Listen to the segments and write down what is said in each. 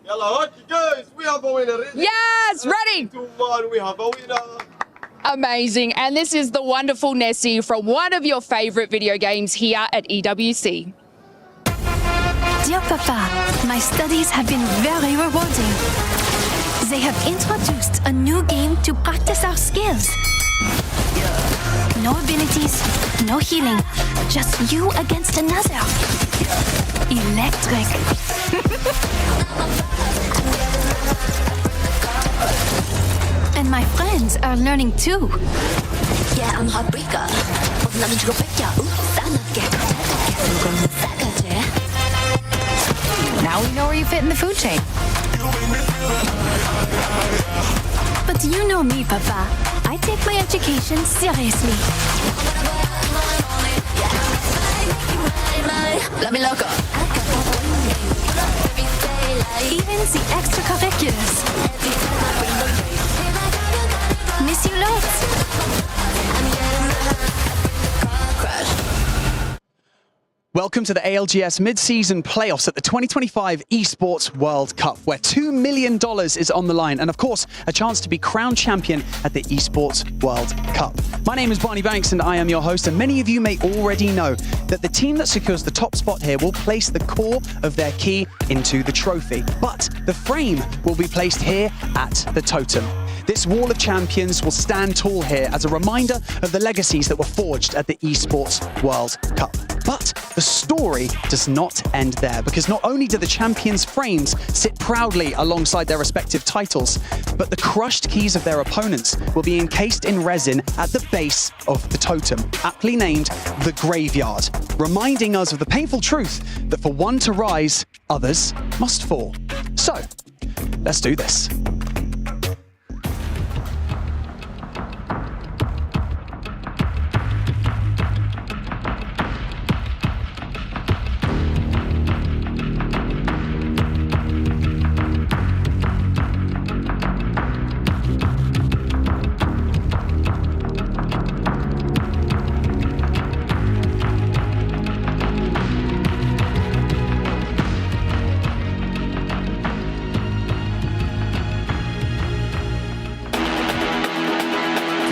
Hello, guys, we have a winner. Yes, ready. 2-1, we have a winner. Amazing. And this is the wonderful Nessie from one of your favorite video games here at EWC. Dear Papa, my studies have been very rewarding. They have introduced a new game to practice our skills. No abilities, no healing, just you against another. Electric. And my friends are learning too. Yeah, I'm heartbreaker. Now we know where you fit in the food chain. But you know me, Papa. I take my education seriously. Even the extracurriculars. Miss you lots. Welcome to the ALGS Midseason Playoffs at the 2025 Esports World Cup, where $2 million is on the line, and of course, a chance to be crowned champion at the Esports World Cup. My name is Barney Banks, and I am your host, and many of you may already know that the team that secures the top spot here will place the core of their key into the trophy, but the frame will be placed here at the totem. This wall of champions will stand tall here as a reminder of the legacies that were forged at the Esports World Cup. But the story does not end there, because not only do the champions' frames sit proudly alongside their respective titles, but the crushed keys of their opponents will be encased in resin at the base of the totem, aptly named the Graveyard, reminding us of the painful truth that for one to rise, others must fall. So, let's do this.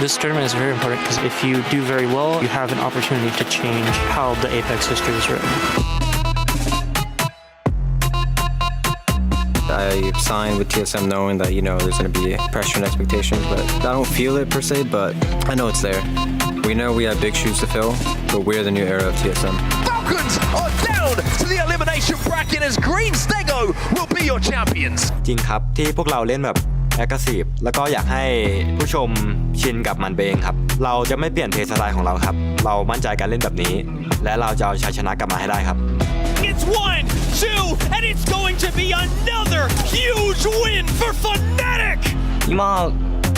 This tournament is very important because if you do very well, you have an opportunity to change how the Apex history is written. I signed with TSM knowing that, there's going to be pressure and expectations, but I don't feel it per se, but I know it's there. We know we have big shoes to fill, but we're the new era of TSM. Falcons are down to the elimination bracket as Green Stego will be your champions. จริงครับที่พวกเราเล่นแบบแอคทีฟแล้วก็อยากให้ผู้ชมชินกับมันเองครับเราจะไม่เปลี่ยนเพลย์สไตล์ของเราครับเรามั่นใจการเล่นแบบนี้และเราจะเอาชัยชนะกลับมาให้ได้ครับ It's 1, 2, and it's going to be another huge win for Fnatic. 今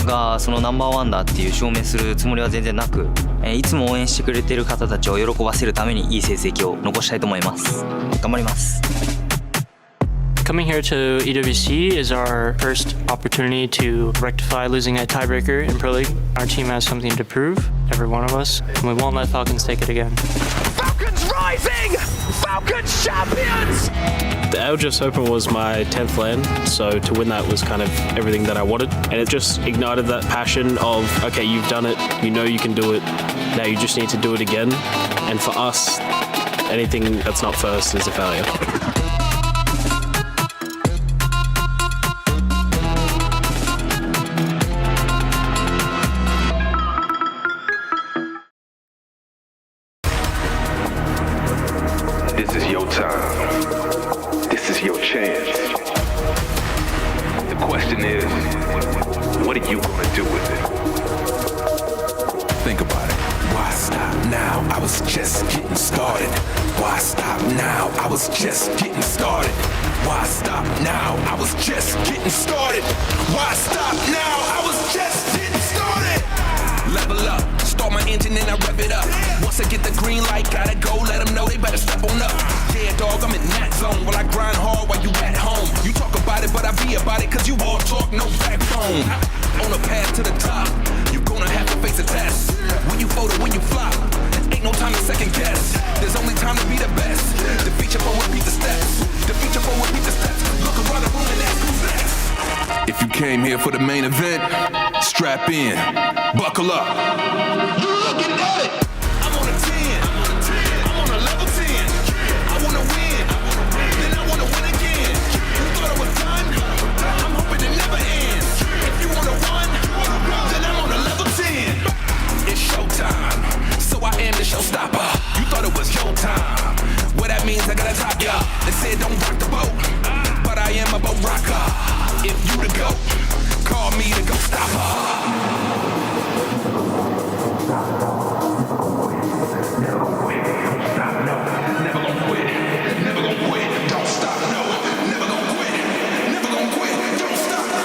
がそのナンバーワンだっていう証明するつもりは全然なく、いつも応援してくれている方たちを喜ばせるためにいい成績を残したいと思います。頑張ります。Coming here to EWC is our first opportunity to rectify losing a tiebreaker in Pro League. Our team has something to prove, every one of us, and we won't let Falcons take it again. Falcons rising! Falcons champions! The ALGS Open was my 10th LAN, so to win that was kind of everything that I wanted, and it just ignited that passion of, okay, you've done it, you know you can do it, now you just need to do it again, and for us, anything that's not first is a failure. This is your time. This is your chance. The question is, what are you gonna do with it? Think about it. Why stop now? I was just getting started. Why stop now? I was just getting started. Why stop now? I was just getting started. Why stop now? I was just getting started. Level up, start my engine and I rev it up. Once I get the green light, gotta go, let them know they better step on up. Yeah, dog, I'm in that zone. While I grind hard while you at home. You talk about it, but I be about it, cause you all talk, no backbone. On the path to the top, you gonna have to face a test. When you fold it, when you flop, ain't no time to second guess. There's only time to be the best. Defeat your foe, repeat the steps. Defeat your foe, repeat the steps. Look around the room and ask you came here for the main event, strap in, buckle up. Looking at it. I'm on a 10. I'm on a level 10. I wanna win, then I wanna win again. You thought it was done? I'm hoping it never ends. If you wanna run, then I'm on a level 10. It's showtime, so I am the showstopper. You thought it was your time. What that means, I gotta top ya. They said don't rock the boat, but I am a boat rocker. If you the GOAT, call me the GOAT stopper. Never gonna quit, don't stop, no. Never gonna quit, never gonna quit, don't stop, no. Never gonna quit, never gonna quit, don't stop, no.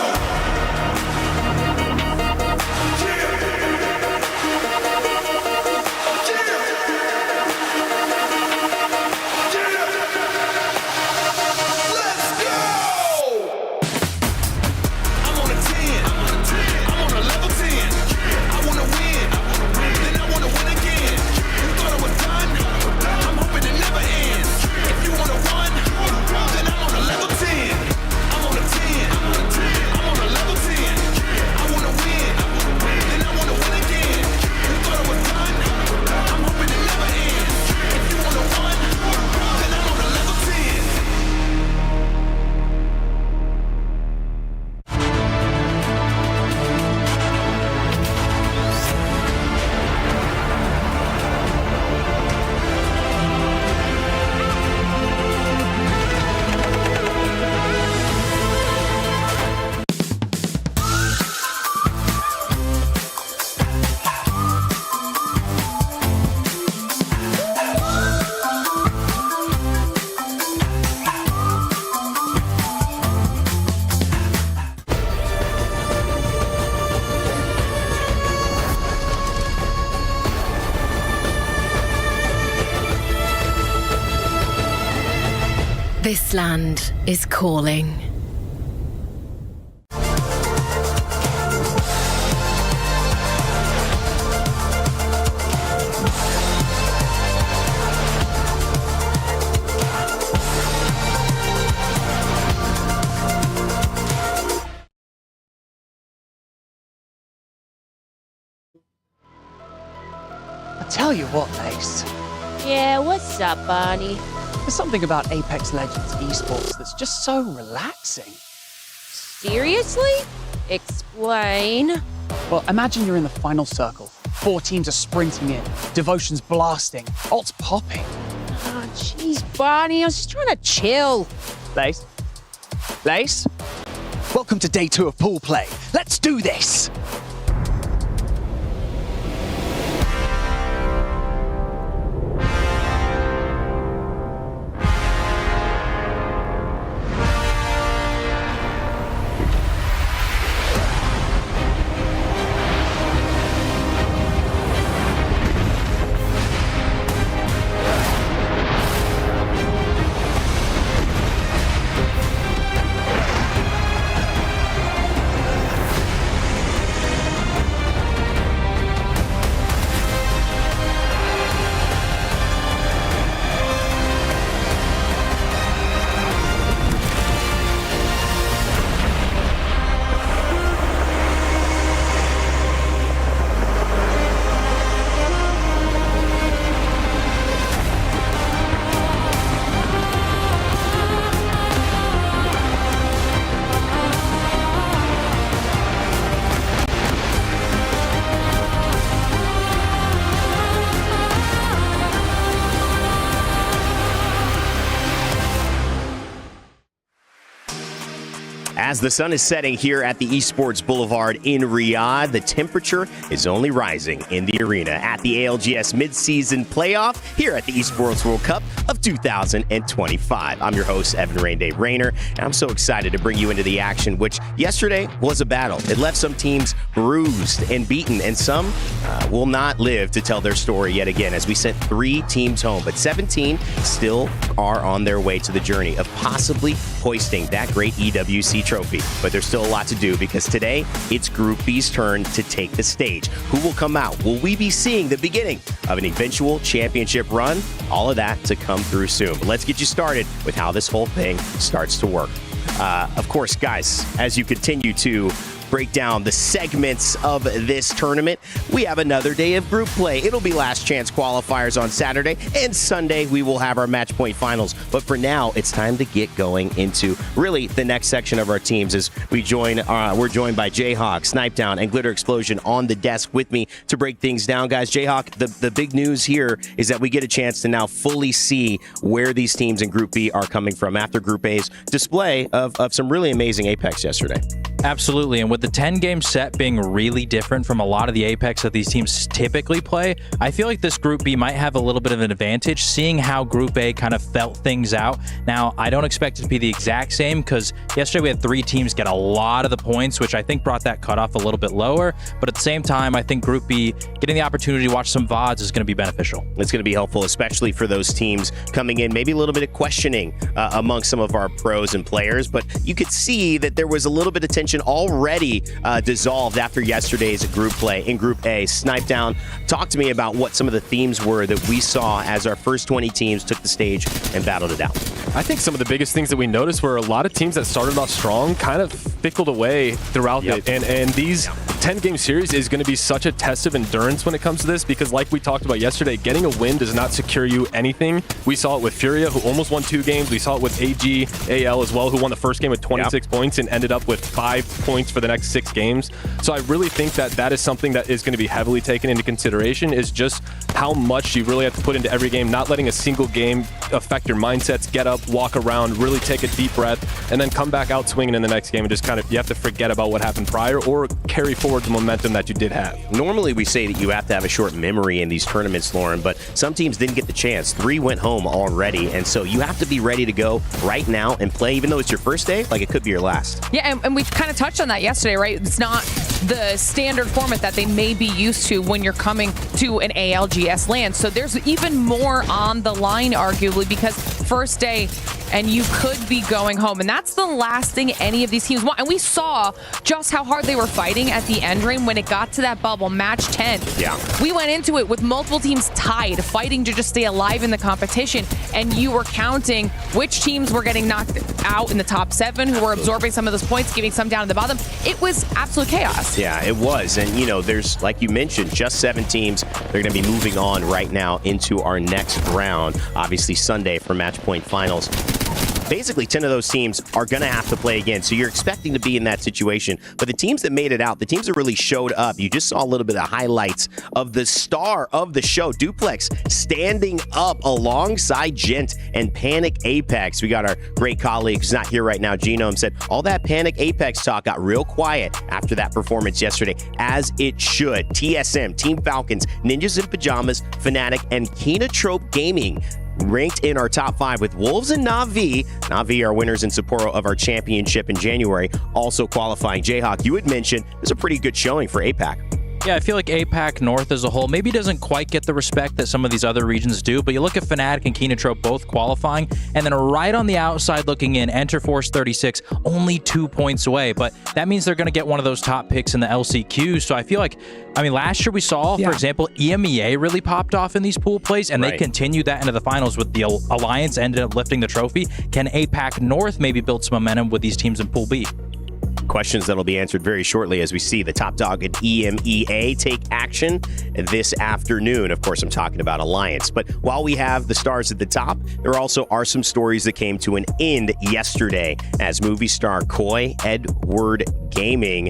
This land is calling. I tell you what, Ace. Yeah, what's up, Barney? There's something about Apex Legends Esports that's just so relaxing. Seriously? Explain. Well, imagine you're in the final circle. 4 teams are sprinting in, Devotion's blasting, ult's popping. Oh, jeez, Barney, I was just trying to chill. Lace? Lace? Welcome to day 2 of pool play. Let's do this! As the sun is setting here at the Esports Boulevard in Riyadh, the temperature is only rising in the arena at the ALGS Midseason Playoff here at the Esports World Cup of 2025. I'm your host, Evan Raindave Rayner, and I'm so excited to bring you into the action, which yesterday was a battle. It left some teams bruised and beaten, and some will not live to tell their story yet again, as we sent 3 teams home, but 17 still are on their way to the journey of possibly hoisting that great EWC trophy. But there's still a lot to do, because today it's Group B's turn to take the stage. Who will come out? Will we be seeing the beginning of an eventual championship run? All of that to come through soon. But let's get you started with how this whole thing starts to work. Of course, guys, as you continue to break down the segments of this tournament, we have another day of group play. It'll be last chance qualifiers on Saturday, and Sunday we will have our match point finals. But for now, it's time to get going into really the next section of our teams as we're joined by Jayhawk, Snipedown, and Glitter Explosion on the desk with me to break things down. Guys, Jayhawk, the big news here is that we get a chance to now fully see where these teams in Group B are coming from after Group A's display of some really amazing Apex yesterday. Absolutely, and with the 10-game set being really different from a lot of the Apex that these teams typically play, I feel like this Group B might have a little bit of an advantage, seeing how Group A kind of felt things out. Now, I don't expect it to be the exact same, because yesterday we had 3 teams get a lot of the points, which I think brought that cutoff a little bit lower, but at the same time, I think Group B, getting the opportunity to watch some VODs is going to be beneficial. It's going to be helpful, especially for those teams coming in, maybe a little bit of questioning among some of our pros and players, but you could see that there was a little bit of tension already dissolved after yesterday's group play in Group A. Snipedown, talk to me about what some of the themes were that we saw as our first 20 teams took the stage and battled it out. I think some of the biggest things that we noticed were a lot of teams that started off strong kind of fickled away throughout it. And these 10-game series is going to be such a test of endurance when it comes to this, because like we talked about yesterday, getting a win does not secure you anything. We saw it with Furia, who almost won 2 games. We saw it with AL as well, who won the first game with 26 points and ended up with 5 points for the next 6 games. So I really think that is something that is going to be heavily taken into consideration, is just how much you really have to put into every game, not letting a single game affect your mindsets. Get up, walk around, really take a deep breath, and then come back out swinging in the next game and just kind of, you have to forget about what happened prior or carry forward the momentum that you did have. Normally we say that you have to have a short memory in these tournaments, Lauren, but some teams didn't get the chance. 3 went home already, and so you have to be ready to go right now and play, even though it's your first day, like it could be your last. Yeah, and we kind of touched on that yesterday, right? It's not the standard format that they may be used to when you're coming to an ALGS land. So there's even more on the line, arguably, because first day and you could be going home. And that's the last thing any of these teams want. And we saw just how hard they were fighting at the end ring when it got to that bubble, match 10. Yeah. We went into it with multiple teams tied, fighting to just stay alive in the competition. And you were counting which teams were getting knocked out in the top 7, who were absorbing some of those points, giving some down at the bottom. It was absolute chaos. Yeah, it was. And, you know, there's, like you mentioned, just 7 teams. They're going to be moving on right now into our next round, obviously Sunday for match point finals. Basically, 10 of those teams are going to have to play again, so you're expecting to be in that situation. But the teams that made it out, the teams that really showed up, you just saw a little bit of highlights of the star of the show, Duplex, standing up alongside Gent and Panic Apex. We got our great colleague who's not here right now, Genome, said all that Panic Apex talk got real quiet after that performance yesterday, as it should. TSM, Team Falcons, Ninjas in Pajamas, Fnatic, and Kinotrope Gaming ranked in our top 5 with Wolves and Na'Vi. Na'Vi are winners in Sapporo of our championship in January, also qualifying. Jayhawk, you had mentioned it was a pretty good showing for APAC. Yeah, I feel like APAC North as a whole maybe doesn't quite get the respect that some of these other regions do, but you look at Fnatic and Kinotrope both qualifying, and then right on the outside looking in, Enter Force 36, only 2 points away, but that means they're going to get one of those top picks in the LCQ, so I feel like, I mean, last year we saw, for example, EMEA really popped off in these pool plays, and they continued that into the finals with the Alliance ended up lifting the trophy. Can APAC North maybe build some momentum with these teams in Pool B? Questions that'll be answered very shortly as we see the top dog at EMEA take action this afternoon. Of course, I'm talking about Alliance. But while we have the stars at the top, there also are some stories that came to an end yesterday as movie star Koi, Edward Gaming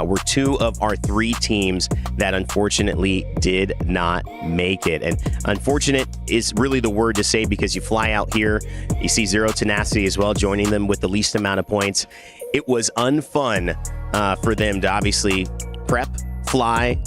were 2 of our 3 teams that unfortunately did not make it. And unfortunate is really the word to say, because you fly out here, you see Zero Tenacity as well, joining them with the least amount of points. It was unfun for them to obviously prep, fly,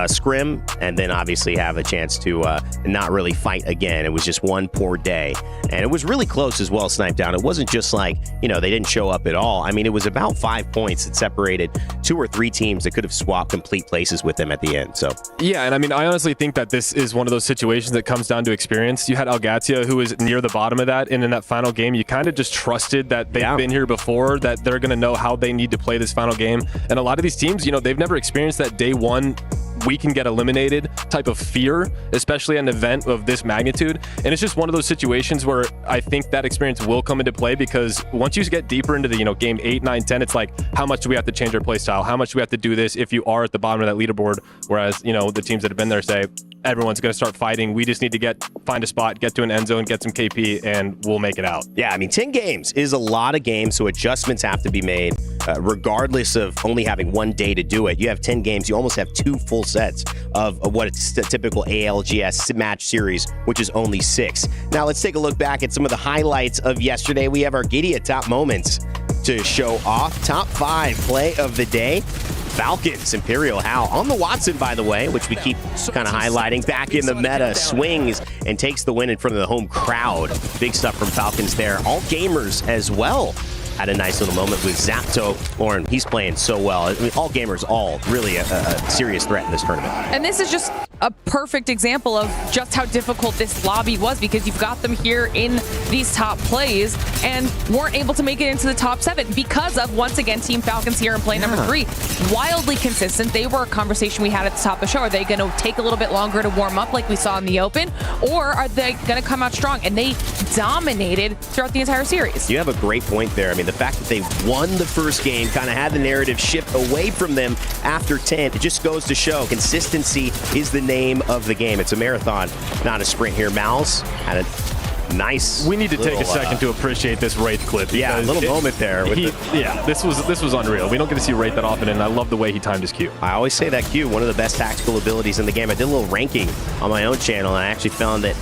scrim, and then obviously have a chance to not really fight again. It was just one poor day. And it was really close as well, Snipedown. It wasn't just like, you know, they didn't show up at all. I mean, it was about 5 points that separated 2 or 3 teams that could have swapped complete places with them at the end. So yeah, and I mean, I honestly think that this is one of those situations that comes down to experience. You had ALGS, who was near the bottom of that, and in that final game, you kind of just trusted that they've been here before, that they're going to know how they need to play this final game. And a lot of these teams, you know, they've never experienced that day one we can get eliminated type of fear, especially at an event of this magnitude. And it's just one of those situations where I think that experience will come into play, because once you get deeper into the, game 8, 9, 10, it's like, how much do we have to change our play style? How much do we have to do this if you are at the bottom of that leaderboard? Whereas, the teams that have been there say, everyone's going to start fighting. We just need to find a spot, get to an end zone, get some KP, and we'll make it out. Yeah, 10 games is a lot of games, so adjustments have to be made regardless of only having one day to do it. You have 10 games, you almost have 2 full sets of what it's a typical ALGS match series, which is only 6. Now let's take a look back at some of the highlights of yesterday. We have our Gidea top moments to show off. Top 5 play of the day. Falcons, Imperial Hal on the Watson, by the way, which we keep kind of highlighting. Back in the meta, swings and takes the win in front of the home crowd. Big stuff from Falcons there. All gamers as well had a nice little moment with Zapto. Lauren, he's playing so well. All gamers, really a serious threat in this tournament. And this is just a perfect example of just how difficult this lobby was, because you've got them here in these top plays and weren't able to make it into the top 7 because of, once again, Team Falcons here in play number 3. Wildly consistent. They were a conversation we had at the top of the show. Are they going to take a little bit longer to warm up like we saw in the open, or are they going to come out strong? And they dominated throughout the entire series. You have a great point there. The fact that they won the first game kind of had the narrative shift away from them after 10. It just goes to show consistency is the name of the game. It's a marathon, not a sprint here. Mouse had a nice. We need to take a second to appreciate this Wraith clip. Yeah, a little moment there. This was unreal. We don't get to see Wraith that often, and I love the way he timed his Q. I always say that Q, one of the best tactical abilities in the game. I did a little ranking on my own channel, and I actually found that,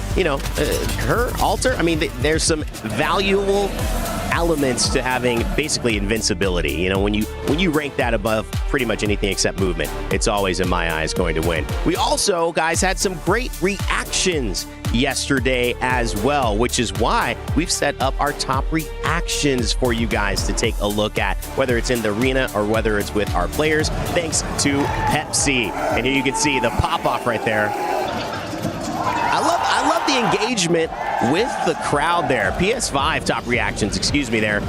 her alter, there's some valuable elements to having basically invincibility. When you rank that above pretty much anything except movement, it's always, in my eyes, going to win. We also, guys, had some great reactions yesterday as well, which is why we've set up our top reactions for you guys to take a look at, whether it's in the arena or whether it's with our players, thanks to Pepsi. And here you can see the pop-off right there. I love the engagement with the crowd there. PS5 top reactions, excuse me there.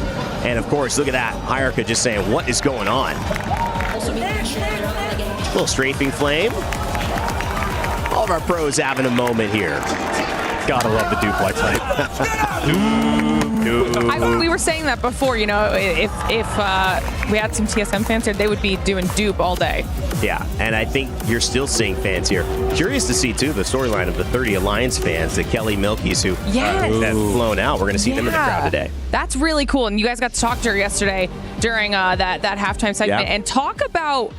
And of course, look at that. Hierarchy just saying, what is going on? Little strafing flame. All of our pros having a moment here. Gotta love the duplex. We were saying that before, if we had some TSM fans here, they would be doing dupe all day. Yeah, and I think you're still seeing fans here. Curious to see, too, the storyline of the 30 Alliance fans, the Kelly Milkies who have flown out. We're going to see them in the crowd today. That's really cool. And you guys got to talk to her yesterday during that halftime segment and talk about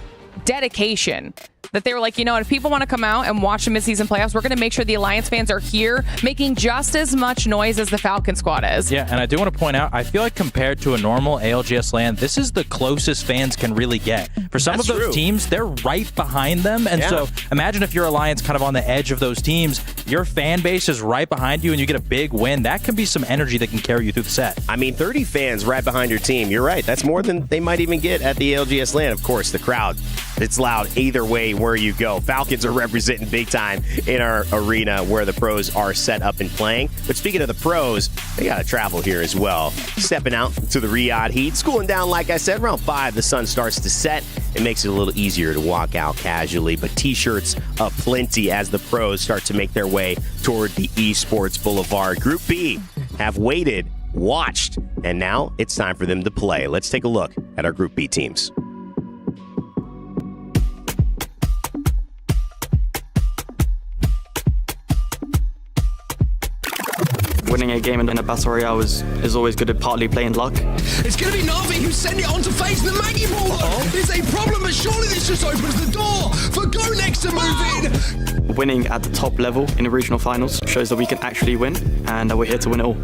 dedication. That they were like, if people want to come out and watch the midseason playoffs, we're going to make sure the Alliance fans are here making just as much noise as the Falcon squad is. Yeah, and I do want to point out, I feel like compared to a normal ALGS LAN, this is the closest fans can really get. For some of those teams, they're right behind them. And so imagine if your Alliance kind of on the edge of those teams, your fan base is right behind you and you get a big win. That can be some energy that can carry you through the set. 30 fans right behind your team. You're right. That's more than they might even get at the ALGS LAN. Of course, the crowd, it's loud either way where you go. Falcons are representing big time in our arena where the pros are set up and playing. But speaking of the pros, they got to travel here as well. Stepping out to the Riyadh heat. It's cooling down, like I said, around 5. The sun starts to set. It makes it a little easier to walk out casually. But T-shirts aplenty as the pros start to make their way toward the Esports Boulevard. Group B have waited, watched, and now it's time for them to play. Let's take a look at our Group B teams. Winning a game in a Battle Royale is always good at partly playing luck. It's going to be Navi who sent it on to face the Maggie Ball. It's a problem, but surely this just opens the door for GoNext to move in. Winning at the top level in the regional finals shows that we can actually win, and that we're here to win it all.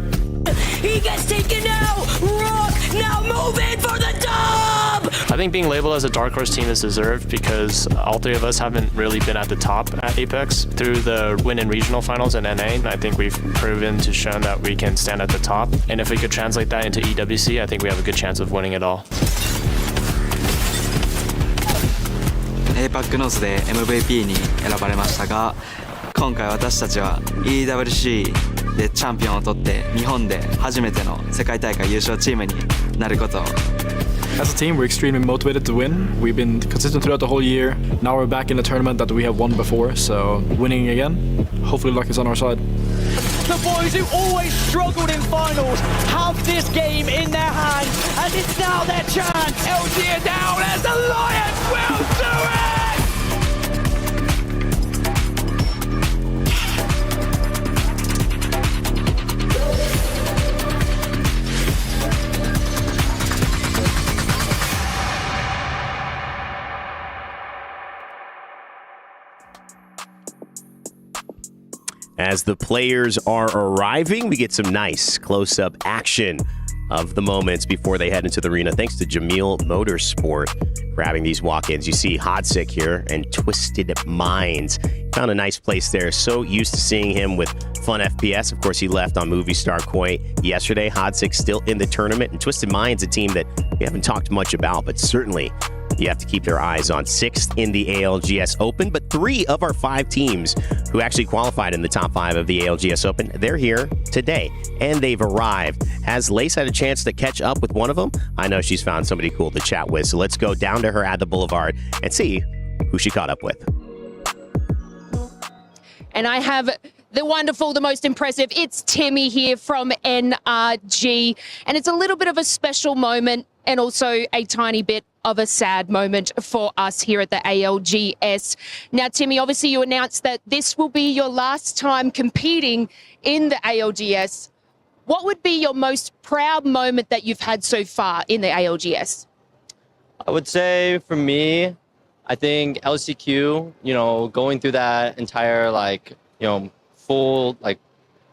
He gets taken out! Rock now moving for the dub! I think being labeled as a Dark Horse team is deserved because all 3 of us haven't really been at the top at Apex through the win in regional finals and NA. And I think we've proven to show that we can stand at the top. And if we could translate that into EWC, I think we have a good chance of winning it all. APAC ノースで MVP に選ばれましたが、今回私たちは EWC でチャンピオンを取って日本で初めての世界大会優勝チームになることを As a team, we're extremely motivated to win. We've been consistent throughout the whole year. Now we're back in a tournament that we have won before, so winning again, hopefully luck is on our side. The boys who always struggled in finals have this game in their hands, and it's now their chance. LG are down as the Lions will do it! As the players are arriving, we get some nice close-up action of the moments before they head into the arena. Thanks to Jamil Motorsport grabbing these walk-ins. You see Hodsik here and Twisted Minds. Found a nice place there. So used to seeing him with fun FPS. Of course, he left on Movie Star Koi yesterday. Hodsik still in the tournament. And Twisted Minds, a team that we haven't talked much about, but certainly you have to keep their eyes on. 6th in the ALGS Open, but 3 of our 5 teams who actually qualified in the top 5 of the ALGS Open, they're here today, and they've arrived. Has Lace had a chance to catch up with one of them? I know she's found somebody cool to chat with, so let's go down to her at the Boulevard and see who she caught up with. And I have the wonderful, the most impressive, it's Timmy here from NRG. And it's a little bit of a special moment and also a tiny bit of a sad moment for us here at the ALGS. Now, Timmy, obviously you announced that this will be your last time competing in the ALGS. What would be your most proud moment that you've had so far in the ALGS? I would say for me, I think LCQ, going through that entire full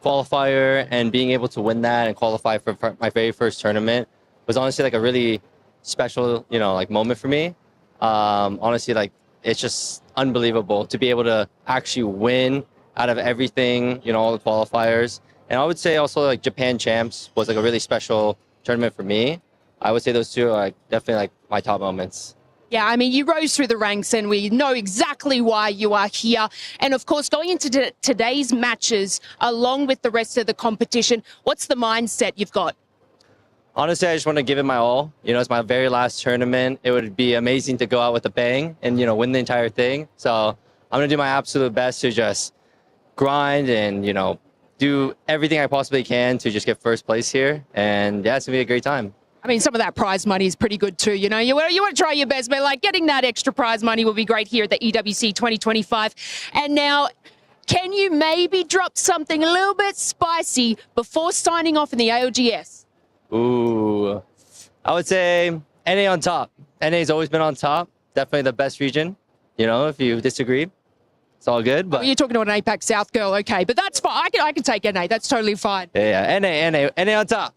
qualifier and being able to win that and qualify for my very first tournament was honestly a really special, moment for me. Honestly, it's just unbelievable to be able to actually win out of everything, all the qualifiers. And I would say also Japan Champs was a really special tournament for me. I would say those two are definitely my top moments. Yeah, I mean, you rose through the ranks and we know exactly why you are here. And of course, going into today's matches, along with the rest of the competition, what's the mindset you've got? Honestly, I just want to give it my all. It's my very last tournament. It would be amazing to go out with a bang and, win the entire thing. So I'm going to do my absolute best to just grind and, do everything I possibly can to just get first place here. And yeah, it's going to be a great time. I mean, some of that prize money is pretty good too. You want to try your best, but getting that extra prize money will be great here at the EWC 2025. And now, can you maybe drop something a little bit spicy before signing off in the ALGS? Ooh, I would say NA on top. NA's always been on top. Definitely the best region. If you disagree, it's all good. But you're talking to an APAC South girl, okay? But that's fine. I can take NA. That's totally fine. Yeah, NA on top.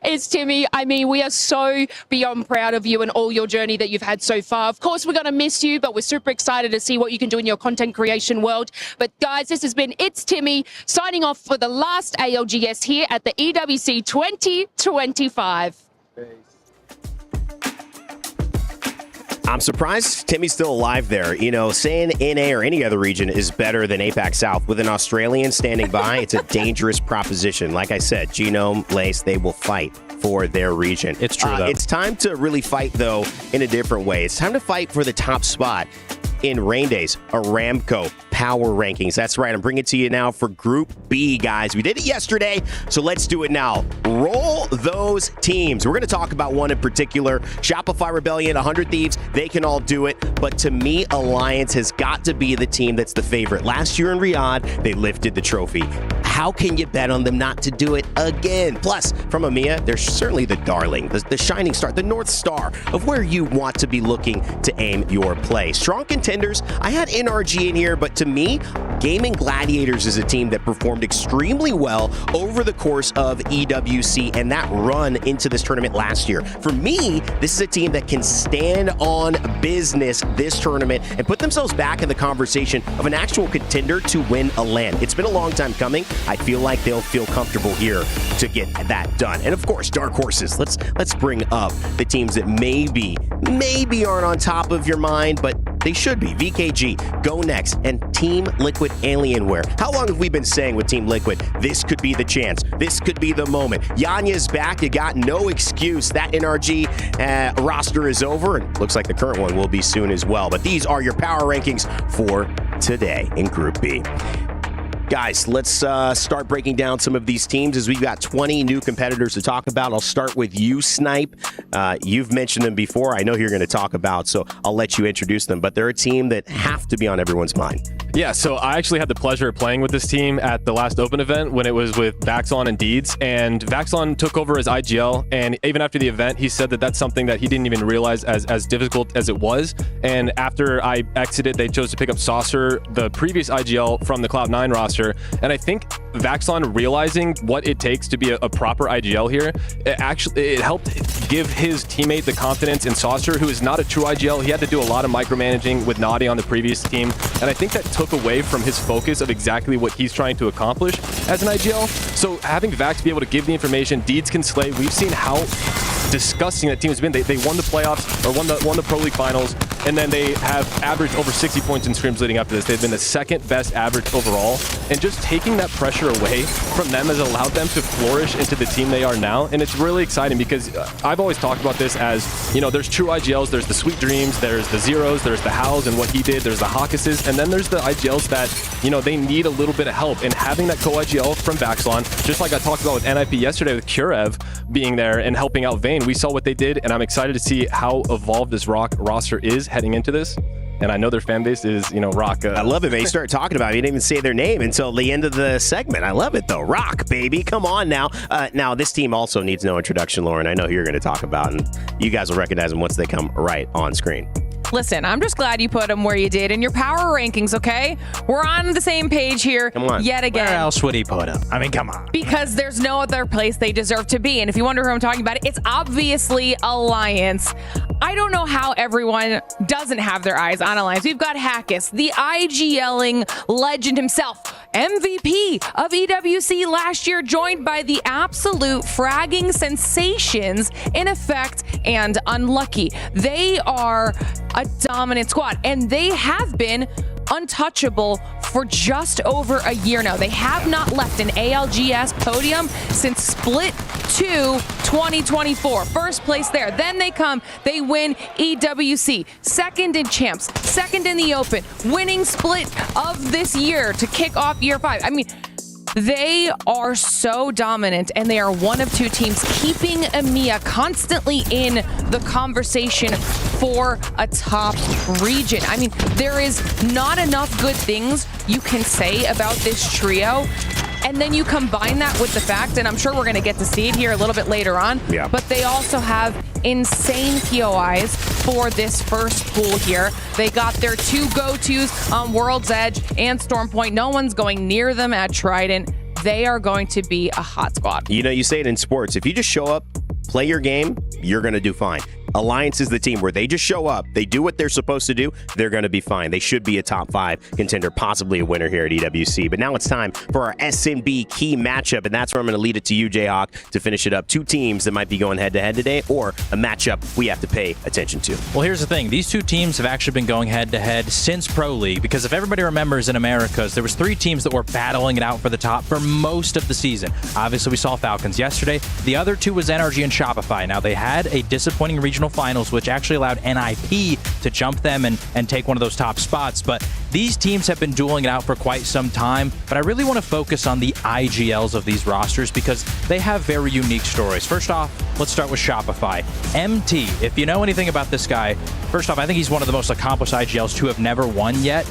It's Timmy. I mean, we are so beyond proud of you and all your journey that you've had so far. Of course, we're going to miss you, but we're super excited to see what you can do in your content creation world. But guys, this has been It's Timmy signing off for the last ALGS here at the EWC 2025. I'm surprised Timmy's still alive there. Saying NA or any other region is better than APAC South with an Australian standing by, it's a dangerous proposition. Like I said, Genome, Lace, they will fight for their region. It's true, though. It's time to really fight, though, in a different way. It's time to fight for the top spot in Rain Days, Aramco Power Rankings. That's right. I'm bringing it to you now for Group B, guys. We did it yesterday, so let's do it now. Roll those teams. We're going to talk about one in particular. Shopify Rebellion, 100 Thieves, they can all do it. But to me, Alliance has got to be the team that's the favorite. Last year in Riyadh, they lifted the trophy. How can you bet on them not to do it again? Plus, from EMEA, they're certainly the darling, the shining star, the North Star of where you want to be looking to aim your play. Strong contenders. I had NRG in here, but to me, Gamin Gladiators is a team that performed extremely well over the course of EWC and that run into this tournament last year. For me, this is a team that can stand on business this tournament and put themselves back in the conversation of an actual contender to win a LAN. It's been a long time coming. I feel like they'll feel comfortable here to get that done. And of course, dark horses. Let's bring up the teams that maybe aren't on top of your mind, but They should be. VKG, GoNext, and Team Liquid Alienware. How long have we been saying with Team Liquid, this could be the chance, this could be the moment? Yanya's back, you got no excuse. That NRG roster is over, and looks like the current one will be soon as well. But these are your power rankings for today in Group B. Guys, let's start breaking down some of these teams as we've got 20 new competitors to talk about. I'll start with you, Snipe. You've mentioned them before. I know who you're going to talk about, so I'll let you introduce them. But they're a team that have to be on everyone's mind. Yeah, so I actually had the pleasure of playing with this team at the last Open event when it was with Vaxon and Deeds. And Vaxon took over as IGL, and even after the event, he said that that's something that he didn't even realize as difficult as it was. And after I exited, they chose to pick up Saucer, the previous IGL from the Cloud9 roster. And I think Vaxon realizing what it takes to be a proper IGL here, it helped give his teammate the confidence in Saucer, who is not a true IGL. He had to do a lot of micromanaging with Naughty on the previous team. And I think that took away from his focus of exactly what he's trying to accomplish as an IGL. So having Vax be able to give the information, Deeds can slay. We've seen how disgusting that team has been. They won the playoffs, or won the Pro League finals, and then they have averaged over 60 points in scrims leading up to this. They've been the second best average overall, and just taking that pressure away from them has allowed them to flourish into the team they are now. And it's really exciting because I've always talked about this as, you know, there's true IGLs, there's the Sweet Dreams, there's the Zeros, there's the Howls and what he did, there's the Hawkuses, and then there's the IGLs that, you know, they need a little bit of help. And having that co-IGL from Vaxon, just like I talked about with NIP yesterday with Kurev being there and helping out Vayne, we saw what they did, and I'm excited to see how evolved this Rock roster is heading into this. And I know their fan base is, you know, Rock. I love it, man. You start talking about it. You didn't even say their name until the end of the segment. I love it, though. Rock, baby. Come on now. Now, this team also needs no introduction, Lauren. I know who you're going to talk about, and you guys will recognize them once they come right on screen. Listen, I'm just glad you put them where you did in your power rankings, okay? We're on the same page here yet again. Where else would he put them? I mean, come on. Because there's no other place they deserve to be. And if you wonder who I'm talking about, it's obviously Alliance. I don't know how everyone doesn't have their eyes on Alliance. We've got Hackus, the IGLing legend himself, MVP of EWC last year, joined by the absolute fragging sensations in Effect and Unlucky. They are a dominant squad, and they have been untouchable for just over a year now. They have not left an ALGS podium since Split 2 2024. First place there. Then they win EWC. Second in Champs. Second in the Open. Winning Split of this year to kick off year 5. I mean, they are so dominant, and they are one of two teams keeping EMEA constantly in the conversation for a top region. I mean, there is not enough good things you can say about this trio. And then you combine that with the fact, and I'm sure we're going to get to see it here a little bit later on, but they also have insane POIs for this first pool here. They got their two go-tos on World's Edge and Stormpoint. No one's going near them at Trident. They are going to be a hot squad. You know, you say it in sports. If you just show up, play your game, you're going to do fine. Alliance is the team where they just show up, they do what they're supposed to do, they're going to be fine. They should be a top 5 contender, possibly a winner here at EWC. But now it's time for our SNB key matchup, and that's where I'm going to lead it to you, Jayhawk, to finish it up. Two teams that might be going head-to-head today, or a matchup we have to pay attention to. Well, here's the thing. These two teams have actually been going head-to-head since Pro League, because if everybody remembers in Americas, there was 3 teams that were battling it out for the top for most of the season. Obviously, we saw Falcons yesterday. The other 2 was NRG and Shopify. Now, they had a disappointing regional finals, which actually allowed NIP to jump them and take one of those top spots. But these teams have been dueling it out for quite some time. But I really want to focus on the IGLs of these rosters because they have very unique stories. First off, let's start with Shopify. MT, if you know anything about this guy, first off, I think he's one of the most accomplished IGLs to have never won yet.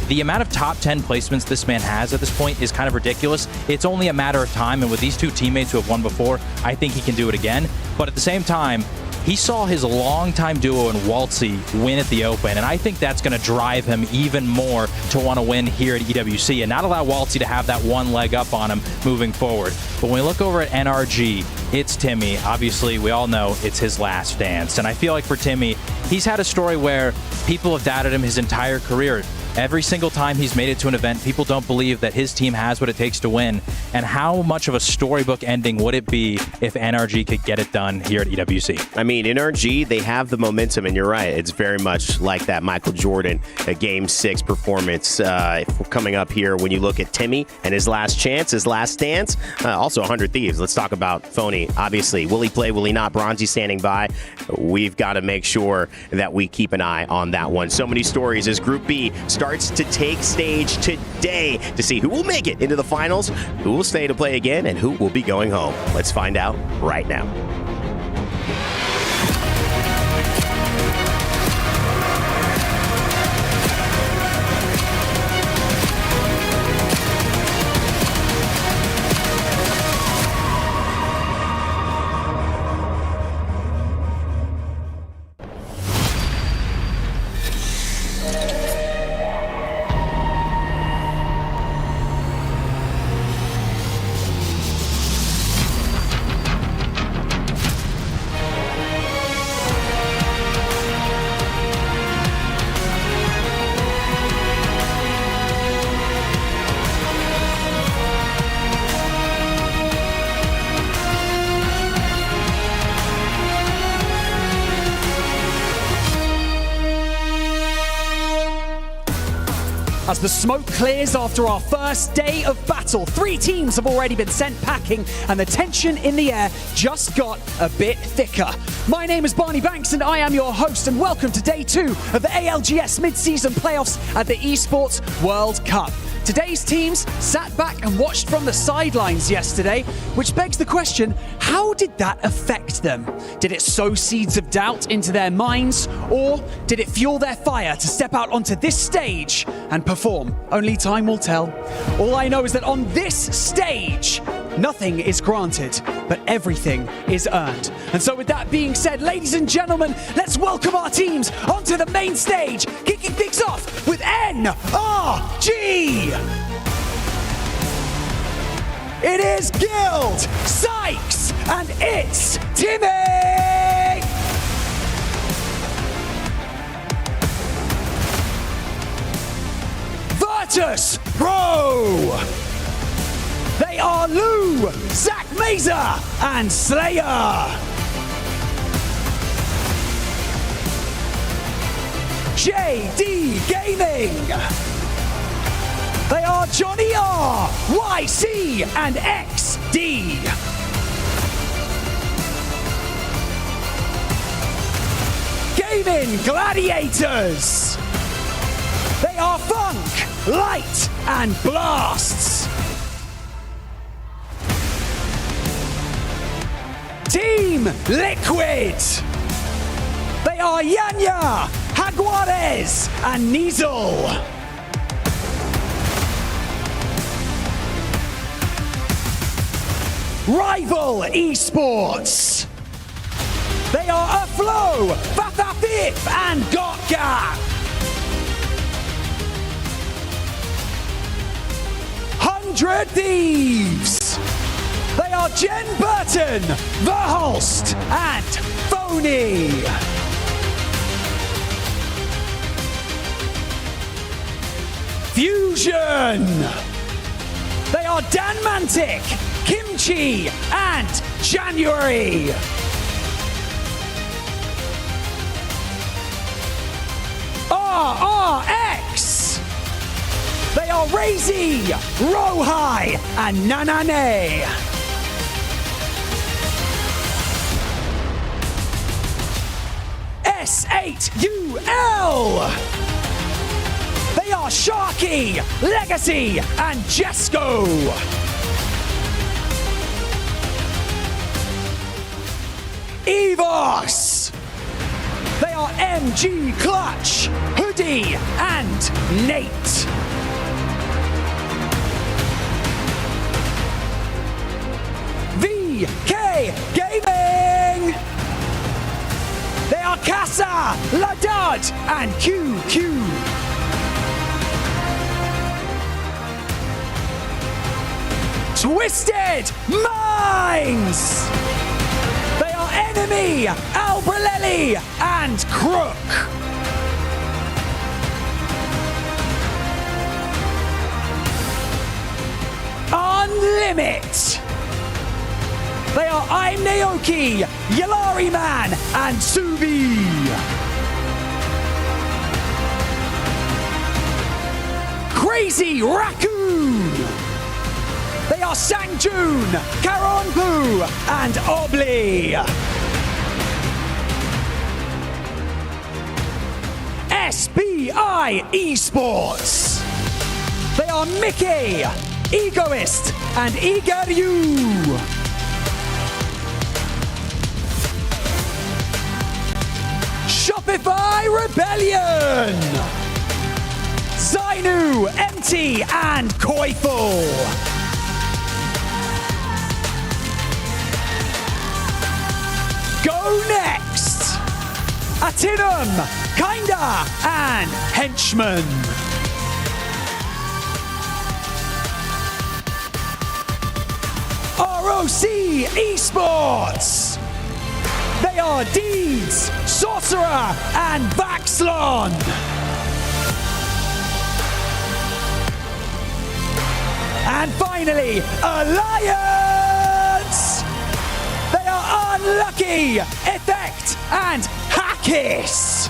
The amount of top 10 placements this man has at this point is kind of ridiculous. It's only a matter of time, and with these 2 teammates who have won before, I think he can do it again. But at the same time, he saw his longtime duo in Waltzy win at the Open, and I think that's going to drive him even more to want to win here at EWC and not allow Waltzy to have that one leg up on him moving forward. But when we look over at NRG, it's Timmy. Obviously, we all know it's his last dance. And I feel like for Timmy, he's had a story where people have doubted him his entire career. Every single time he's made it to an event, people don't believe that his team has what it takes to win. And how much of a storybook ending would it be if NRG could get it done here at EWC? I mean, NRG, they have the momentum, and you're right. It's very much like that Michael Jordan Game 6 performance coming up here when you look at Timmy and his last chance, his last dance. Also, 100 Thieves. Let's talk about Phony. Obviously, will he play, will he not? Bronzy standing by. We've got to make sure that we keep an eye on that one. So many stories as Group B starts to take stage today to see who will make it into the finals, who will stay to play again, and who will be going home. Let's find out right now. As the smoke clears after our first day of battle, 3 teams have already been sent packing, and the tension in the air just got a bit thicker. My name is Barney Banks, and I am your host, and welcome to Day 2 of the ALGS Midseason Playoffs at the Esports World Cup. Today's teams sat back and watched from the sidelines yesterday, which begs the question, how did that affect them? Did it sow seeds of doubt into their minds, or did it fuel their fire to step out onto this stage and perform? Only time will tell. All I know is that on this stage, nothing is granted, but everything is earned. And so with that being said, ladies and gentlemen, let's welcome our teams onto the main stage, kicking things off with NRG! It is Guild, Sykes, and it's Timmy! Virtus.pro! They are Lou, Zach Mazer, and Slayer! JD Gaming! They are Johnny R, YC, and XD. Gamin Gladiators. They are Funk, Light, and Blasts. Team Liquid. They are Yanya, Jaguares, and Nizel. Rival Esports. They are Aflo, Fafafif, and Gotka. 100 Thieves. They are Jen Burton, Verholst, and Phony. Fusion. They are Dan Mantic, Kimchi, and January. RRX. They are Razy, Rohai, and Nanane. S8UL. They are Sharky, Legacy, and Jesco. EVOS. They are MG Clutch, Hoodie, and Nate. VK Gaming. They are Casa, Ladud, and QQ. Twisted Minds. Enemy, Albrelelli, and Crook. Unlimit. They are I'm Naoki, Yalari Man, and Subi. Crazy Raccoon. They are Sangjun, Karonpu, and Obli. SBI Esports. They are Mickey, Egoist, and Igaryu. ShopifyRebellion. Zainu, MT, and Koiful. GoNext. Atinum, Kinda, and Henchman. ROC Esports. They are Deeds, Sorcerer, and Baxlon. And finally, Alliance. They are Unlucky, Effect, and Hackis.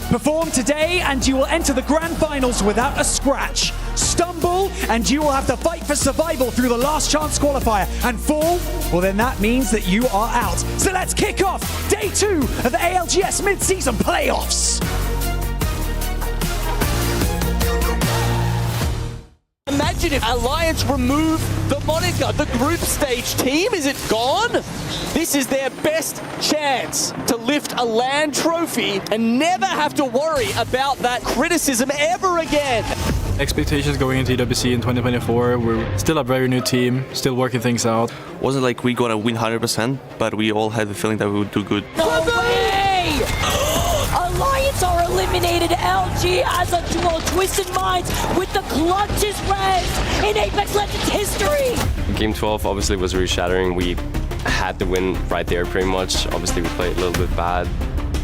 Perform today and you will enter the grand finals without a scratch. Stumble and you will have to fight for survival through the last chance qualifier. And fall, well then that means that you are out. So let's kick off day 2 of the ALGS Midseason Playoffs. Imagine if Alliance remove the moniker, the group stage team, is it gone? This is their best chance to lift a LAN trophy and never have to worry about that criticism ever again. Expectations going into EWC in 2024, we're still a very new team, still working things out. Wasn't like we gonna win 100%, but we all had the feeling that we would do good. No way! Alliance are eliminated. LG as a duo, Twisted Minds with the clutchest res in Apex Legends history. Game 12 obviously was really shattering. We had to win right there pretty much. Obviously we played a little bit bad.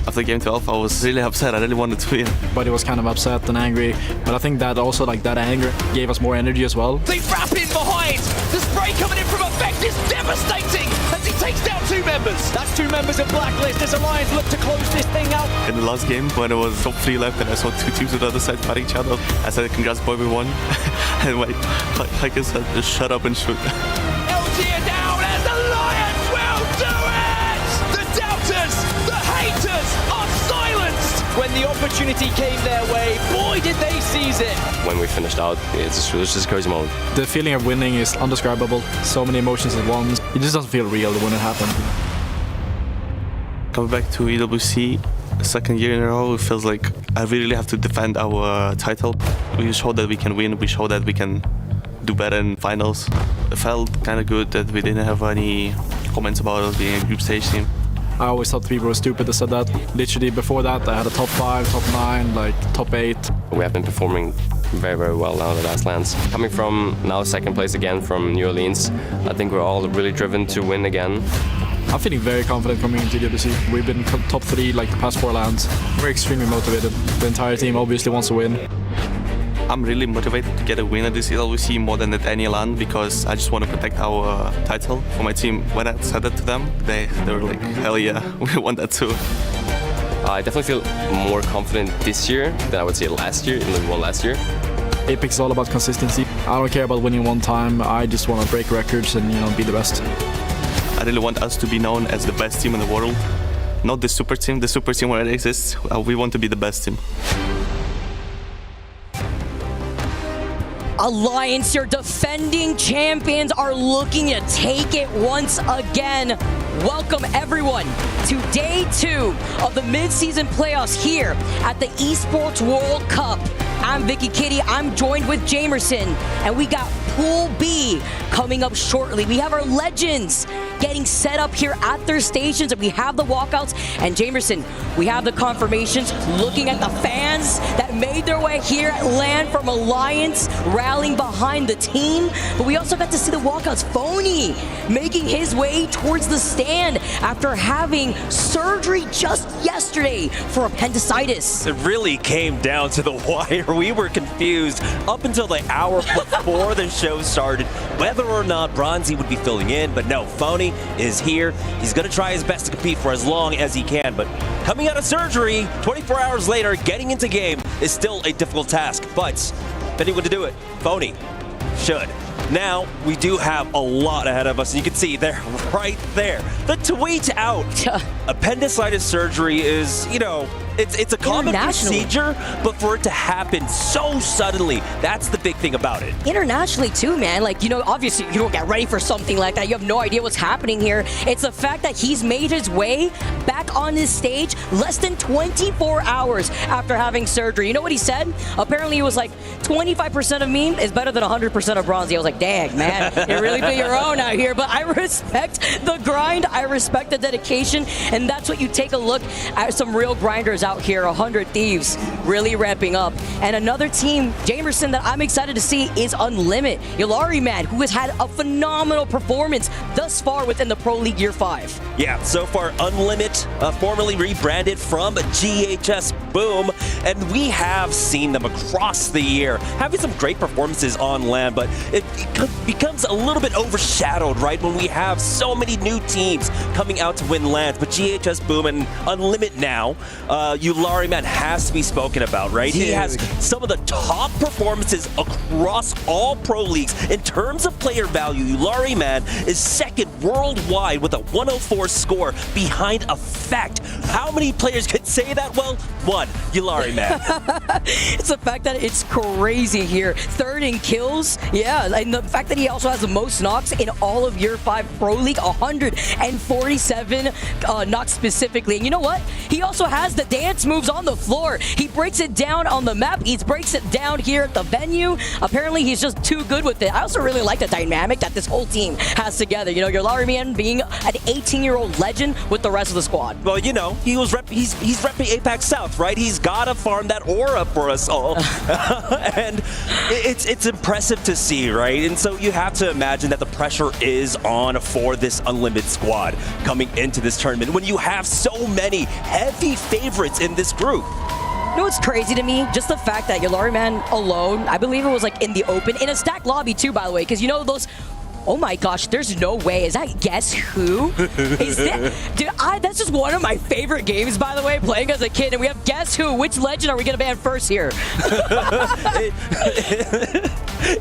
After game 12, I was really upset. I really wanted to win. But he was kind of upset and angry. But I think that also, like, that anger gave us more energy as well. They wrap in behind. The spray coming in from Effect is devastating as he takes down 2 members. That's 2 members of Blacklist as Alliance look to close this thing out. In the last game, when it was top 3 left and I saw 2 teams on the other side fighting each other, I said, congrats boy, we won. And like I said, just shut up and shoot. LG are down as Alliance will do it! The doubters, the haters are silenced! When the opportunity came their way, boy did they seize it! When we finished out, it was just a crazy moment. The feeling of winning is undescribable. So many emotions at once. It just doesn't feel real when it happened. Coming back to EWC, second year in a row, it feels like I really have to defend our title. We showed that we can win, we showed that we can do better in finals. It felt kind of good that we didn't have any comments about us being a group stage team. I always thought people were stupid that said that. Literally before that, I had a top 5, top 9, like top 8. We have been performing very, very well now the last lands. Coming from now second place again from New Orleans, I think we're all really driven to win again. I'm feeling very confident coming into EWC. We've been top 3 like the past 4 lands. We're extremely motivated. The entire team obviously wants to win. I'm really motivated to get a win at this ELVC more than at any LAN because I just want to protect our title for my team. When I said that to them, they were like, hell yeah, we want that too. I definitely feel more confident this year than I would say last year, even though we won last year. Apex is all about consistency. I don't care about winning one time. I just want to break records and be the best. I really want us to be known as the best team in the world. Not the super team where it exists. We want to be the best team. Alliance, your defending champions, are looking to take it once again. Welcome everyone to day 2 of the mid-season playoffs here at the Esports World Cup. I'm Vicky Kitty, I'm joined with Jamerson, and we got Pool B coming up shortly. We have our legends getting set up here at their stations, and we have the walkouts. And Jamerson, we have the confirmations, looking at the fans that made their way here at LAN from Alliance, rallying behind the team. But we also got to see the walkouts. Phony making his way towards the stand after having surgery just yesterday for appendicitis. It really came down to the wire. We were confused up until the hour before the show started whether or not Bronzy would be filling in, but no, Phony is here. He's going to try his best to compete for as long as he can, but coming out of surgery 24 hours later, getting into game is still a difficult task, but if anyone to do it, Phony should. Now, we do have a lot ahead of us, and you can see they're right there. The tweet out. Appendicitis surgery is, you know, it's a common procedure, but for it to happen so suddenly, that's the big thing about it. Internationally too, man. Like, you know, obviously you don't get ready for something like that. You have no idea what's happening here. It's the fact that he's made his way back on this stage less than 24 hours after having surgery. You know what he said? Apparently he was like, 25% of me is better than 100% of Bronzy. I was like, dang, man, you really be your own out here. But I respect the grind. I respect the dedication. And that's what you take a look at some real grinders out here. 100 Thieves really ramping up. And another team, Jamerson, that I'm excited to see is Unlimit. Yulari, man, who has had a phenomenal performance thus far within the Pro League Year 5. Yeah, so far Unlimit, formerly rebranded from GHS Boom, and we have seen them across the year having some great performances on LAN, but it becomes a little bit overshadowed, right, when we have so many new teams coming out to win LANs. But GHS Boom and Unlimit now, Yulari, man, has to be spoken about, right? He has some of the top performances across all pro leagues. In terms of player value, Yulari, man, is second worldwide with a 104 score behind a fact. How many players could say that? Well, one, Yulari, man. It's the fact that it's crazy here. Third in kills, yeah, and the fact that he also has the most knocks in all of Year 5 Pro League, 147 knocks specifically. And you know what? He also has the dance moves on the floor. He breaks it down on the map. He breaks it down here at the venue. Apparently, he's just too good with it. I also really like the dynamic that this whole team has together. You know, Yulari, man, being an 18-year-old legend with the rest of the squad. Well, you know, he's repping APAC South, right? He's got to farm that aura for us all. And it's impressive to see, right? And so you have to imagine that the pressure is on for this Unlimited squad coming into this tournament when you have so many heavy favorites in this group. You know what's crazy to me? Just the fact that Yulari, man, alone, I believe it was like in the open, in a stacked lobby too, by the way, because you know those... Oh my gosh, there's no way. Is that Guess Who? Is that... Dude, that's just one of my favorite games, by the way, playing as a kid. And we have Guess Who. Which legend are we going to ban first here?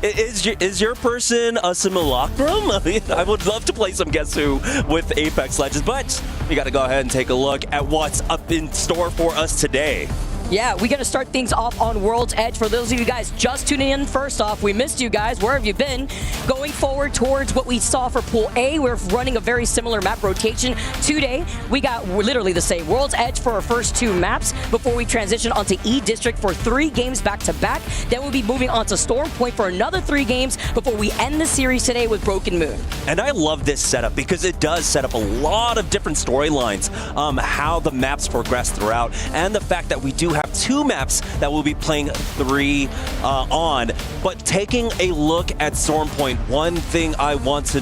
Is your person a simulacrum? I would love to play some Guess Who with Apex Legends, but we got to go ahead and take a look at what's up in store for us today. Yeah, we got to start things off on World's Edge. For those of you guys just tuning in, first off, we missed you guys. Where have you been? Going forward towards what we saw for Pool A, we're running a very similar map rotation. Today, we got literally the same World's Edge for our first two maps before we transition onto E District for 3 games back-to-back. Then we'll be moving on to Storm Point for another 3 games before we end the series today with Broken Moon. And I love this setup because it does set up a lot of different storylines, how the maps progress throughout, and the fact that we do have 2 maps that we'll be playing 3 on. But taking a look at Storm Point, one thing I want to,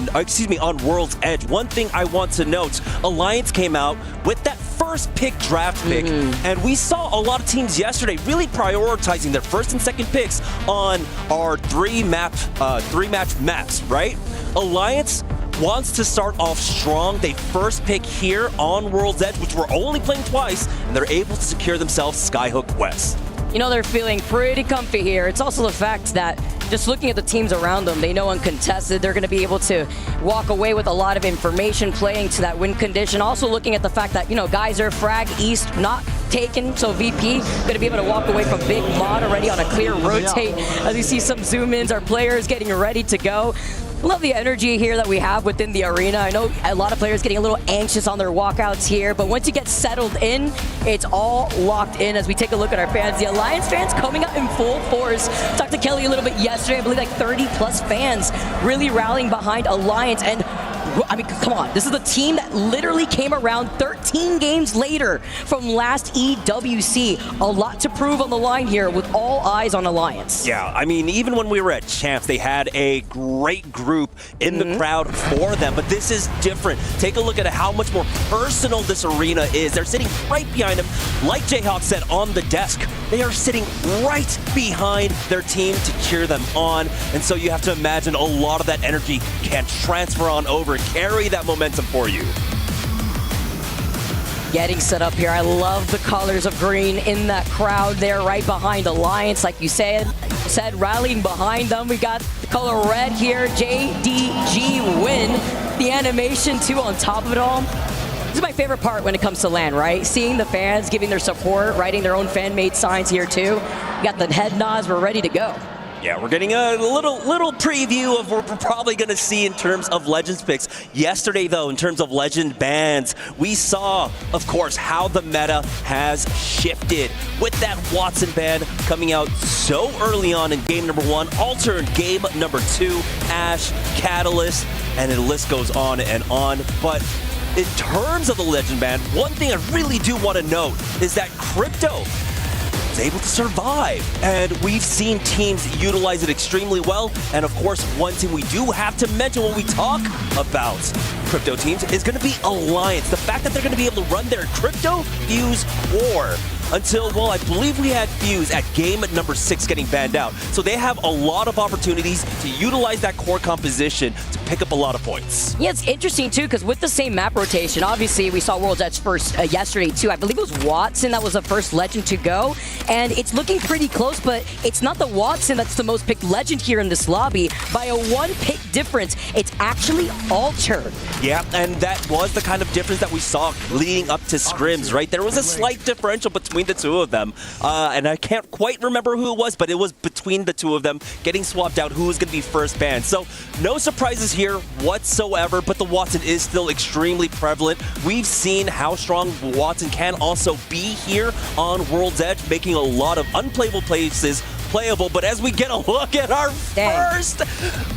on World's Edge, one thing I want to note, Alliance came out with that first pick draft pick, and we saw a lot of teams yesterday really prioritizing their first and second picks on our 3-match maps, right? Alliance wants to start off strong. They first pick here on World's Edge, which we're only playing twice, and they're able to secure themselves Skyhook West. You know, they're feeling pretty comfy here. It's also the fact that just looking at the teams around them, they know uncontested, they're going to be able to walk away with a lot of information playing to that win condition. Also looking at the fact that, you know, Geyser, Frag, East, not taken, so VP going to be able to walk away from Big Mod already on a clear rotate. As you see some zoom-ins, our players getting ready to go. Love the energy here that we have within the arena. I know a lot of players getting a little anxious on their walkouts here, but once you get settled in, it's all locked in as we take a look at our fans. The Alliance fans coming out in full force. Talked to Kelly a little bit yesterday. I believe like 30 plus fans really rallying behind Alliance, and I mean, come on. This is the team that literally came around 13 games later from last EWC. A lot to prove on the line here with all eyes on Alliance. Yeah, I mean, even when we were at Champs, they had a great group in the crowd for them, but this is different. Take a look at how much more personal this arena is. They're sitting right behind them, like Jayhawk said, on the desk. They are sitting right behind their team to cheer them on, and so you have to imagine a lot of that energy can transfer on over, carry that momentum for you. Getting set up here. I love the colors of green in that crowd there right behind Alliance. Like you said, rallying behind them. We got the color red here. JDG win. The animation too on top of it all. This is my favorite part when it comes to LAN, right? Seeing the fans giving their support, writing their own fan-made signs here too. We got the head nods. We're ready to go. Yeah, we're getting a little preview of what we're probably going to see in terms of Legends picks. Yesterday, though, in terms of Legend bans, we saw, of course, how the meta has shifted. With that Watson ban coming out so early on in game number 1, Alter in game number 2, Ashe, Catalyst, and the list goes on and on. But in terms of the Legend ban, one thing I really do want to note is that Crypto able to survive, and we've seen teams utilize it extremely well. And of course, one team we do have to mention when we talk about crypto teams is going to be Alliance. The fact that they're going to be able to run their Crypto Fuse War until, well, I believe we had Fuse at game number 6 getting banned out. So they have a lot of opportunities to utilize that core composition to pick up a lot of points. Yeah, it's interesting too, because with the same map rotation, obviously we saw World's Edge first yesterday too. I believe it was Watson that was the first Legend to go, and it's looking pretty close, but it's not the Watson that's the most picked Legend here in this lobby. By a 1-pick difference, it's actually Alter. Yeah, and that was the kind of difference that we saw leading up to scrims, right? There was a slight differential between the two of them, and I can't quite remember who it was, but it was between the two of them getting swapped out who was going to be first banned. So no surprises here whatsoever, but the Watson is still extremely prevalent. We've seen how strong Watson can also be here on World's Edge, making a lot of unplayable places playable. But as we get a look at our first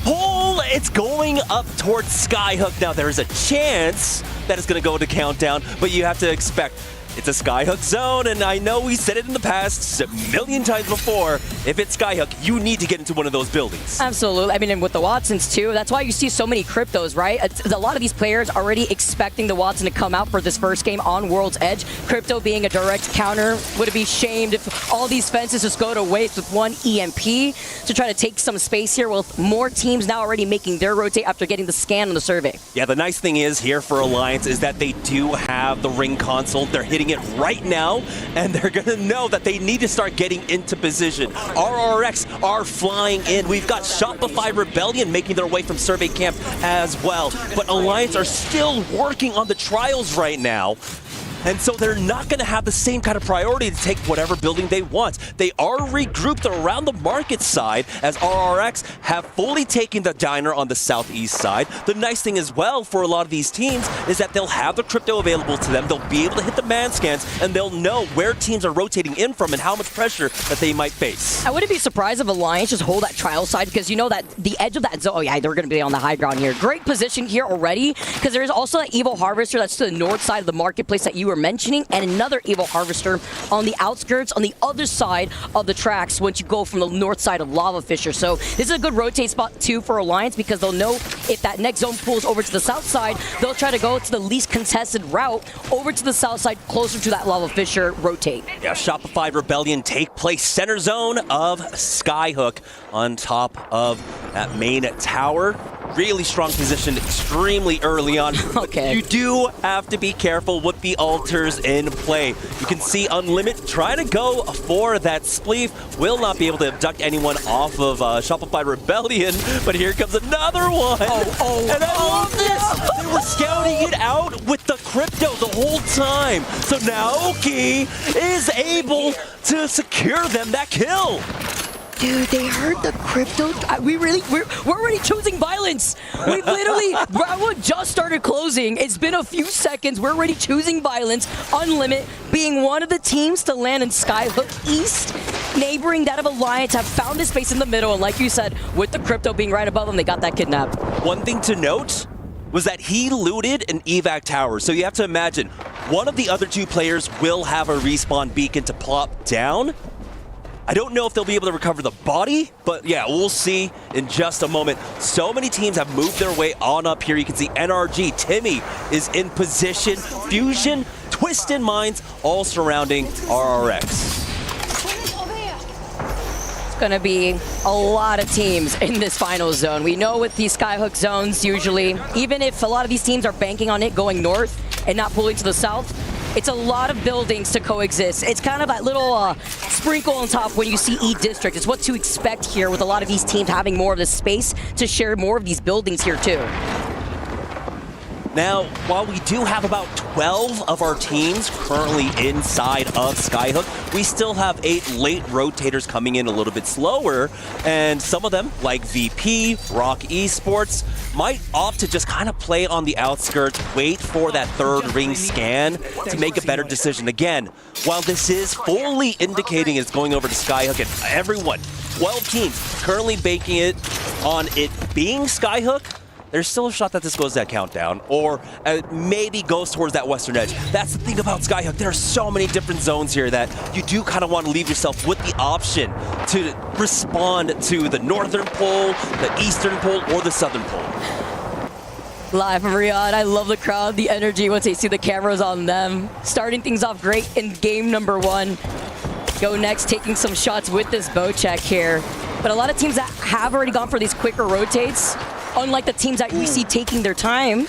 poll, it's going up towards Skyhook. Now there is a chance that it's going to go to countdown, but you have to expect it's a Skyhook zone, and I know we said it in the past a million times before. If it's Skyhook, you need to get into one of those buildings. Absolutely. I mean, and with the Watsons too, that's why you see so many cryptos, right? A lot of these players already expecting the Watson to come out for this first game on World's Edge. Crypto being a direct counter. Would it be shamed if all these fences just go to waste with one EMP to try to take some space here, with more teams now already making their rotate after getting the scan on the survey? Yeah, the nice thing is here for Alliance is that they do have the ring console. They're hitting it right now, and they're gonna know that they need to start getting into position. RRX are flying in. We've got ShopifyRebellion making their way from survey camp as well, but Alliance are still working on the trials right now. And so they're not going to have the same kind of priority to take whatever building they want. They are regrouped around the market side, as RRX have fully taken the diner on the southeast side. The nice thing as well for a lot of these teams is that they'll have the crypto available to them. They'll be able to hit the man scans, and they'll know where teams are rotating in from and how much pressure that they might face. I wouldn't be surprised if Alliance just hold that trial side, because you know that the edge of that zone, oh yeah, they're going to be on the high ground here. Great position here already, because there is also that Evil Harvester that's to the north side of the marketplace that you were mentioning, and another Evil Harvester on the outskirts on the other side of the tracks once you go from the north side of Lava Fisher. So this is a good rotate spot too for Alliance, because they'll know if that next zone pulls over to the south side, they'll try to go to the least contested route over to the south side, closer to that Lava Fisher rotate. Yeah, Shopify Rebellion take place center zone of Skyhook on top of that main tower. Really strong position, extremely early on. Okay. You do have to be careful with the altars in play. You can see Unlimit trying to go for that spleef. Will not be able to abduct anyone off of Shopify Rebellion, but here comes another one. And I love this. They were scouting it out with the crypto the whole time. So Naoki is able to secure them that kill. Dude, they heard the crypto. We're already choosing violence. We've literally, round just started closing. It's been a few seconds. We're already choosing violence. Unlimit being one of the teams to land in Skyhook East, neighboring that of Alliance, have found a space in the middle. And like you said, with the crypto being right above them, they got that kidnap. One thing to note, was that he looted an evac tower. So you have to imagine, one of the other two players will have a respawn beacon to plop down. I don't know if they'll be able to recover the body, but yeah, we'll see in just a moment. So many teams have moved their way on up here. You can see NRG, Timmy is in position. Fusion, Twisted Minds, all surrounding RRX. It's going to be a lot of teams in this final zone. We know with these skyhook zones, usually, even if a lot of these teams are banking on it going north and not pulling to the south, it's a lot of buildings to coexist. It's kind of that little sprinkle on top when you see E District. It's what to expect here with a lot of these teams having more of the space to share more of these buildings here too. Now, while we do have about 12 of our teams currently inside of Skyhook, we still have 8 late rotators coming in a little bit slower, and some of them, like VP, Rock Esports, might opt to just kind of play on the outskirts, wait for that third ring scan to make a better decision. Again, while this is fully indicating it's going over to Skyhook, and everyone, 12 teams, currently banking it on it being Skyhook, there's still a shot that this goes that countdown, or maybe goes towards that western edge. That's the thing about Skyhook. There are so many different zones here that you do kind of want to leave yourself with the option to respond to the northern pole, the eastern pole, or the southern pole. Live from Riyadh, I love the crowd, the energy once they see the cameras on them. Starting things off great in game number 1. GoNext taking some shots with this bow check here. But a lot of teams that have already gone for these quicker rotates, unlike the teams that we see taking their time,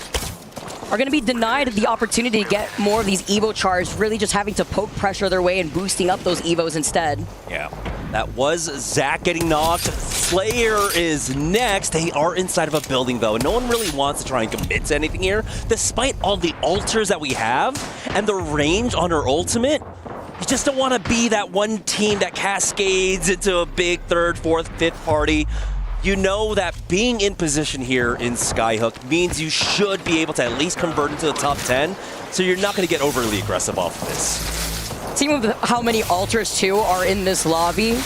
are going to be denied the opportunity to get more of these Evo chars, really just having to poke pressure their way and boosting up those Evos instead. Yeah, that was Zach getting knocked. Slayer is next. They are inside of a building, though, and no one really wants to try and commit to anything here. Despite all the altars that we have and the range on her ultimate, you just don't want to be that one team that cascades into a big third, fourth, fifth party. You know that being in position here in Skyhook means you should be able to at least convert into the top 10, so you're not going to get overly aggressive off of this. Seeing with how many altars, too, are in this lobby,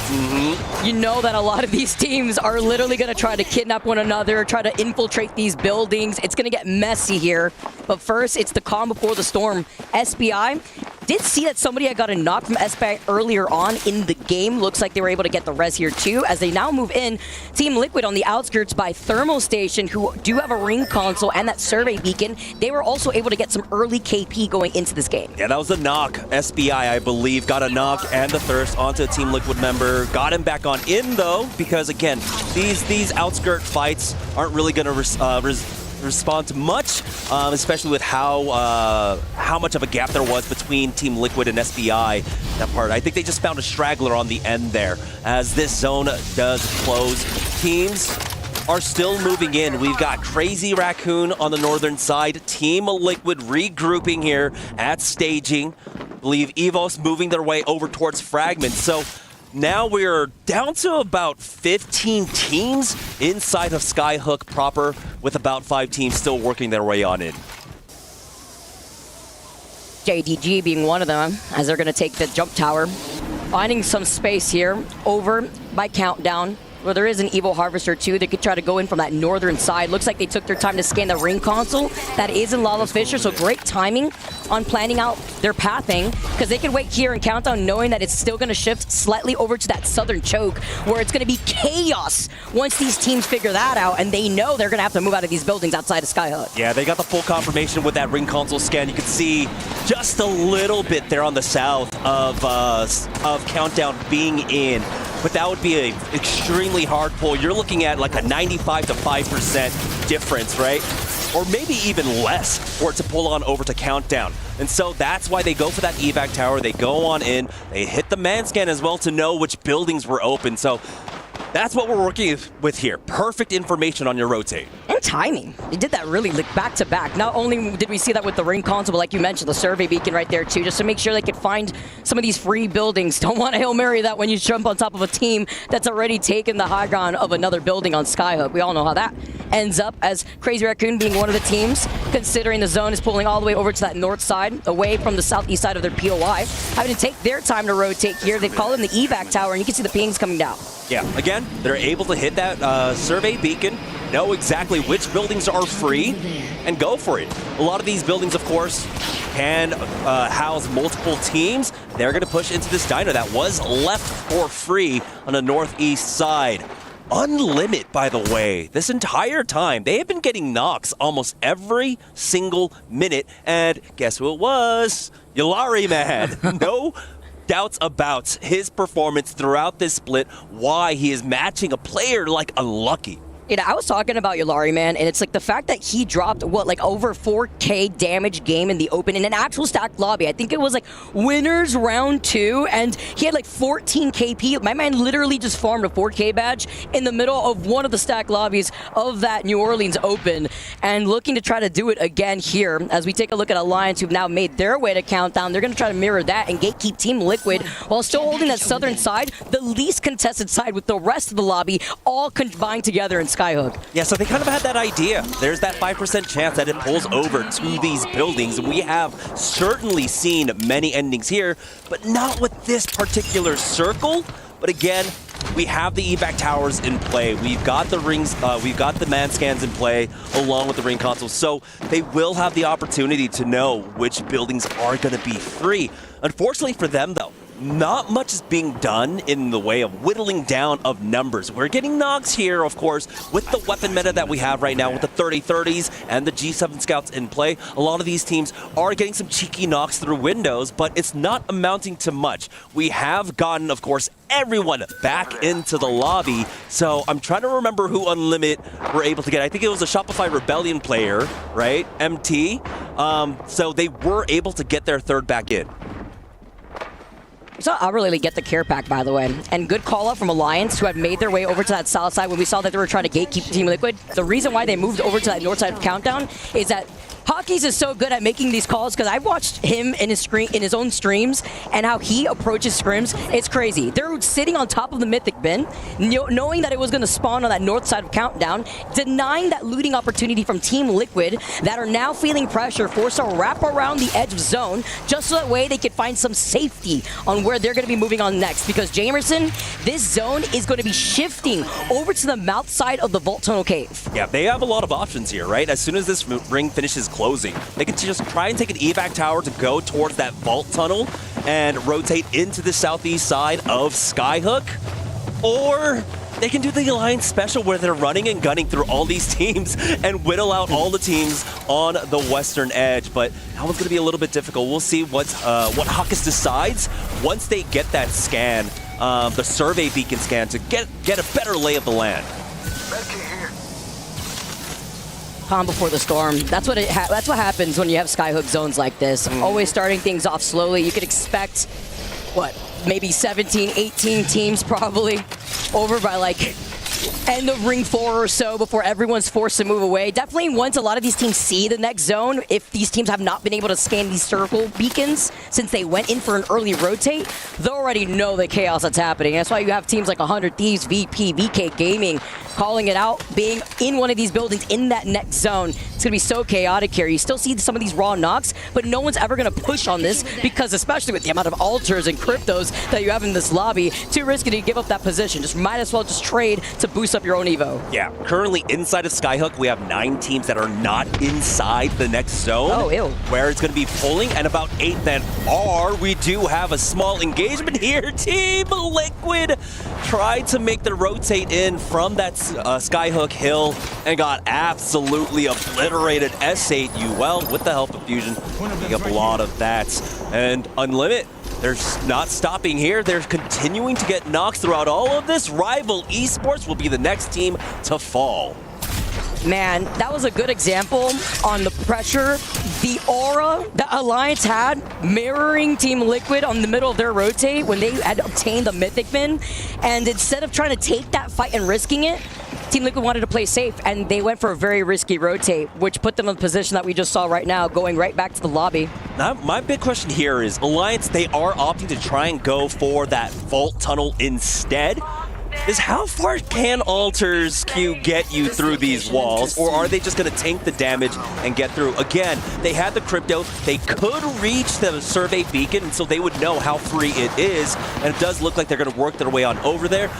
you know that a lot of these teams are literally going to try to kidnap one another, try to infiltrate these buildings. It's going to get messy here. But first, it's the calm before the storm. SBI did see that somebody had got a knock from SBI earlier on in the game. Looks like they were able to get the res here, too, as they now move in. Team Liquid on the outskirts by Thermal Station, who do have a ring console and that survey beacon. They were also able to get some early KP going into this game. Yeah, that was the knock. SBI, I believe, got a knock and the thirst onto a Team Liquid member. Got him back on in, though, because, again, these outskirt fights aren't really going to respond to much, especially with how much of a gap there was between Team Liquid and SBI. That part, I think they just found a straggler on the end there. As this zone does close, teams are still moving in. We've got Crazy Raccoon on the northern side, Team Liquid regrouping here at staging. I believe Evos moving their way over towards Fragment. So now we're down to about 15 teams inside of Skyhook proper, with about 5 teams still working their way on in. JDG being one of them, as they're going to take the jump tower. Finding some space here over by Countdown, where there is an Evo Harvester too. They could try to go in from that northern side. Looks like they took their time to scan the ring console. That is in Lava Fisher, so great timing on planning out their pathing, because they can wait here in Countdown knowing that it's still going to shift slightly over to that southern choke, where it's going to be chaos once these teams figure that out, and they know they're going to have to move out of these buildings outside of Skyhook. Yeah, they got the full confirmation with that ring console scan. You can see just a little bit there on the south of Countdown being in. But that would be an extremely hard pull. You're looking at like a 95 to 5% difference, right? Or maybe even less for it to pull on over to Countdown. And so that's why they go for that evac tower. They go on in. They hit the man scan as well to know which buildings were open. So that's what we're working with here. Perfect information on your rotate. And timing. They did that really like back to back. Not only did we see that with the ring console, but like you mentioned, the survey beacon right there too, just to make sure they could find some of these free buildings. Don't want to Hail Mary that when you jump on top of a team that's already taken the high ground of another building on Skyhook. We all know how that ends up, as Crazy Raccoon being one of the teams, considering the zone is pulling all the way over to that north side, away from the southeast side of their POI, having to take their time to rotate here. They've called in the evac tower, and you can see the pings coming down. Yeah, again, they're able to hit that survey beacon, know exactly which buildings are free and go for it. A lot of these buildings, of course, can house multiple teams. They're going to push into this diner that was left for free on the northeast side. Unlimit, by the way, this entire time, they have been getting knocks almost every single minute. And guess who it was? Yllari, man. No doubts about his performance throughout this split, why he is matching a player like Unlucky. You know, I was talking about Yllari, man, and it's like the fact that he dropped, like over 4K damage game in the open in an actual stacked lobby. I think it was like winners round 2, and he had like 14 KP. My man literally just farmed a 4K badge in the middle of one of the stacked lobbies of that New Orleans Open, and looking to try to do it again here. As we take a look at Alliance, who've now made their way to Countdown, they're going to try to mirror that and gatekeep Team Liquid while still holding that southern side, the least contested side, with the rest of the lobby all combined together in Skyhook. Yeah, so they kind of had that idea. There's that 5% chance that it pulls over to these buildings. We have certainly seen many endings here, but not with this particular circle. But again, we have the evac towers in play. We've got the rings, we've got the man scans in play along with the ring consoles. So they will have the opportunity to know which buildings are going to be free. Unfortunately for them, though, not much is being done in the way of whittling down of numbers. We're getting knocks here, of course, with the weapon meta that we have right now with the 30-30s and the G7 scouts in play. A lot of these teams are getting some cheeky knocks through windows, but it's not amounting to much. We have gotten, of course, everyone back into the lobby. So I'm trying to remember who Unlimit were able to get. I think it was a ShopifyRebellion player, right? MT. So they were able to get their third back in. So I'll really get the care pack, by the way. And good call out from Alliance, who had made their way over to that south side when we saw that they were trying to gatekeep Team Liquid. The reason why they moved over to that north side of Countdown is that Hawkeyes is so good at making these calls, because I've watched him in his own streams and how he approaches scrims. It's crazy. They're sitting on top of the Mythic bin, knowing that it was going to spawn on that north side of Countdown, denying that looting opportunity from Team Liquid that are now feeling pressure, forced to wrap around the edge of zone, just so that way they could find some safety on where they're going to be moving on next. Because Jamerson, this zone is going to be shifting over to the mouth side of the Vault Tunnel Cave. Yeah, they have a lot of options here, right? As soon as this ring finishes closing, they can just try and take an evac tower to go towards that vault tunnel and rotate into the southeast side of Skyhook, or they can do the Alliance special where they're running and gunning through all these teams and whittle out all the teams on the western edge. But that one's going to be a little bit difficult. We'll see what Hawkeyes decides once they get that scan, the survey beacon scan, to get a better lay of the land. Calm before the storm. That's what happens when you have Skyhook zones like this. Always starting things off slowly. You could expect, what, maybe 17, 18 teams probably over by like end of ring 4 or so before everyone's forced to move away. Definitely once a lot of these teams see the next zone, if these teams have not been able to scan these circle beacons since they went in for an early rotate, they already know the chaos that's happening. That's why you have teams like 100 Thieves, VP, VK Gaming calling it out, being in one of these buildings in that next zone. It's going to be so chaotic here. You still see some of these raw knocks, but no one's ever going to push on this because, especially with the amount of altars and cryptos that you have in this lobby, too risky to give up that position. Just might as well just trade to boost up your own Evo. Yeah, currently inside of Skyhook, we have 9 teams that are not inside the next zone. Oh, ew. Where it's going to be pulling, and about 8 that are. We do have a small engagement here. Team Liquid tried to make the rotate in from that Skyhook hill and got absolutely obliterated. S8 UL with the help of Fusion, picking up a lot of that. And Unlimit, they're not stopping here. They're continuing to get knocks throughout all of this. Rival Esports will be the next team to fall. Man, that was a good example on the pressure, the aura that Alliance had mirroring Team Liquid on the middle of their rotate when they had obtained the Mythic bin. And instead of trying to take that fight and risking it, Team Liquid wanted to play safe, and they went for a very risky rotate, which put them in the position that we just saw right now, going right back to the lobby. Now, my big question here is, Alliance, they are opting to try and go for that vault tunnel instead. Is how far can altars Q get you through these walls, or are they just going to tank the damage and get through? Again, they had the crypto. They could reach the survey beacon, and so they would know how free it is, and it does look like they're going to work their way on over there.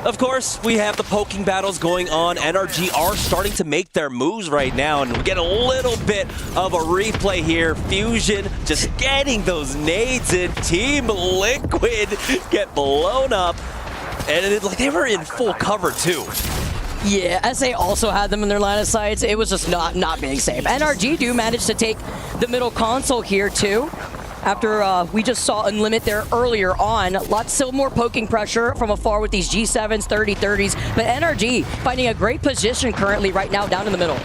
Of course, we have the poking battles going on. NRG are starting to make their moves right now, and we get a little bit of a replay here. Fusion just getting those nades in. Team Liquid get blown up, and like they were in full cover too. Yeah, SA also had them in their line of sights. It was just not being safe. NRG do manage to take the middle console here too. After we just saw Unlimit there earlier on. Lots still more poking pressure from afar with these G7s, 30-30s. But NRG finding a great position currently right now down in the middle.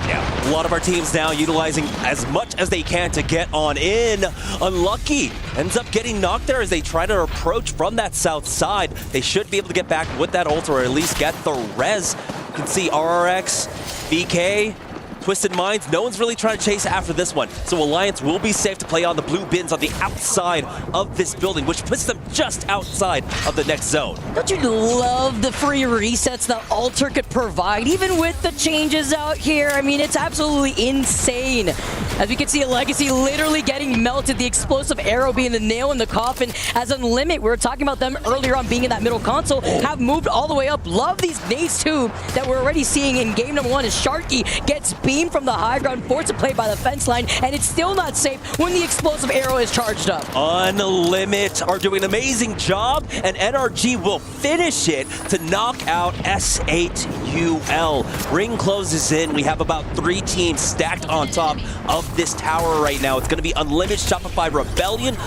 Yeah, a lot of our teams now utilizing as much as they can to get on in. Unlucky ends up getting knocked there as they try to approach from that south side. They should be able to get back with that ult or at least get the res. You can see RRX, BK, Twisted Minds, no one's really trying to chase after this one. So Alliance will be safe to play on the blue bins on the outside of this building, which puts them just outside of the next zone. Don't you love the free resets that Alter could provide, even with the changes out here? I mean, it's absolutely insane. As we can see, Legacy literally getting melted, the explosive arrow being the nail in the coffin. As Unlimit, we were talking about them earlier on being in that middle console, have moved all the way up. Love these nades too that we're already seeing in game number 1 as Sharky gets beamed from the high ground, forced to play by the fence line, and it's still not safe when the explosive arrow is charged up. Unlimit are doing an amazing job, and NRG will finish it to knock out S8UL. Ring closes in. We have about 3 teams stacked on top of this tower right now. It's going to be Unlimit, ShopifyRebellion,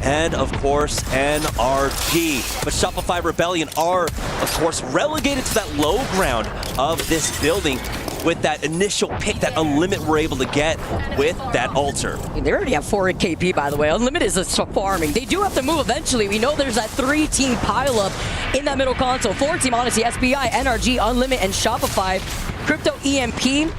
and of course NRG. But ShopifyRebellion are, of course, relegated to that low ground of this building with that initial pick that Unlimit were able to get with that Alter. They already have 4 KP, by the way. Unlimit is farming. They do have to move eventually. We know there's that 3-team pileup in that middle console. 4-team, honestly, SBI, NRG, Unlimit, and Shopify. Crypto EMP.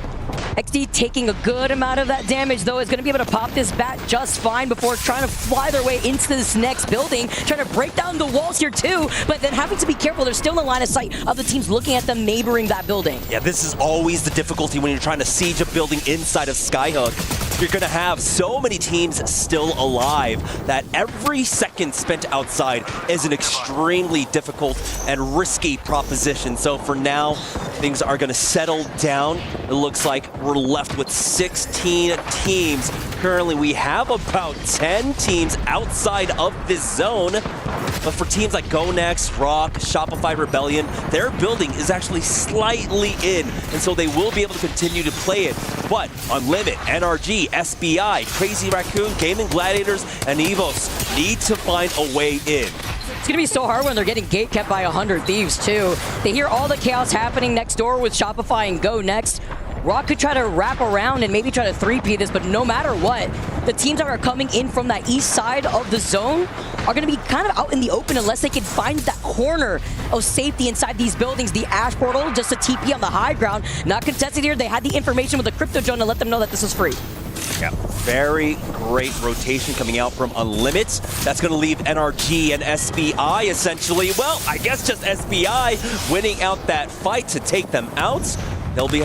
XD taking a good amount of that damage, though, is going to be able to pop this bat just fine before trying to fly their way into this next building, trying to break down the walls here too, but then having to be careful. They're still in the line of sight of the teams looking at them neighboring that building. Yeah, this is always the difficulty when you're trying to siege a building inside of Skyhook. You're going to have so many teams still alive that every second spent outside is an extremely difficult and risky proposition. So for now, things are going to settle down. It looks like we're left with 16 teams. Currently, we have about 10 teams outside of this zone. But for teams like GoNext, Rock, ShopifyRebellion, their building is actually slightly in, and so they will be able to continue to play it. But Unlimit, NRG, SBI, Crazy Raccoon, Gamin, Gladiators, and Evos need to find a way in. It's going to be so hard when they're getting gate kept by 100 Thieves, too. They hear all the chaos happening next door with Shopify and GoNext. Rock could try to wrap around and maybe try to 3P this, but no matter what, the teams that are coming in from that east side of the zone are going to be kind of out in the open unless they can find that corner of safety inside these buildings. The Ash Portal, just a TP on the high ground, not contested here. They had the information with the Crypto Drone to let them know that this is free. Yeah, very great rotation coming out from Unlimit. That's going to leave NRG and SBI essentially, well, I guess just SBI winning out that fight to take them out. They'll be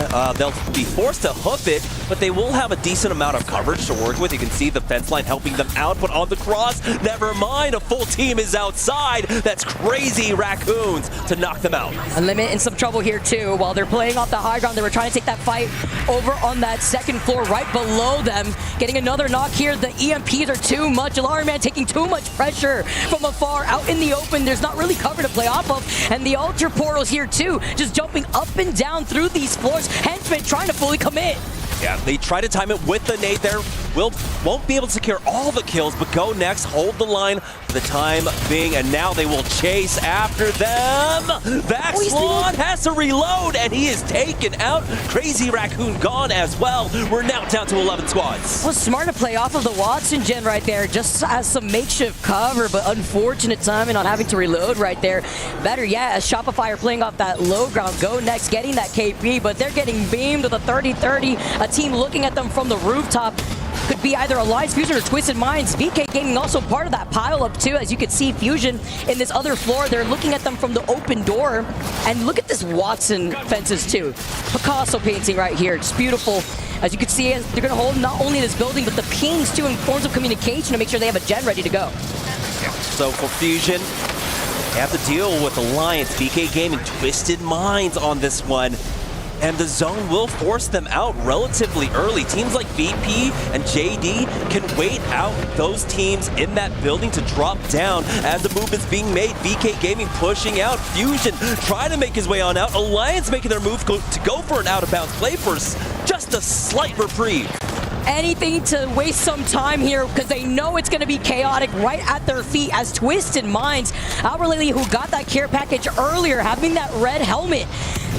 forced to hoof it, but they will have a decent amount of coverage to work with. You can see the fence line helping them out, but on the cross, never mind, a full team is outside. That's Crazy Raccoons to knock them out. Unlimit in some trouble here too. While they're playing off the high ground, they were trying to take that fight over on that second floor right below them. Getting another knock here. The EMPs are too much. Alarm Man taking too much pressure from afar out in the open. There's not really cover to play off of. And the Ultra Portals here too, just jumping up and down through these floors. Henchman trying to fully commit. Yeah, they try to time it with the nade there. Won't be able to secure all the kills, but GoNext hold the line for the time being, and now they will chase after them. Vaxlon has to reload, and he is taken out. Crazy Raccoon gone as well. We're now down to 11 squads. Well, smart to play off of the Watson gen right there, just as some makeshift cover, but unfortunate timing on having to reload right there. Better yet, as Shopify are playing off that low ground, GoNext getting that KP, but they're getting beamed with a 30-30. A team looking at them from the rooftop. Could be either Alliance Fusion or Twisted Minds. VK Gaming also part of that pile up too. As you can see, Fusion in this other floor, they're looking at them from the open door. And look at this Watson fences too. Picasso painting right here. It's beautiful. As you can see, they're going to hold not only this building, but the pings too in forms of communication to make sure they have a gen ready to go. So for Fusion, They have to deal with Alliance, VK Gaming, Twisted Minds on this one. And the zone will force them out relatively early. Teams like VP and JD can wait out those teams in that building to drop down as the movement's being made. VK Gaming pushing out. Fusion trying to make his way on out. Alliance making their move to go for an out-of-bounds play for just a slight reprieve. Anything to waste some time here because they know it's going to be chaotic right at their feet as Twisted Minds, Albert Lily, who got that care package earlier, having that red helmet.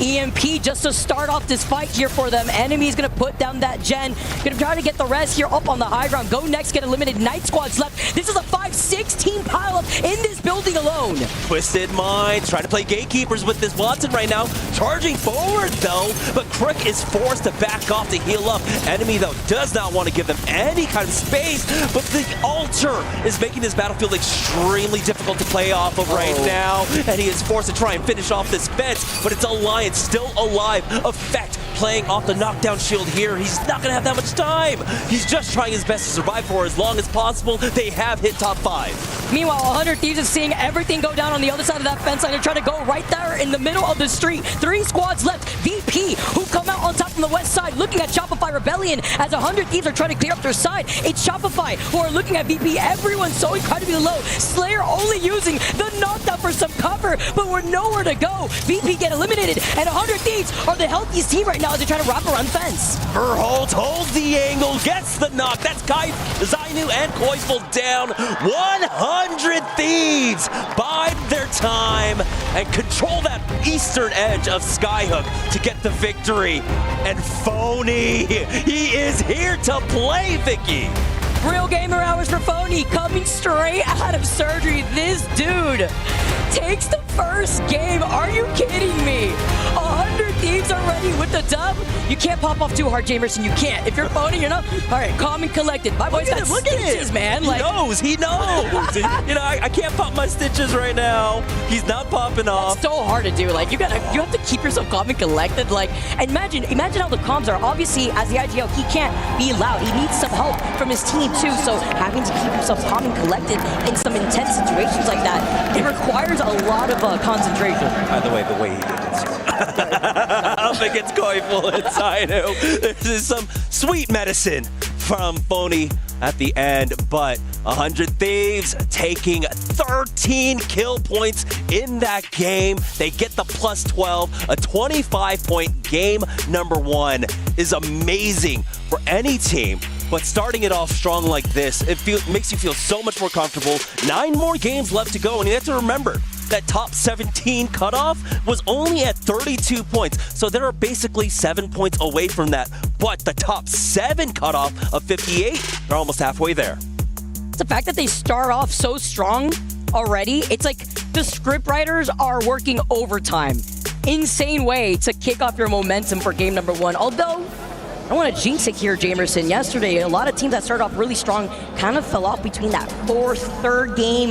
EMP just to start off this fight here for them. Enemy's gonna put down that gen. Gonna try to get the res here up on the high ground. GoNext get eliminated. Night Squad's left. This is a 5-6 team pileup in this building alone. Twisted Minds trying to play gatekeepers with this Watson right now. Charging forward though, but Crick is forced to back off to heal up. Enemy though does not want to give them any kind of space, but the Altar is making this battlefield extremely difficult to play off of right now. And he is forced to try and finish off this fence, but it's Alliance still alive. Effect playing off the knockdown shield here. He's not gonna have that much time. He's just trying his best to survive for as long as possible. They have hit top 5. Meanwhile, 100 Thieves is seeing everything go down on the other side of that fence line. They're trying to go right there in the middle of the street. 3 squads left. VP, who come out on top from the west side, looking at ShopifyRebellion as 100 Thieves are trying to clear up their side. It's Shopify who are looking at VP. Everyone's so incredibly low. Slayer only using the knockdown for some cover, but we're nowhere to go. VP get eliminated, and 100 Thieves are the healthiest team right now as they try to wrap around fence. Verholt holds the angle, gets the knock. That's Kai, Zainu, and Koisful down. 100 Thieves bide their time and control that eastern edge of Skyhook to get the victory. And Phony, he is here to play, Vicky. Real gamer hours for Phony, coming straight out of surgery. This dude takes the first game. Are you kidding me? 100 Thieves already with the dub. You can't pop off too hard, Jamerson. You can't. If you're Phony, you're not. All right, calm and collected. My boy's got stitches, man. He knows. You know, I can't pop my stitches right now. He's not popping off. It's so hard to do. Like, you have to keep yourself calm and collected. Like, and imagine how the comms are. Obviously, as the IGL, he can't be loud. He needs some help from his team too. So having to keep himself calm and collected in some intense situations like that, it requires a lot of concentration. By the way he did it. Up against Koiful and Zainu. This is some sweet medicine from Phony at the end, but 100 Thieves taking 13 kill points in that game. They get the plus 12. A 25-point game number 1 is amazing for any team. But starting it off strong like this, makes you feel so much more comfortable. 9 more games left to go, and you have to remember that top 17 cutoff was only at 32 points. So they're basically 7 points away from that. But the top 7 cutoff of 58, they're almost halfway there. The fact that they start off so strong already, it's like the scriptwriters are working overtime. Insane way to kick off your momentum for game number 1. Although, I don't want to jinx it here, Jamerson. Yesterday, a lot of teams that started off really strong kind of fell off between that 4th, 3rd game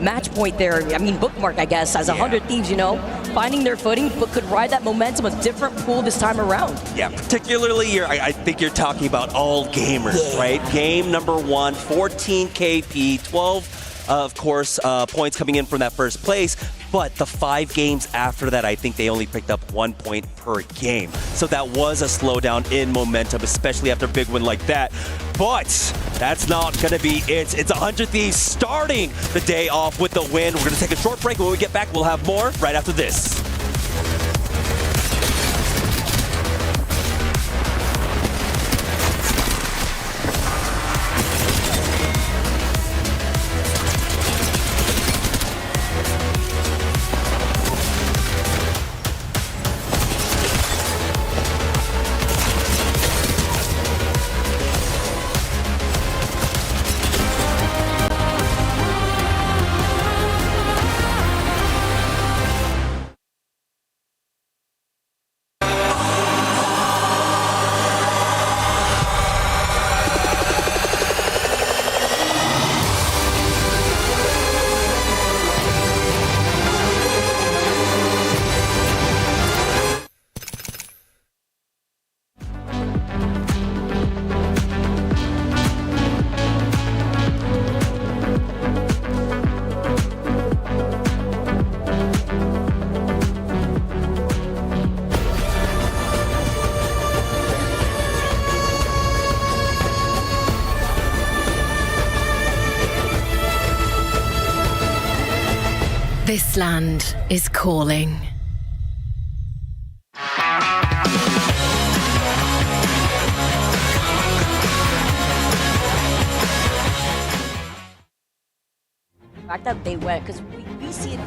match point there. I mean, bookmark, I guess, as 100 Thieves, you know, finding their footing, but could ride that momentum, a different pool this time around. Yeah, particularly, I think you're talking about all gamers, right? Game number 1, 14 KP, 12, of course, points coming in from that first place. But the 5 games after that, I think they only picked up 1 point per game. So that was a slowdown in momentum, especially after a big win like that. But that's not going to be it. It's 100 Thieves starting the day off with the win. We're going to take a short break. When we get back, we'll have more right after this. This land is calling. The fact that they went, because we see it.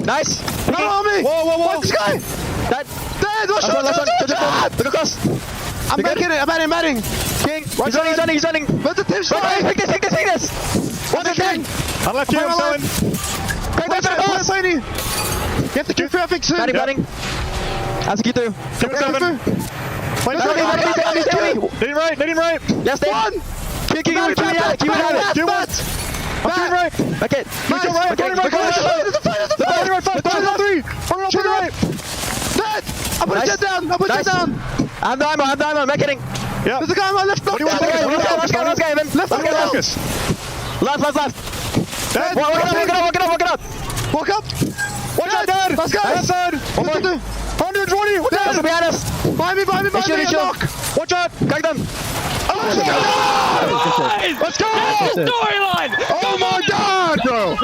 Nice. Follow me. Whoa. What's this guy? Dead. What's look across. I'm making it. I'm adding. King. He's running. Where's the team strike? Take this. What's the king? I left you. I'm going. Where's Tiny? You have to keep traffic soon. Batting. That's a key through. Triple 7. Let him right. Yes, one. Keep it out. Keep it. I'm doing right. Okay. Right. I'm putting it down. I'm down. I'm getting. Yeah. There's a guy on my left. What do you want? Let's go. Left. Left. Walk it up. Watch out, Dad. Let's go. Left side. 120. What's that? Behind us. Behind me. Watch out. Crack them. Let's go! Storyline! Oh my God, bro!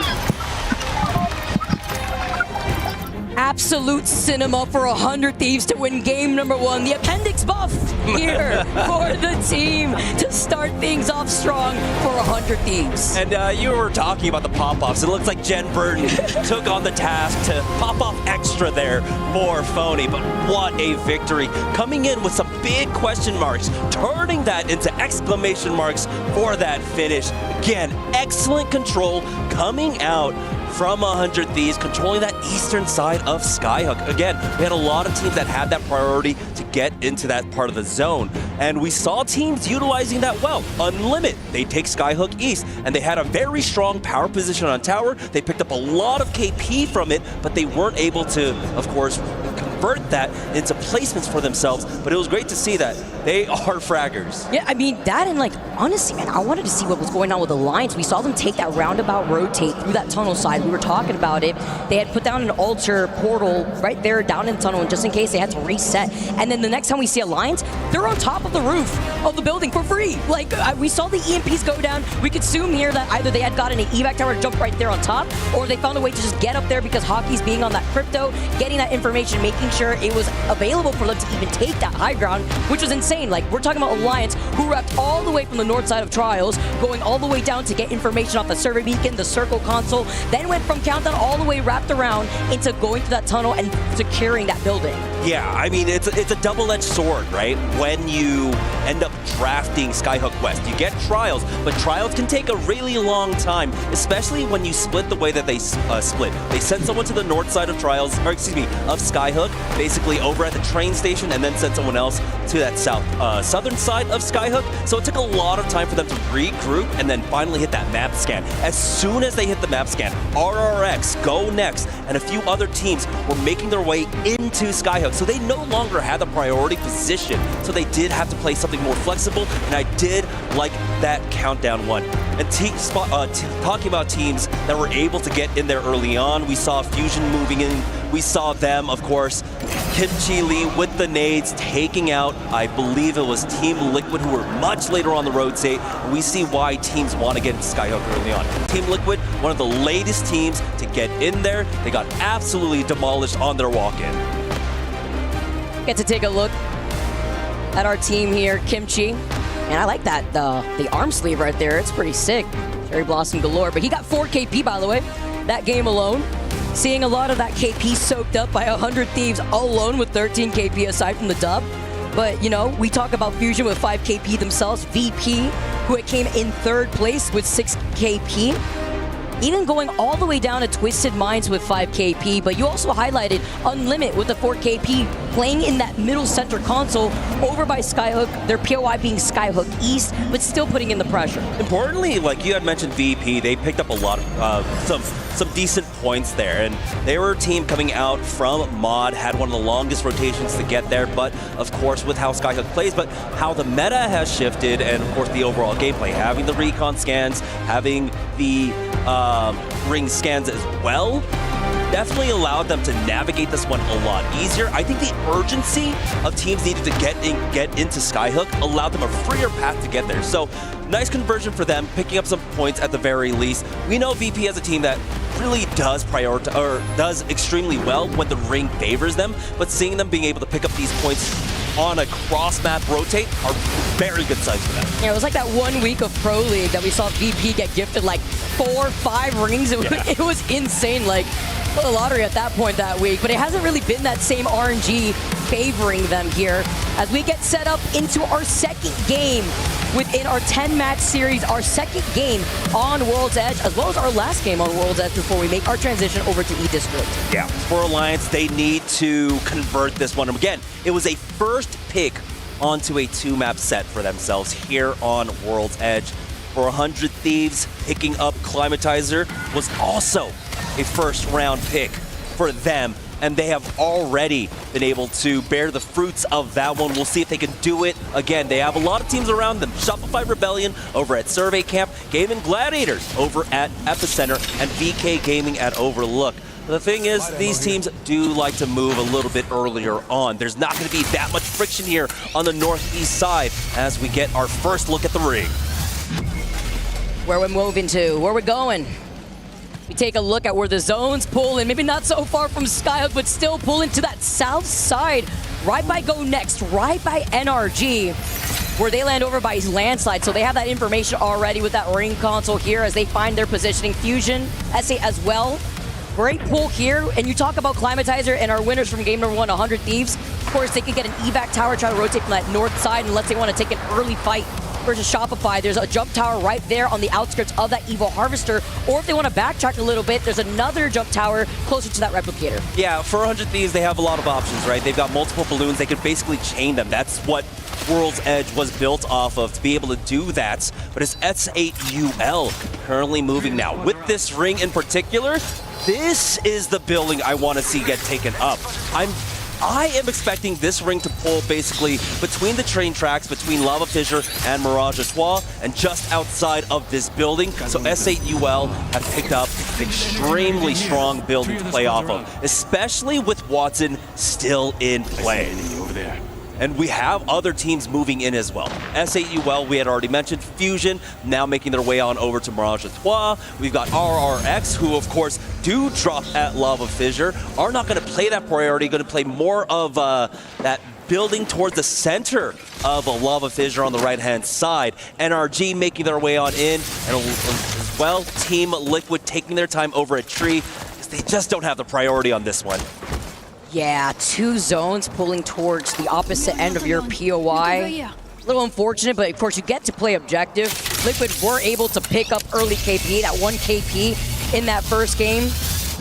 Absolute cinema for 100 Thieves to win game number 1. The appendix buff here for the team to start things off strong for 100 Thieves. And you were talking about the pop-offs. It looks like Jen Burton took on the task to pop off extra there for Phony. But what a victory. Coming in with some big question marks, turning that into exclamation marks for that finish. Again, excellent control coming out from 100 Thieves, controlling that eastern side of Skyhook. Again, we had a lot of teams that had that priority to get into that part of the zone, and we saw teams utilizing that well. Unlimit, they take Skyhook east, and they had a very strong power position on tower. They picked up a lot of KP from it, but they weren't able to, of course, convert that into placements for themselves. But it was great to see that they are fraggers. Yeah, I mean, that and like, honestly, man, I wanted to see what was going on with Alliance. We saw them take that roundabout rotate through that tunnel side. We were talking about it. They had put down an altar portal right there down in the tunnel, and just in case they had to reset. And then the next time we see Alliance, they're on top of the roof of the building for free. Like, we saw the EMPs go down. We could assume here that either they had gotten an evac tower to jump right there on top, or they found a way to just get up there because Hockey's being on that crypto, getting that information, making sure it was available for them to even take that high ground, which was insane. Like, we're talking about Alliance, who wrapped all the way from the north side of Trials, going all the way down to get information off the survey beacon, the circle console, then went from Countdown all the way wrapped around into going through that tunnel and securing that building. Yeah, I mean, it's a double-edged sword, right? When you end up drafting Skyhook West, you get Trials, but Trials can take a really long time, especially when you split the way that they split. They sent someone to the north side of Trials, or excuse me, of Skyhook, basically over at the train station, and then sent someone else to that southern side of Skyhook. So it took a lot of time for them to regroup and then finally hit that map scan. As soon as they hit the map scan, RRX, GoNext, and a few other teams were making their way into Skyhook. Skyhook, so they no longer had the priority position. So they did have to play something more flexible, and I did like that countdown one. And talking about teams that were able to get in there early on, we saw Fusion moving in. We saw them, of course, Kimchi Lee with the nades taking out, I believe it was Team Liquid, who were much later on the road state. And we see why teams want to get into Skyhook early on. Team Liquid, one of the latest teams to get in there. They got absolutely demolished on their walk-in. Get to take a look at our team here, Kimchi. And I like that, the arm sleeve right there. It's pretty sick. Cherry Blossom galore. But he got 4 KP, by the way, that game alone. Seeing a lot of that KP soaked up by 100 Thieves alone with 13 KP aside from the dub. But, you know, we talk about Fusion with 5 KP themselves. VP, who came in 3rd place with 6 KP. Even going all the way down to Twisted Minds with 5 KP, but you also highlighted Unlimit with the 4 KP playing in that middle center console over by Skyhook, their POI being Skyhook East, but still putting in the pressure. Importantly, like you had mentioned VP, they picked up a lot of some decent points there, and they were a team coming out from Mod, had one of the longest rotations to get there, but of course with how Skyhook plays, but how the meta has shifted, and of course the overall gameplay, having the recon scans, having the ring scans as well, definitely allowed them to navigate this one a lot easier. I think the urgency of teams needed to get into Skyhook allowed them a freer path to get there. So nice conversion for them, picking up some points at the very least. We know VP as a team that really does prioritize, or does extremely well when the ring favors them, but seeing them being able to pick up these points on a cross-map rotate are very good signs for them. Yeah, it was like that 1 week of Pro League that we saw VP get gifted like 4 or 5 rings. It was insane, like a lottery at that point that week, but it hasn't really been that same RNG favoring them here as we get set up into our second game within our 10-match series, our second game on World's Edge, as well as our last game on World's Edge before we make our transition over to E-District. Yeah, for Alliance, they need to convert this one. Again, it was a first pick onto a 2-map set for themselves here on World's Edge. For 100 Thieves, picking up Climatizer was also a first-round pick for them, and they have already been able to bear the fruits of that one. We'll see if they can do it again. They have a lot of teams around them. Shopify Rebellion over at Survey Camp, Gamin Gladiators over at Epicenter, and VK Gaming at Overlook. The thing is, these teams do like to move a little bit earlier on. There's not going to be that much friction here on the northeast side as we get our first look at the ring. Where we're moving to, where we're going. We take a look at where the zones pull in, maybe not so far from Skyhook, but still pull into that south side, right by GoNext, right by NRG, where they land over by Landslide. So they have that information already with that ring console here as they find their positioning. Fusion, SA as well. Great pull here, and you talk about Climatizer and our winners from game number 1, 100 Thieves. Of course, they could get an evac tower, try to rotate from that north side unless they want to take an early fight versus Shopify. There's a jump tower right there on the outskirts of that Evil Harvester, or if they want to backtrack a little bit, there's another jump tower closer to that replicator. Yeah, for 100 Thieves, they have a lot of options, right? They've got multiple balloons. They can basically chain them. That's what World's Edge was built off of, to be able to do that. But it's S8UL currently moving now. With this ring in particular, this is the building I want to see get taken up. I am expecting this ring to pull basically between the train tracks, between Lava Fissure and Mirage Etoile, and just outside of this building. So S8UL have picked up an extremely strong building to play off of, especially with Watson still in play. And we have other teams moving in as well. S8UL, we had already mentioned. Fusion, now making their way on over to Mirage Etoile. We've got RRX, who of course do drop at Lava Fissure, are not going to play that priority, going to play more of that building towards the center of a Lava Fissure on the right-hand side. NRG making their way on in, and as well, Team Liquid taking their time over a tree, because they just don't have the priority on this one. Yeah, 2 zones pulling towards the opposite end of your POI. A little unfortunate, but of course you get to play objective. Liquid were able to pick up early KP, that 1 KP in that first game.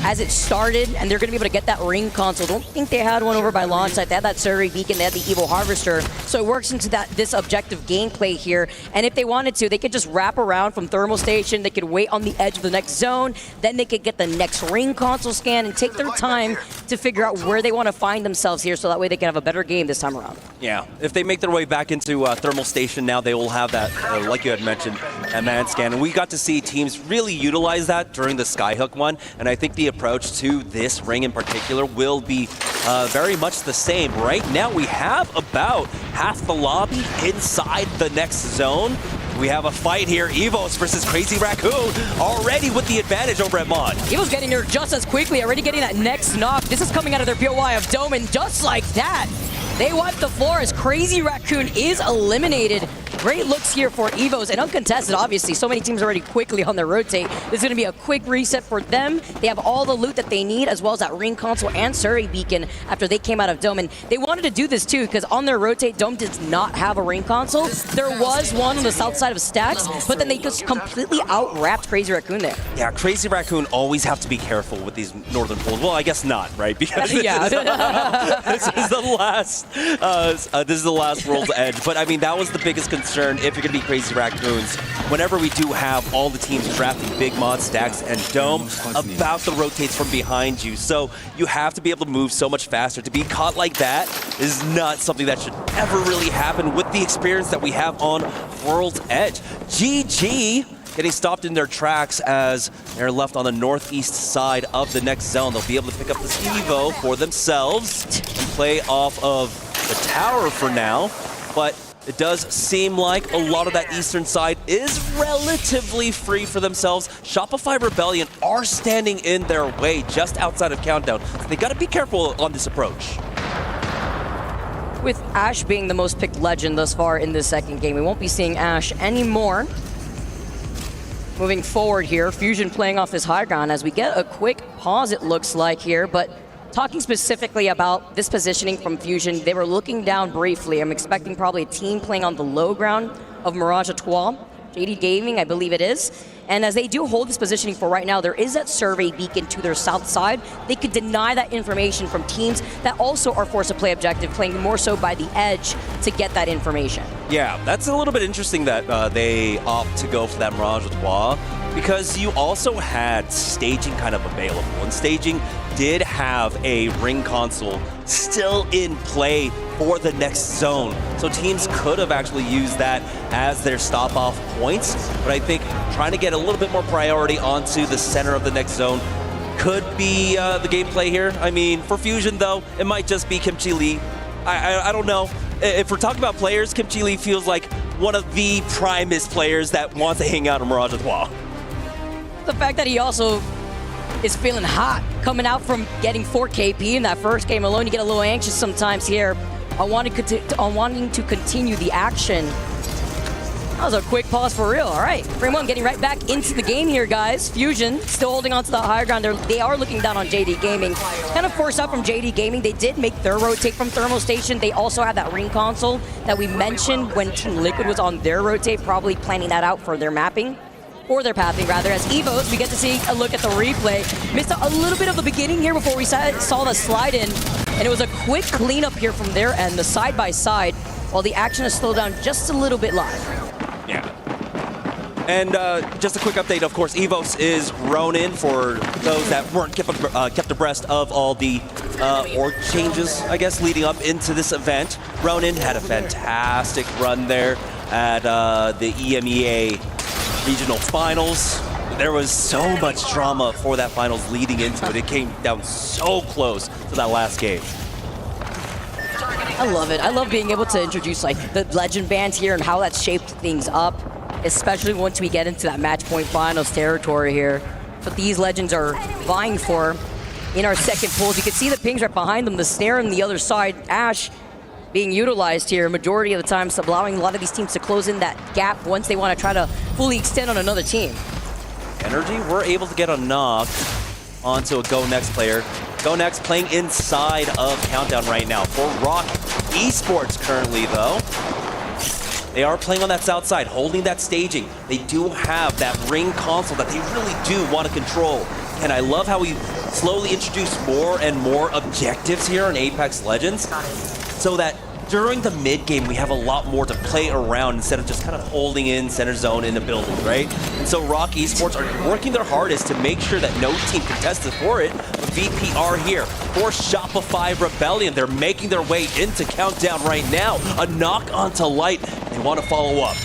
as it started, and they're going to be able to get that ring console. Don't think they had one over by launch site. They had that Survey Beacon, they had the Evo Harvester, so it works into this objective gameplay here. And if they wanted to, they could just wrap around from Thermal Station, they could wait on the edge of the next zone, then they could get the next ring console scan and take their time to figure out where they want to find themselves here, so that way they can have a better game this time around. Yeah, if they make their way back into Thermal Station now, they will have that, like you had mentioned, a man scan. And we got to see teams really utilize that during the Skyhook one, and I think the approach to this ring in particular will be very much the same. Right now, we have about half the lobby inside the next zone. We have a fight here, Evos versus Crazy Raccoon, already with the advantage over at Mod. Evos getting there just as quickly, already getting that next knock. This is coming out of their POI of Dome, and just like that, they wipe the floor as Crazy Raccoon is eliminated. Great looks here for Evos, and uncontested, obviously. So many teams already quickly on their rotate. This is going to be a quick reset for them. They have all the loot that they need, as well as that ring console and Survey Beacon after they came out of Dome. And they wanted to do this too, because on their rotate, Dome does not have a ring console. There was one on the south side of Stacks, but then they just completely out-wrapped Crazy Raccoon there. Yeah, Crazy Raccoon always have to be careful with these northern pools. Well, I guess not, right? Because this is the last World's Edge. But I mean, that was the biggest concern if you're going to be Crazy Raccoons. Whenever we do have all the teams drafting Big Mod, Stacks, and Dome, about the rotates from behind you. So you have to be able to move so much faster. To be caught like that is not something that should ever really happen with the experience that we have on World's Edge. GG getting stopped in their tracks as they're left on the northeast side of the next zone. They'll be able to pick up the Evo for themselves and play off of the tower for now, but it does seem like a lot of that eastern side is relatively free for themselves. ShopifyRebellion are standing in their way just outside of Countdown, so they got to be careful on this approach. With Ashe being the most picked legend thus far in this second game, we won't be seeing Ashe anymore. Moving forward here, Fusion playing off his high ground as we get a quick pause, it looks like here, but talking specifically about this positioning from Fusion, they were looking down briefly. I'm expecting probably a team playing on the low ground of Mirage Etoile, JD Gaming, I believe it is. And as they do hold this positioning for right now, there is that Survey Beacon to their south side. They could deny that information from teams that also are forced to play objective, playing more so by the edge to get that information. Yeah, that's a little bit interesting that they opt to go for that Mirage Etoile, because you also had staging kind of available, and staging did have a ring console still in play for the next zone. So teams could have actually used that as their stop-off points, but I think trying to get a little bit more priority onto the center of the next zone could be the gameplay here. I mean, for Fusion though, it might just be Kimchi Lee. I don't know. If we're talking about players, Kimchi Lee feels like one of the primest players that wants to hang out in Mirage Etoile. The fact that he also is feeling hot coming out from getting 4 KP in that first game alone. You get a little anxious sometimes here on wanting to continue the action. That was a quick pause for real. All right, Frame 1 getting right back into the game here, guys. Fusion still holding on to the higher ground. They are looking down on JD Gaming. Kind of forced out from JD Gaming. They did make their rotate from Thermal Station. They also had that ring console that we mentioned when Team Liquid was on their rotate, probably planning that out for their mapping. Or their pathing, rather. As Evos, we get to see a look at the replay. Missed a little bit of the beginning here before we saw the slide in, and it was a quick cleanup here from their end, the side-by-side, while the action is slowed down just a little bit live. Yeah. And just a quick update, of course, Evos is Ronin for those that weren't kept abreast of all the org changes, I guess, leading up into this event. Ronin had a fantastic run there at the EMEA regional finals. There was so much drama for that finals leading into it. It came down so close to that last game. I love it. I love being able to introduce like the legend bands here and how that's shaped things up, especially once we get into that match point finals territory here. What these legends are vying for in our second pools. You can see the pings right behind them, the snare on the other side. Ashe being utilized here majority of the time, so allowing a lot of these teams to close in that gap once they want to try to fully extend on another team. Energy were able to get a knock onto a GoNext player. GoNext playing inside of Countdown right now for Rock Esports currently though. They are playing on that south side, holding that staging. They do have that ring console that they really do want to control. And I love how we slowly introduce more and more objectives here in Apex Legends, so that during the mid game we have a lot more to play around instead of just kind of holding in center zone in the building, right? And so Rock Esports are working their hardest to make sure that no team contested for it. But VP are here for Shopify Rebellion. They're making their way into Countdown right now. A knock onto Light. They want to follow up.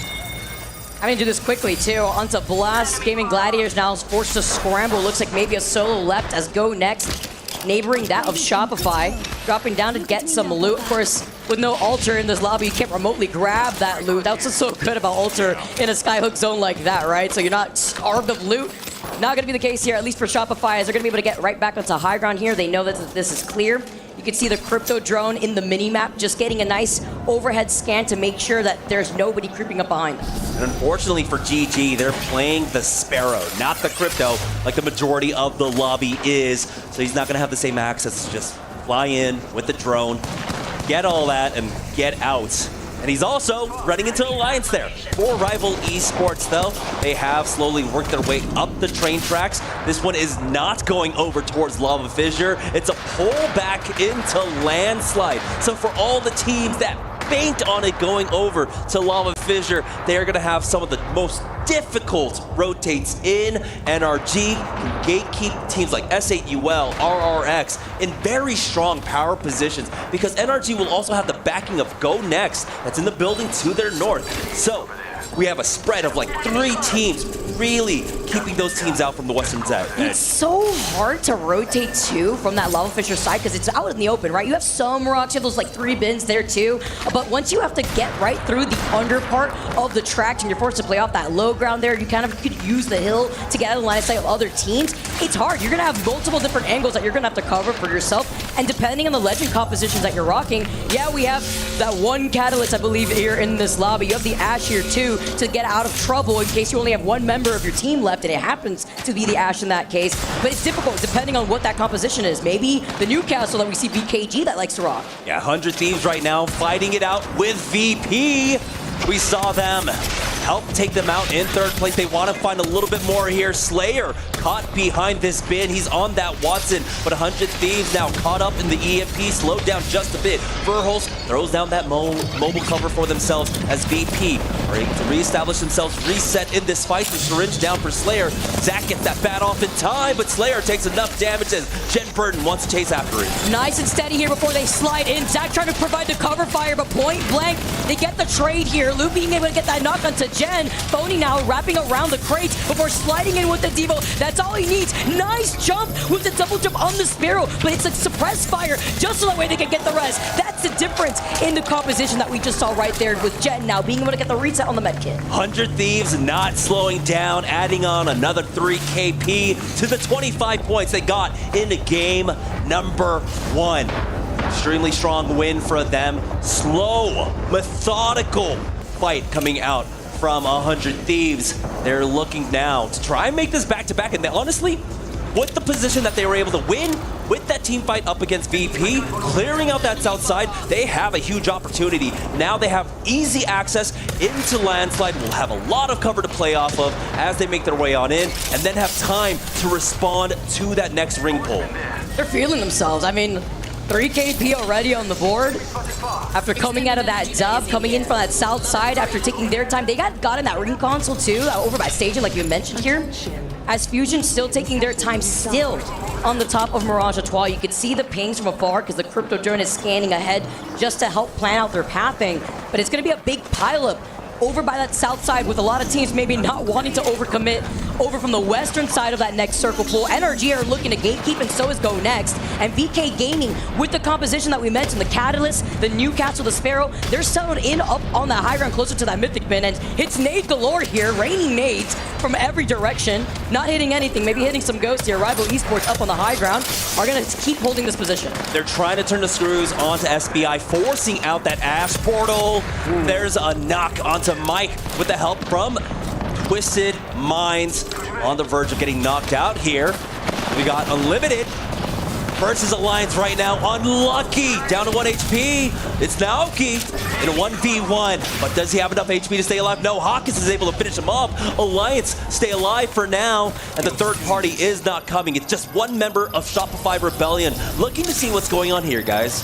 I'm going to do this quickly, too. Onto Blast. Gaming Gladiators now is forced to scramble. Looks like maybe a solo left as GoNext, neighboring that of Shopify, dropping down to get some loot. Of course, with no Alter in this lobby, you can't remotely grab that loot. That's what's so good about Alter in a skyhook zone like that, right? So you're not starved of loot. Not going to be the case here, at least for Shopify, as they're going to be able to get right back onto high ground here. They know that this is clear. You can see the crypto drone in the mini-map just getting a nice overhead scan to make sure that there's nobody creeping up behind them. And unfortunately for GG, they're playing the Sparrow, not the crypto, like the majority of the lobby is. So he's not going to have the same access to just fly in with the drone, get all that, and get out. And he's also running into Alliance there. For Rival Esports, though, they have slowly worked their way up the train tracks. This one is not going over towards Lava Fissure. It's a pull back into Landslide. So for all the teams that banked on it going over to Lava Fissure, they are going to have some of the most difficult rotates in. NRG can gatekeep teams like S8UL, RRX in very strong power positions because NRG will also have the backing of GoNext that's in the building to their north. So we have a spread of like 3 teams really keeping those teams out from the western edge. It's so hard to rotate too from that Lava Fissure side because it's out in the open, right? You have some rocks, you have those like 3 bins there too, but once you have to get right through the under part of the track and you're forced to play off that low ground there, you kind of could use the hill to get out of the line of sight of other teams. It's hard. You're gonna have multiple different angles that you're gonna have to cover for yourself, and depending on the legend compositions that you're rocking, yeah, we have that one Catalyst, I believe, here in this lobby. You have the Ashe here too to get out of trouble in case you only have one member of your team left, and it happens to be the Ashe in that case. But it's difficult depending on what that composition is. Maybe the Newcastle that we see BKG that likes to rock. Yeah, 100 Thieves right now fighting it out with VP. We saw them help take them out in 3rd place. They want to find a little bit more here. Slayer caught behind this bin. He's on that Watson, but 100 Thieves now caught up in the EMP, slowed down just a bit. Verholz throws down that mobile cover for themselves as VP are able to reestablish themselves, reset in this fight. The syringe down for Slayer. Zach gets that bat off in time, but Slayer takes enough damage as Jen Burton wants to chase after it. Nice and steady here before they slide in. Zach trying to provide the cover fire, but point blank, they get the trade here. Luke being able to get that knock onto Jen. Phony now wrapping around the crates before sliding in with the Devo. That's all he needs. Nice jump with the double jump on the Sparrow, but it's a suppressed fire just so that way they can get the rest. That's the difference in the composition that we just saw right there with Jen now being able to get the reset on the medkit. 100 Thieves not slowing down, adding on another 3 KP to the 25 points they got in game number 1. Extremely strong win for them. Slow, methodical fight coming out from 100 Thieves. They're looking now to try and make this back-to-back, and they, honestly, with the position that they were able to win with that team fight up against VP, clearing out that south side, they have a huge opportunity. Now they have easy access into Landslide, will have a lot of cover to play off of as they make their way on in, and then have time to respond to that next ring pull. They're feeling themselves. I mean, 3 KP already on the board. After coming out of that dub, coming in from that south side after taking their time. They got in that ring console too, over by staging like you mentioned here. As Fusion still taking their time still on the top of Mirage Etoile. You could see the pings from afar because the crypto drone is scanning ahead just to help plan out their pathing. But it's going to be a big pileup over by that south side with a lot of teams maybe not wanting to overcommit over from the western side of that next circle pool. NRG are looking to gatekeep, and so is GoNext. And VK Gaming, with the composition that we mentioned, the Catalyst, the Newcastle, the Sparrow, they're settled in up on that high ground closer to that Mythic bin, and it's nade galore here, raining nades from every direction. Not hitting anything, maybe hitting some ghosts here. Rival Esports up on the high ground are going to keep holding this position. They're trying to turn the screws onto SBI, forcing out that Ashe portal. There's a knock onto Mike with the help from Twisted Minds, on the verge of getting knocked out here. We got Unlimited versus Alliance right now. Unlucky, down to 1 HP. It's Naoki in a 1v1, but does he have enough HP to stay alive? No, Hawkins is able to finish him off. Alliance stay alive for now, and the third party is not coming. It's just one member of Shopify Rebellion looking to see what's going on here, guys.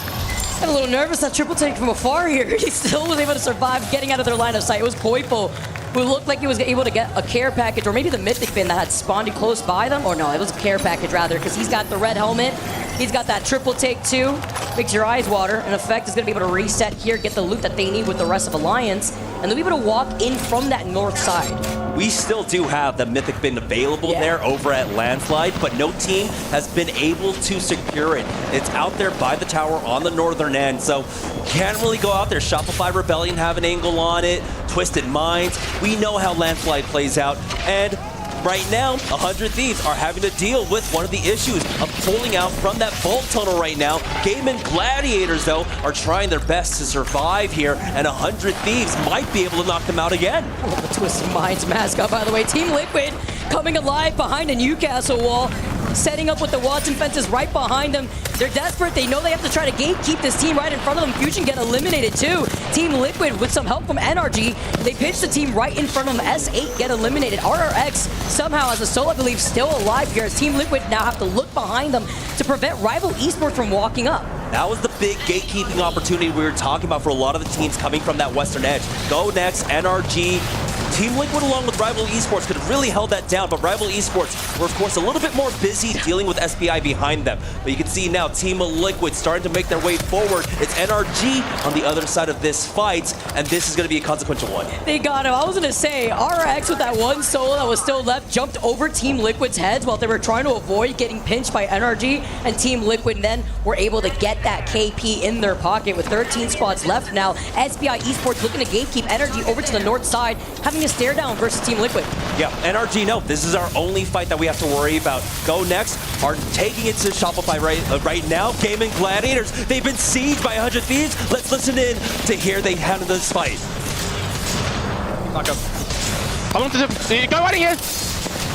I'm a little nervous, that triple take from afar here. He still was able to survive getting out of their line of sight. It was Poipo who looked like he was able to get a care package, or maybe the Mythic bin that had spawned close by them. Or no, it was a care package rather, because he's got the red helmet. He's got that triple take too. Makes your eyes water. In effect, is going to be able to reset here, get the loot that they need with the rest of Alliance, and they'll be able to walk in from that north side. We still do have the Mythic bin available there over at Landslide, but no team has been able to secure it. It's out there by the tower on the northern end, so can't really go out there. Shopify Rebellion have an angle on it, Twisted Minds. We know how Landslide plays out, and right now, 100 Thieves are having to deal with one of the issues of pulling out from that vault tunnel right now. Gamin Gladiators, though, are trying their best to survive here, and 100 Thieves might be able to knock them out again. I love the Twisted Minds mascot, by the way. Team Liquid coming alive behind a Newcastle wall, setting up with the Watson fences right behind them. They're desperate. They know they have to try to gatekeep this team right in front of them. Fusion get eliminated too. Team Liquid with some help from NRG. They pitch the team right in front of them. S8 get eliminated. RRX somehow as a solo, I believe, still alive here as Team Liquid now have to look behind them to prevent rival Esports from walking up. That was the big gatekeeping opportunity we were talking about for a lot of the teams coming from that western edge. GoNext, NRG, Team Liquid along with Rival Esports could have really held that down, but Rival Esports were of course a little bit more busy dealing with SPI behind them. But you can see now Team Liquid starting to make their way forward. It's NRG on the other side of this fight, and this is going to be a consequential one. They got him. I was going to say, RX with that one solo that was still left jumped over Team Liquid's heads while they were trying to avoid getting pinched by NRG, and Team Liquid then were able to get that KP in their pocket with 13 spots left now. SPI Esports looking to gatekeep NRG over to the north side, having a stare down versus Team Liquid. Yeah, NRG, no, this is our only fight that we have to worry about. GoNext are taking it to Shopify right now. Gamin Gladiators, they've been sieged by 100 Thieves. Let's listen in to hear they handle this fight. Knock up. I want to go right here.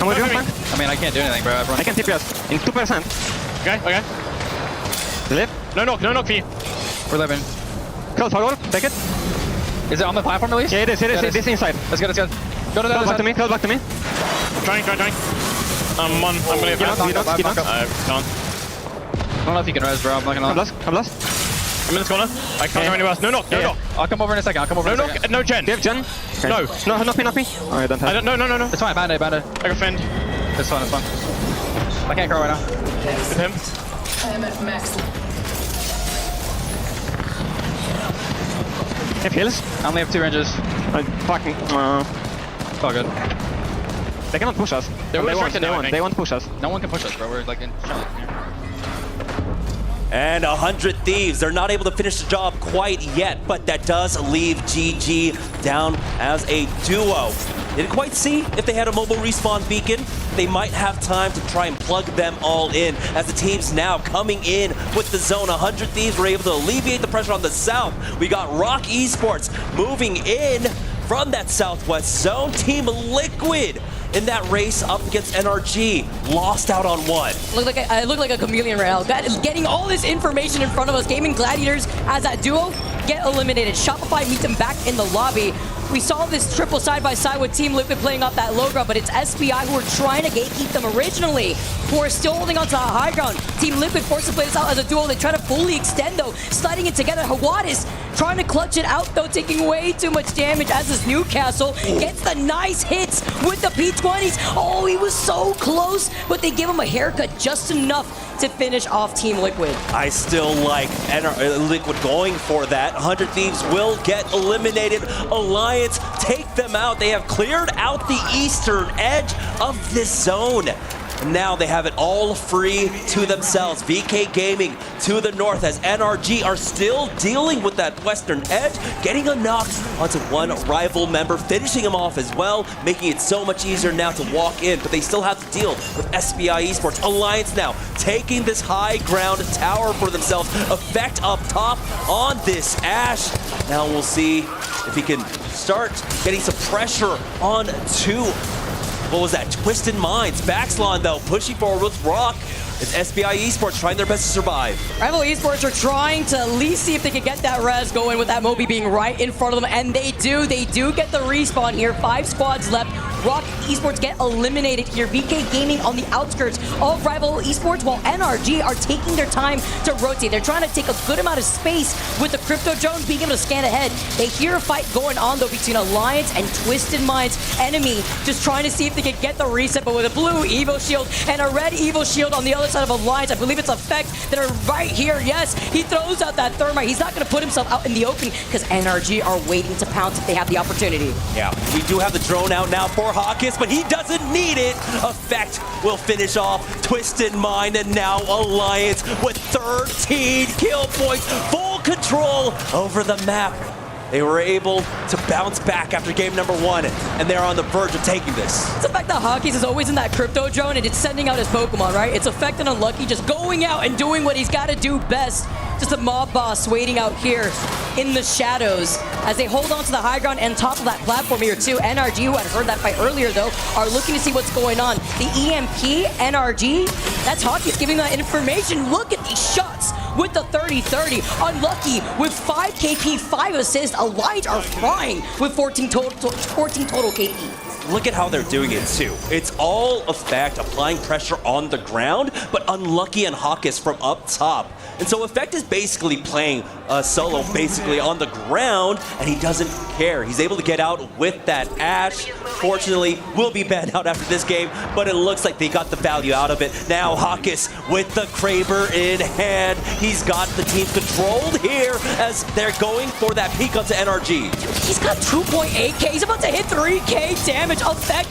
I'm with you, man. I mean, I can't do anything, bro. I can TPS in 2%. Okay. Live. No knock for you. We're living. Close forward, take it. Is it on the platform at least? Yeah, it is. It is inside. Let's go. Go to the other side. Close back to me. Trying. I'm gonna get back. I can't. I don't know if you can res, bro. I'm not gonna lie. I'm lost. I'm in this corner. I can't go anywhere else. No knock. I'll come over in a second. No knock. No gen. Do you have gen? Okay. No, not me. Oh, I don't have. No. It's fine. Bandit. I can fend. It's fine. I can't crawl right now. With him. I am at max. Have heals? I only have 2 ranges. Fucking. It's all good. They cannot push us. They won't push us. No one can push us, bro. We're like in challenge here. And 100 Thieves, they're not able to finish the job quite yet, but that does leave GG down as a duo. Didn't quite see if they had a mobile respawn beacon. They might have time to try and plug them all in as the teams now coming in with the zone. 100 Thieves were able to alleviate the pressure on the south. We got Rock Esports moving in from that southwest zone. Team Liquid in that race up against NRG, lost out on one. I look like a chameleon right now. That is getting all this information in front of us. Gaming Gladiators as that duo get eliminated. Shopify meets them back in the lobby. We saw this triple side-by-side with Team Liquid playing off that low ground, but it's SPI who were trying to gatekeep them originally, who are still holding on to the high ground. Team Liquid forced to play this out as a duo. They try to fully extend, though, sliding it together. Hawadis trying to clutch it out, though, taking way too much damage as this Newcastle gets the nice hits with the P20s. Oh, he was so close, but they give him a haircut just enough to finish off Team Liquid. I still like Liquid going for that. 100 Thieves will get eliminated. Alliance take them out. They have cleared out the eastern edge of this zone. Now they have it all free to themselves. VK Gaming to the north as NRG are still dealing with that western edge, getting a knock onto one rival member, finishing him off as well, making it so much easier now to walk in, but they still have to deal with SPI Esports. Alliance now taking this high ground tower for themselves. Effect up top on this Ash. Now we'll see if he can start getting some pressure on two. What was that? Twisted Minds. Backslon, though, pushing forward with Rock. It's SBI Esports trying their best to survive. Rival Esports are trying to at least see if they can get that res going with that Moby being right in front of them, and they do. They do get the respawn here. 5 squads left. Rocket Esports get eliminated here. VK Gaming on the outskirts of Rival Esports, while NRG are taking their time to rotate. They're trying to take a good amount of space with the Crypto Drone being able to scan ahead. They hear a fight going on though between Alliance and Twisted Minds. Enemy just trying to see if they can get the reset, but with a blue Evo Shield and a red Evo Shield on the other side of Alliance. I believe it's Effect that are right here. Yes, he throws out that Thermite. He's not going to put himself out in the open because NRG are waiting to pounce if they have the opportunity. Yeah, we do have the drone out now for Hawkins, but he doesn't need it. Effect will finish off Twisted Mind, and now Alliance with 13 kill points, full control over the map. They were able to bounce back after game number 1, and they're on the verge of taking this. It's the fact that Hawkins is always in that Crypto Drone and it's sending out his Pokemon, right? It's Effect and Unlucky just going out and doing what he's got to do best. Just a mob boss waiting out here in the shadows as they hold on to the high ground and top of that platform here too. NRG, who had heard that fight earlier though, are looking to see what's going on. The EMP, NRG, that's Hawkins giving that information. Look at these shots with the 30-30. Unlucky with 5 KP, 5 assists. Alliance are flying with 14 total KP. Look at how they're doing it too. It's all Effect applying pressure on the ground, but Unlucky and Hawkins from up top. And so Effect is basically playing solo basically on the ground, and he doesn't care. He's able to get out with that Ash. Fortunately, will be banned out after this game, but it looks like they got the value out of it. Now Hawkins with the Kraber in hand. He's got the team controlled here as they're going for that peek onto NRG. He's got 2.8k. He's about to hit 3k damage. Effect,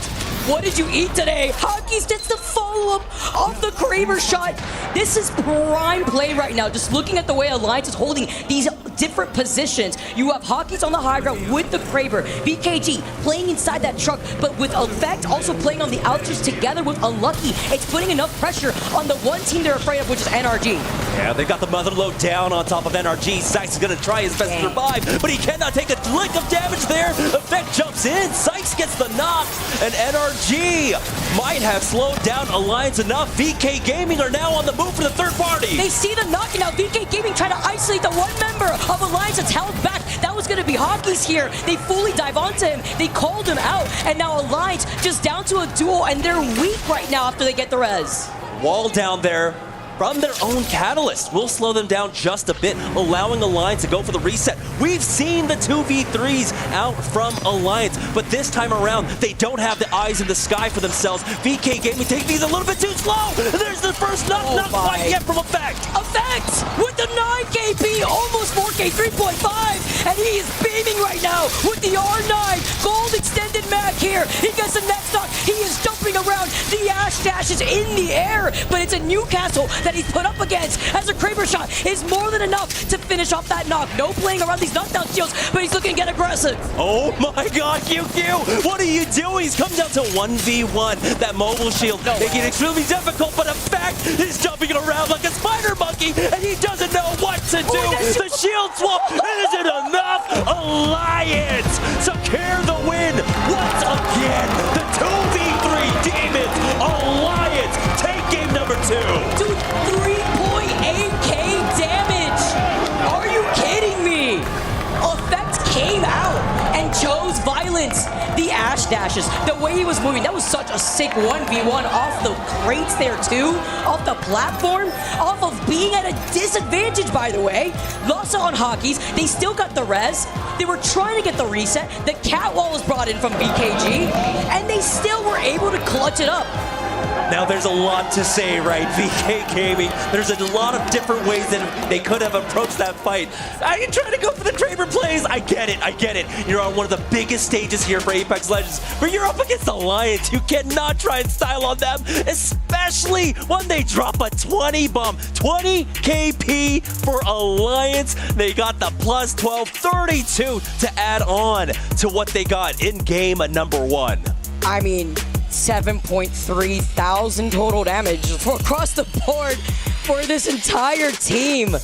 what did you eat today? Hawkins gets the follow-up of the Kraber shot. This is prime play right now. Just looking at the way Alliance is holding these different positions. You have Hawkins on the high ground with the Kraber. BKG playing inside that truck, but with Effect also playing on the outskirts together with Unlucky. It's putting enough pressure on the one team they're afraid of, which is NRG. Yeah, they got the mother load down on top of NRG. Sykes is going to try his best to survive, but he cannot take a lick of damage there. Effect jumps in. Sykes gets the knock, and NRG might have slowed down Alliance enough. VK Gaming are now on the move for the third party. They see the knock, and now VK Gaming trying to isolate the one member of Alliance that's held back. That was going to be Hawkins here. They fully dive onto him. They called him out, and now Alliance just down to a duel, and they're weak right now after they get the res. Wall down there from their own Catalyst will slow them down just a bit, allowing Alliance to go for the reset. We've seen the 2v3s out from Alliance, but this time around, they don't have the eyes in the sky for themselves. VK Gaming taking these a little bit too slow. There's the first knock quite yet from Effect. Effect with the 9 KP, almost 4K, 3.5, and he is beaming right now with the R9. Gold extended mag here. He gets the next knock. He is jumping around. The Ash Dash is in the air, but it's a Newcastle that he's put up against as a Kraber shot is more than enough to finish off that knock. No playing around these knockdown shields, but he's looking to get aggressive. Oh my god, QQ! What are you doing? He's come down to 1v1. That mobile shield making it extremely difficult, but Effect is jumping around like a spider monkey, and he doesn't know what to do. The shield swap isn't enough. Alliance secure the win once again. The 2v3 Demons. Alliance take game number 2. Dude, 3.8k damage. Are you kidding me? Effect came out and chose violence. The Ash Dashes, the way he was moving, that was such a sick 1v1 off the crates there too, off the platform, off of being at a disadvantage, by the way. Lost on Hockeys, they still got the res. They were trying to get the reset. The catwall was brought in from BKG, and they still were able to clutch it up. Now there's a lot to say, right, VK Gaming? There's a lot of different ways that they could have approached that fight. Are you trying to go for the Kraber plays? I get it. You're on one of the biggest stages here for Apex Legends, but you're up against Alliance. You cannot try and style on them, especially when they drop a 20 bomb. 20 KP for Alliance. They got the plus 12, 32 to add on to what they got in game number 1. I mean, 7.3 thousand total damage across the board for this entire team.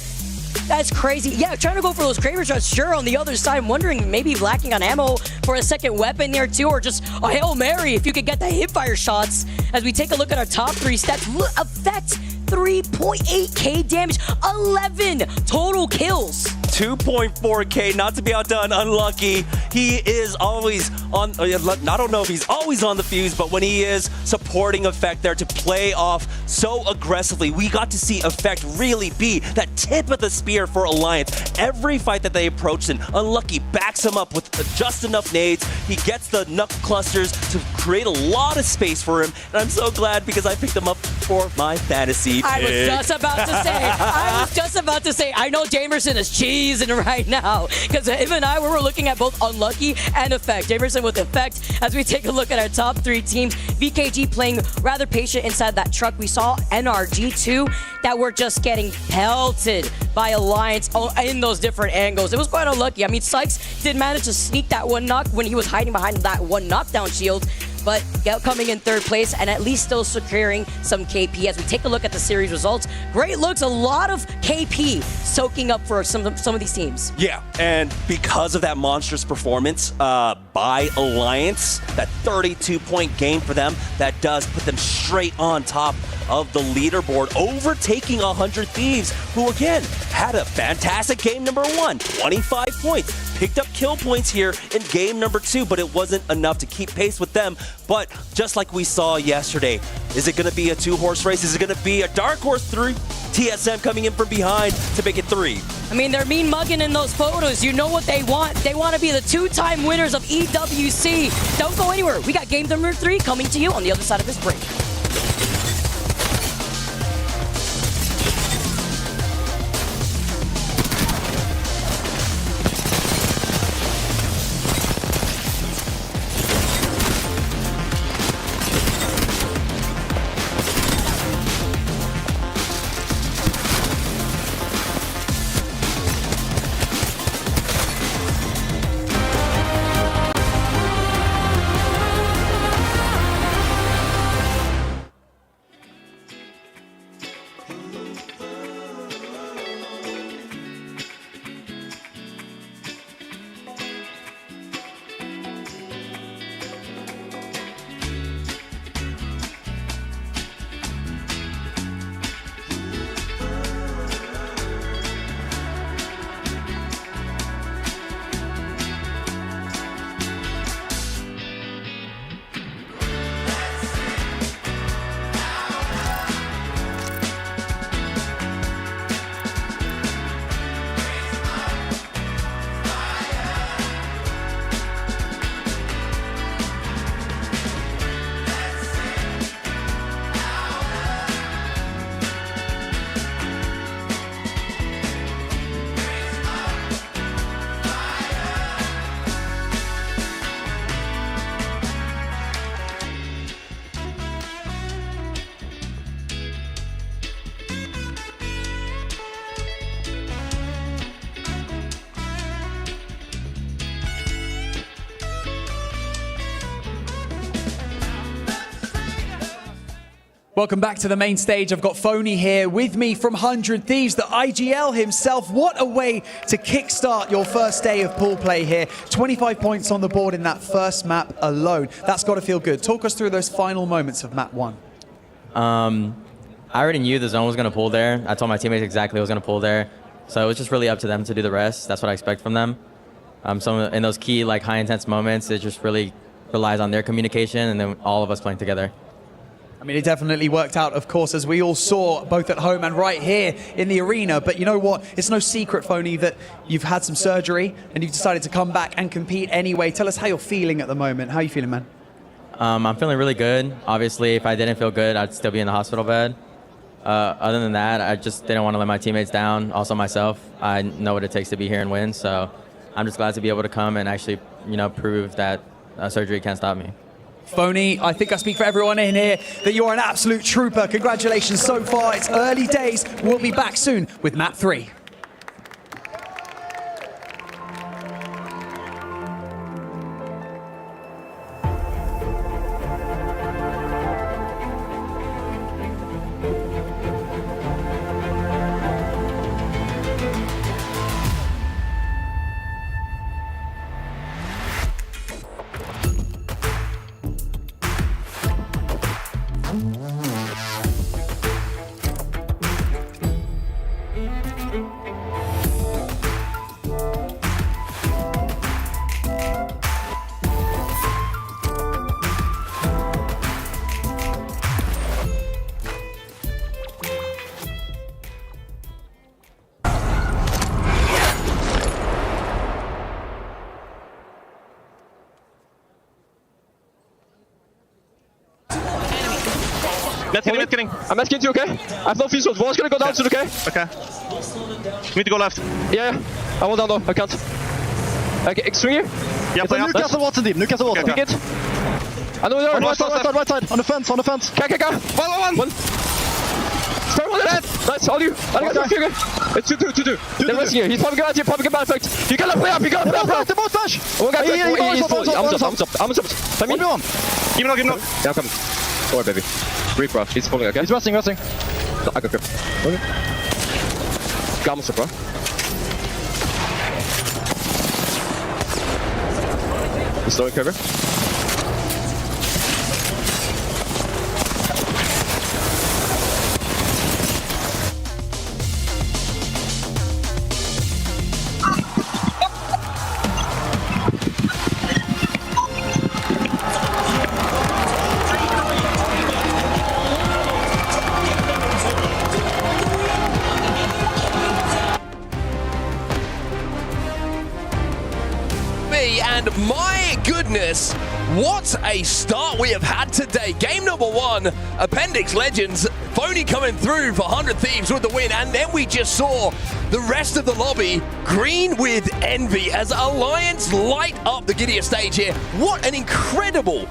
That's crazy. Yeah, trying to go for those Kraber shots, sure. On the other side, I'm wondering maybe lacking on ammo for a second weapon there too, or just a Hail Mary if you could get the hipfire shots. As we take a look at our top 3 stats, Effect 3.8k damage, 11 total kills. 2.4k, not to be outdone, Unlucky. He is always on, I don't know if he's always on the fuse, but when he is, supporting Effect there to play off so aggressively. We got to see Effect really be that tip of the spear for Alliance. Every fight that they approached in, Unlucky backs him up with just enough nades. He gets the knuckle clusters to create a lot of space for him, and I'm so glad because I picked him up for my fantasy pick. I was just about to say, I know Jamerson is cheesing right now because him and I were looking at both Unlucky and Effect. Jamerson with Effect. As we take a look at our top 3 teams, VKG playing rather patient inside that truck. We saw NRG too, that were just getting pelted by Alliance in those different angles. It was quite unlucky. I mean, Sykes did manage to sneak that one knock when he was hiding behind that one knockdown shield, but coming in 3rd place and at least still securing some KP. As we take a look at the series results, great looks, a lot of KP soaking up for some of these teams. Yeah, and because of that monstrous performance by Alliance, that 32-point game for them, that does put them straight on top of the leaderboard, overtaking 100 Thieves, who again had a fantastic game number 1, 25 points, picked up kill points here in game number 2, but it wasn't enough to keep pace with them. But just like we saw yesterday, is it going to be a 2-horse race? Is it going to be a dark horse 3? TSM coming in from behind to make it 3. I mean, they're mean mugging in those photos. You know what they want. They want to be the 2-time winners of EWC. Don't go anywhere. We got game number 3 coming to you on the other side of this break. Welcome back to the main stage. I've got Phony here with me from 100 Thieves, the IGL himself. What a way to kickstart your first day of pool play here. 25 points on the board in that first map alone. That's got to feel good. Talk us through those final moments of map 1. I already knew the zone was going to pull there. I told my teammates exactly what was going to pull there. So it was just really up to them to do the rest. That's what I expect from them. So in those key, like, high intense moments, it just really relies on their communication and then all of us playing together. I mean, it definitely worked out, of course, as we all saw, both at home and right here in the arena. But you know what? It's no secret, Phony, that you've had some surgery and you've decided to come back and compete anyway. Tell us how you're feeling at the moment. How are you feeling, man? I'm feeling really good. Obviously, if I didn't feel good, I'd still be in the hospital bed. Other than that, I just didn't want to let my teammates down. Also myself, I know what it takes to be here and win. So I'm just glad to be able to come and actually, prove that surgery can't stop me. Phony, I think I speak for everyone in here that you're an absolute trooper. Congratulations so far. It's early days. We'll be back soon with map 3. Getting. I'm asking you, okay? I have no visuals. Wall's gonna go down soon, okay? Okay. You need to go left. Yeah. I won't down though. I can't. Okay, swing here. Yeah, play up. Newcastle Watson team. Newcastle Watson. Pick it. I know you're right side. On the fence. Go. One. Start one dead. Nice, all you. Okay. It's 2-2. They're resting here. He's probably gonna get perfect. You gotta play up. The boat flash. Oh my god. I'm just. Let me on. Give him no. Yeah, I'm coming. Don't worry, baby. Breathe, bro. He's pulling, okay? He's resting. No, I got grip. Okay. Gamin, bro. He's slowing cover. And my goodness, what a start we have had today. Game number 1, Appendix Legends, Phony coming through for 100 Thieves with the win, and then we just saw the rest of the lobby green with envy as Alliance light up the Gideon stage here. What an incredible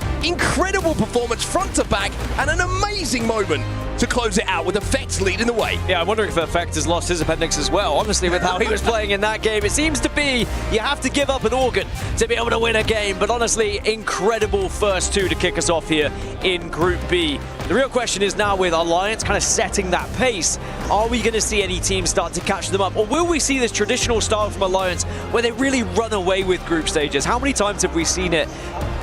performance front to back, and an amazing moment to close it out with Effect leading the way. Yeah, I'm wondering if Effect has lost his appendix as well. Honestly, with how he was playing in that game, it seems to be you have to give up an organ to be able to win a game. But honestly, incredible first 2 to kick us off here in Group B. The real question is now with Alliance kind of setting that pace, are we going to see any teams start to catch them up? Or will we see this traditional style from Alliance where they really run away with group stages? How many times have we seen it?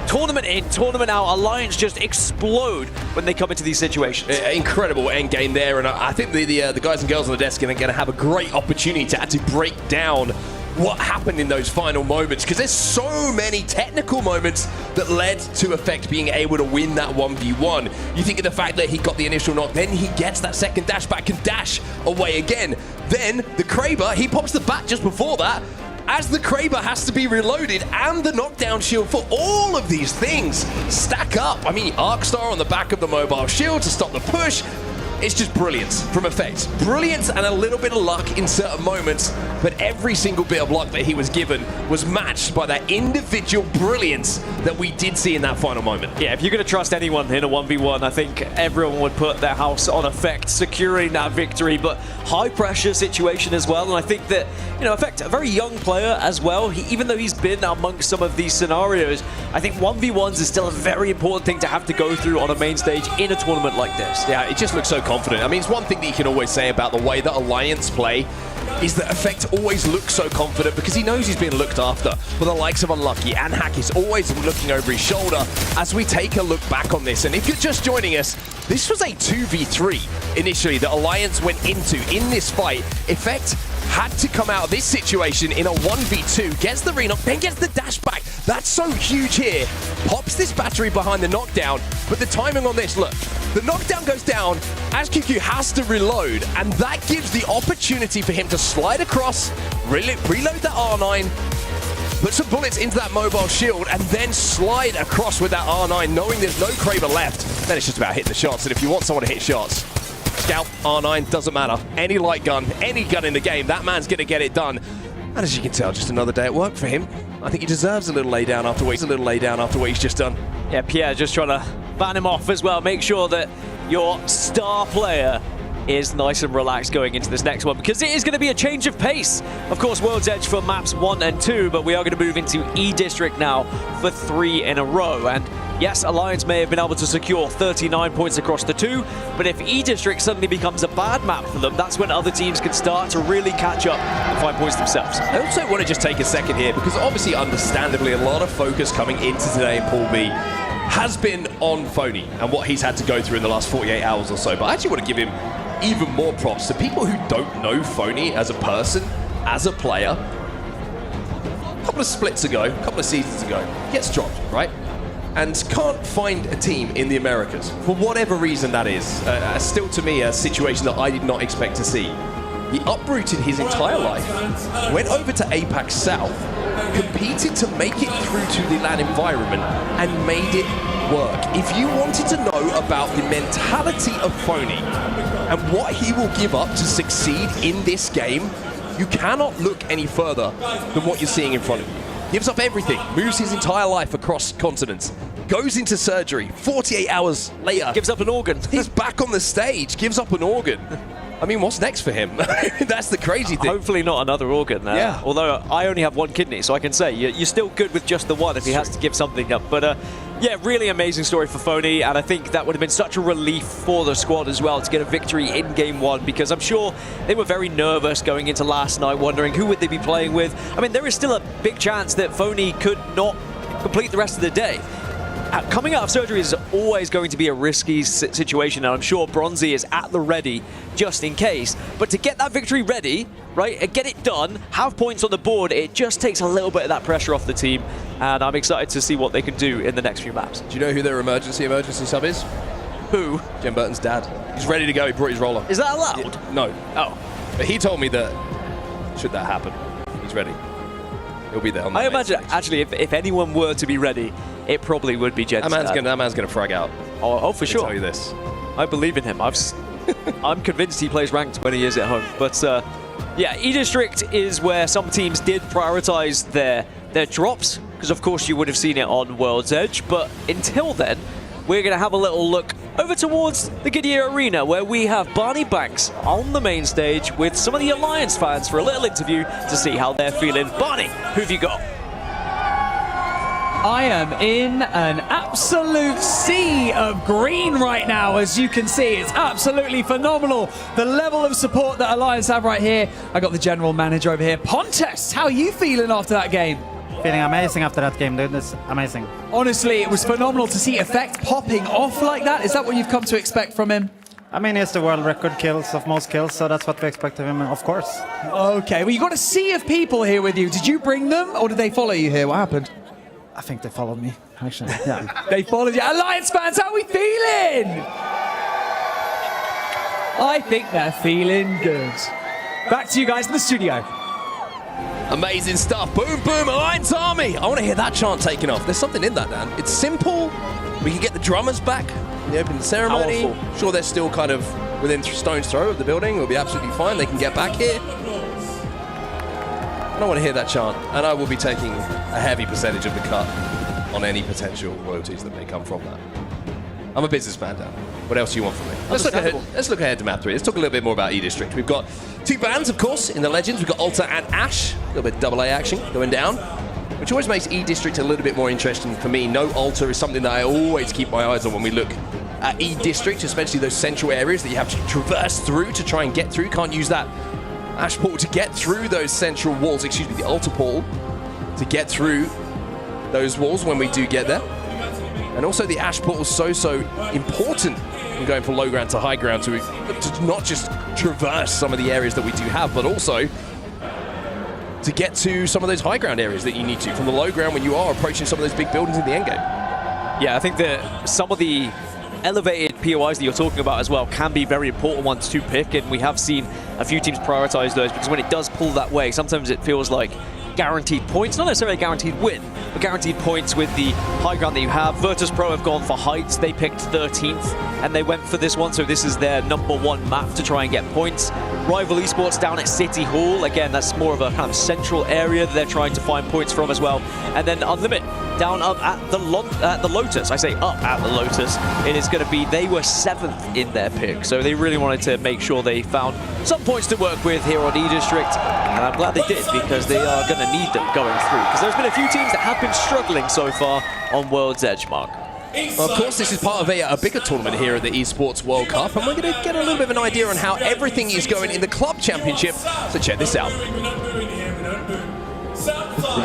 Tournament in, tournament out, Alliance just explode when they come into these situations. Incredible end game there, and I think the guys and girls on the desk are going to have a great opportunity to actually break down what happened in those final moments, because there's so many technical moments that led to Effect being able to win that 1v1. You think of the fact that he got the initial knock, then he gets that second dash back and dash away again. Then the Kraber, he pops the bat just before that, as the Kraber has to be reloaded, and the knockdown shield for all of these things stack up. I mean, Arcstar on the back of the mobile shield to stop the push. It's just brilliance from Effect. Brilliance and a little bit of luck in certain moments, but every single bit of luck that he was given was matched by that individual brilliance that we did see in that final moment. Yeah, if you're going to trust anyone in a 1v1, I think everyone would put their house on Effect, securing that victory, but high pressure situation as well. And I think that, you know, Effect, a very young player as well, even though he's been amongst some of these scenarios, I think 1v1s is still a very important thing to have to go through on a main stage in a tournament like this. Yeah, it just looks so confident. I mean, it's one thing that you can always say about the way that Alliance play is that Effect always looks so confident because he knows he's being looked after. But the likes of Unlucky and Hack is always looking over his shoulder as we take a look back on this. And if you're just joining us, this was a 2v3 initially that Alliance went into in this fight. Effect had to come out of this situation in a 1v2, gets the re-knock, then gets the dash back. That's so huge here. Pops this battery behind the knockdown, but the timing on this, look, the knockdown goes down as QQ has to reload, and that gives the opportunity for him to slide across, reload that R9, put some bullets into that mobile shield, and then slide across with that R9, knowing there's no Kraber left. Then it's just about hitting the shots, and if you want someone to hit shots, Scout, R9, doesn't matter. Any light gun, any gun in the game, that man's going to get it done. And as you can tell, just another day at work for him. I think he deserves a little lay down after what he's just done. Yeah, Pierre just trying to ban him off as well. Make sure that your star player is nice and relaxed going into this next one, because it is going to be a change of pace. Of course, World's Edge for maps 1 and 2, but we are going to move into E-District now for 3 in a row. And yes, Alliance may have been able to secure 39 points across the 2, but if E-District suddenly becomes a bad map for them, that's when other teams can start to really catch up and find points themselves. I also want to just take a second here, because obviously, understandably, a lot of focus coming into today in Pool B has been on Phony and what he's had to go through in the last 48 hours or so, but I actually want to give him even more props to people who don't know Phony as a person, as a player. A couple of splits ago, a couple of seasons ago, gets dropped, right? And can't find a team in the Americas, for whatever reason that is. Still, to me, a situation that I did not expect to see. He uprooted his entire life, went over to APAC South, competed to make it through to the LAN environment, and made it work. If you wanted to know about the mentality of Phony and what he will give up to succeed in this game, you cannot look any further than what you're seeing in front of you. Gives up everything, moves his entire life across continents, goes into surgery, 48 hours later. Gives up an organ. He's back on the stage, gives up an organ. I mean, what's next for him? That's the crazy thing. Hopefully not another organ. Yeah. Although I only have one kidney, so I can say you're still good with just the one if he has to give something up. But yeah, really amazing story for Phony, and I think that would have been such a relief for the squad as well to get a victory in Game 1, because I'm sure they were very nervous going into last night, wondering who would they be playing with. I mean, there is still a big chance that Phony could not complete the rest of the day. Coming out of surgery is always going to be a risky situation, and I'm sure Bronzy is at the ready just in case. But to get that victory ready, right, and get it done, have points on the board, it just takes a little bit of that pressure off the team, and I'm excited to see what they can do in the next few maps. Do you know who their emergency sub is? Who? Jen Burton's dad. He's ready to go. He brought his roller. Is that allowed? Yeah, no. Oh. But he told me that should that happen, he's ready. He'll be there on the I imagine, actually, if anyone were to be ready, it probably would be Jen's dad. That man's gonna frag out. Oh, for sure. I'll tell you this. I believe in him. I'm convinced he plays ranked when he is at home. But yeah, E-District is where some teams did prioritize their drops, because of course you would have seen it on World's Edge. But until then, we're going to have a little look over towards the Good Year Arena, where we have Barney Banks on the main stage with some of the Alliance fans for a little interview to see how they're feeling. Barney, who have you got? I am in an absolute sea of green right now, as you can see. It's absolutely phenomenal, the level of support that Alliance have right here. I got the general manager over here. Pontes, how are you feeling after that game? Feeling amazing after that game, dude. It's amazing. Honestly, it was phenomenal to see Effect popping off like that. Is that what you've come to expect from him? I mean, he's the world record kills of most kills, so that's what we expect of him, of course. Okay, well, you got a sea of people here with you. Did you bring them, or did they follow you here? What happened? I think they followed me, actually. Yeah. They followed you. Alliance fans, how are we feeling? I think they're feeling good. Back to you guys in the studio. Amazing stuff. Boom, boom, Alliance Army. I want to hear that chant taken off. There's something in that, Dan. It's simple. We can get the drummers back in the opening ceremony. Powerful. Sure, they're still kind of within stone's throw of the building. It'll be absolutely fine. They can get back here. I want to hear that chant, and I will be taking a heavy percentage of the cut on any potential royalties that may come from that. I'm a businessman, Dan. What else do you want from me? Let's look ahead to map 3. Let's talk a little bit more about E-District. We've got 2 bands, of course, in the Legends. We've got Alta and Ash. A little bit of double A action going down, which always makes E-District a little bit more interesting for me. No Alta is something that I always keep my eyes on when we look at E-District, especially those central areas that you have to traverse through to try and get through. Can't use that Ash portal to get through those central walls, excuse me, the Alta portal to get through those walls when we do get there. And also the Ash portal is so important in going from low ground to high ground to not just traverse some of the areas that we do have, but also to get to some of those high ground areas that you need to from the low ground when you are approaching some of those big buildings in the endgame. Yeah, I think that some of the elevated POIs that you're talking about as well can be very important ones to pick, and we have seen a few teams prioritize those, because when it does pull that way, sometimes it feels like guaranteed points, not necessarily a guaranteed win, but guaranteed points with the high ground that you have. Virtus.pro have gone for heights. They picked 13th, and they went for this one, so this is their #1 map to try and get points. Rival Esports down at City Hall. Again, that's more of a kind of central area that they're trying to find points from as well. And then Unlimit down up at the Lotus. I say up at the Lotus. It is going to be, they were 7th in their pick, so they really wanted to make sure they found some points to work with here on E-District, and I'm glad they did, because they are going to need them going through, because there's been a few teams that have been struggling so far on World's Edge, Mark. Well, of course, this is part of a bigger tournament here at the Esports World Cup, and we're going to get a little bit of an idea on how everything is going in the Club Championship, so check this out.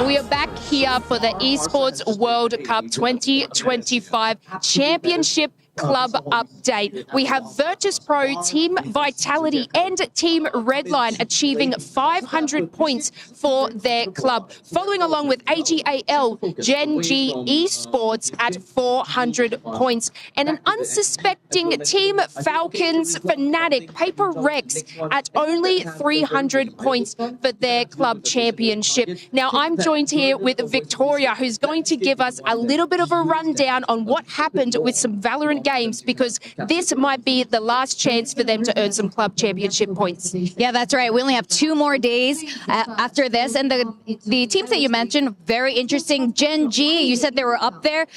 We are back here for the Esports World Cup 2025 Championship Club update. We have Virtus.pro, Team Vitality and Team Redline achieving 500 points for their club, following along with AGAL, Gen G Esports at 400 points, and an unsuspecting Team Falcons Fnatic Paper Rex at only 300 points for their club championship. Now, I'm joined here with Victoria, who's going to give us a little bit of a rundown on what happened with some Valorant games because this might be the last chance for them to earn some club championship points. Yeah, that's right. We only have 2 more days after this. And the teams that you mentioned, very interesting. Gen G, you said they were up there.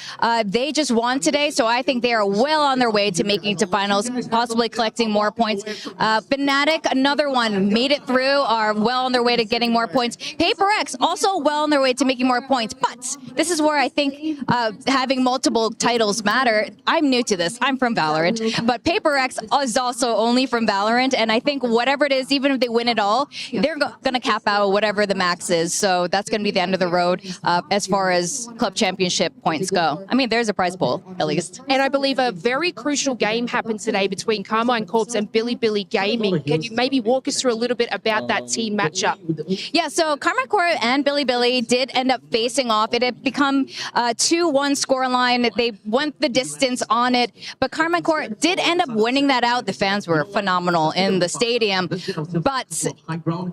They just won today, so I think they are well on their way to making it to finals, possibly collecting more points. Fnatic, another one, made it through, are well on their way to getting more points. Paper X, also well on their way to making more points. But this is where I think having multiple titles matter. I'm new to this. I'm from Valorant. But Paper X is also only from Valorant. And I think whatever it is, even if they win it all, they're going to cap out whatever the max is. So that's going to be the end of the road as far as club championship points go. I mean, there's a prize pool, at least. And I believe a very crucial game happened today between Carmine Corps and Billy Gaming. Can you maybe walk us through a little bit about that team matchup? Yeah, so Carmine Corps and Billy did end up facing off. It had become a 2-1 scoreline. They went the distance on it, but Carmine Corps did end up winning that out. The fans were phenomenal in the stadium, but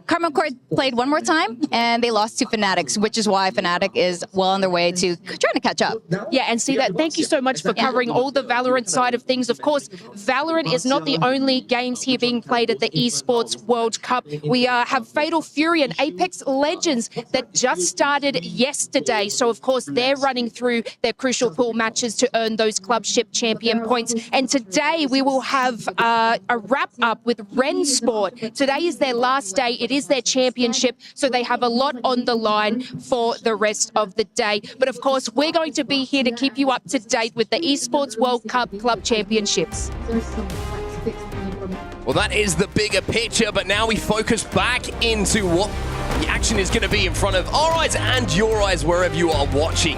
Carmine Corps played one more time, and they lost to Fnatic, which is why Fnatic is well on their way to trying to catch up. Yeah, and see that. Thank you so much for covering all the Valorant side of things. Of course, Valorant is not the only games here being played at the Esports World Cup. We have Fatal Fury and Apex Legends that just started yesterday. So, of course, they're running through their crucial pool matches to earn those clubship champion points. And today we will have a wrap-up with Rensport. Today is their last day. It is their championship, so they have a lot on the line for the rest of the day. But, of course, we're going to be here to keep you up to date with the Esports World Cup Club Championships. Well, that is the bigger picture, but now we focus back into what the action is going to be in front of our eyes and your eyes wherever you are watching.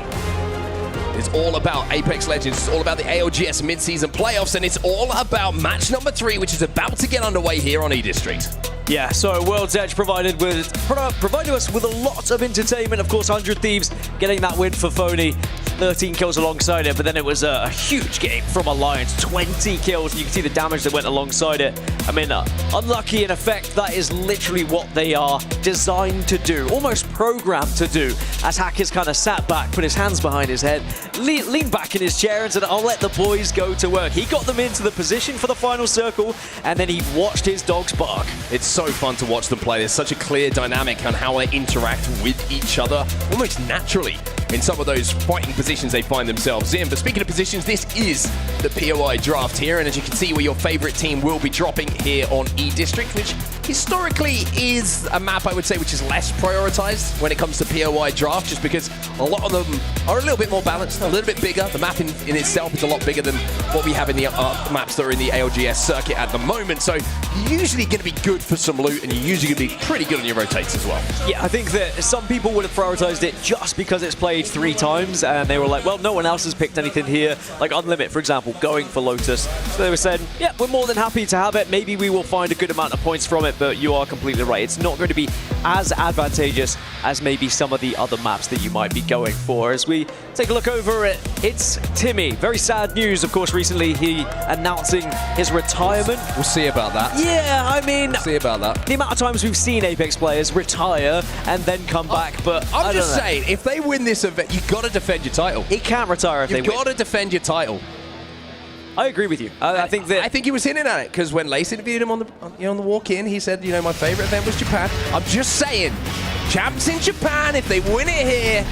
It's all about Apex Legends, it's all about the ALGS Midseason Playoffs, and it's all about match number 3, which is about to get underway here on eDistrict. Yeah, so World's Edge provided us with a lot of entertainment. Of course, 100 Thieves getting that win for Phony. 13 kills alongside it, but then it was a huge game from Alliance. 20 kills. You can see the damage that went alongside it. I mean, unlucky in effect, that is literally what they are designed to do, almost programmed to do, as Hackers kind of sat back, put his hands behind his head, leaned back in his chair and said, I'll let the boys go to work. He got them into the position for the final circle, and then he watched his dogs bark. It's so fun to watch them play. There's such a clear dynamic on how they interact with each other, almost naturally, in some of those fighting positions they find themselves in. But speaking of positions, this is the POI draft here, and as you can see where your favorite team will be dropping here on eDistrict, which historically is a map, I would say, which is less prioritized when it comes to POI draft, just because a lot of them are a little bit more balanced, a little bit bigger. The map in itself is a lot bigger than what we have in the maps that are in the ALGS circuit at the moment, so you're usually going to be good for some loot, and you're usually going to be pretty good on your rotates as well. Yeah, I think that some people would have prioritized it just because it's played 3 times, and they were like, well, no one else has picked anything here, like Unlimit, for example, going for Lotus. So they were saying, yeah, we're more than happy to have it. Maybe we will find a good amount of points from it, but you are completely right. It's not going to be as advantageous as maybe some of the other maps that you might be going for. As we take a look over it, it's Timmy. Very sad news, of course, recently he announcing his retirement. We'll see about that. Yeah, I mean, we'll see about that. The amount of times we've seen Apex players retire and then come back, but I'm just saying, if they win this event, you've got to defend your title. He can't retire if they win. You've got to defend your title. I agree with you. I think he was hinting at it, because when Lace interviewed him on the walk-in, he said, my favorite event was Japan. I'm just saying, champs in Japan, if they win it here,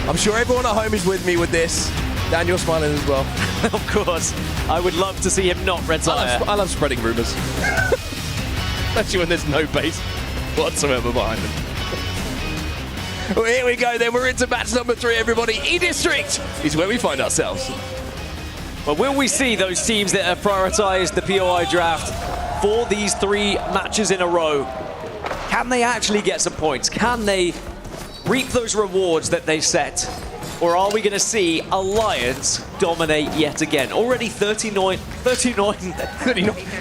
I'm sure everyone at home is with me with this. Dan, you're smiling as well. Of course. I would love to see him not retire. I love spreading rumors. Especially when there's no base whatsoever behind them. Well, here we go then. We're into match number 3, everybody. eDistrict is where we find ourselves. Well, will we see those teams that have prioritized the POI draft for these 3 matches in a row? Can they actually get some points? Can they reap those rewards that they set? Or are we going to see Alliance dominate yet again? Already 39.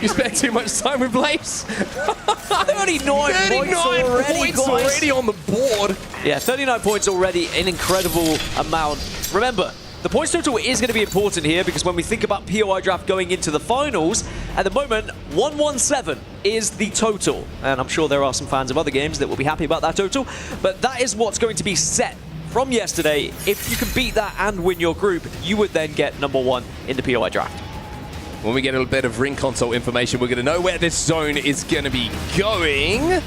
You spent too much time with Blaze. 39 points already on the board. Yeah, 39 points already, an incredible amount. Remember, the points total is going to be important here, because when we think about POI draft going into the finals, at the moment, 117 is the total. And I'm sure there are some fans of other games that will be happy about that total, but that is what's going to be set from yesterday. If you can beat that and win your group, you would then get number 1 in the POI draft. When we get a little bit of ring console information, we're going to know where this zone is going to be going.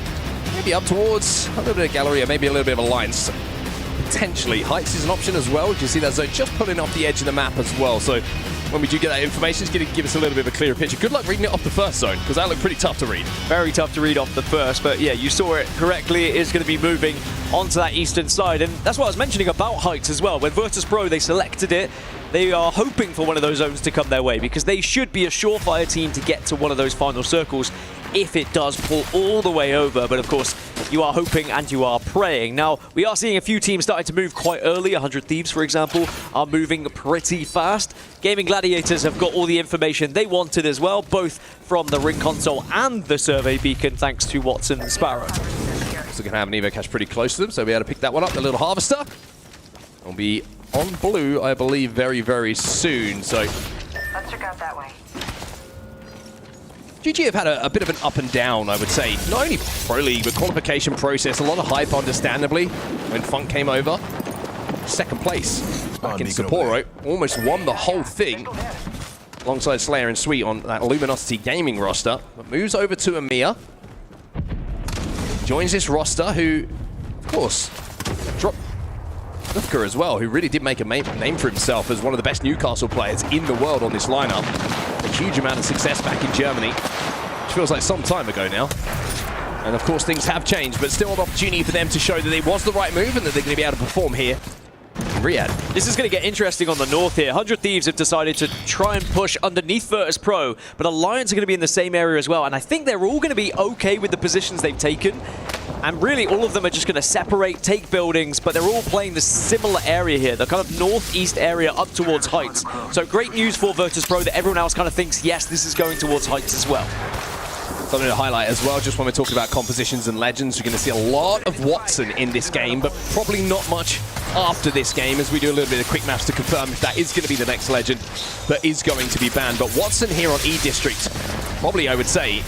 Maybe up towards a little bit of Galleria, maybe a little bit of Alliance. Potentially. Heights is an option as well. You can see that zone just pulling off the edge of the map as well. So when we do get that information, it's going to give us a little bit of a clearer picture. Good luck reading it off the first zone, because that looked pretty tough to read. Very tough to read off the first, but yeah, you saw it correctly. It is going to be moving onto that eastern side, and that's what I was mentioning about Heights as well. When Virtus.pro, they selected it, they are hoping for one of those zones to come their way, because they should be a surefire team to get to one of those final circles if it does pull all the way over. But of course, you are hoping and you are praying. Now, we are seeing a few teams starting to move quite early. 100 Thieves, for example, are moving pretty fast. Gaming Gladiators have got all the information they wanted as well, both from the ring console and the survey beacon, thanks to Watson and Sparrow. So going to have an Evo cache pretty close to them, so we'll be able to pick that one up. The little Harvester will be on blue, I believe, very, very soon. So let's check out that way. GG have had a bit of an up and down, I would say. Not only Pro League, but qualification process. A lot of hype, understandably, when Funk came over. Second place back in Sapporo. Almost won the whole thing. Alongside Slayer and Sweet on that Luminosity Gaming roster. But moves over to Amir. Joins this roster, who, of course, dropped Lufka as well, who really did make a name for himself as one of the best Newcastle players in the world on this lineup. A huge amount of success back in Germany, which feels like some time ago now. And of course, things have changed, but still an opportunity for them to show that it was the right move and that they're going to be able to perform here in Riyadh. This is going to get interesting on the north here. 100 Thieves have decided to try and push underneath Virtus.pro, but Alliance are going to be in the same area as well, and I think they're all going to be okay with the positions they've taken. And really, all of them are just going to separate, take buildings, but they're all playing the similar area here, the kind of northeast area up towards Heights. So great news for Virtus.pro that everyone else kind of thinks, yes, this is going towards Heights as well. Something to highlight as well, just when we're talking about compositions and legends, you're going to see a lot of Watson in this game, but probably not much after this game, as we do a little bit of quick maps to confirm if that is going to be the next legend that is going to be banned. But Watson here on E-District, probably, I would say,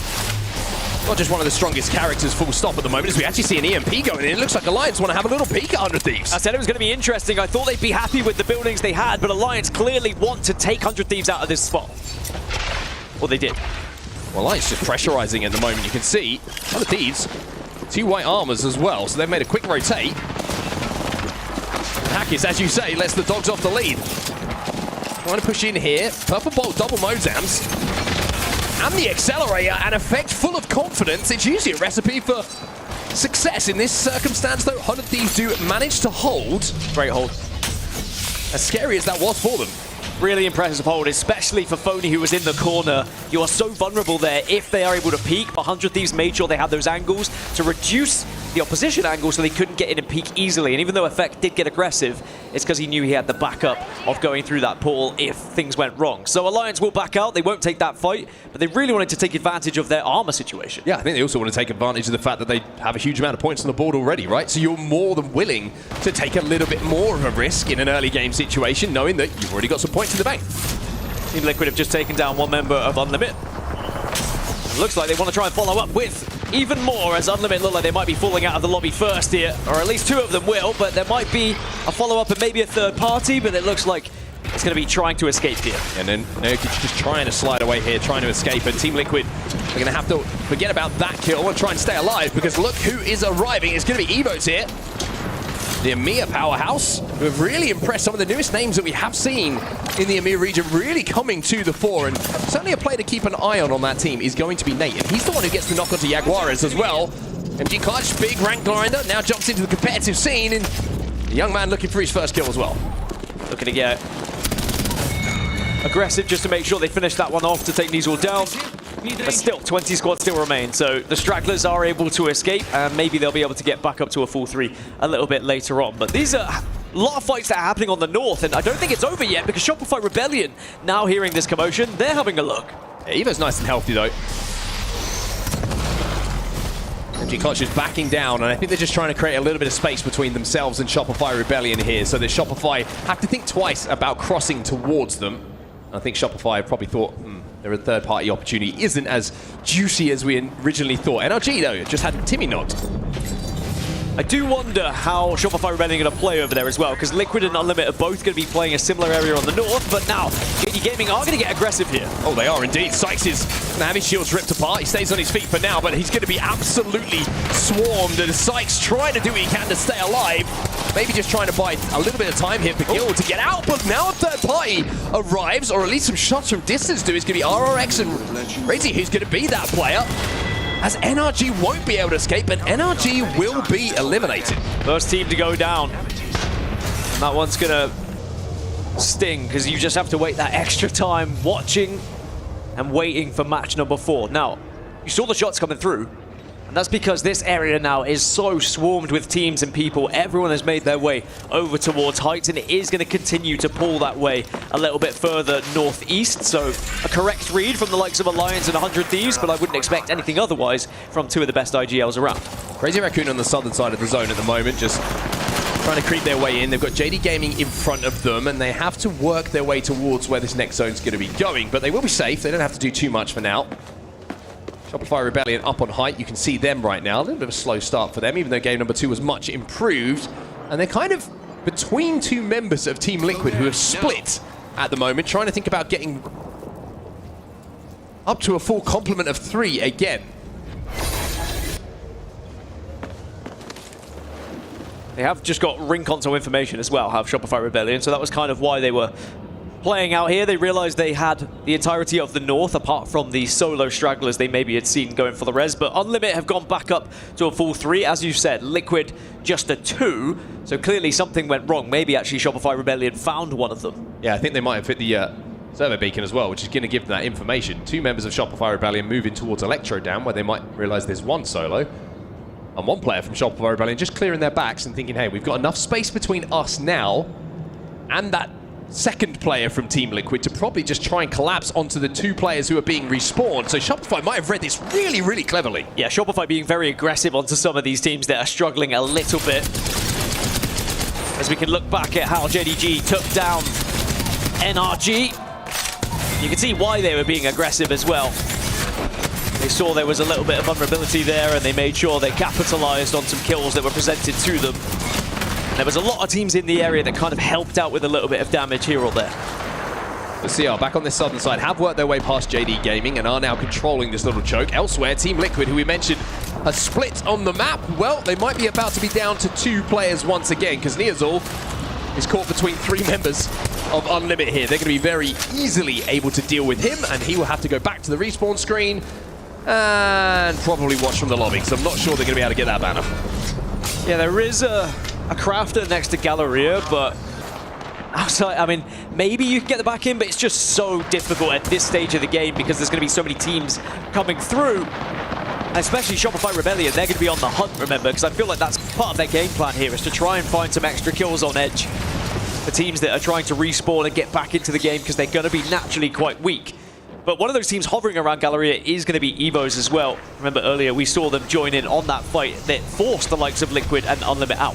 not just one of the strongest characters, full stop, at the moment, as we actually see an EMP going in. It looks like Alliance want to have a little peek at 100 Thieves. I said it was going to be interesting. I thought they'd be happy with the buildings they had, but Alliance clearly want to take 100 Thieves out of this spot. Well, they did. Well, Alliance just pressurizing at the moment. You can see 100 Thieves, 2 white armors as well, so they've made a quick rotate. Hackis, as you say, lets the dogs off the lead. Trying to push in here. Purple Bolt, double Mozams. And the Accelerator, an effect full of confidence. It's usually a recipe for success. In this circumstance, though, 100 Thieves do manage to hold. Great hold. As scary as that was for them. Really impressive hold, especially for Phony, who was in the corner. You are so vulnerable there if they are able to peek. 100 Thieves made sure they had those angles to reduce the opposition angle so they couldn't get in and peek easily. And even though Effect did get aggressive, it's because he knew he had the backup of going through that portal if things went wrong. So Alliance will back out. They won't take that fight, but they really wanted to take advantage of their armor situation. Yeah, I think they also want to take advantage of the fact that they have a huge amount of points on the board already, right? So you're more than willing to take a little bit more of a risk in an early game situation, knowing that you've already got some points in the bank. Team Liquid have just taken down one member of Unlimit. It looks like they want to try and follow up with even more, as Unlimit look like they might be falling out of the lobby first here, or at least 2 of them will, but there might be a follow-up and maybe a third party, but it looks like it's going to be trying to escape here. And then Nurkic just trying to slide away here, trying to escape, and Team Liquid are going to have to forget about that kill and try and stay alive, because look who is arriving. It's going to be Evo's here. The Amir powerhouse, who have really impressed. Some of the newest names that we have seen in the Amir region really coming to the fore, and certainly a player to keep an eye on that team is going to be Nate, and he's the one who gets the knock onto Jaguares as well. MG Clutch, big rank grinder, now jumps into the competitive scene, and the young man looking for his first kill as well. Looking to get aggressive just to make sure they finish that one off to take Nizel down. But still, 20 squads still remain, so the stragglers are able to escape, and maybe they'll be able to get back up to a full 3 a little bit later on. But these are a lot of fights that are happening on the north, and I don't think it's over yet, because ShopifyRebellion, now hearing this commotion, they're having a look. Yeah, Evo's nice and healthy, though. MG Clutch is backing down, and I think they're just trying to create a little bit of space between themselves and ShopifyRebellion here, so that Shopify have to think twice about crossing towards them. I think Shopify probably thought, their third-party opportunity isn't as juicy as we originally thought. NRG, though, just had Timmy knocked. I do wonder how Shopify Rebellion are going to play over there as well, because Liquid and Unlimit are both going to be playing a similar area on the north, but now JD Gaming are going to get aggressive here. Oh, they are indeed. Sykes is going to have his shields ripped apart. He stays on his feet for now, but he's going to be absolutely swarmed, and Sykes trying to do what he can to stay alive. Maybe just trying to buy a little bit of time here for Gil to get out, but now a third party arrives, or at least some shots from distance do. It's going to be RRX and Crazy who's going to be that player, as NRG won't be able to escape, and NRG will be eliminated. First team to go down. And that one's going to sting, because you just have to wait that extra time watching and waiting for match number 4. Now, you saw the shots coming through, and that's because this area now is so swarmed with teams and people. Everyone has made their way over towards Heights, and it is going to continue to pull that way a little bit further northeast. So a correct read from the likes of Alliance and 100 Thieves, but I wouldn't expect anything otherwise from two of the best IGLs around. Crazy Raccoon on the southern side of the zone at the moment, just trying to creep their way in. They've got JD Gaming in front of them, and they have to work their way towards where this next zone's going to be going, but they will be safe. They don't have to do too much for now. Shopify Rebellion up on height. You can see them right now. A little bit of a slow start for them, even though game number 2 was much improved. And they're kind of between two members of Team Liquid who have split at the moment, trying to think about getting up to a full complement of 3 again. They have just got ring console information as well, have Shopify Rebellion, so that was kind of why they were playing out here. They realized they had the entirety of the north, apart from the solo stragglers they maybe had seen going for the res, but Unlimit have gone back up to a full 3. As you said, Liquid just a 2, so clearly something went wrong. Maybe actually Shopify Rebellion found one of them. Yeah, I think they might have hit the server beacon as well, which is going to give them that information. 2 members of Shopify Rebellion moving towards Electro Dam, where they might realize there's 1 solo. And 1 player from Shopify Rebellion just clearing their backs and thinking, hey, we've got enough space between us now and that second player from Team Liquid to probably just try and collapse onto the 2 players who are being respawned. So Shopify might have read this really, really cleverly. Yeah, Shopify being very aggressive onto some of these teams that are struggling a little bit. As we can look back at how JDG took down NRG, you can see why they were being aggressive as well. They saw there was a little bit of vulnerability there, and they made sure they capitalized on some kills that were presented to them. There was a lot of teams in the area that kind of helped out with a little bit of damage here or there. The CR back on this southern side have worked their way past JD Gaming and are now controlling this little choke. Elsewhere, Team Liquid, who we mentioned, a split on the map. Well, they might be about to be down to 2 players once again, because Neazul is caught between 3 members of Unlimit here. They're going to be very easily able to deal with him, and he will have to go back to the respawn screen and probably watch from the lobby, because I'm not sure they're going to be able to get that banner. Yeah, there is a crafter next to Galleria, but outside, I mean, maybe you can get the back in, but it's just so difficult at this stage of the game because there's going to be so many teams coming through, and especially Shopify Rebellion. They're going to be on the hunt, remember, because I feel like that's part of their game plan here, is to try and find some extra kills on edge for teams that are trying to respawn and get back into the game, because they're going to be naturally quite weak. But one of those teams hovering around Galleria is going to be Evos as well. Remember earlier we saw them join in on that fight that forced the likes of Liquid and Unlimit out.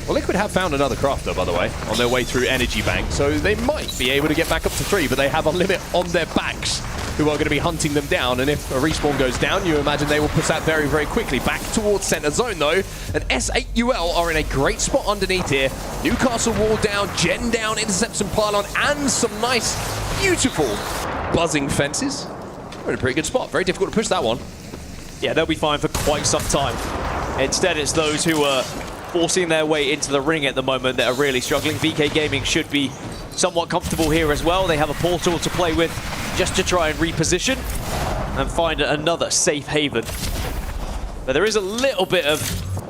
Well, Liquid have found another crafter, by the way, on their way through Energy Bank, so they might be able to get back up to 3, but they have Unlimit on their backs, who are going to be hunting them down, and if a respawn goes down, you imagine they will push that very, very quickly. Back towards center zone, though, and S8UL are in a great spot underneath here. Newcastle wall down, Gen down, intercept some pylon, and some nice, beautiful buzzing fences. We're in a pretty good spot. Very difficult to push that one. Yeah, they'll be fine for quite some time. Instead, it's those who are forcing their way into the ring at the moment that are really struggling. VK Gaming should be somewhat comfortable here as well. They have a portal to play with just to try and reposition and find another safe haven. But there is a little bit of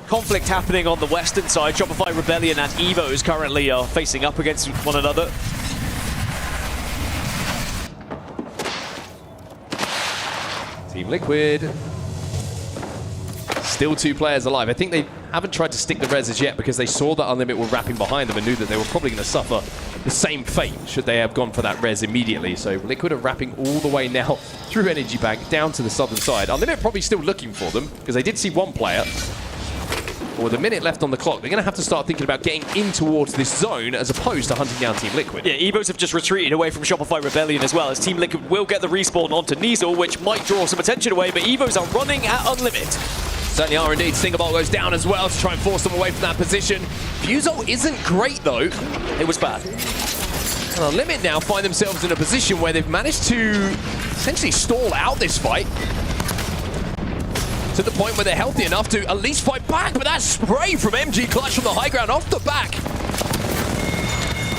conflict happening on the western side. Shopify Rebellion and Evos currently are facing up against one another. Team Liquid, still 2 players alive. I think they haven't tried to stick the reses yet because they saw that Unlimit were wrapping behind them and knew that they were probably going to suffer the same fate should they have gone for that res immediately. So Liquid are wrapping all the way now through Energy Bank down to the southern side. Unlimit probably still looking for them because they did see 1 player. But with a minute left on the clock, they're going to have to start thinking about getting in towards this zone as opposed to hunting down Team Liquid. Yeah, Evos have just retreated away from Shopify Rebellion as well, as Team Liquid will get the respawn onto Neasel, which might draw some attention away, but Evos are running at Unlimit. Certainly are indeed. Stinger Bolt goes down as well to try and force them away from that position. Fuso isn't great though. It was bad. And on Limit now find themselves in a position where they've managed to essentially stall out this fight. To the point where they're healthy enough to at least fight back, but that spray from MG Clutch from the high ground off the back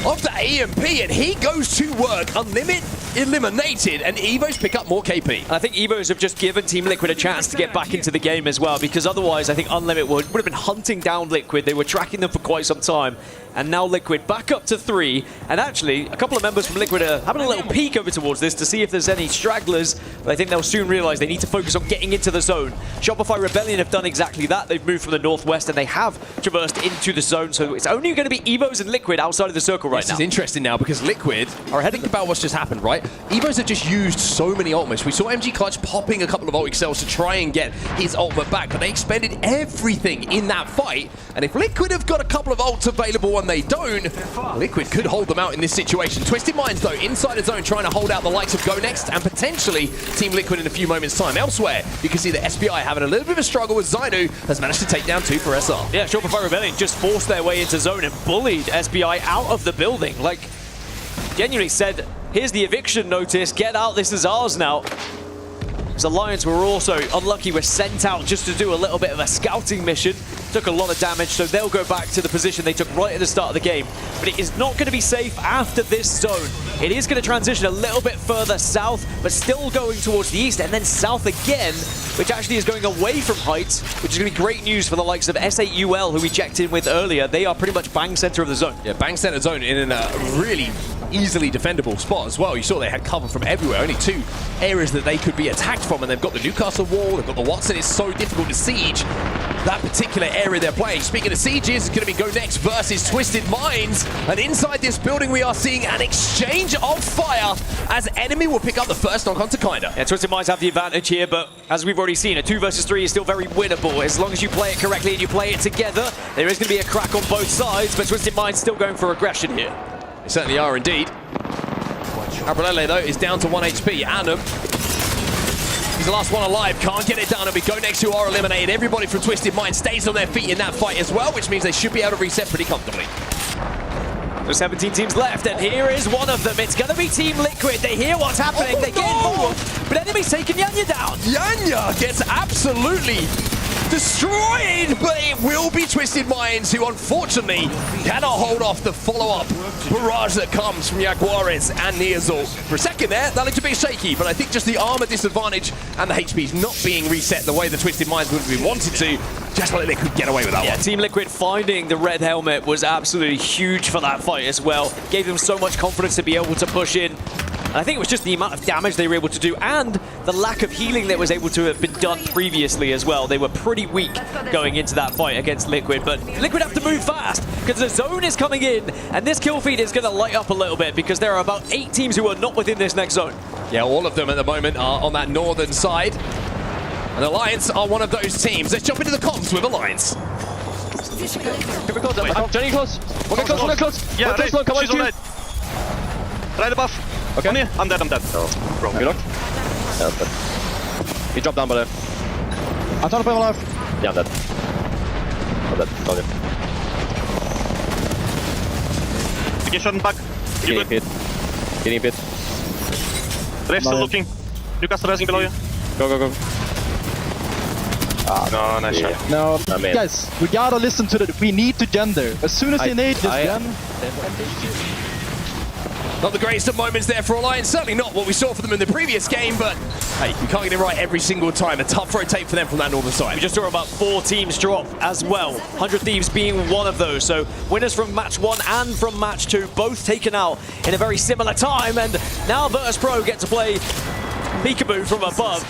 of the EMP, and he goes to work. Unlimit eliminated, and Evos pick up more KP. And I think Evos have just given Team Liquid a chance to get back into the game as well, because otherwise I think Unlimit would have been hunting down Liquid. They were tracking them for quite some time, and now Liquid back up to 3. And actually, a couple of members from Liquid are having a little peek over towards this to see if there's any stragglers, but I think they'll soon realize they need to focus on getting into the zone. ShopifyRebellion have done exactly that. They've moved from the northwest, and they have traversed into the zone, so it's only going to be Evos and Liquid outside of the circle right now. This is interesting now, because Liquid are think about what's just happened, right? Evos have just used so many ultimates. We saw MG Clutch popping a couple of ult excels to try and get his ultimate back, but they expended everything in that fight. And if Liquid have got a couple of ults available and they don't, Liquid could hold them out in this situation. Twisted Minds, though, inside the zone, trying to hold out the likes of GoNext and potentially Team Liquid in a few moments' time. Elsewhere, you can see the SBI having a little bit of a struggle with Zainu, has managed to take down 2 for SR. Yeah, ShopifyRebellion just forced their way into zone and bullied SBI out of the building. Like, genuinely said, here's the eviction notice, get out, this is ours now. As Alliance were also unlucky, were sent out just to do a little bit of a scouting mission. Took a lot of damage, so they'll go back to the position they took right at the start of the game. But it is not going to be safe after this zone. It is going to transition a little bit further south, but still going towards the east, and then south again, which actually is going away from Heights, which is going to be great news for the likes of S8UL, who we checked in with earlier. They are pretty much bang center of the zone. Yeah, bang center zone in a really easily defendable spot as well. You saw they had cover from everywhere, only 2 areas that they could be attacked from, and they've got the Newcastle wall, they've got the Watson. It's so difficult to siege that particular area they're playing. Speaking of sieges, it's going to be GoNext versus Twisted Minds, and inside this building we are seeing an exchange of fire as enemy will pick up the first knock onto Kinda. Yeah, Twisted Minds have the advantage here, but as we've already seen, a 2 versus 3 is still very winnable. As long as you play it correctly and you play it together, there is going to be a crack on both sides, but Twisted Minds still going for aggression here. They certainly are indeed. Abralele, though, is down to 1 HP. Annam, he's the last one alive, can't get it done, and we GoNext who are eliminated. Everybody from Twisted Mind stays on their feet in that fight as well, which means they should be able to reset pretty comfortably. There's 17 teams left, and here is one of them. It's going to be Team Liquid. They hear what's happening, they get involved, but enemy's taking Yanya down. Yanya gets absolutely destroyed, but it will be Twisted Minds who unfortunately cannot hold off the follow-up barrage that comes from Jaguares and Neazul. For a second there, that looked a bit shaky, but I think just the armor disadvantage and the HPs not being reset the way the Twisted Minds would have been wanted to, just like they could get away with that one. Team Liquid finding the red helmet was absolutely huge for that fight as well. Gave them so much confidence to be able to push in. And I think it was just the amount of damage they were able to do and the lack of healing that was able to have been done previously as well. They were pretty weak going into that fight against Liquid, but Liquid have to move fast because the zone is coming in, and this kill feed is going to light up a little bit because there are about 8 teams who are not within this next zone. Yeah, all of them at the moment are on that northern side, and Alliance are one of those teams. Let's jump into the comms with Alliance. Johnny close. We'll get close. Yeah, right. Come on, She's on right. Right above. Okay. On me. I'm dead. Bro, good luck. Yeah, but he dropped down by there. I'm trying to play him alive. Yeah, I'm dead. Okay. Get shot in back. Getting pit. Rave still looking. Newcastle rising below you. Go. No, nice shot. No, guys, we gotta listen to the. We need to gender. As soon as they nade, just gen. Not the greatest of moments there for Alliance. Certainly not what we saw for them in the previous game, but hey, you can't get it right every single time. A tough rotate for them from that northern side. We just saw about 4 teams drop as well. 100 Thieves being one of those. So winners from match 1 and from match 2, both taken out in a very similar time. And now Virtus.pro get to play peekaboo from above.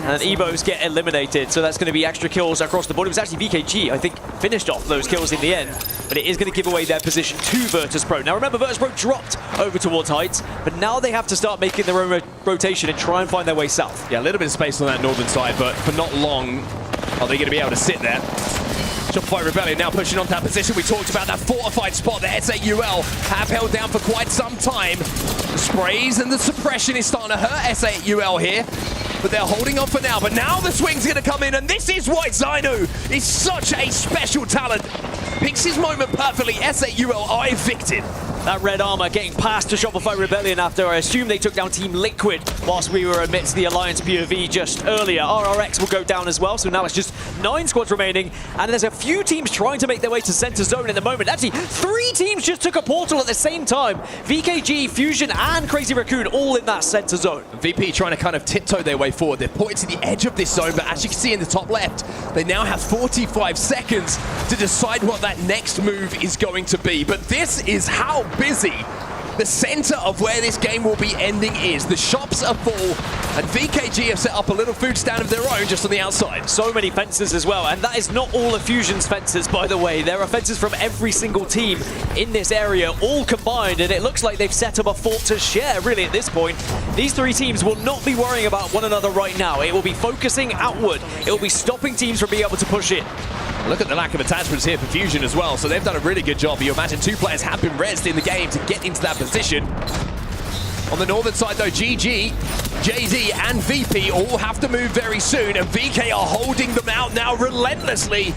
And Evos get eliminated, so that's going to be extra kills across the board. It was actually VKG, I think, finished off those kills in the end, but it is going to give away their position to Virtus.pro. Now remember, Virtus.pro dropped over towards Heights, but now they have to start making their own rotation and try and find their way south. Yeah, a little bit of space on that northern side, but for not long are they going to be able to sit there. ShopifyRebellion now pushing on that position. We talked about that fortified spot that S8UL have held down for quite some time. The sprays and the suppression is starting to hurt S8UL here. but they're holding on for now. But now the swing's going to come in, and this is why Zyno is such a special talent. Picks his moment perfectly. S8UL are evicted. That red armor getting past to Shopify after I assume they took down Team Liquid whilst we were amidst the Alliance POV just earlier. RRX will go down as well, so now it's just 9 squads remaining, and there's a few teams trying to make their way to center zone at the moment. Actually, 3 teams just took a portal at the same time. VKG, Fusion, and Crazy Raccoon all in that center zone. VP trying to kind of tiptoe their way forward. They're pointed to the edge of this zone, but as you can see in the top left, they now have 45 seconds to decide what that next move is going to be. But this is how busy the center of where this game will be ending is. The shops are full, and VKG have set up a little food stand of their own just on the outside. So many fences as well, and that is not all of Fusion's fences, by the way. There are fences from every single team in this area, all combined, and it looks like they've set up a fort to share, really, at this point. These 3 teams will not be worrying about one another right now. It will be focusing outward. It will be stopping teams from being able to push in. Look at the lack of attachments here for Fusion as well, so they've done a really good job. You imagine 2 players have been rezzed in the game to get into that position. On the northern side though, GG, JD and VP all have to move very soon, and VK are holding them out now relentlessly.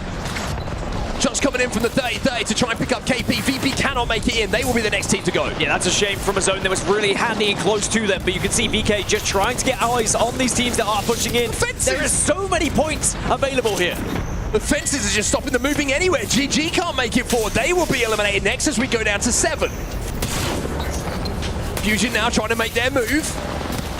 Shots coming in from the 30-30 to try and pick up KP. VP cannot make it in. They will be the next team to go. Yeah, that's a shame from a zone that was really handy and close to them, but you can see VK just trying to get eyes on these teams that are pushing in. Fences! There are so many points available here. The fences are just stopping them moving anywhere. GG can't make it forward. They will be eliminated next as we go down to 7. Fusion now trying to make their move.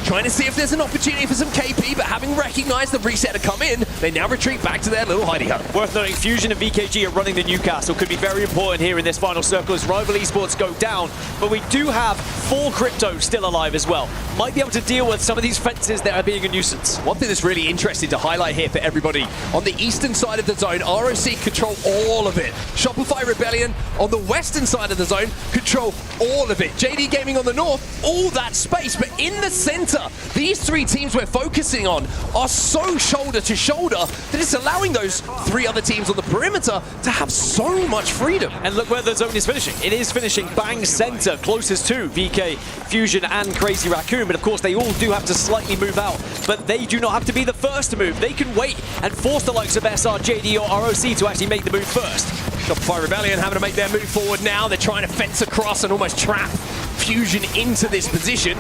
Trying to see if there's an opportunity for some KP, but having recognized the reset to come in, they now retreat back to their little hidey hole. Worth noting, Fusion and VKG are running the Newcastle. Could be very important here in this final circle as rival esports go down, but we do have 4 crypto still alive as well. Might be able to deal with some of these fences that are being a nuisance. One thing that's really interesting to highlight here for everybody, on the eastern side of the zone, ROC control all of it. ShopifyRebellion on the western side of the zone control all of it. JD Gaming on the north, all that space, but in the center, these 3 teams we're focusing on are so shoulder to shoulder that it's allowing those 3 other teams on the perimeter to have so much freedom. And look where the zone is finishing. It is finishing bang center, closest to VK, Fusion, and Crazy Raccoon. But of course, they all do have to slightly move out. But they do not have to be the first to move. They can wait and force the likes of SR, JD, or ROC to actually make the move first. ShopifyRebellion having to make their move forward now. They're trying to fence across and almost trap Fusion into this position.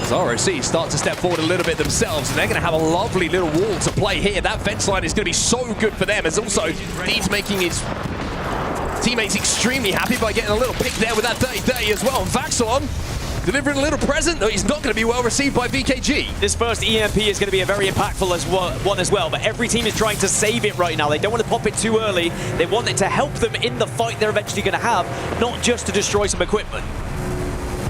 As ROC start to step forward a little bit themselves, and they're going to have a lovely little wall to play here. That fence line is going to be so good for them, as also Thieves making his teammates extremely happy by getting a little pick there with that 30-30 as well. And Vaxelon delivering a little present, though he's not going to be well received by VKG. This first EMP is going to be a very impactful one as well, but every team is trying to save it right now. They don't want to pop it too early. They want it to help them in the fight they're eventually going to have, not just to destroy some equipment.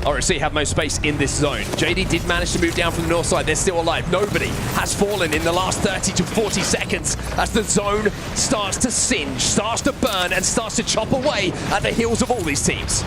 ROC have most space in this zone. JD did manage to move down from the north side. They're still alive. Nobody has fallen in the last 30 to 40 seconds as the zone starts to singe, starts to burn, and starts to chop away at the heels of all these teams.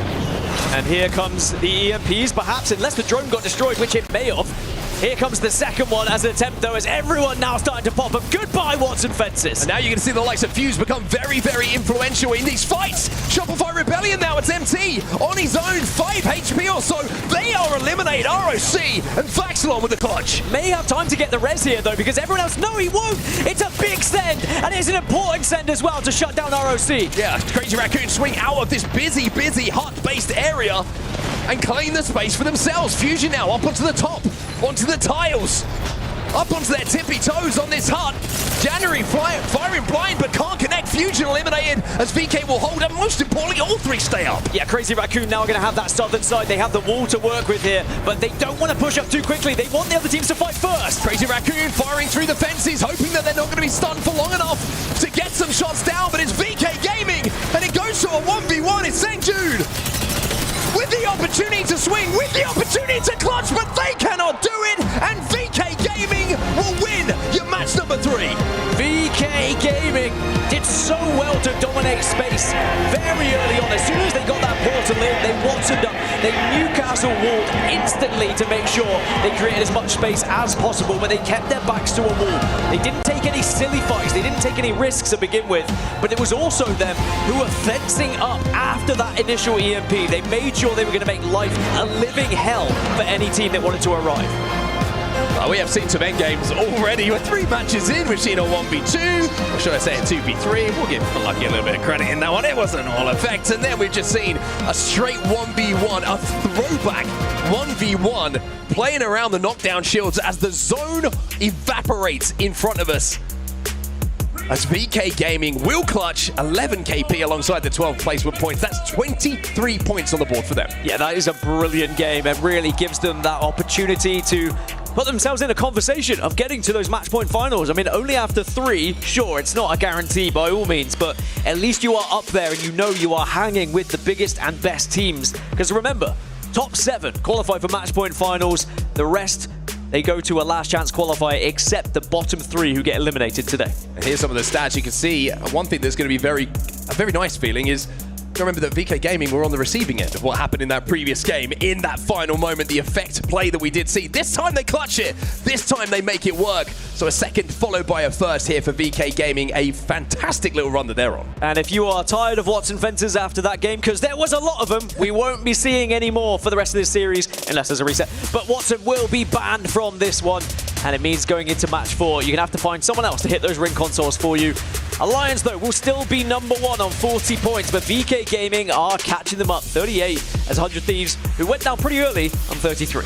And here comes the EMPs, perhaps, unless the drone got destroyed, which it may have. Here comes the second one as an attempt, though, as everyone now starting to pop up. Goodbye, Watson Fences. And now you're going to see the likes of Fuse become very, very influential in these fights. ShopifyRebellion now, it's MT on his own, 5 HP or so. They are eliminated. ROC and Vaxelon with the clutch. May have time to get the res here, though, because everyone else, no, he won't. It's a big send, and it's an important send as well to shut down ROC. Yeah, Crazy Raccoon swing out of this busy, hut-based area and claim the space for themselves. Fusion now up onto the top, onto the tiles, up onto their tippy toes on this hut. January firing blind, but can't connect. Fusion eliminated as VK will hold, and most importantly, all 3 stay up. Yeah, Crazy Raccoon now going to have that southern side. They have the wall to work with here, but they don't want to push up too quickly. They want the other teams to fight first. Crazy Raccoon firing through the fences, hoping that they're not going to be stunned for long enough to get some shots down, but it's VK Gaming, and it goes to a 1v1. It's St. Jude with the opportunity to swing, with the opportunity to clutch, but they cannot do it, and VK Gaming will win your match number 3. VK Gaming did so well to dominate space very early on. As soon as they got that portal in, they Watsoned up. They Newcastle walled instantly to make sure they created as much space as possible, but they kept their backs to a wall. They didn't take any silly fights. They didn't take any risks to begin with, but it was also them who were fencing up after that initial EMP. They made sure they were going to make life a living hell for any team that wanted to arrive. We have seen some end games already. We're 3 matches in. We've seen a 1v2, or should I say a 2v3. We'll give Unlucky a little bit of credit in that one. It wasn't all effect. And then we've just seen a straight 1v1, a throwback 1v1, playing around the knockdown shields as the zone evaporates in front of us. As VK Gaming will clutch 11 KP alongside the 12 placement points. That's 23 points on the board for them. Yeah, that is a brilliant game and really gives them that opportunity to put themselves in a conversation of getting to those match point finals. I mean, only after 3, sure, it's not a guarantee by all means, but at least you are up there and you know you are hanging with the biggest and best teams. Because remember, top 7 qualify for match point finals. The rest, they go to a last chance qualifier, except the bottom 3 who get eliminated today. And here's some of the stats you can see. One thing that's going to be a very nice feeling is, remember that VK Gaming were on the receiving end of what happened in that previous game. In that final moment, the effect play that we did see. This time they clutch it. This time they make it work. So a second followed by a first here for VK Gaming. A fantastic little run that they're on. And if you are tired of Watson Fences after that game, because there was a lot of them, we won't be seeing any more for the rest of this series, unless there's a reset. But Watson will be banned from this one. And it means going into match 4, you're going to have to find someone else to hit those ring consoles for you. Alliance, though, will still be number 1 on 40 points, but VK Gaming are catching them up 38 as 100 Thieves, who went down pretty early, on 33.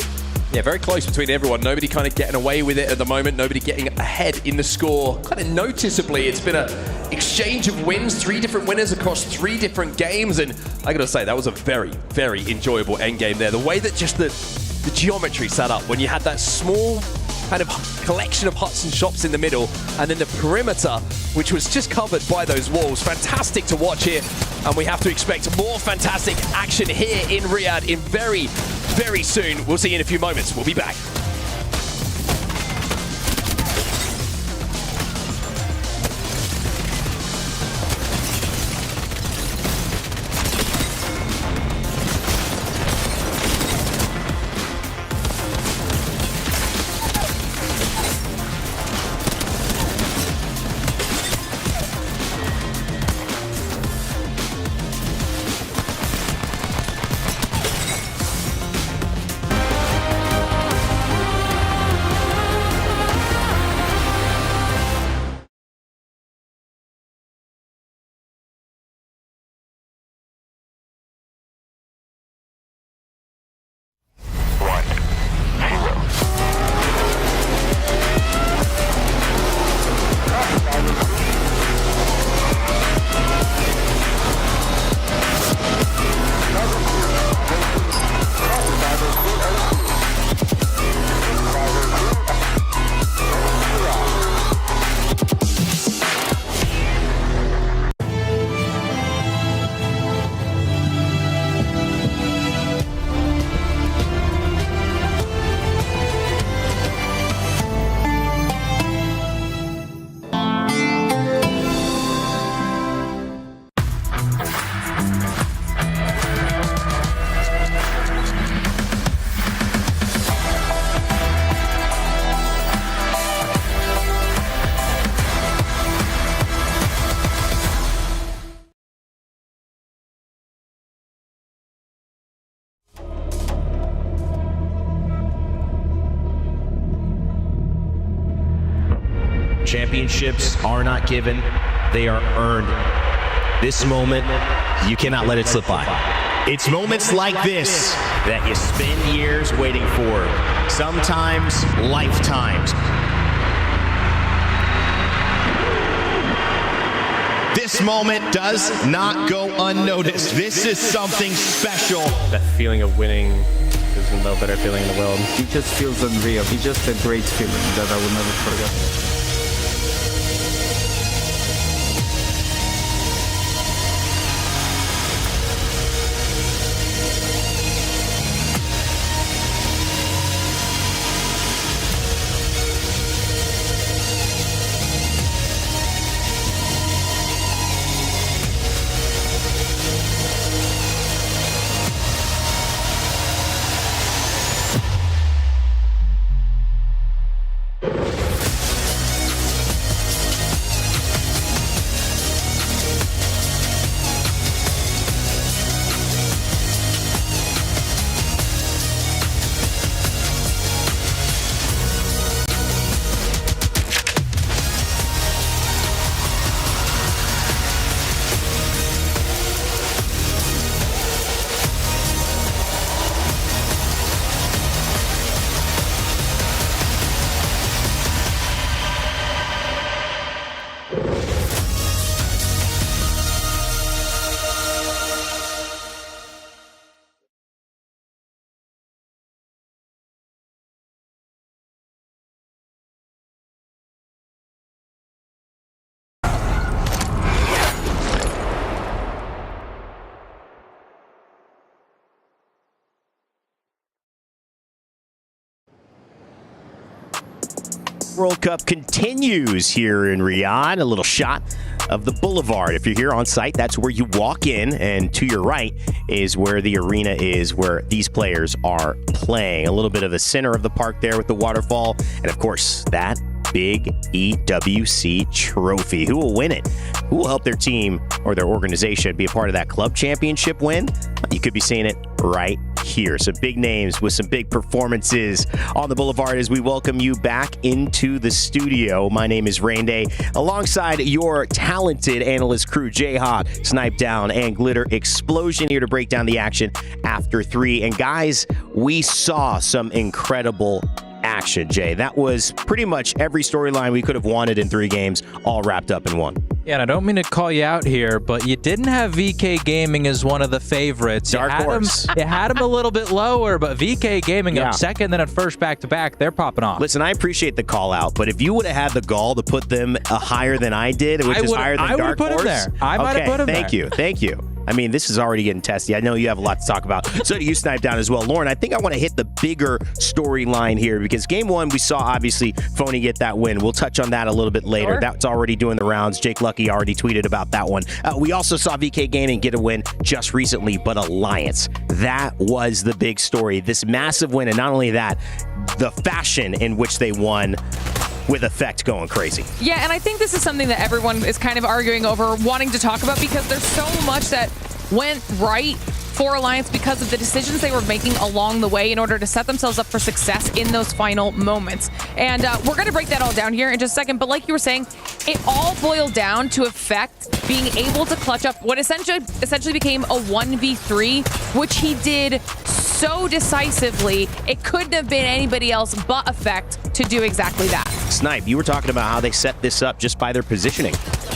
Yeah, very close between everyone. Nobody kind of getting away with it at the moment. Nobody getting ahead in the score. Kind of noticeably, it's been an exchange of wins. 3 different winners across 3 different games. And I gotta say, that was a very, very enjoyable endgame there. The way that just the geometry set up when you had that small kind of collection of huts and shops in the middle, and then the perimeter, which was just covered by those walls. Fantastic to watch here, and we have to expect more fantastic action here in Riyadh in very, very soon. We'll see you in a few moments. We'll be back. Championships are not given, they are earned. This moment, you cannot let it slip by. It's moments like this that you spend years waiting for, sometimes lifetimes. This moment does not go unnoticed. This is something special. That feeling of winning is no better feeling in the world. It just feels unreal. It's just a great feeling that I will never forget. World Cup continues here in Riyadh. A little shot of the Boulevard. If you're here on site, that's where you walk in, and to your right is where the arena is, where these players are playing. A little bit of the center of the park there with the waterfall, and of course, that big EWC trophy. Who will win it? Who will help their team or their organization be a part of that club championship win? You could be seeing it right here. Some big names with some big performances on the Boulevard as we welcome you back into the studio. My name is Rain Day, alongside your talented analyst crew, Jayhawk, Snipe Down, and Glitter Explosion, here to break down the action after 3. And guys, we saw some incredible action, Jay. That was pretty much every storyline we could have wanted in 3 games, all wrapped up in one. Yeah, and I don't mean to call you out here, but you didn't have VK Gaming as one of the favorites. Dark horse. You had him a little bit lower, but VK Gaming up second, then at first back-to-back, they're popping off. Listen, I appreciate the call out, but if you would have had the gall to put them higher than I did, which is higher than Dark Horse, I might have put him there. Thank you. I mean, this is already getting testy. I know you have a lot to talk about. So do you, Snipe Down, as well. Lauren, I think I want to hit the bigger storyline here, because game 1, we saw, obviously, Phony get that win. We'll touch on that a little bit later. Sure. That's already doing the rounds. Jake Lucky already tweeted about that one. We also saw VK Gaming get a win just recently, but Alliance, that was the big story. This massive win, and not only that, the fashion in which they won, with Effect going crazy. Yeah, and I think this is something that everyone is kind of arguing over, wanting to talk about, because there's so much that went right for Alliance because of the decisions they were making along the way in order to set themselves up for success in those final moments. And we're going to break that all down here in just a second, but like you were saying, it all boiled down to Effect being able to clutch up what essentially became a 1v3, which he did so decisively. It couldn't have been anybody else but Effect to do exactly that. Snipe, you were talking about how they set this up just by their positioning.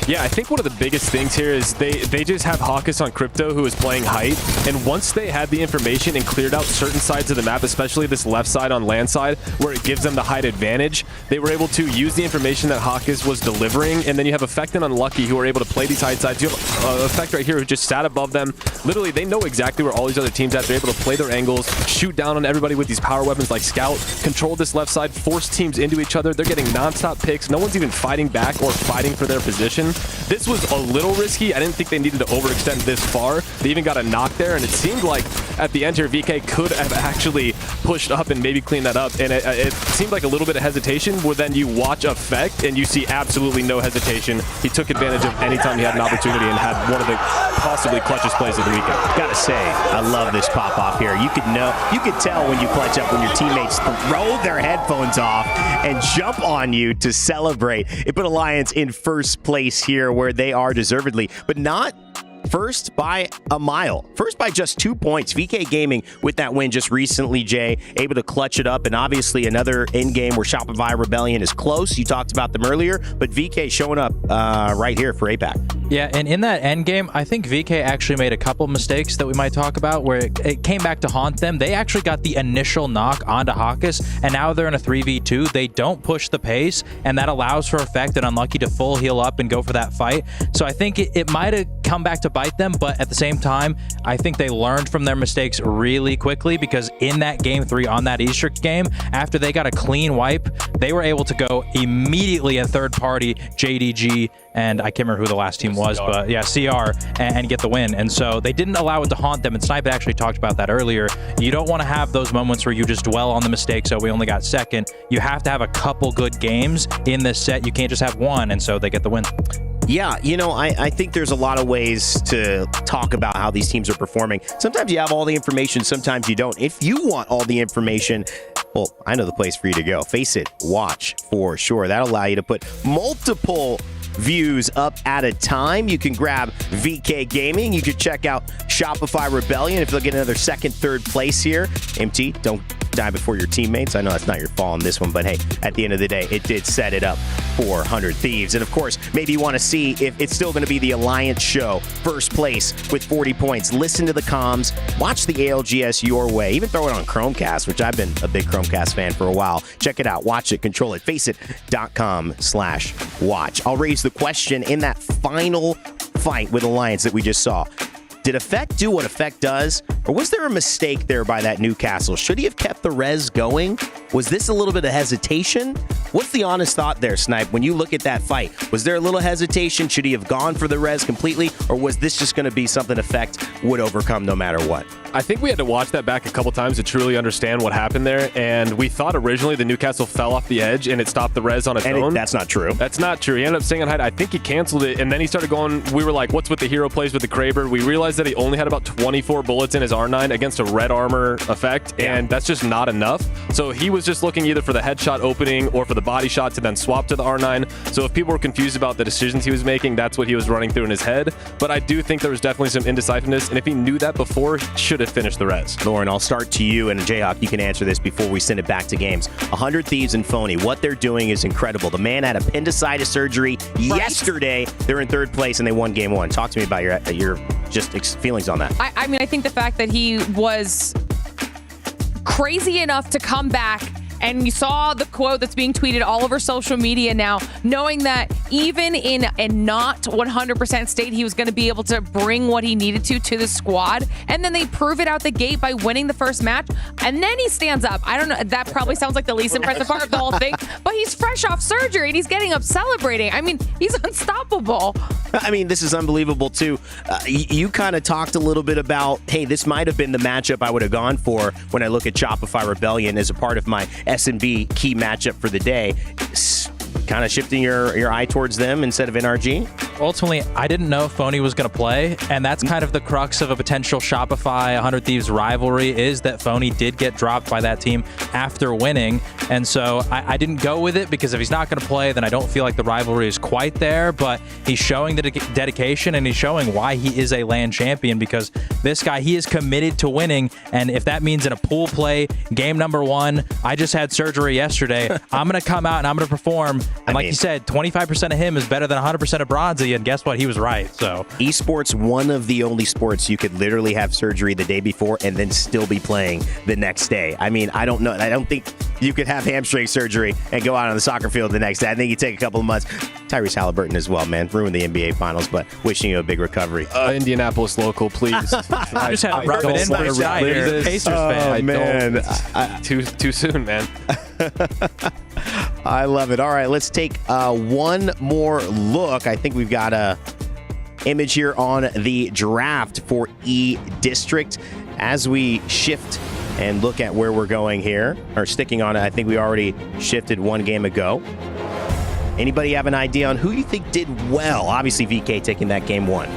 Yeah, I think one of the biggest things here is they just have Hawkus on Crypto, who is playing height, and once they had the information and cleared out certain sides of the map, especially this left side on land side, where it gives them the height advantage, they were able to use the information that Hawkus was delivering, and then you have Effect and Unlucky, who are able to play these height sides. You have Effect right here, who just sat above them. Literally, they know exactly where all these other teams at. They're able to play their angles, shoot down on everybody with these power weapons like Scout, control this left side, force teams into each other. They're getting non-stop picks. No one's even fighting back or fighting for their position. This was a little risky. I didn't think they needed to overextend this far. They even got a knock there, and it seemed like at the end here, VK could have actually pushed up and maybe cleaned that up. And it seemed like a little bit of hesitation, where then you watch Effect and you see absolutely no hesitation. He took advantage of any time he had an opportunity and had one of the possibly clutchest plays of the weekend. Gotta say, I love this pop off here. You could tell when you clutch up when your teammates throw their headphones off and jump on you to celebrate. It put Alliance in first place here, where they are deservedly, but not first by a mile. First by just 2 points. VK Gaming with that win just recently, Jay, able to clutch it up, and obviously another end game where ShopifyRebellion is close. You talked about them earlier, but VK showing up right here for APAC. Yeah, and in that end game, I think VK actually made a couple mistakes that we might talk about, where it came back to haunt them. They actually got the initial knock onto Hawkus, and now they're in a 3v2. They don't push the pace, and that allows for Effect and Unlucky to full heal up and go for that fight. So I think it might have come back to bite them, but at the same time, I think they learned from their mistakes really quickly, because in that game 3 on that Easter game, after they got a clean wipe, they were able to go immediately in third party JDG, and I can't remember who the last team was, but yeah, CR, and get the win. And so they didn't allow it to haunt them, and Snipe actually talked about that earlier. You don't want to have those moments where you just dwell on the mistake, so we only got second. You have to have a couple good games in this set. You can't just have one, and so they get the win. Yeah, I think there's a lot of ways to talk about how these teams are performing. Sometimes you have all the information, sometimes you don't. If you want all the information, well, I know the place for you to go. Face it, watch for sure. That'll allow you to put multiple views up at a time. You can grab VK Gaming. You can check out ShopifyRebellion if they'll get another second, third place here. MT, don't die before your teammates. I know that's not your fault on this one, but hey, at the end of the day, it did set it up for 100 Thieves. And of course, maybe you want to see if it's still going to be the Alliance show, first place with 40 points. Listen to the comms, watch the ALGS your way, even throw it on Chromecast, which I've been a big Chromecast fan for a while. Check it out, watch it, control it, faceit.com/watch. I'll raise the question in that final fight with Alliance that we just saw. Did Effect do what Effect does? Or was there a mistake there by that Newcastle? Should he have kept the res going? Was this a little bit of hesitation? What's the honest thought there, Snipe? When you look at that fight, was there a little hesitation? Should he have gone for the res completely? Or was this just going to be something Effect would overcome no matter what? I think we had to watch that back a couple times to truly understand what happened there. And we thought originally the Newcastle fell off the edge and it stopped the res on its own. That's not true. That's not true. He ended up staying on height. I think he canceled it. And then he started going, we were like, what's with the hero plays with the Kraber? We realized that he only had about 24 bullets in his R9 against a red armor Effect. And that's just not enough. So he was just looking either for the headshot opening or for the body shot to then swap to the R9. So if people were confused about the decisions he was making, that's what he was running through in his head. But I do think there was definitely some indecisiveness. And if he knew that before, he should have finished the res. Lauren, I'll start to you, and Jayhawk, you can answer this before we send it back to games. 100 Thieves and Phony, what they're doing is incredible. The man had appendicitis surgery yesterday. They're in third place, and they won game one. Talk to me about your just feelings on that. I mean, I think the fact that he was crazy enough to come back, and you saw the quote that's being tweeted all over social media now, knowing that even in a not 100% state, he was going to be able to bring what he needed to the squad. And then they prove it out the gate by winning the first match. And then he stands up. I don't know. That probably sounds like the least impressive part of the whole thing. But he's fresh off surgery and he's getting up celebrating. I mean, he's unstoppable. I mean, this is unbelievable, too. You kind of talked a little bit about, hey, this might have been the matchup I would have gone for when I look at Shopify Rebellion as a part of my S&B key matchup for the day. Kind of shifting your eye towards them instead of NRG? Ultimately, I didn't know Phony was going to play, and that's kind of the crux of a potential Shopify 100 Thieves rivalry, is that Phony did get dropped by that team after winning. And so I didn't go with it, because if he's not going to play, then I don't feel like the rivalry is quite there. But he's showing the dedication, and he's showing why he is a LAN champion, because this guy, he is committed to winning. And if that means in a pool play, game number 1, I just had surgery yesterday, I'm going to come out and I'm going to perform. And like you said, 25% of him is better than 100% of Bronzy, and guess what? He was right. So Esports, one of the only sports you could literally have surgery the day before and then still be playing the next day. I mean, I don't know. I don't think you could have hamstring surgery and go out on the soccer field the next day. I think you take a couple of months. Tyrese Halliburton as well, man. Ruined the NBA Finals, but wishing you a big recovery. Indianapolis local, please. I just had to rub it in for a guy here. Pacers fan. Man. Too soon, man. I love it. All right, let's take one more look. I think we've got a image here on the draft for E District. As we shift and look at where we're going here, or sticking on it, I think we already shifted one game ago. Anybody have an idea on who you think did well? Obviously, VK taking that game 1.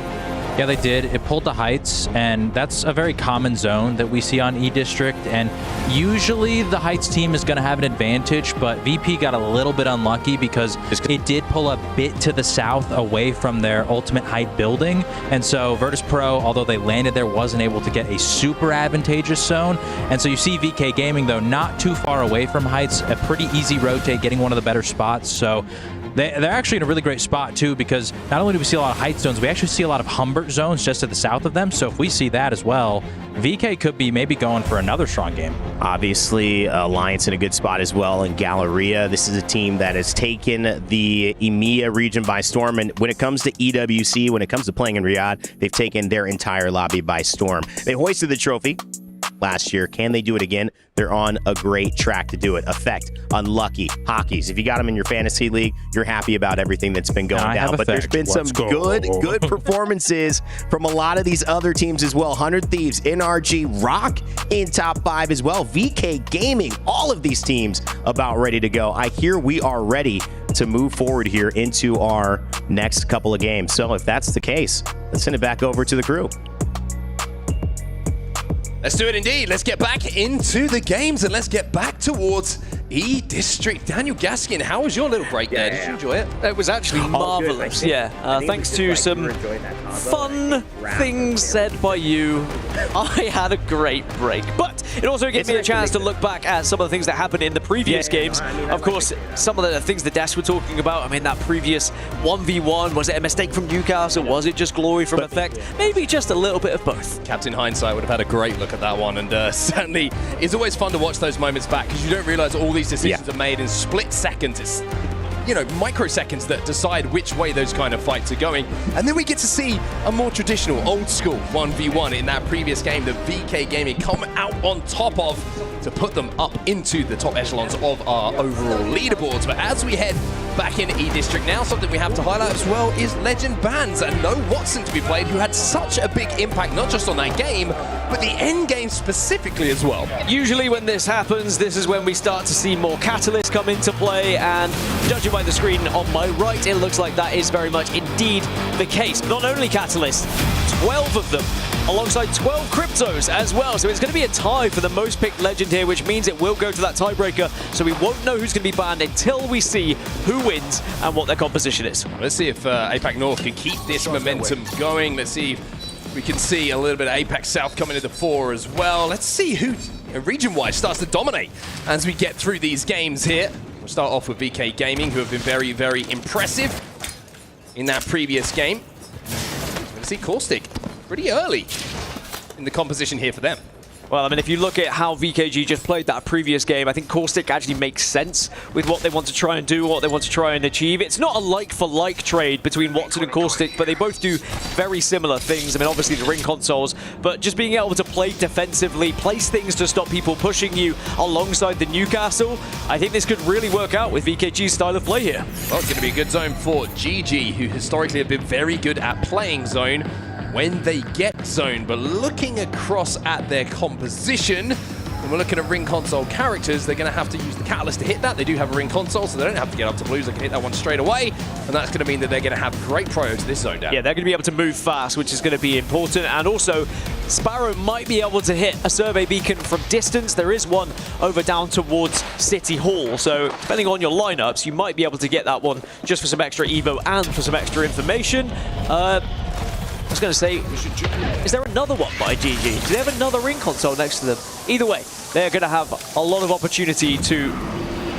Yeah, they did. It pulled the Heights, and that's a very common zone that we see on E-District, and usually the Heights team is going to have an advantage, but VP got a little bit unlucky because it did pull a bit to the south away from their ultimate height building, and so Virtus.pro, although they landed there, wasn't able to get a super advantageous zone, and so you see VK Gaming, though, not too far away from Heights, a pretty easy rotate, getting one of the better spots, so they're actually in a really great spot, too, because not only do we see a lot of height zones, we actually see a lot of Humbert zones just to the south of them. So if we see that as well, VK could be maybe going for another strong game. Obviously, Alliance in a good spot as well in Galleria. This is a team that has taken the EMEA region by storm. And when it comes to EWC, when it comes to playing in Riyadh, they've taken their entire lobby by storm. They hoisted the trophy last year. Can they do it again? They're on a great track to do it. Effect, unlucky, hockeys. If you got them in your fantasy league, you're happy about everything that's been going down. But there's been some good performances from a lot of these other teams as well. 100 Thieves, NRG, Rock in top 5 as well. VK Gaming, all of these teams about ready to go. I hear we are ready to move forward here into our next couple of games. So if that's the case, let's send it back over to the crew. Let's do it indeed. Let's get back into the games and let's get back towards E District. Daniel Gaskin, how was your little break there? Did you enjoy it? It was actually marvelous. Thanks to some fun things said by you, I had a great break. But it also gave me a chance to look back at some of the things that happened in the previous games. Of course, some of the things the Dash were talking about. I mean, that previous 1v1, was it a mistake from Newcastle? Was it just glory from Effect? Maybe just a little bit of both. Captain Hindsight would have had a great look at that one, and certainly it's always fun to watch those moments back because you don't realize all these decisions are made in split seconds. It's you know, microseconds that decide which way those kind of fights are going. And then we get to see a more traditional, old school 1v1 in that previous game that VK Gaming come out on top of to put them up into the top echelons of our overall leaderboards. But as we head back in E-District now, something we have to highlight as well is Legend Bans and no Watson to be played, who had such a big impact, not just on that game, but the end game specifically as well. Usually when this happens, this is when we start to see more catalysts come into play, and judging by the screen on my right, it looks like that is very much indeed the case. But not only catalysts, 12 of them, alongside 12 cryptos as well. So it's going to be a tie for the most picked legend here, which means it will go to that tiebreaker. So we won't know who's going to be banned until we see who wins and what their composition is. Let's see if APAC North can keep this momentum going. Let's see if we can see a little bit of APAC South coming to the fore as well. Let's see who, region-wise, starts to dominate as we get through these games here. We'll start off with VK Gaming, who have been very, very impressive in that previous game. We're going to see Caustic pretty early in the composition here for them. Well, I mean, if you look at how VKG just played that previous game, I think Caustic actually makes sense with what they want to try and do, what they want to try and achieve. It's not a like-for-like trade between Watson and Caustic, but they both do very similar things. I mean, obviously the ring consoles, but just being able to play defensively, place things to stop people pushing you alongside the Newcastle, I think this could really work out with VKG's style of play here. Well, it's going to be a good zone for GG, who historically have been very good at playing zone when they get zone. But looking across at their composition, when we're looking at ring console characters, they're going to have to use the catalyst to hit that. They do have a ring console, so they don't have to get up to blues. They can hit that one straight away, and that's going to mean that they're going to have great prio to this zone down. Yeah, they're going to be able to move fast, which is going to be important. And also, Sparrow might be able to hit a survey beacon from distance. There is one over down towards City Hall, so depending on your lineups, you might be able to get that one just for some extra evo and for some extra information. I was going to say, is there another one by GG? Do they have another ring console next to them? Either way, they're going to have a lot of opportunity to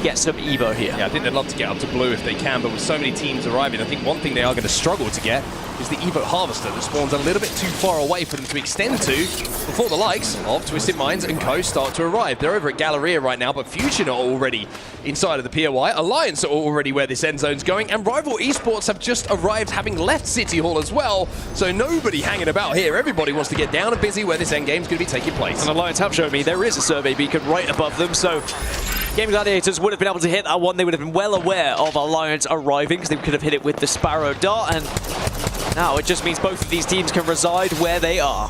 get some evo here. Yeah, I think they'd love to get up to blue if they can, but with so many teams arriving, I think one thing they are going to struggle to get is the evo harvester that spawns a little bit too far away for them to extend to before the likes of Twisted Minds and co start to arrive. They're over at Galleria right now, but Fusion are already inside of the POI. Alliance are already where this end zone's going, and Rival Esports have just arrived, having left City Hall as well. So nobody hanging about here. Everybody wants to get down and busy where this end game's going to be taking place. And Alliance have shown me there is a survey beacon right above them, so Gaming Gladiators would have been able to hit that one. They would have been well aware of Alliance arriving, because they could have hit it with the Sparrow Dart, and now it just means both of these teams can reside where they are.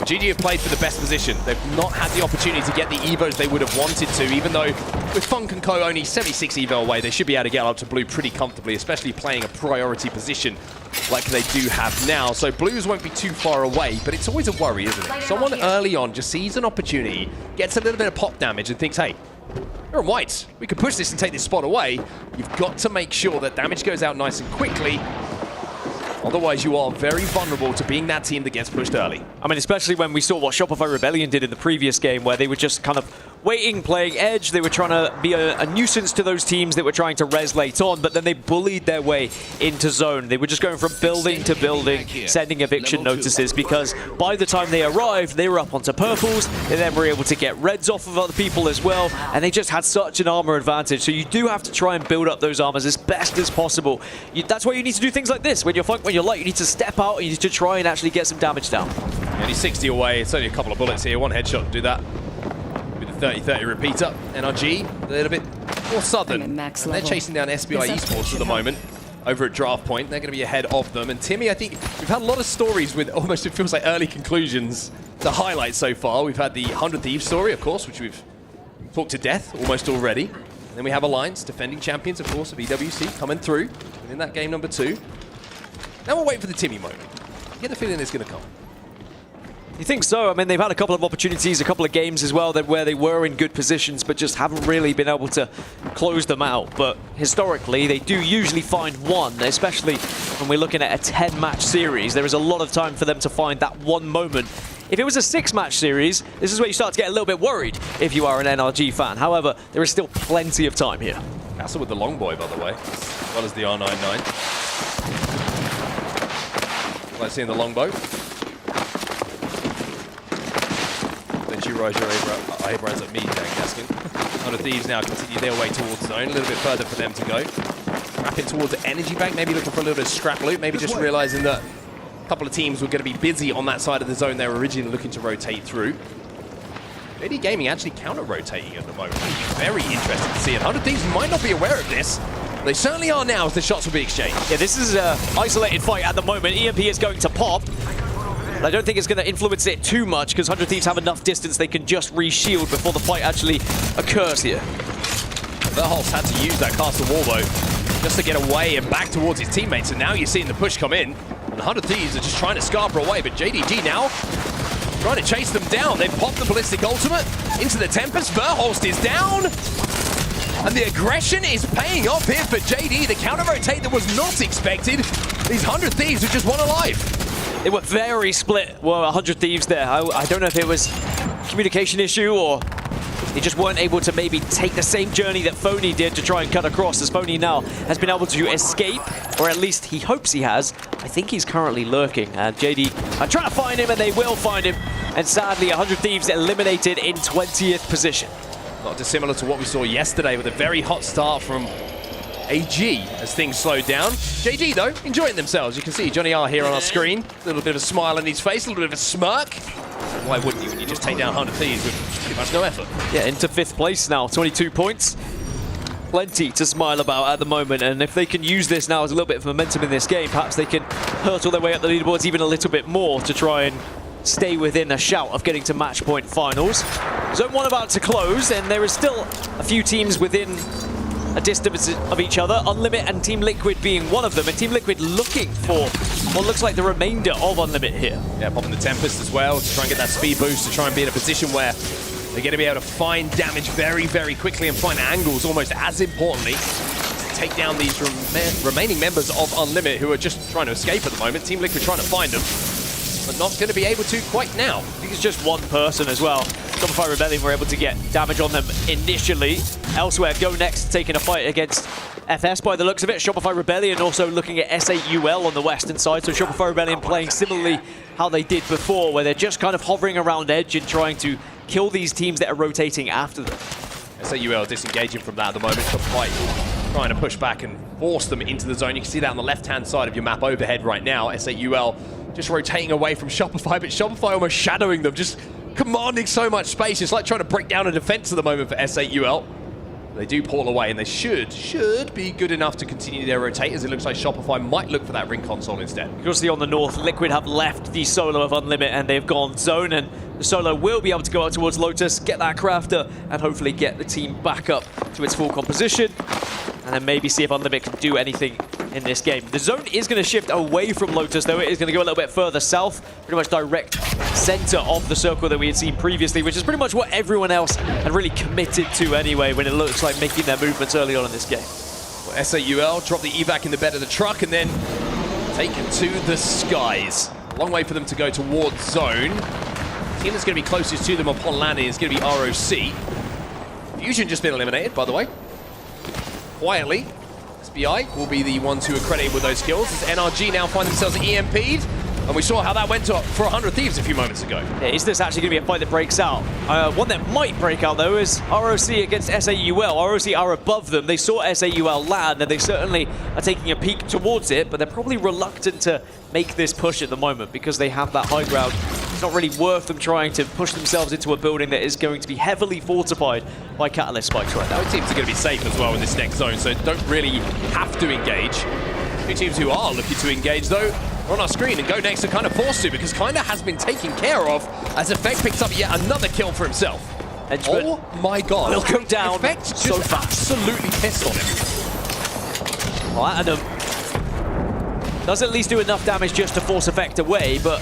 GG have played for the best position. They've not had the opportunity to get the evos they would have wanted to, even though with Funk and Co only 76 evo away, they should be able to get up to blue pretty comfortably, especially playing a priority position like they do have now. So blues won't be too far away, but it's always a worry, isn't it? Someone early on just sees an opportunity, gets a little bit of pop damage and thinks, hey, they're on whites. We could push this and take this spot away. You've got to make sure that damage goes out nice and quickly. Otherwise, you are very vulnerable to being that team that gets pushed early. I mean, especially when we saw what ShopifyRebellion did in the previous game, where they were just kind of waiting, playing edge. They were trying to be a nuisance to those teams that were trying to res late on, but then they bullied their way into zone. They were just going from building to building, sending eviction notices, because by the time they arrived, they were up onto purples. They then were able to get reds off of other people as well, and they just had such an armor advantage. So you do have to try and build up those armors as best as possible. That's why you need to do things like this. When you're Funk, when you're light, you need to step out and you need to try and actually get some damage down. Only 60 away. It's only a couple of bullets here. One headshot to do that. With the 30-30 repeater. NRG, a little bit more southern. And they're chasing down SBI Esports at the moment over at Draft Point. They're going to be ahead of them. And Timmy, I think we've had a lot of stories with almost, it feels like, early conclusions to highlight so far. We've had the 100 Thieves story, of course, which we've talked to death almost already. And then we have Alliance, defending champions, of course, of EWC, coming through in that game number 2. Now we'll wait for the Timmy moment. You get the feeling it's going to come. You think so? I mean, they've had a couple of opportunities, a couple of games as well, where they were in good positions, but just haven't really been able to close them out. But historically, they do usually find one, especially when we're looking at a 10-match series. There is a lot of time for them to find that one moment. If it was a 6-match series, this is where you start to get a little bit worried if you are an NRG fan. However, there is still plenty of time here. Castle with the long boy, by the way, as well as the R99. Let's see in the longbow. Then you rise your eyebrows at me, Dan Gaskin. 100 Thieves now continue their way towards zone. A little bit further for them to go. scrapping towards the energy bank, maybe looking for a little bit of scrap loot, maybe just realizing that a couple of teams were going to be busy on that side of the zone they were originally looking to rotate through. JD Gaming actually counter-rotating at the moment. Very interesting to see. And 100 Thieves might not be aware of this. They certainly are now as the shots will be exchanged. Yeah, this is an isolated fight at the moment. EMP is going to pop. I don't think it's going to influence it too much because 100 Thieves have enough distance they can just re-shield before the fight actually occurs here. Verholz had to use that castle wall though, just to get away and back towards his teammates. And now you're seeing the push come in. And 100 Thieves are just trying to scarper away, but JDG now trying to chase them down. They pop the Ballistic Ultimate into the Tempest. Verholz is down. And the aggression is paying off here for JD. The counter-rotate that was not expected. These 100 Thieves are just one alive. They were very split. Well, 100 Thieves there. I don't know if it was a communication issue or they just weren't able to maybe take the same journey that Phony did to try and cut across, as Phony now has been able to escape, or at least he hopes he has. I think he's currently lurking, and JD are trying to find him, and they will find him. And sadly, 100 Thieves eliminated in 20th position. Not dissimilar to what we saw yesterday with a very hot start from AG as things slowed down. JG, though, enjoying themselves. You can see Johnny R here on our screen. A little bit of a smile on his face, a little bit of a smirk. Why wouldn't you when you just take down 100 Thieves with pretty much no effort? Yeah, into 5th place now, 22 points. Plenty to smile about at the moment, and if they can use this now as a little bit of momentum in this game, perhaps they can hurtle their way up the leaderboards even a little bit more to try and stay within a shout of getting to match point finals. Zone 1 about to close, and there is still a few teams within a distance of each other, Unlimit and Team Liquid being one of them, and Team Liquid looking for what looks like the remainder of Unlimit here. Yeah, popping the Tempest as well to try and get that speed boost, to try and be in a position where they're going to be able to find damage very, very quickly and find angles almost as importantly to take down these remaining members of Unlimit who are just trying to escape at the moment. Team Liquid trying to find them, but not going to be able to quite now. I think it's just one person as well. ShopifyRebellion were able to get damage on them initially. Elsewhere, GoNext taking a fight against FS by the looks of it. ShopifyRebellion also looking at SAUL on the western side. So ShopifyRebellion playing similarly how they did before, where they're just kind of hovering around edge and trying to kill these teams that are rotating after them. SAUL disengaging from that at the moment. Shopify trying to push back and force them into the zone. You can see that on the left-hand side of your map overhead right now. SAUL just rotating away from Shopify, but Shopify almost shadowing them, just commanding so much space. It's like trying to break down a defense at the moment for SAUL. They do pull away, and they should be good enough to continue their rotate, as it looks like Shopify might look for that ring console instead. You can see on the north, Liquid have left the solo of Unlimit, and they've gone zone, and the solo will be able to go out towards Lotus, get that crafter, and hopefully get the team back up to its full composition, and then maybe see if Unlimit can do anything in this game. The zone is going to shift away from Lotus, though. It is going to go a little bit further south, pretty much direct center of the circle that we had seen previously, which is pretty much what everyone else had really committed to anyway when it looks like making their movements early on in this game. Well, SAUL drop the evac in the bed of the truck and then taken to the skies. Long way for them to go towards zone. The team that's going to be closest to them upon landing is going to be ROC. Fusion just been eliminated, by the way. Quietly, SBI will be the ones who are credited with those kills, as NRG now find themselves EMP'd. And we saw how that went for 100 Thieves a few moments ago. Yeah, is this actually going to be a fight that breaks out? One that might break out, though, is ROC against SAUL. ROC are above them. They saw SAUL land, and they certainly are taking a peek towards it, but they're probably reluctant to make this push at the moment because they have that high ground. It's not really worth them trying to push themselves into a building that is going to be heavily fortified by Catalyst spikes right now. Both teams are going to be safe as well in this next zone, so don't really have to engage. Two teams who are looking to engage, though, are on our screen, and GoNext are kind of forced to because Kinda has been taken care of as Effect picks up yet another kill for himself. Oh my god. Will come down Effect just so fast. Absolutely pissed on him. Well, Adam does at least do enough damage just to force Effect away, but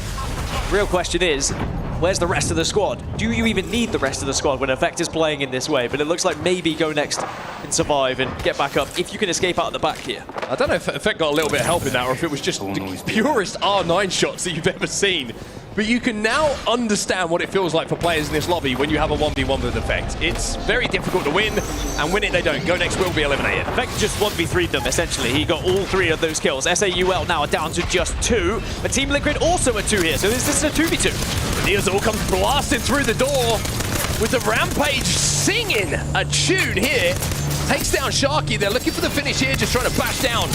the real question is, where's the rest of the squad? Do you even need the rest of the squad when Effect is playing in this way? But it looks like maybe GoNext can survive and get back up if you can escape out of the back here. I don't know if Effect got a little bit of help in that or if it was just the purest R9 shots that you've ever seen. But you can now understand what it feels like for players in this lobby when you have a 1v1 with Effect. It's very difficult to win, and win it they don't. GoNext will be eliminated. Effect just 1v3'd them, essentially. He got all 3 of those kills. SAUL now are down to just 2, but Team Liquid also at 2 here, so this is a 2v2. Neozul comes blasting through the door with the Rampage singing a tune here. takes down Sharky. They're looking for the finish here, just trying to bash down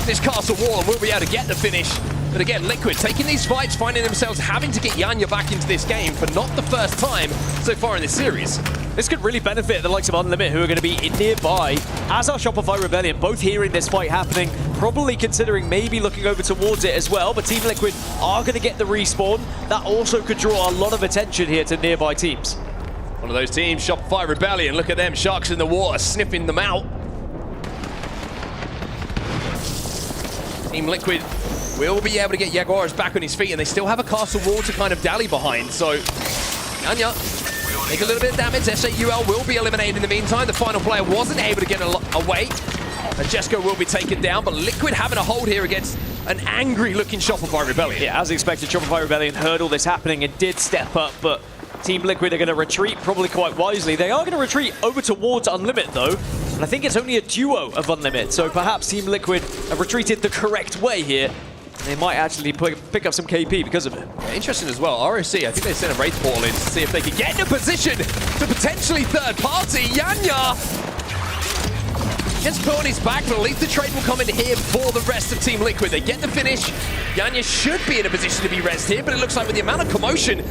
this castle wall, and will be able to get the finish. But again, Liquid taking these fights, finding themselves having to get Yanya back into this game for not the first time so far in this series. This could really benefit the likes of Unlimit, who are going to be nearby, as are Shopify Rebellion, both hearing this fight happening, probably considering maybe looking over towards it as well. But Team Liquid are going to get the respawn. That also could draw a lot of attention here to nearby teams. One of those teams, Shopify Rebellion, look at them, sharks in the water, sniffing them out. Team Liquid will be able to get Jaguars back on his feet, and they still have a castle wall to kind of dally behind. So, Yanya make a little bit of damage. SAUL will be eliminated in the meantime. The final player wasn't able to get away. And Jesko will be taken down, but Liquid having a hold here against an angry-looking Shopify Rebellion. Yeah, as expected, Shopify Rebellion heard all this happening and did step up, but Team Liquid are going to retreat probably quite wisely. They are going to retreat over towards Unlimit, though. And I think it's only a duo of Unlimit, so perhaps Team Liquid have retreated the correct way here. They might actually pick up some KP because of it. Yeah, interesting as well. ROC, I think they sent a Wraith Portal in to see if they could get in a position to potentially third party. Yanya gets put on his back, but at least the trade will come in here for the rest of Team Liquid. They get the finish. Yanya should be in a position to be rezzed here, but it looks like with the amount of commotion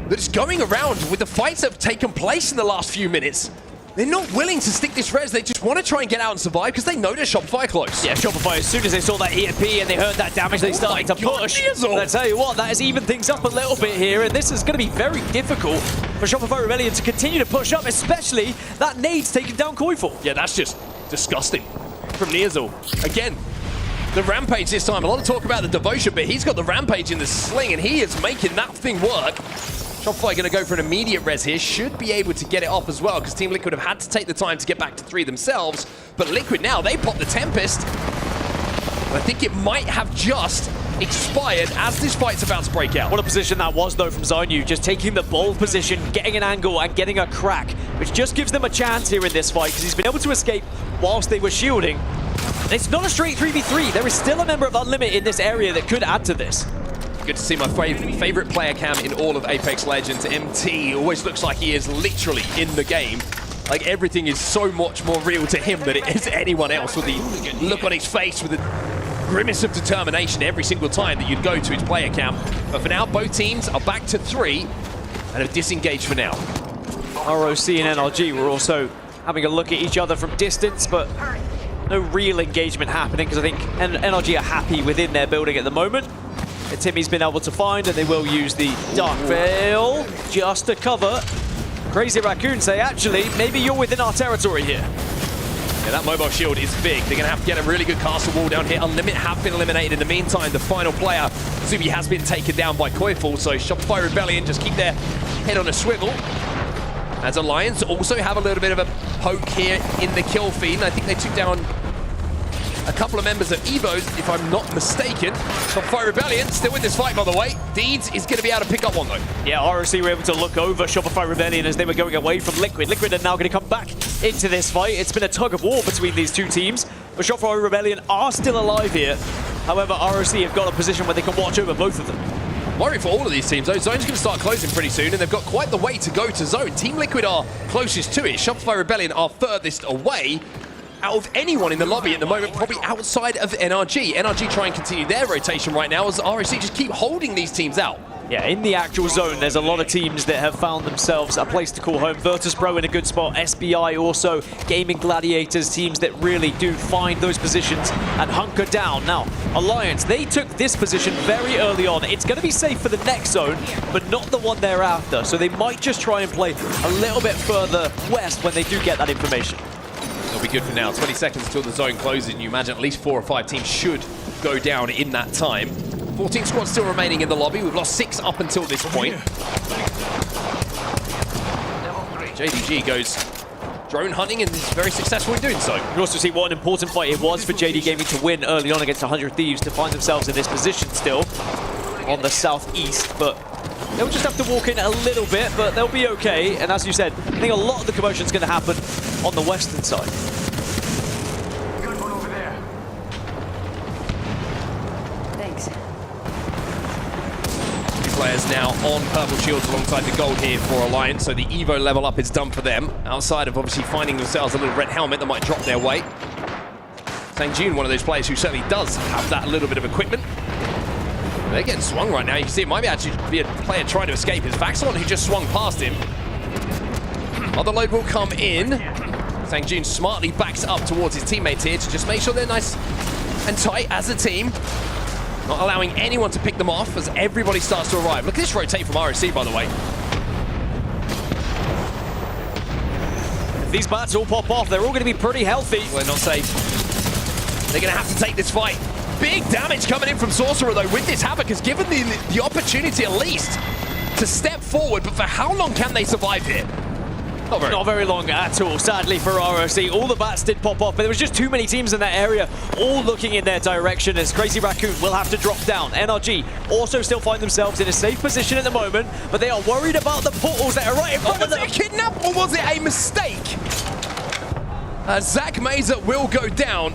that is going around with the fights that have taken place in the last few minutes, they're not willing to stick this res. They just want to try and get out and survive because they know they're Shopify close. Yeah, Shopify, as soon as they saw that EMP and they heard that damage, they started to push. And I tell you what, that has evened things up a little bit here, and this is going to be very difficult for Shopify Rebellion to continue to push up, especially that nade's taking down Koiful. Yeah, that's just disgusting from Neazul. Again, the Rampage this time. A lot of talk about the Devotion, but he's got the Rampage in the sling, and he is making that thing work. Shopify going to go for an immediate res here. Should be able to get it off as well, because Team Liquid have had to take the time to get back to 3 themselves. But Liquid now, they pop the Tempest. And I think it might have just expired as this fight's about to break out. What a position that was, though, from Zonu. Just taking the bold position, getting an angle, and getting a crack, which just gives them a chance here in this fight, because he's been able to escape whilst they were shielding. And it's not a straight 3v3. There is still a member of Unlimit in this area that could add to this. Good to see my favorite player cam in all of Apex Legends. MT always looks like he is literally in the game. Like everything is so much more real to him than it is to anyone else, with the look on his face, with the grimace of determination every single time that you'd go to his player cam. But for now, both teams are back to 3 and have disengaged for now. ROC and NRG were also having a look at each other from distance, but no real engagement happening, because I think NRG are happy within their building at the moment. Timmy's been able to find, and they will use the Dark Veil just to cover. Crazy Raccoon say, actually, maybe you're within our territory here. Yeah, that mobile shield is big. They're going to have to get a really good castle wall down here. Unlimit have been eliminated in the meantime. The final player, Zubi, has been taken down by Koiful, so Shopify Rebellion just keep their head on a swivel. As Alliance also have a little bit of a poke here in the kill feed, and I think they took down a couple of members of Evo's, if I'm not mistaken. Shopify Rebellion still in this fight, by the way. Deeds is going to be able to pick up one, though. Yeah, ROC were able to look over Shopify Rebellion as they were going away from Liquid. Liquid are now going to come back into this fight. It's been a tug of war between these two teams, but Shopify Rebellion are still alive here. However, ROC have got a position where they can watch over both of them. Worry for all of these teams, though. Zone's going to start closing pretty soon, and they've got quite the way to go to Zone. Team Liquid are closest to it. Shopify Rebellion are furthest away out of anyone in the lobby at the moment, probably outside of NRG. NRG try and continue their rotation right now as ROC just keep holding these teams out. Yeah, in the actual zone, there's a lot of teams that have found themselves a place to call home. Virtus.pro in a good spot, SBI also, Gaming Gladiators, teams that really do find those positions and hunker down. Now, Alliance, they took this position very early on. It's going to be safe for the next zone, but not the one thereafter. So they might just try and play a little bit further west when they do get that information. It'll be good for now. 20 seconds until the zone closes, and you imagine at least 4 or 5 teams should go down in that time. 14 squads still remaining in the lobby. We've lost 6 up until this point. JDG goes drone hunting and is very successful in doing so. You can also see what an important fight it was for JD Gaming to win early on against 100 Thieves to find themselves in this position still on the southeast, but they'll just have to walk in a little bit, but they'll be okay. And as you said, I think a lot of the commotion is going to happen on the western side. Good one over there. Thanks. Players now on purple shields alongside the gold here for Alliance, so the Evo level up is done for them, outside of obviously finding themselves a little red helmet that might drop their way. St. June, one of those players who certainly does have that little bit of equipment. They're getting swung right now. You can see it might actually be a player trying to escape. It's Vaxelon who just swung past him. Other load will come in. St. June smartly backs up towards his teammates here to just make sure they're nice and tight as a team. Not allowing anyone to pick them off as everybody starts to arrive. Look at this rotate from RSC, by the way. If these bats all pop off, they're all going to be pretty healthy. Well, they're not safe. They're going to have to take this fight. Big damage coming in from Sorcerer, though, with this Havoc has given the opportunity at least to step forward, but for how long can they survive here? Not very long at all, sadly, for ROC. All the bats did pop off, but there was just too many teams in that area, all looking in their direction as Crazy Raccoon will have to drop down. NRG also still find themselves in a safe position at the moment, but they are worried about the portals that are right in front of them. Was it a kidnap or was it a mistake? Zach Mazer will go down.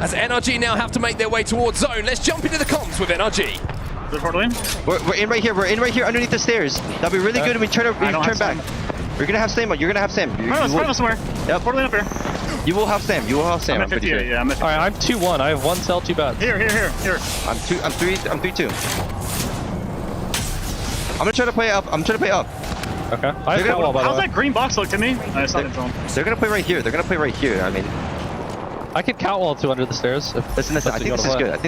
As NRG now have to make their way towards zone. Let's jump into the comms with NRG. We're in right here. We're in right here underneath the stairs. That'd be really good when we turn back. We're gonna have Sam. You're gonna have Sam. Somewhere. Yep. Portal up here. You will have Sam. You will have Sam. I'm at 50, pretty sure. yeah, I'm at 50. All right, I'm 2-1. I have 1 cell, 2 bats. Here. I'm 3-2. I'm gonna try to play up. Okay. How's that green box look to me? It's not in zone. They're gonna play right here. I mean, I could catwall 2 under the stairs. Listen. I think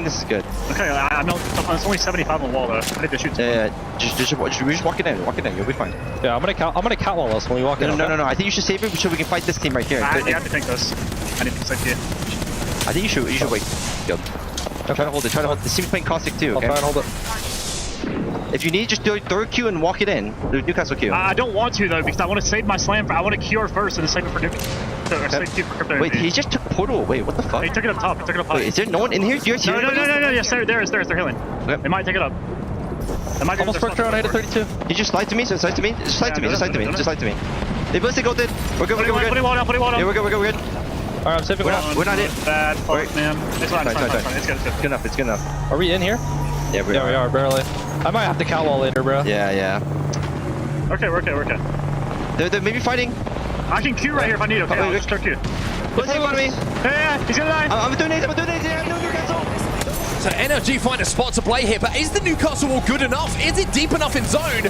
this is good. Okay, I'm it's only 75 on the wall though. I need to shoot. Yeah. Just walk it in. You'll be fine. Yeah, I'm gonna catwall us when we walk in. No. I think you should save it so we can fight this team right here. I have to take this. I need to save you. I think you should wait. Yo. Try to hold it. This team's playing Caustic too. Okay? I'll try and hold it. If you need, just throw a Q and walk it in. The Newcastle Q. I don't want to though because I want to save my slam. I want to cure first and then save it for Crypto. Wait, he just took portal away. What the fuck? He took it up top. Wait, is there no one in here? Do you No. Yes, there is. They're healing. Okay. They might take it up. Almost worked around 8 at 32. He just lied to me. Just lied to me. They both go dead. We're good. Put it wall down. Yeah, we're good. All right, I'm saving. We're not in. Bad fuck, man. It's fine. It's good. It's good enough. Are we in here? Yeah, we are barely. I might have to catwall later, bro. Yeah. Okay, we're okay. They're maybe fighting. I can Q right here if I need. Okay, I'll just Q. What's he on me? Yeah, he's gonna die. I'm doing it. Yeah, no Newcastle. So NRG find a spot to play here, but is the Newcastle wall good enough? Is it deep enough in zone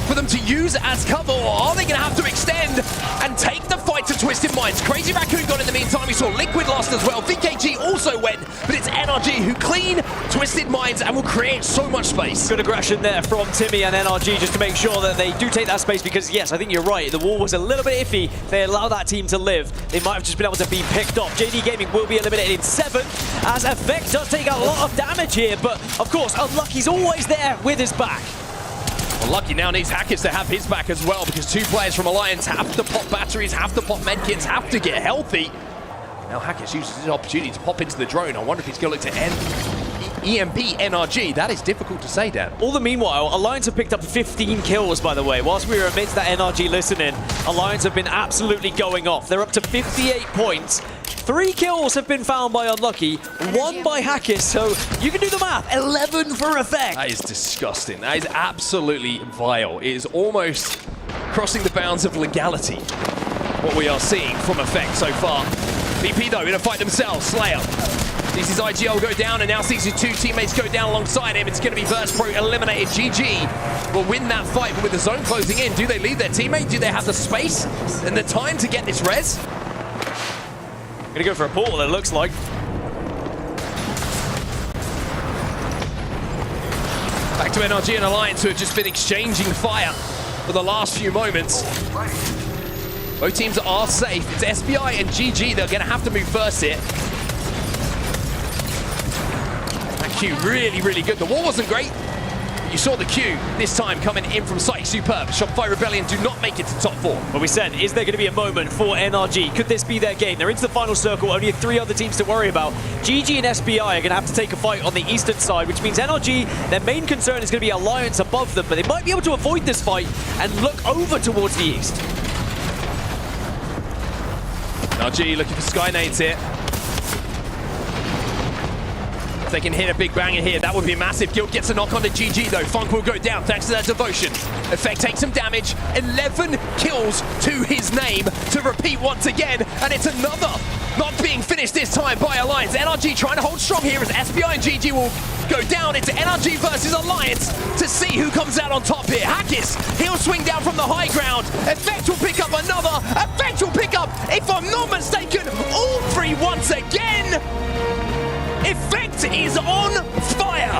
for them to use as cover, or are they going to have to extend and take the fight to Twisted Minds? Crazy Raccoon got in the meantime. We saw Liquid lost as well. VKG also went, but it's NRG who clean Twisted Minds and will create so much space. Good aggression there from Timmy and NRG just to make sure that they do take that space because, yes, I think you're right. The wall was a little bit iffy. They allow that team to live. They might have just been able to be picked off. JD Gaming will be eliminated in 7th as Effect does take a lot of damage here, but of course, Unlucky's always there with his back. Well, Lucky now needs Hackers to have his back as well because 2 players from Alliance have to pop batteries, have to pop medkits, have to get healthy. Now Hackers uses his opportunity to pop into the drone. I wonder if he's going to look to EMP NRG. That is difficult to say, Dan. All the meanwhile, Alliance have picked up 15 kills, by the way. Whilst we were amidst that NRG listening, Alliance have been absolutely going off. They're up to 58 points. 3 kills have been found by Unlucky, 1 by Hackers, so you can do the math. 11 for Effect. That is disgusting. That is absolutely vile. It is almost crossing the bounds of legality, what we are seeing from Effect so far. VP, though, in a fight themselves. Slayer sees his IGL go down, and now sees his 2 teammates go down alongside him. It's going to be Virtus.pro eliminated. GG will win that fight, but with the zone closing in, do they leave their teammate? Do they have the space and the time to get this res? Gonna go for a portal, it looks like. Back to NRG and Alliance, who have just been exchanging fire for the last few moments. Both teams are safe. It's SBI and GG. They're going to have to move first here. That Q really, really good. The wall wasn't great. You saw the Q this time coming in from site. Superb. ShopifyRebellion do not make it to top 4. Well, we said, is there going to be a moment for NRG? Could this be their game? They're into the final circle. Only 3 other teams to worry about. GG and SBI are going to have to take a fight on the eastern side, which means NRG, their main concern is going to be Alliance above them, but they might be able to avoid this fight and look over towards the east. NRG looking for Sky Nades here. they can hit a big banger here. That would be massive. Guild gets a knock on to GG though. Funk will go down thanks to that devotion. Effect takes some damage. 11 kills to his name to repeat once again. And it's another not being finished this time by Alliance. NRG trying to hold strong here as SBI and GG will go down. It's NRG versus Alliance to see who comes out on top here. Hackis, he'll swing down from the high ground. Effect will pick up another. Effect will pick up, if I'm not mistaken, all three once again. Effect is on fire.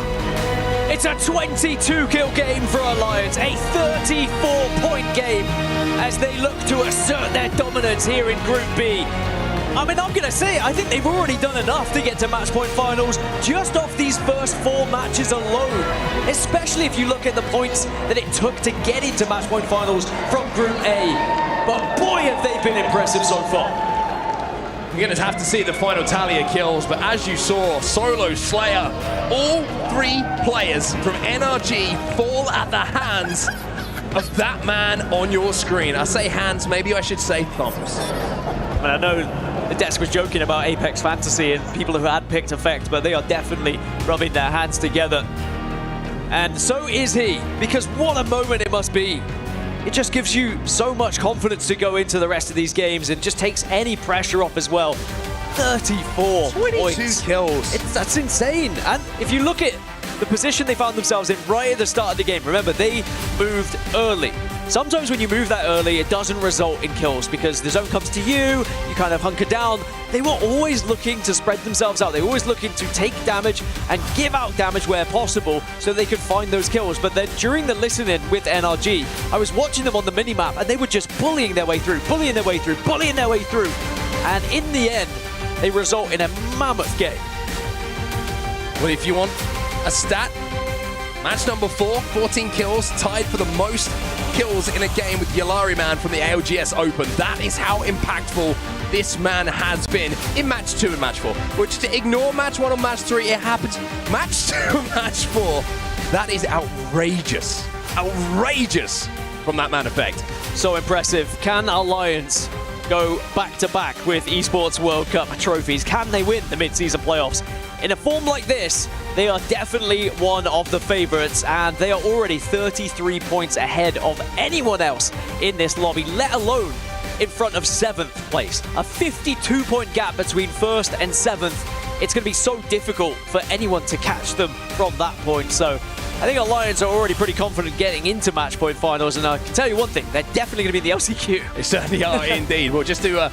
It's a 22 kill game for Alliance, a 34-point game as they look to assert their dominance here in Group B. I mean, I'm going to say, I think they've already done enough to get to match point finals just off these first 4 matches alone, especially if you look at the points that it took to get into match point finals from Group A. But boy, have they been impressive so far. We're going to have to see the final tally of kills, but as you saw, Solo, Slayer, all 3 players from NRG fall at the hands of that man on your screen. I say hands, maybe I should say thumbs. I mean, I know the desk was joking about Apex Fantasy and people who had picked Effect, but they are definitely rubbing their hands together. And so is he, because what a moment it must be. It just gives you so much confidence to go into the rest of these games and just takes any pressure off as well. 34 points. Kills. That's insane. And if you look at the position they found themselves in right at the start of the game, remember, they moved early. Sometimes when you move that early, it doesn't result in kills because the zone comes to you, you kind of hunker down. They were always looking to spread themselves out. They were always looking to take damage and give out damage where possible so they could find those kills. But then during the listen-in with NRG, I was watching them on the minimap and they were just bullying their way through, bullying their way through, bullying their way through. And in the end, they result in a mammoth game. Well, if you want a stat, match number 4, 14 kills, tied for the most kills in a game with Yalari Man from the ALGS Open. That is how impactful this man has been in match 2 and match 4. Which, to ignore match 1 or match 3, it happens. Match 2 and match 4, that is outrageous. Outrageous from that man Effect. So impressive. Can Alliance go back-to-back with Esports World Cup trophies? Can they win the mid-season playoffs? In a form like this, they are definitely one of the favorites, and they are already 33 points ahead of anyone else in this lobby, let alone in front of 7th place. A 52-point gap between 1st and 7th. It's going to be so difficult for anyone to catch them from that point. So I think Alliance are already pretty confident getting into match point finals, and I can tell you one thing, they're definitely going to be in the LCQ. They certainly are indeed. Well, just to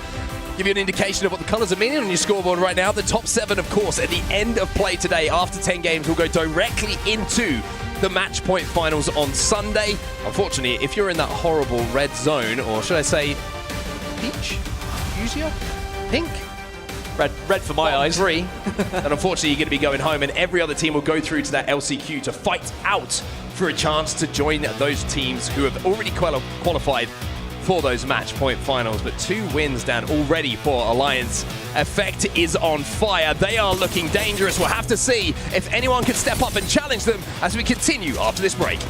give you an indication of what the colours are meaning on your scoreboard right now, the top 7, of course, at the end of play today, after 10 games, will go directly into the match point finals on Sunday. Unfortunately, if you're in that horrible red zone, or should I say peach, fuchsia, pink, red for my eyes, 3, then unfortunately you're going to be going home, and every other team will go through to that LCQ to fight out for a chance to join those teams who have already qualified for those match point finals. But 2 wins down already for Alliance. Effect is on fire. They are looking dangerous. We'll have to see if anyone can step up and challenge them as we continue after this break.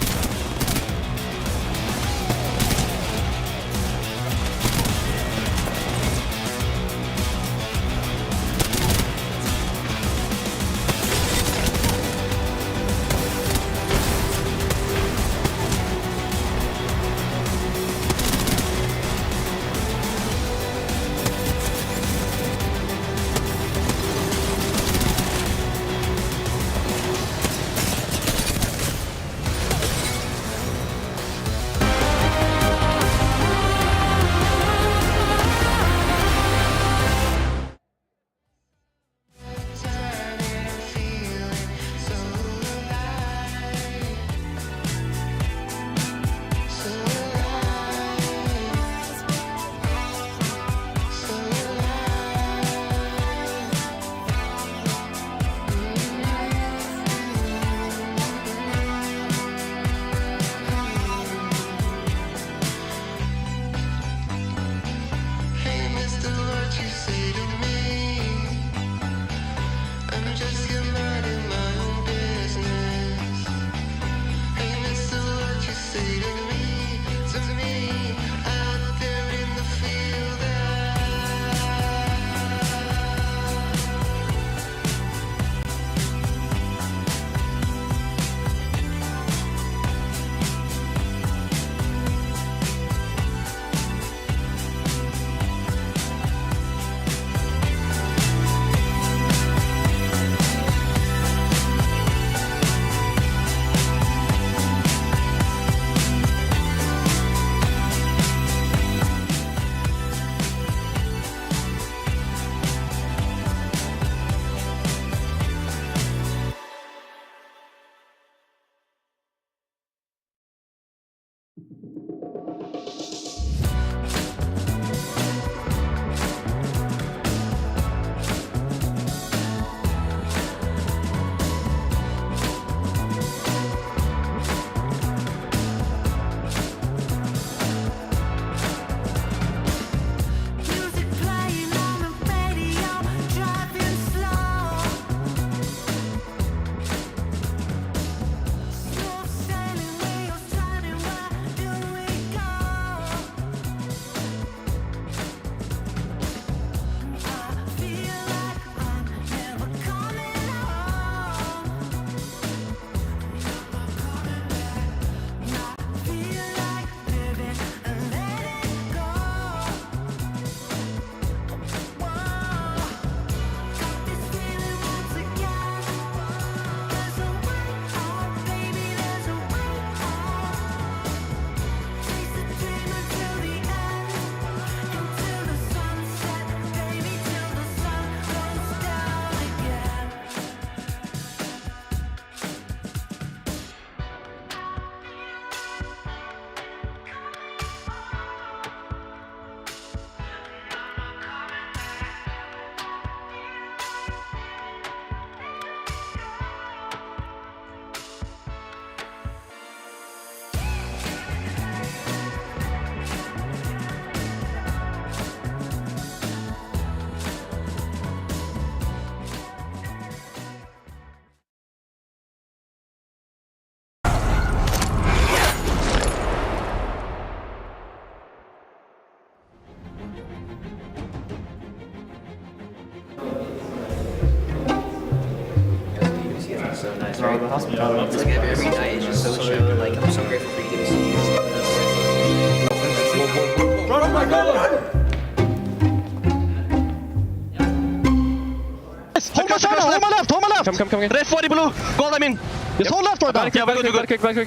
so nice, right? It's like every night is just so chill. Like, I'm so grateful for EWC. Run, my God! Hold my left, hold my left! Come. Red 40 blue, go them in. Just hold left right now. Yeah, back quick. Can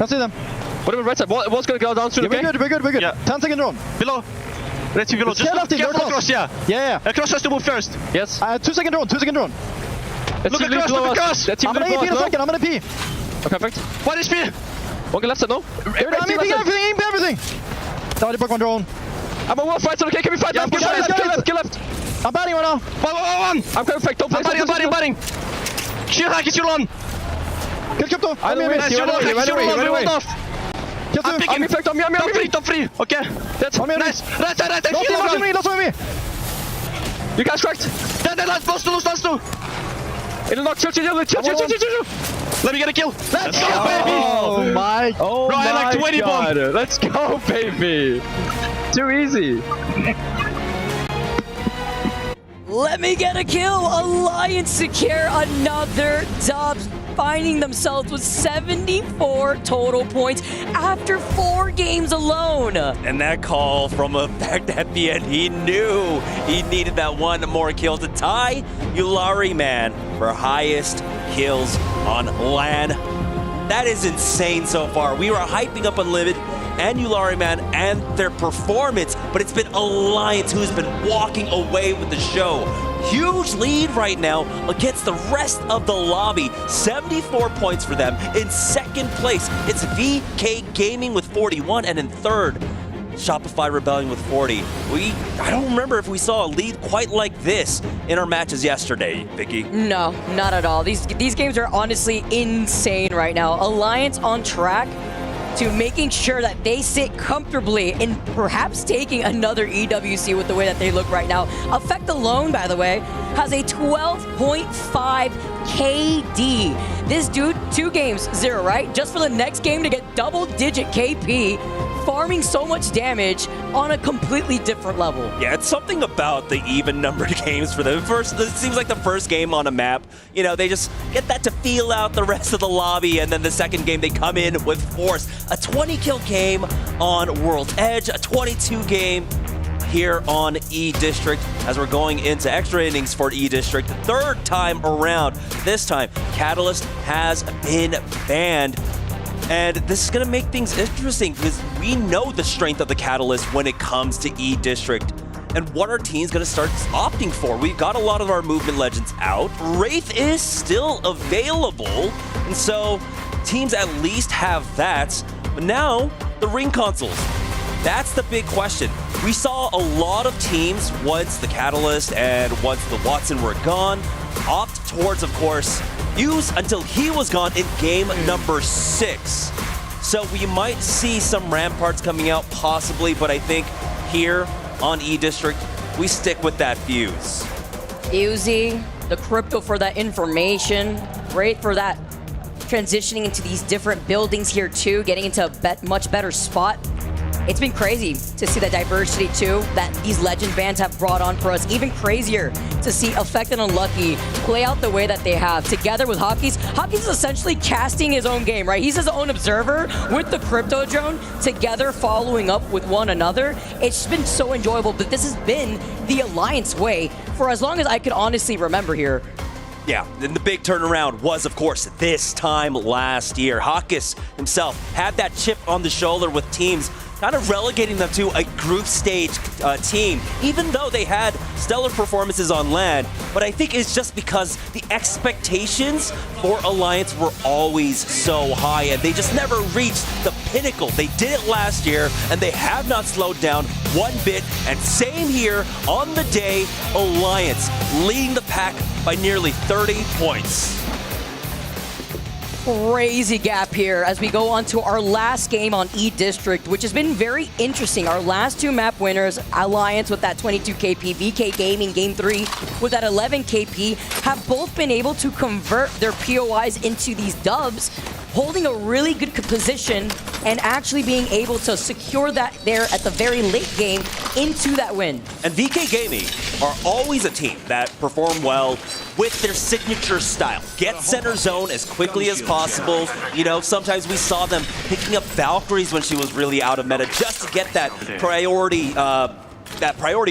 see them. Whatever, right side. What's gonna go down through the We're good. Yeah. 10 second drone. Below. Red 2 below. Just left across, yeah. Across has to move first. Yes. 2 second drone. Look across. I'm gonna AP in a second, I'm gonna P. Okay, perfect. What is P? One left side, no? I'm eating everything. No, they broke my drone. I'm on one fight, so okay, can we fight? Yeah, Kill left. I'm batting right now. One. I'm perfect, don't play. I'm batting. Shield hack is still on. Kill Crypto. I don't know, he went away. Kill 2. I'm infect on me, Top free. Okay. That's nice. Right. Last one me. You guys cracked. Last two. It'll knock, chill. Let me get a kill. Let's go, baby. Oh my Bro, I like 20 God. bomb. Let's go, baby. Too easy. Let me get a kill. Alliance secure another dub, finding themselves with 74 total points after 4 games alone. And that call from a fact at the end, he knew he needed that one more kill to tie Yulari Man for highest kills on LAN. That is insane so far. We were hyping up Unlimited and Yulari Man and their performance, but it's been Alliance who's been walking away with the show. Huge lead right now against the rest of the lobby. 74 points for them. In second place, it's VK Gaming with 41, and in third, ShopifyRebellion with 40. I don't remember if we saw a lead quite like this in our matches yesterday, Vicky. No, not at all. These games are honestly insane right now. Alliance on track to making sure that they sit comfortably in perhaps taking another EWC with the way that they look right now. Effect alone, by the way, has a 12.5 KD. This dude, 2 games, 0, right? Just for the next game to get double-digit KP, farming so much damage on a completely different level. Yeah, it's something about the even-numbered games for them. It seems like the first game on a map, you know, they just get that to feel out the rest of the lobby, and then the second game they come in with force. A 20-kill game on World's Edge, a 22 game here on E-District as we're going into extra innings for E-District. Third time around. This time, Catalyst has been banned. And this is going to make things interesting because we know the strength of the Catalyst when it comes to E-District and what our team's going to start opting for. We've got a lot of our movement legends out. Wraith is still available, and so teams at least have that. But now, the ring consoles. That's the big question. We saw a lot of teams, once the Catalyst and once the Watson were gone, opt towards, of course, use until he was gone in game number 6. So we might see some Ramparts coming out possibly, but I think here on E-District, we stick with that Fuse. Uzi, the Crypto for that information, Wraith for that transitioning into these different buildings here too, getting into a much better spot. It's been crazy to see the diversity too that these legend bands have brought on for us. Even crazier to see Effect and Unlucky play out the way that they have together with Hockey's. Hockey's essentially casting his own game, right? He's his own observer with the Crypto drone together, following up with one another. It's been so enjoyable, but this has been the Alliance way for as long as I could honestly remember here. Yeah, and the big turnaround was, of course, this time last year. Hawkes himself had that chip on the shoulder with teams kind of relegating them to a group stage team, even though they had stellar performances on LAN. But I think it's just because the expectations for Alliance were always so high, and they just never reached the pinnacle. They did it last year, and they have not slowed down one bit. And same here on the day, Alliance leading the pack by nearly 30 points. Crazy gap here as we go on to our last game on E-District, which has been very interesting. Our last 2 map winners, Alliance with that 22 KP, VK Gaming Game 3 with that 11 KP, have both been able to convert their POIs into these dubs, holding a really good position and actually being able to secure that there at the very late game into that win. And VK Gaming are always a team that perform well with their signature style. Get center zone as quickly as possible. You know, sometimes we saw them picking up Valkyries when she was really out of meta just to get that priority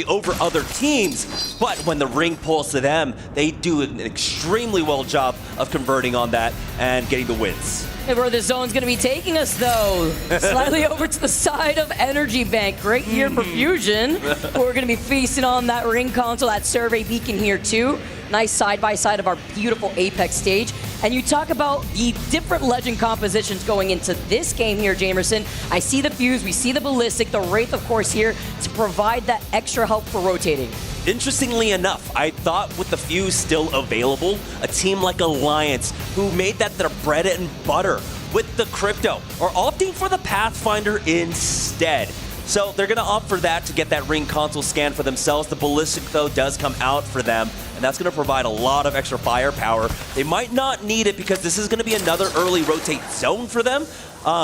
over other teams. But when the ring pulls to them, they do an extremely well job of converting on that and getting the wins. And where the zone's going to be taking us, though, slightly over to the side of Energy Bank. Great year for Fusion. We're going to be feasting on that ring console, that survey beacon here, too. Nice side-by-side of our beautiful Apex stage. And you talk about the different legend compositions going into this game here, Jamerson. I see the Fuse, we see the Ballistic, the Wraith, of course, here to provide that extra help for rotating. Interestingly enough, I thought with the Fuse still available, a team like Alliance, who made that their bread and butter with the Crypto, are opting for the Pathfinder instead. So they're going to opt for that to get that ring console scan for themselves. The Ballistic, though, does come out for them, and that's going to provide a lot of extra firepower. They might not need it because this is going to be another early rotate zone for them.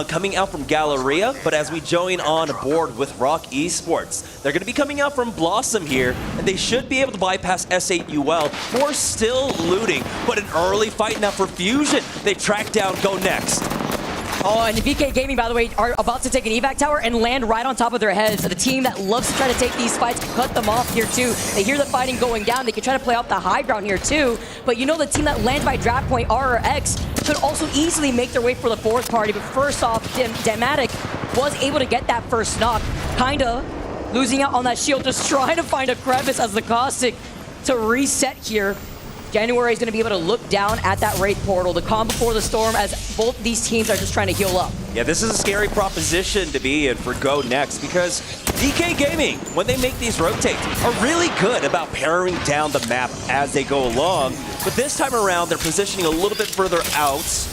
Coming out from Galleria, but as we join on board with Rock Esports, they're going to be coming out from Blossom here, and they should be able to bypass S8UL, who are still looting, but an early fight now for Fusion. They track down GoNext. Oh, and VK Gaming, by the way, are about to take an evac tower and land right on top of their heads. The team that loves to try to take these fights can cut them off here, too. They hear the fighting going down. They can try to play off the high ground here, too. But you know the team that lands by draft point, RRX, could also easily make their way for the fourth party. But first off, Dematic was able to get that first knock. Kinda losing out on that shield, just trying to find a crevice as the Caustic to reset here. January is going to be able to look down at that Wraith portal, the calm before the storm, as both these teams are just trying to heal up. Yeah, this is a scary proposition to be in for GoNext because VK Gaming, when they make these rotates, are really good about paring down the map as they go along. But this time around, they're positioning a little bit further out.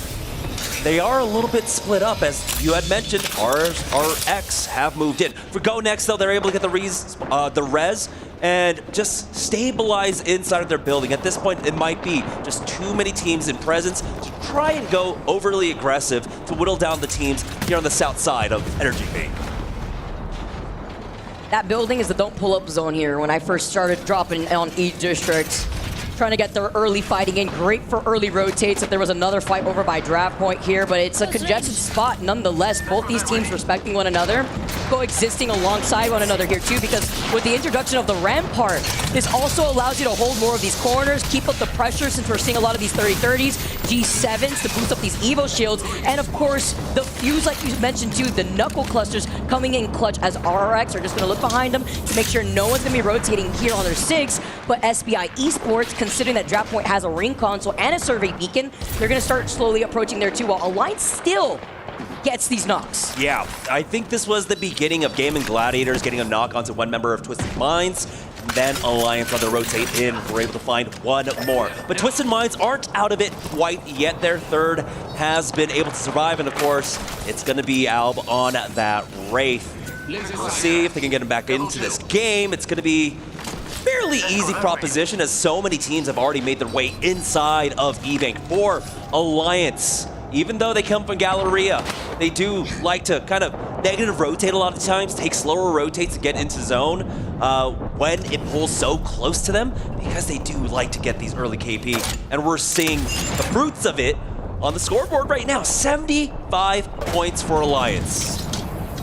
They are a little bit split up, as you had mentioned. RX have moved in. For GoNext, though, they're able to get the res and just stabilize inside of their building. At this point, it might be just too many teams in presence to try and go overly aggressive to whittle down the teams here on the south side of Energy Bank. That building is the don't pull up zone here. When I first started dropping on E-District, trying to get their early fighting in. Great for early rotates if there was another fight over by draft point here, but it's a congested spot nonetheless. Both these teams respecting one another, coexisting alongside one another here too, because with the introduction of the Rampart, this also allows you to hold more of these corners, keep up the pressure since we're seeing a lot of these 30-30s, G7s to boost up these Evo shields, and of course, the Fuse, like you mentioned too, the Knuckle clusters coming in clutch as RRX are just going to look behind them to make sure no one's going to be rotating here on their 6, but SBI Esports, considering that Draft Point has a ring console and a survey beacon, they're going to start slowly approaching there too, while Alliance still gets these knocks. Yeah, I think this was the beginning of Gamin Gladiators getting a knock onto one member of Twisted Minds. Then Alliance on the rotate in, we're able to find one more. But Twisted Minds aren't out of it quite yet. Their third has been able to survive, and of course, it's going to be Alb on that Wraith. We'll see if they can get him back into this game. It's going to be fairly easy proposition, as so many teams have already made their way inside of E-Bank for Alliance. Even though they come from Galleria, they do like to kind of negative rotate a lot of times, take slower rotates to get into zone when it pulls so close to them, because they do like to get these early KP. And we're seeing the fruits of it on the scoreboard right now. 75 points for Alliance.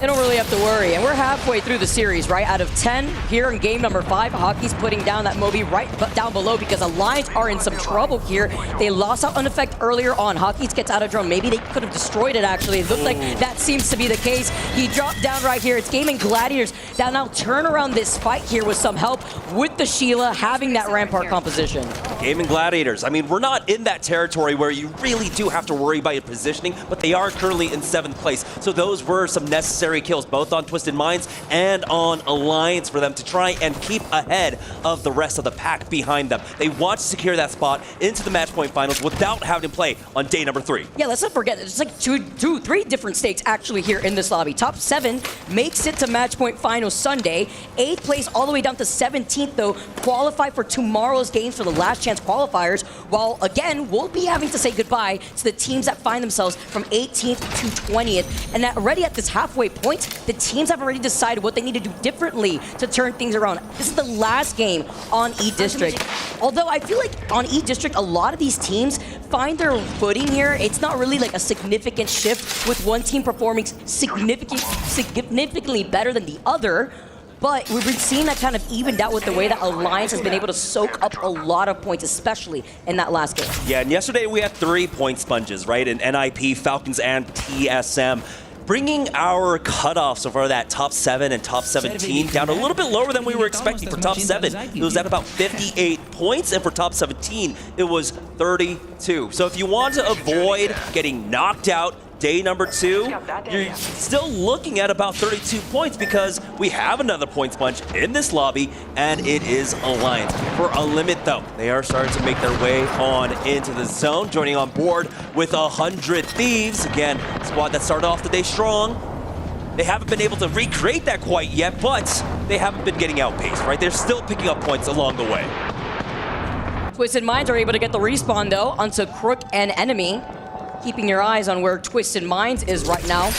They don't really have to worry, and we're halfway through the series, right? Out of 10, here in game number 5, Hockey's putting down that Moby right down below because Alliance are in some trouble here. They lost out on effect earlier on. Hockey's gets out of drone. Maybe they could have destroyed it, actually. It looks like that seems to be the case. He dropped down right here. It's Gaming Gladiators that now turn around this fight here with some help with the Sheila having that Rampart composition. Gaming Gladiators, I mean, we're not in that territory where you really do have to worry about your positioning, but they are currently in 7th place. So those were some necessary kills, both on Twisted Minds and on Alliance, for them to try and keep ahead of the rest of the pack behind them. They want to secure that spot into the match point finals without having to play on day number 3. Yeah, let's not forget, it's like three different stakes actually here in this lobby. Top 7 makes it to match point finals Sunday. 8th place all the way down to 17th, though, qualify for tomorrow's games for the last chance qualifiers, while again, we'll be having to say goodbye to the teams that find themselves from 18th to 20th. And that already at this halfway point, the teams have already decided what they need to do differently to turn things around. This is the last game on E-District. Although I feel like on E-District, a lot of these teams find their footing here. It's not really like a significant shift with one team performing significantly better than the other. But we've been seeing that kind of evened out with the way that Alliance has been able to soak up a lot of points, especially in that last game. Yeah, and yesterday we had 3 point sponges, right? In NIP, Falcons, and TSM. Bringing our cutoffs for that top 7 and top 17 down a little bit lower than we were expecting. For top 7, it was at about 58 points, and for top 17, it was 32. So if you want to avoid getting knocked out day number 2, you're still looking at about 32 points because we have another point sponge in this lobby, and it is Alliance. For a limit, though, they are starting to make their way on into the zone, joining on board with 100 Thieves. Again, squad that started off the day strong. They haven't been able to recreate that quite yet, but they haven't been getting outpaced, right? They're still picking up points along the way. Twisted Minds are able to get the respawn, though, onto Crook and Enemy. Keeping your eyes on where Twisted Minds is right now.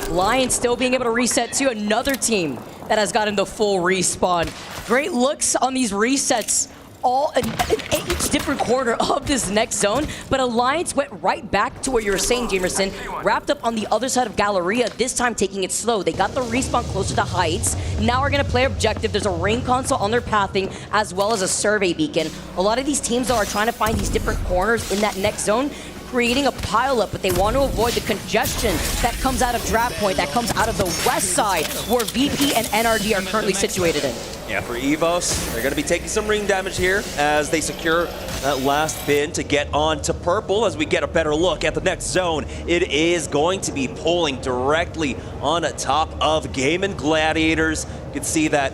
Lions still being able to reset to another team that has gotten the full respawn. Great looks on these resets, all in each different corner of this next zone. But Alliance went right back to where you were saying, Jamerson, wrapped up on the other side of Galleria, this time taking it slow. They got the respawn closer to Heights. Now we're going to play objective. There's a ring console on their pathing, as well as a survey beacon. A lot of these teams are trying to find these different corners in that next zone, creating a pileup, but they want to avoid the congestion that comes out of Draft Point, that comes out of the west side, where VP and NRD are currently situated in. Yeah, for EVOS, they're going to be taking some ring damage here as they secure that last bin to get on to purple. As we get a better look at the next zone, it is going to be pulling directly on top of Gamin Gladiators. You can see that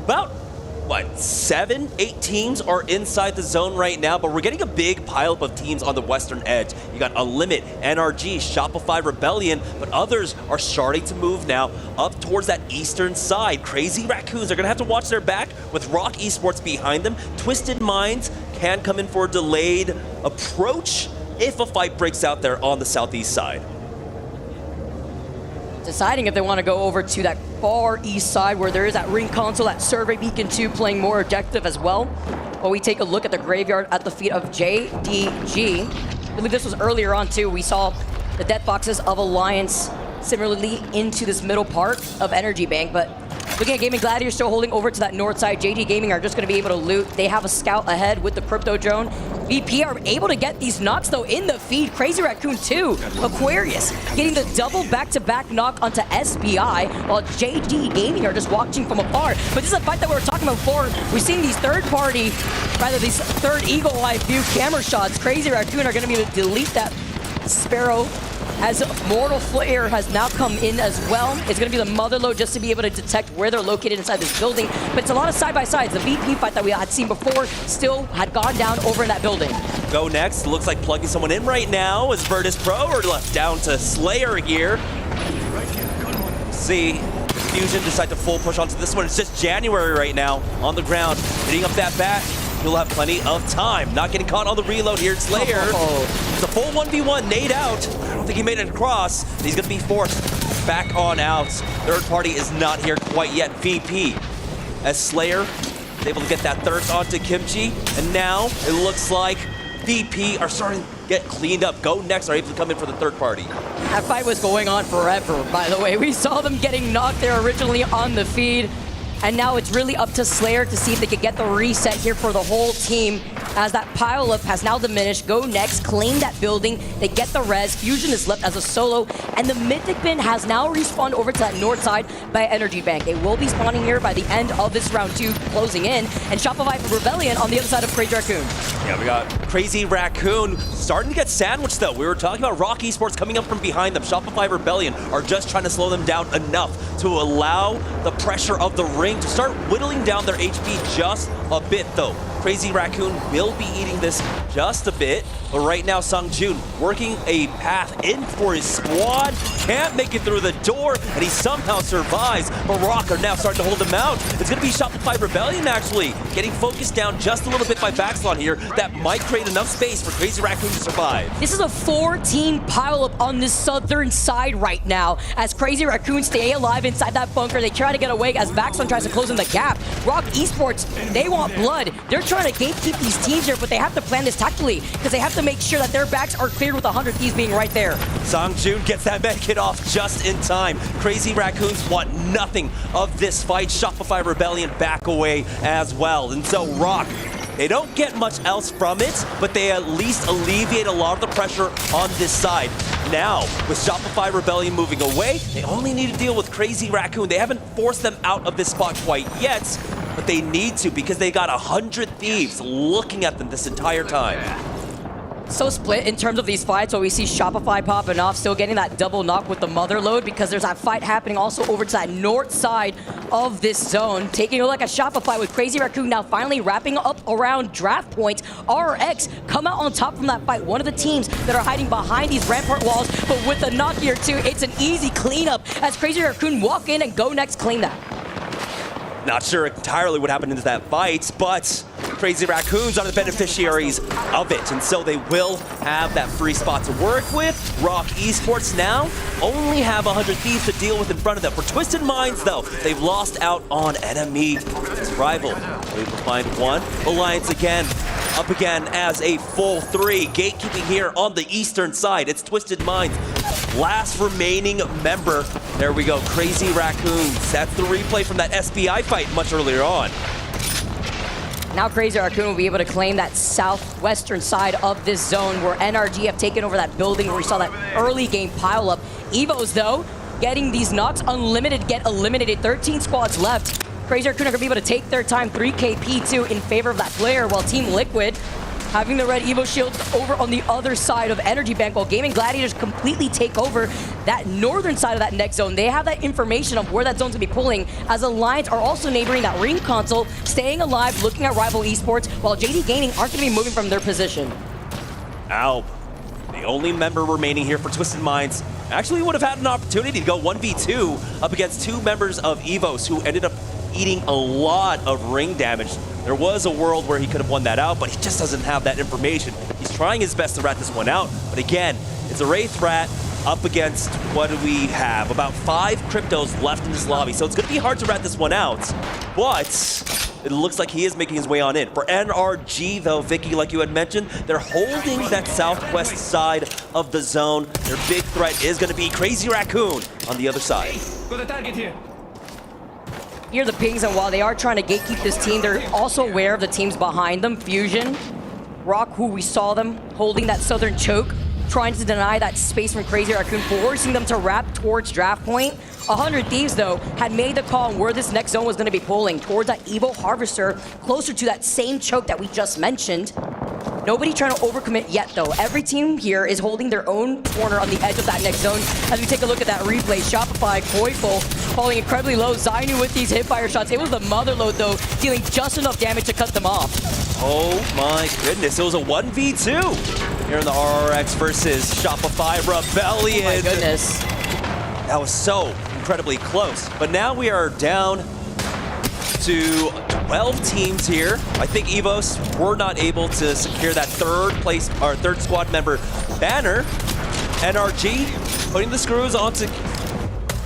about 7, 8 teams are inside the zone right now, but we're getting a big pileup of teams on the western edge. You got Unlimit, NRG, Shopify Rebellion, but others are starting to move now up towards that eastern side. Crazy Raccoons are going to have to watch their back with Rock Esports behind them. Twisted Minds can come in for a delayed approach if a fight breaks out there on the southeast side. Deciding if they want to go over to that far east side where there is that ring console, that survey beacon 2 playing more objective as well. While we take a look at the graveyard at the feet of JDG. I believe this was earlier on too. We saw the death boxes of Alliance similarly into this middle part of Energy Bank, but looking at Gaming Gladiators still holding over to that north side. JD Gaming are just going to be able to loot. They have a scout ahead with the crypto drone. VP are able to get these knocks though in the feed. Crazy Raccoon 2, Aquarius getting the double back-to-back knock onto SBI, while JD Gaming are just watching from afar. But this is a fight that we were talking about before. We're seeing these these third eagle eye view camera shots. Crazy Raccoon are going to be able to delete that Sparrow, as Mortal Flare has now come in as well. It's going to be the Motherlode just to be able to detect where they're located inside this building. But it's a lot of side-by-sides. The VP fight that we had seen before still had gone down over in that building. GoNext looks like plugging someone in right now as Virtus.pro are left down to Slayer here. See, Fusion decide to full push onto this one. It's just January right now on the ground, hitting up that bat. He'll have plenty of time. Not getting caught on the reload here. Slayer. It's a full 1v1 nade out. I don't think he made it across. He's going to be forced back on out. Third party is not here quite yet. VP as Slayer is able to get that thirst onto Kimchi. And now it looks like VP are starting to get cleaned up. GoNext are able to come in for the third party. That fight was going on forever, by the way. We saw them getting knocked there originally on the feed. And now it's really up to Slayer to see if they could get the reset here for the whole team, as that pileup has now diminished. GoNext claim that building. They get the res. Fusion is left as a solo. And the Mythic Bin has now respawned over to that north side by Energy Bank. They will be spawning here by the end of this round 2, closing in. And ShopifyRebellion on the other side of Crazy Raccoon. Yeah, we got Crazy Raccoon starting to get sandwiched, though. We were talking about Rock Esports coming up from behind them. ShopifyRebellion are just trying to slow them down enough to allow the pressure of the ring to start whittling down their HP just a bit, though. Crazy Raccoon will be eating this just a bit, but right now Sungjun working a path in for his squad, can't make it through the door, and he somehow survives, but Rock are now starting to hold him out. It's going to be ShopifyRebellion actually, getting focused down just a little bit by Backslon here. That might create enough space for Crazy Raccoon to survive. This is a 4-team pileup on this southern side right now, as Crazy Raccoon stay alive inside that bunker. They try to get away as Backslon tries to close in the gap. Rock Esports, they want blood. They're trying trying to gatekeep these teams here, but they have to plan this tactically because they have to make sure that their backs are cleared with 100 Thieves being right there. Songjun gets that med kit off just in time. Crazy Raccoons want nothing of this fight. Shopify Rebellion back away as well. And so Rock, they don't get much else from it, but they at least alleviate a lot of the pressure on this side. Now, with Shopify Rebellion moving away, they only need to deal with Crazy Raccoon. They haven't forced them out of this spot quite yet, but they need to because they got 100 Thieves looking at them this entire time. So split in terms of these fights, so we see Shopify popping off, still getting that double knock with the mother load because there's that fight happening also over to that north side of this zone. Taking a look at Shopify with Crazy Raccoon now finally wrapping up around draft point. RX come out on top from that fight. One of the teams that are hiding behind these rampart walls, but with the knock here too, it's an easy cleanup as Crazy Raccoon walk in and GoNext claim that. Not sure entirely what happened into that fight, but Crazy Raccoons are the beneficiaries of it, and so they will have that free spot to work with. Rock Esports now only have 100 Thieves to deal with in front of them. For Twisted Minds, though, they've lost out on enemy rival. Able to find one. Alliance again, up again as a full 3. Gatekeeping here on the eastern side. It's Twisted Minds. Last remaining member. There we go, Crazy Raccoons. That's the replay from that SBI fight much earlier on. Now Crazy Raccoon will be able to claim that southwestern side of this zone where NRG have taken over that building where we saw that early game pile up. Evos, though, getting these knocks unlimited, get eliminated. 13 squads left. Crazy Raccoon are going to be able to take their time. 3 KP too in favor of that player, while Team Liquid having the red Evo shields over on the other side of Energy Bank, while Gamin Gladiators completely take over that northern side of that next zone. They have that information of where that zone's gonna be pulling, as Alliance are also neighboring that ring console, staying alive, looking at rival esports, while JD Gaming aren't gonna be moving from their position. Alb, the only member remaining here for Twisted Minds, actually would have had an opportunity to go 1v2 up against 2 members of EVOS who ended up eating a lot of ring damage. There was a world where he could have won that out, but he just doesn't have that information. He's trying his best to rat this one out, but again, it's a Wraith Rat up against, what do we have? About 5 cryptos left in this lobby, so it's gonna be hard to rat this one out, but it looks like he is making his way on in. For NRG though, Vicky, like you had mentioned, they're holding that southwest side of the zone. Their big threat is gonna be Crazy Raccoon on the other side. Got a target here. Here are the pings, and while they are trying to gatekeep this team, they're also aware of the teams behind them. Fusion, Rock, who we saw them holding that southern choke, trying to deny that space from Crazy Raccoon, forcing them to wrap towards draft point. 100 Thieves, though, had made the call on where this next zone was going to be pulling, towards that Evo Harvester, closer to that same choke that we just mentioned. Nobody trying to overcommit yet, though. Every team here is holding their own corner on the edge of that next zone. As we take a look at that replay, Shopify, Koiful, falling incredibly low. Zainu with these hipfire shots. It was the mother load, though, dealing just enough damage to cut them off. Oh my goodness, it was a 1v2 here in the RRX versus Shopify Rebellion. Oh my goodness. That was so incredibly close. But now we are down to 12 teams here. I think EVOS were not able to secure that third squad member banner. NRG putting the screws onto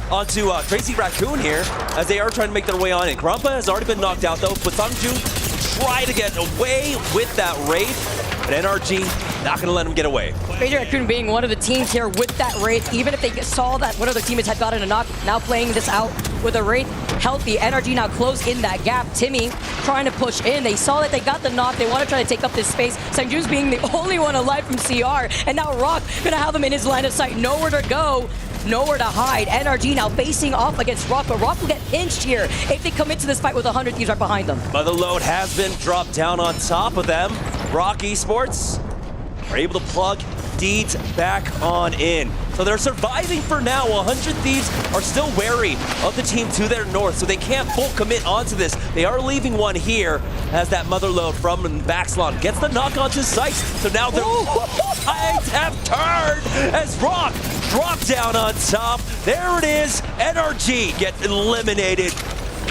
Crazy Raccoon here as they are trying to make their way on in. Grumpa has already been knocked out though, but Songjun try to get away with that Wraith, but NRG not gonna let him get away. Crazy Raccoon being one of the teams here with that Wraith, even if they saw that one of their teammates had gotten a knock, now playing this out with a Wraith healthy. NRG now close in that gap. Timmy trying to push in. They saw that they got the knock. They want to try to take up this space. Songjun's being the only one alive from CR, and now Rock gonna have them in his line of sight. Nowhere to go, nowhere to hide. NRG now facing off against Rock, but Rock will get pinched here if they come into this fight with 100 Thieves right behind them. But the load has been dropped down on top of them. Rock Esports are able to plug Deeds back on in. So they're surviving for now. 100 Thieves are still wary of the team to their north, so they can't full commit onto this. They are leaving one here as that mother load from Baxlon gets the knock onto sight. So now the tides have turned as Rock dropped down on top. There it is. NRG get eliminated.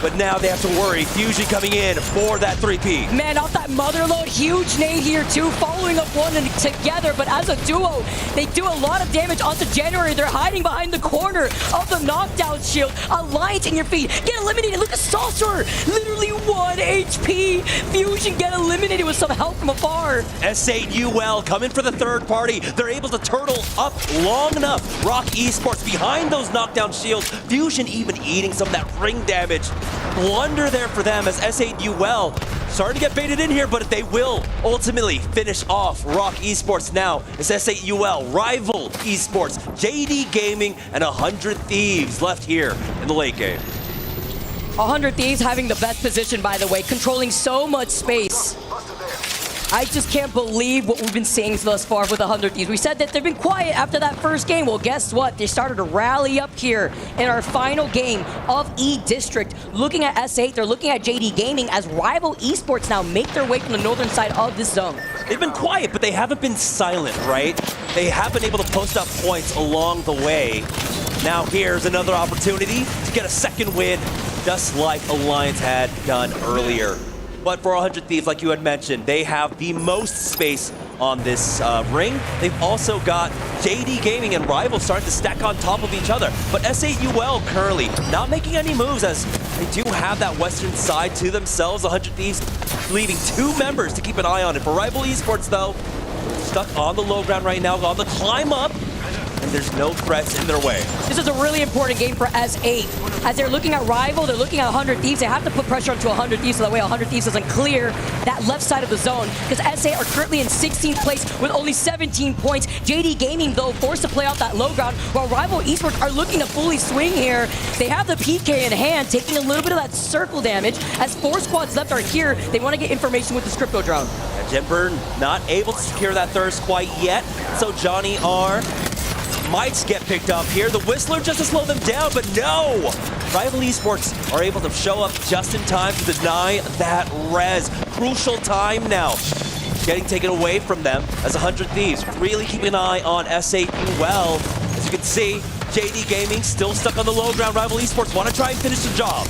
but now they have to worry. Fusion coming in for that 3P. Man, off that mother load, huge nade here too, following up one and together, but as a duo, they do a lot of damage onto January. They're hiding behind the corner of the knockdown shield. Alliance in your feet, get eliminated. Look at Saucer, literally 1 HP. Fusion get eliminated with some help from afar. S8UL coming for the third party. They're able to turtle up long enough. Rock Esports behind those knockdown shields. Fusion even eating some of that ring damage. Blunder there for them as S8UL starting to get baited in here, but they will ultimately finish off Rock Esports now. It's S8UL, Rival Esports, JD Gaming, and 100 Thieves left here in the late game. 100 Thieves having the best position, by the way, controlling so much space. I just can't believe what we've been seeing thus far with 100 Thieves. We said that they've been quiet after that first game. Well, guess what? They started to rally up here in our final game of E-District. Looking at S8, they're looking at JD Gaming as Rival Esports now make their way from the northern side of this zone. They've been quiet, but they haven't been silent, right? They have been able to post up points along the way. Now here's another opportunity to get a second win, just like Alliance had done earlier. But for 100 Thieves, like you had mentioned, they have the most space on this ring. They've also got JD Gaming and Rival starting to stack on top of each other. But S8UL currently not making any moves as they do have that western side to themselves. 100 Thieves leaving 2 members to keep an eye on it. For Rival Esports, though, stuck on the low ground right now, on the climb up. And there's no threats in their way. This is a really important game for S8. As they're looking at Rival, they're looking at 100 Thieves. They have to put pressure onto 100 Thieves so that way 100 Thieves doesn't clear that left side of the zone. Because S8 are currently in 16th place with only 17 points. JD Gaming, though, forced to play out that low ground, while Rival Esports are looking to fully swing here. They have the PK in hand, taking a little bit of that circle damage. As 4 squads left are here, they want to get information with the Scripto drone. Jemper not able to secure that thirst quite yet, so Johnny R might get picked up here. The Whistler just to slow them down, but no! Rival Esports are able to show up just in time to deny that res. Crucial time now. Getting taken away from them as 100 Thieves really keeping an eye on S8UL. As you can see, JD Gaming still stuck on the low ground. Rival Esports want to try and finish the job.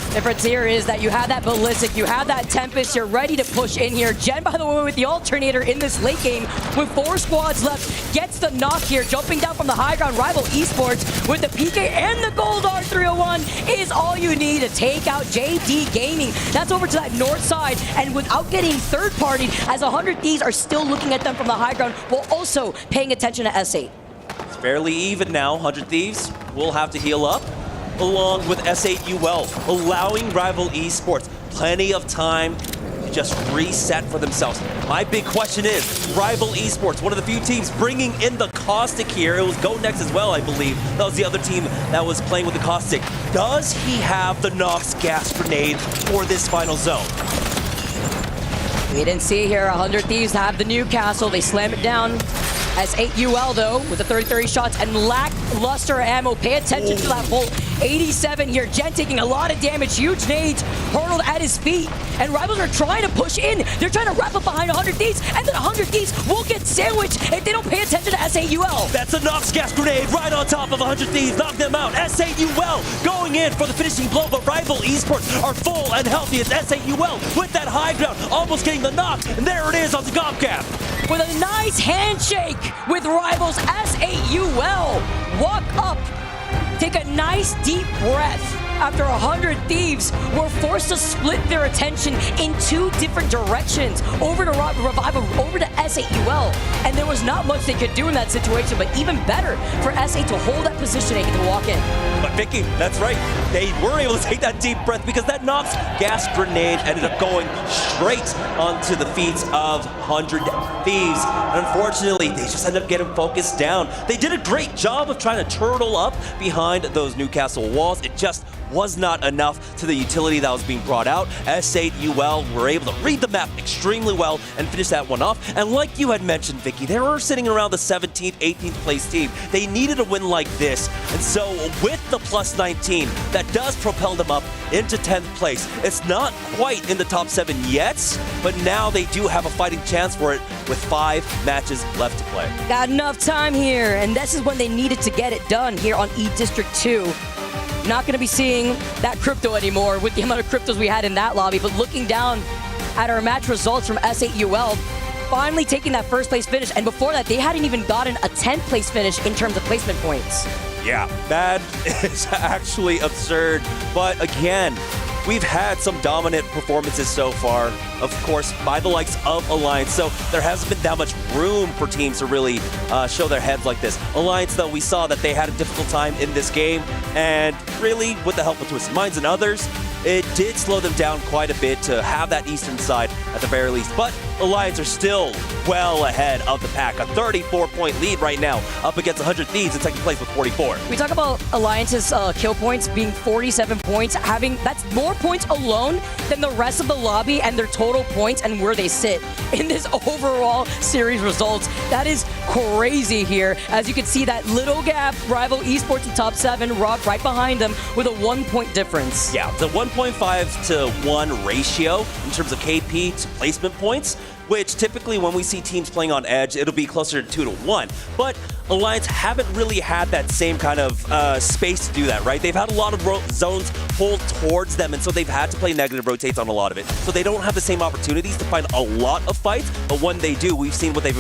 Difference here is that you have that Ballistic, you have that Tempest, you're ready to push in here. Jen, by the way, with the alternator in this late game, with 4 squads left, gets the knock here, jumping down from the high ground. Rival Esports with the PK and the Gold R301 is all you need to take out JD Gaming. That's over to that north side, and without getting third-partied, as 100 Thieves are still looking at them from the high ground, while also paying attention to S8. It's fairly even now. 100 Thieves will have to heal up, along with S8UL, allowing Rival Esports plenty of time to just reset for themselves. My big question is, Rival Esports, one of the few teams bringing in the Caustic here. It was GoNext as well, I believe. That was the other team that was playing with the Caustic. Does he have the Nox gas grenade for this final zone? We didn't see here. 100 Thieves have the Newcastle. They slam it down. S8UL, though, with the 30-30 shots and lackluster ammo. Pay attention to that bolt. 87 here. Jen taking a lot of damage. Huge nades hurled at his feet. And Rivals are trying to push in. They're trying to wrap up behind 100 Thieves. And then 100 Thieves will get sandwiched if they don't pay attention to S8UL. That's a Nox gas grenade right on top of 100 Thieves. Knock them out. S8UL going in for the finishing blow. But Rival Esports are full and healthy. It's S8UL with that high ground. Almost getting the knock. And there it is on the Gobcap. With a nice handshake with Rivals, S8UL walk up, take a nice deep breath. After 100 Thieves were forced to split their attention in 2 different directions, over to Revival, over to S8UL, and there was not much they could do in that situation, but even better for S8 to hold that positioning and to walk in. But Vicky, that's right, they were able to take that deep breath because that Nox gas grenade ended up going straight onto the feet of 100 Thieves. And unfortunately, they just ended up getting focused down. They did a great job of trying to turtle up behind those Newcastle walls. It just was not enough to the utility that was being brought out. S8UL were able to read the map extremely well and finish that one off. And like you had mentioned, Vicky, they were sitting around the 17th, 18th place team. They needed a win like this. And so with the plus 19, that does propel them up into 10th place. It's not quite in the top 7 yet, but now they do have a fighting chance for it with 5 matches left to play. Got enough time here, and this is when they needed to get it done here on E-District 2. not going to be seeing that crypto anymore with the amount of cryptos we had in that lobby. But looking down at our match results from S8UL, finally taking that first place finish. And before that, they hadn't even gotten a 10th place finish in terms of placement points. Yeah, that is actually absurd. But again, we've had some dominant performances so far, of course, by the likes of Alliance. So there hasn't been that much room for teams to really show their heads like this. Alliance, though, we saw that they had a difficult time in this game. And really, with the help of Twisted Minds and others, it did slow them down quite a bit to have that eastern side at the very least. But Alliance are still well ahead of the pack. A 34-point lead right now, up against 100 Thieves in second place with 44. We talk about Alliance's kill points being 47 points, that's more points alone than the rest of the lobby and their total points and where they sit in this overall series results. That is crazy here. As you can see, that little gap, rival Esports in top 7, Rock right behind them with a 1-point difference. Yeah, the 1.5 to 1 ratio in terms of KP to placement points, which typically when we see teams playing on Edge, it'll be closer to 2 to 1. But Alliance haven't really had that same kind of space to do that, right? They've had a lot of zones pulled towards them, and so they've had to play negative rotates on a lot of it. So they don't have the same opportunities to find a lot of fights, but when they do, we've seen what they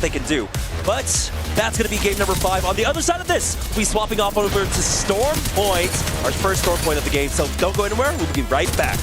can do. But that's going to be game number 5. On the other side of this, we'll be swapping off over to Storm Point, our first Storm Point of the game. So don't go anywhere. We'll be right back.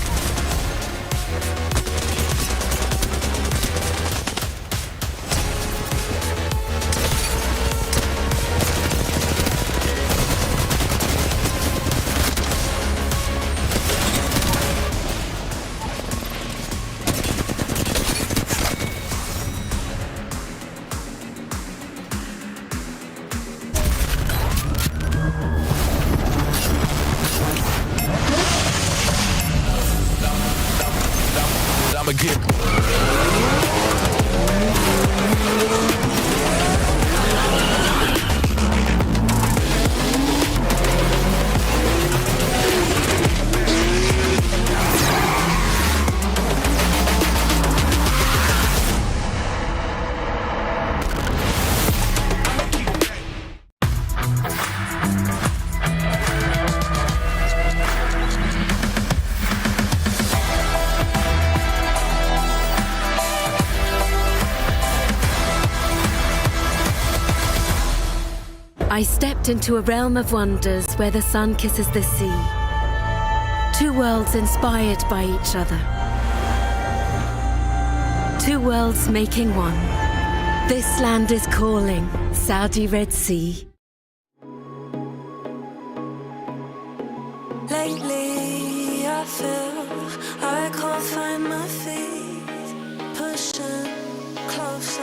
I stepped into a realm of wonders where the sun kisses the sea. 2 worlds inspired by each other. 2 worlds making one. This land is calling, Saudi Red Sea. Lately, I feel I can't find my feet. Pushing closer,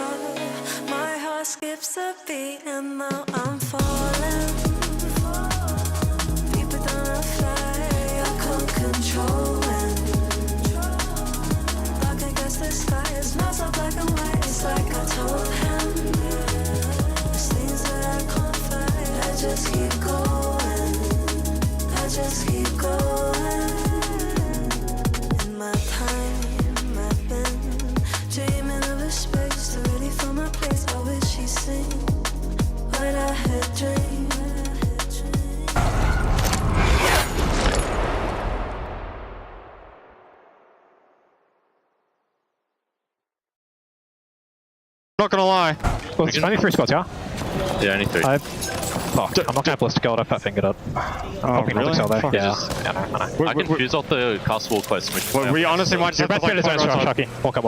my heart skips a beat, and now I'm falling. Deeper than a fly, I can't control it. Dark against the sky, it's not so black and white. It's like I told him. There's things that I can't fight. I just keep going. I just keep going. In my time, I've been dreaming of a space to really find my place. I wish she'd sing what I had dreamed. Not gonna lie. Well, it's only 3 squads, yeah? Yeah, only 3. Fuck, I'm not gonna ballistic gold, I fat fingered it. Oh, really? Fuck. Yeah. I can fuse off the castle wall quest. We honestly might just have to like Chucky. Walk up.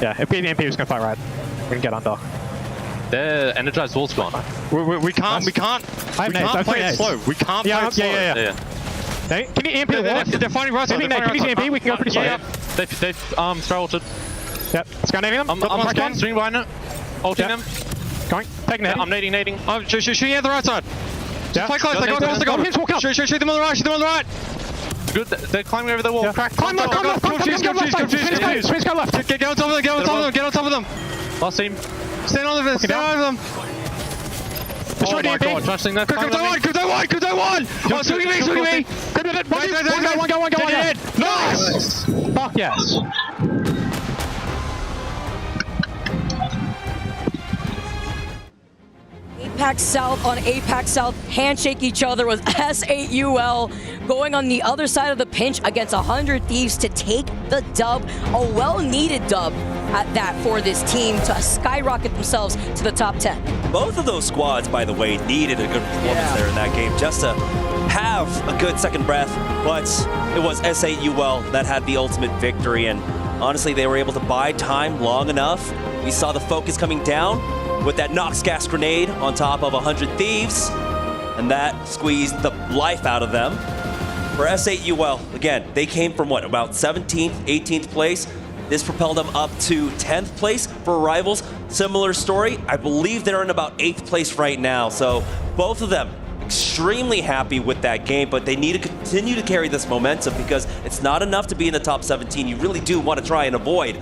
Yeah, if the MP was gonna fight right, we can get under. Their energized wall's gone. We can't play it slow. We can't play it slow. Yeah. Can you EMP the wall? They're fighting right side. Can you EMP? We can go pretty slow. Yeah. They've throw ulted. Yep, scanning them. I'm on swing behind it. Ulting them. Going. Taking it. I'm nading. Oh, shooting at the right side. Just play close. They got us. Walk up. Shoot them on the right. Shoot them on the right. Good. They're climbing over the wall. Yeah. Climb left. Go left. Get on top of them. Last team. Stand on them. Stand on them. Oh my god, trusting that. Crypto one! Oh, swing me! Crypto one, go. Nice! Fuck yes. Apex South on Apex South, handshake each other with S8UL, going on the other side of the pinch against 100 Thieves to take the dub, a well-needed dub at that for this team to skyrocket themselves to the top 10. Both of those squads, by the way, needed a good performance there in that game just to have a good second breath, but it was S8UL that had the ultimate victory, and honestly, they were able to buy time long enough. We saw the focus coming down with that Nox gas grenade on top of 100 Thieves, and that squeezed the life out of them. For S8UL, again, they came from what, about 17th, 18th place. This propelled them up to 10th place for Rivals. Similar story, I believe they're in about 8th place right now, so both of them extremely happy with that game, but they need to continue to carry this momentum because it's not enough to be in the top 17. You really do want to try and avoid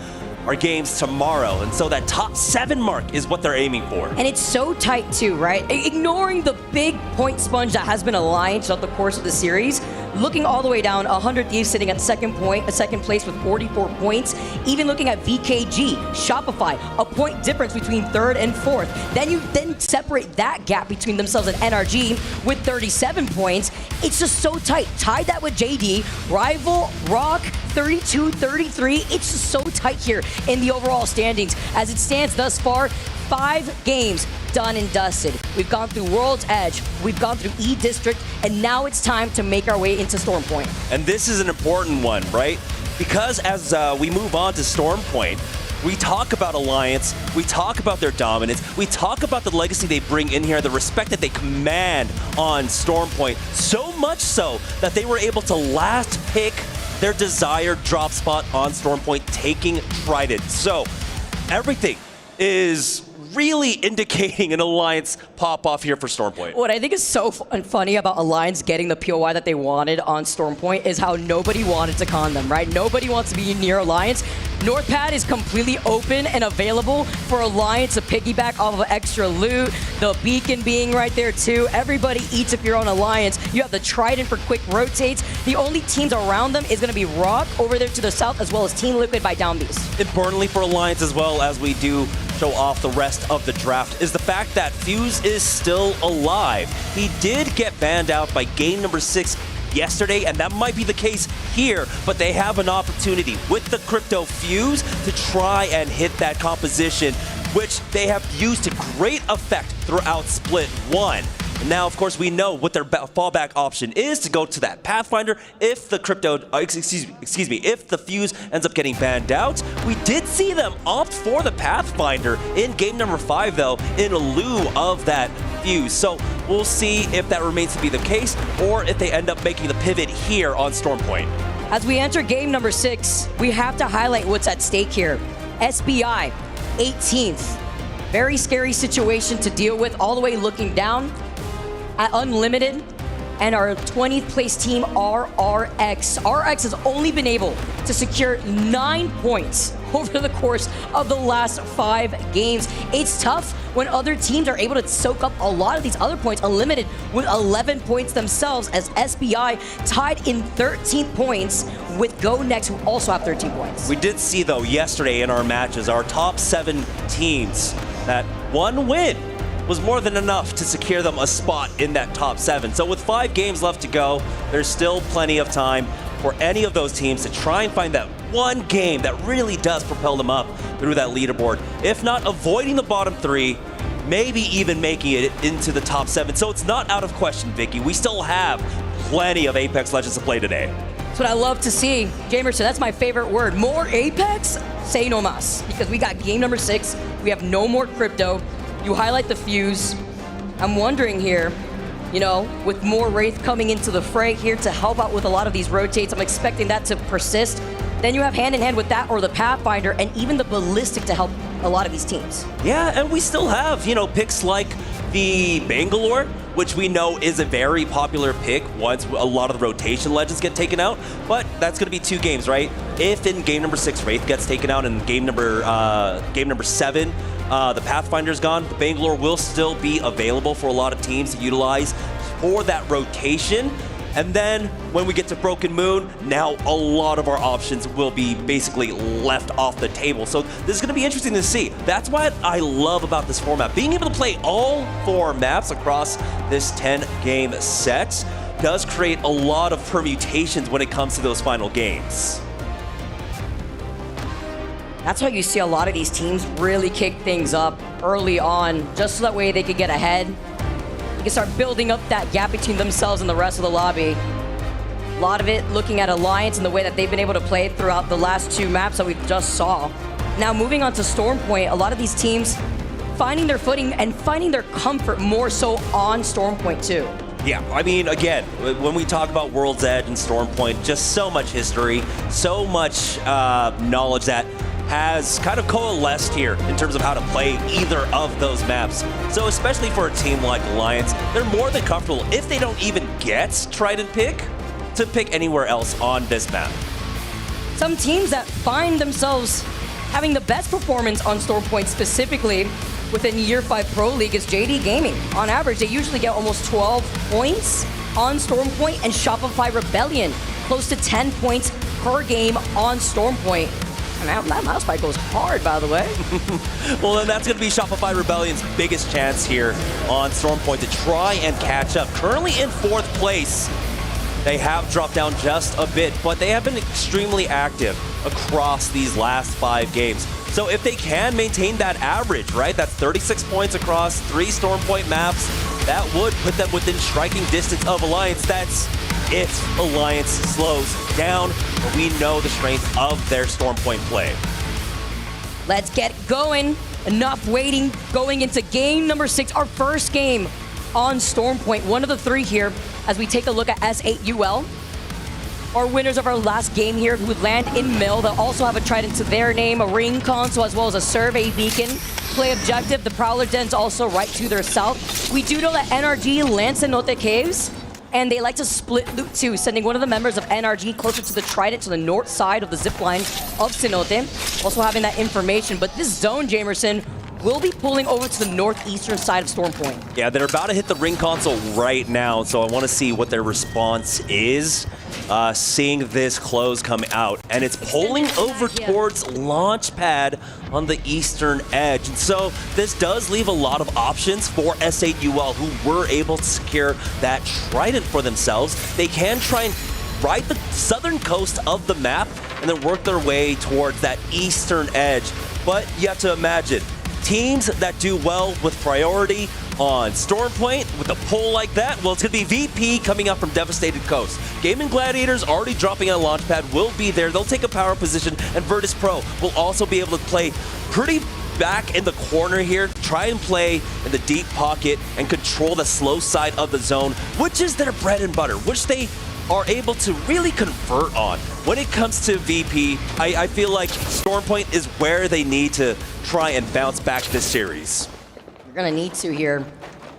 our games tomorrow, and so that top 7 mark is what they're aiming for. And it's so tight too, right? Ignoring the big point sponge that has been Alliance throughout the course of the series, looking all the way down, 100 Thieves sitting at second place with 44 points. Even looking at VKG, Shopify, a point difference between 3rd and 4th. Then you separate that gap between themselves and NRG with 37 points. It's just so tight. Tied that with JD, Rival, Rock, 32-33. It's just so tight here in the overall standings. As it stands thus far, 5 games done and dusted. We've gone through World's Edge, we've gone through E-District, and now it's time to make our way into Storm Point. And this is an important one, right? Because as we move on to Storm Point, we talk about Alliance, we talk about their dominance, we talk about the legacy they bring in here, the respect that they command on Storm Point, so much so that they were able to last pick their desired drop spot on Storm Point, taking Trident. So everything is really indicating an Alliance pop-off here for Storm Point. What I think is so funny about Alliance getting the POI that they wanted on Storm Point is how nobody wanted to con them, right? Nobody wants to be near Alliance. Northpad is completely open and available for Alliance to piggyback off of extra loot. The beacon being right there too. Everybody eats if you're on Alliance. You have the Trident for quick rotates. The only teams around them is going to be Rock over there to the south, as well as Team Liquid by Down Beast. Importantly for Alliance, as well as we do show off the rest of the draft, is the fact that Fuse is still alive. He did get banned out by game number 6 yesterday, and that might be the case here, but they have an opportunity with the Crypto Fuse to try and hit that composition, which they have used to great effect throughout Split 1. And now, of course, we know what their fallback option is, to go to that Pathfinder if the if the Fuse ends up getting banned out. We did see them opt for the Pathfinder in game number 5, though, in lieu of that Fuse. So we'll see if that remains to be the case, or if they end up making the pivot here on Storm Point. As we enter game number 6, we have to highlight what's at stake here. SBI, 18th. Very scary situation to deal with, all the way looking down at Unlimited and our 20th place team, RRX. RRX has only been able to secure 9 points over the course of the last 5 games. It's tough when other teams are able to soak up a lot of these other points. Unlimited with 11 points themselves, as SBI tied in 13 points with GoNext, who also have 13 points. We did see, though, yesterday in our matches, our top 7 teams, that one win was more than enough to secure them a spot in that top 7. So with 5 games left to go, there's still plenty of time for any of those teams to try and find that one game that really does propel them up through that leaderboard. If not avoiding the bottom 3, maybe even making it into the top 7. So it's not out of question, Vicky. We still have plenty of Apex Legends to play today. That's what I love to see. Jamerson, that's my favorite word. More Apex? Say no mas. Because we got game number 6. We have no more crypto. You highlight the Fuse. I'm wondering here, you know, with more Wraith coming into the fray here to help out with a lot of these rotates, I'm expecting that to persist. Then you have hand in hand with that, or the Pathfinder, and even the Ballistic to help a lot of these teams. Yeah, and we still have, you know, picks like the Bangalore, which we know is a very popular pick once a lot of the rotation legends get taken out. But that's going to be 2 games, right? If in game number 6 Wraith gets taken out, and game number 7 the Pathfinder's gone, the Bangalore will still be available for a lot of teams to utilize for that rotation. And then when we get to Broken Moon, now a lot of our options will be basically left off the table. So this is going to be interesting to see. That's what I love about this format. Being able to play all 4 maps across this 10-game set does create a lot of permutations when it comes to those final games. That's why you see a lot of these teams really kick things up early on, just so that way they could get ahead. They can start building up that gap between themselves and the rest of the lobby. A lot of it looking at Alliance and the way that they've been able to play throughout the last 2 maps that we just saw. Now moving on to Stormpoint, a lot of these teams finding their footing and finding their comfort more so on Stormpoint too. Yeah, I mean, again, when we talk about World's Edge and Stormpoint, just so much history, so much knowledge that has kind of coalesced here in terms of how to play either of those maps. So especially for a team like Alliance, they're more than comfortable if they don't even get Trident pick to pick anywhere else on this map. Some teams that find themselves having the best performance on Stormpoint specifically within Year 5 Pro League is JD Gaming. On average, they usually get almost 12 points on Stormpoint, and ShopifyRebellion close to 10 points per game on Stormpoint. And that mouse fight goes hard, by the way. Well, then that's going to be ShopifyRebellion's biggest chance here on Stormpoint to try and catch up. Currently in 4th place. They have dropped down just a bit, but they have been extremely active across these last 5 games. So if they can maintain that average, right, that's 36 points across 3 Stormpoint maps, that would put them within striking distance of Alliance. That's if Alliance slows down, but we know the strength of their Stormpoint play. Let's get going. Enough waiting. Going into game number 6, our first game on Stormpoint. One of the 3 here as we take a look at S8UL. Our winners of our last game here who would land in Mill. They'll also have a Trident to their name, a ring console, as well as a survey beacon. Play objective, the Prowler Den's also right to their south. We do know that NRG lands Cenote Caves, and they like to split loot too, sending one of the members of NRG closer to the Trident to the north side of the zipline of Cenote. Also having that information, but this zone, Jamerson, will be pulling over to the northeastern side of Stormpoint. Yeah, they're about to hit the ring console right now, so I want to see what their response is. Seeing this close come out, and it's pulling over towards Launchpad on the eastern edge. And so this does leave a lot of options for S8UL, who were able to secure that Trident for themselves. They can try and ride the southern coast of the map and then work their way towards that eastern edge. But you have to imagine, teams that do well with priority on Stormpoint with a pull like that, well, it's going to be VP coming up from Devastated Coast. Gamin Gladiators already dropping on Launchpad will be there. They'll take a power position, and Virtus.pro will also be able to play pretty back in the corner here, try and play in the deep pocket and control the slow side of the zone, which is their bread and butter, which they are able to really convert on. When it comes to VP, I feel like Stormpoint is where they need to try and bounce back this series. You're gonna need to here.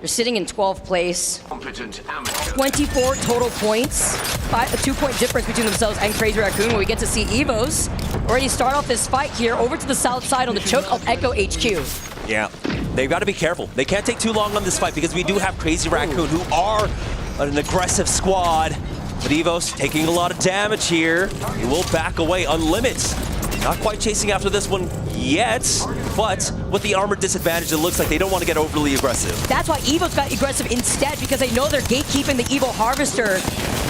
You're sitting in 12th place. 24 total points. A 2-point difference between themselves and Crazy Raccoon. When we get to see Evos already start off this fight here over to the south side on the choke of Echo HQ. Yeah, they've got to be careful. They can't take too long on this fight because we do have Crazy Raccoon, who are an aggressive squad. But Evos taking a lot of damage here. He will back away. Unlimit not quite chasing after this one yet, but with the armor disadvantage, it looks like they don't want to get overly aggressive. That's why Evo's got aggressive instead, because they know they're gatekeeping the Evo Harvester.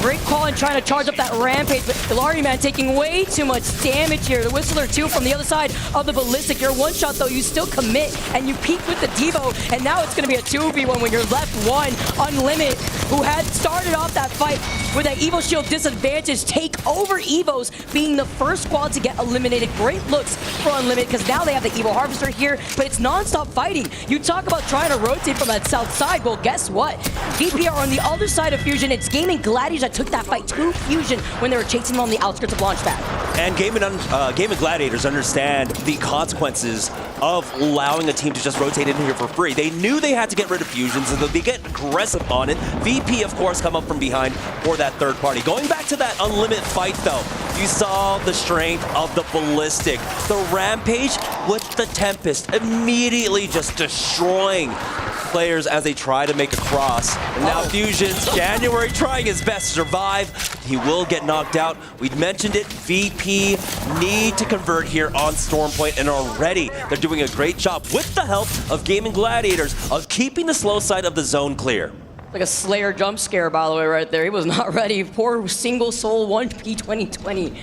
Great call and trying to charge up that Rampage, but Ilari Man taking way too much damage here. The Whistler too from the other side of the Ballistic. Your one shot though, you still commit and you peek with the Devo, and now it's going to be a 2v1 when you're left one. Unlimit, who had started off that fight with that Evo Shield disadvantage, take over Evos, being the first squad to get eliminated. Great looks for Unlimit, because now they have the Evo Harvester here, but it's non-stop fighting. You talk about trying to rotate from that south side, well guess what? VP are on the other side of Fusion. It's Gamin Gladiators that took that fight to Fusion when they were chasing them on the outskirts of Launchpad. And Gamin Gladiators understand the consequences of allowing a team to just rotate in here for free. They knew they had to get rid of Fusion, so they get aggressive on it. VP, of course, come up from behind for that third party. Going back to that Unlimit fight, though, you saw the strength of the Ballistic. The Rampage with the Tempest immediately just destroying players as they try to make a cross. And now Fusion's January trying his best to survive. He will get knocked out. We mentioned it, VP need to convert here on Stormpoint, and already they're doing a great job with the help of Gamin Gladiators of keeping the slow side of the zone clear. Like a Slayer jump scare, by the way, right there. He was not ready. Poor single soul 1P 2020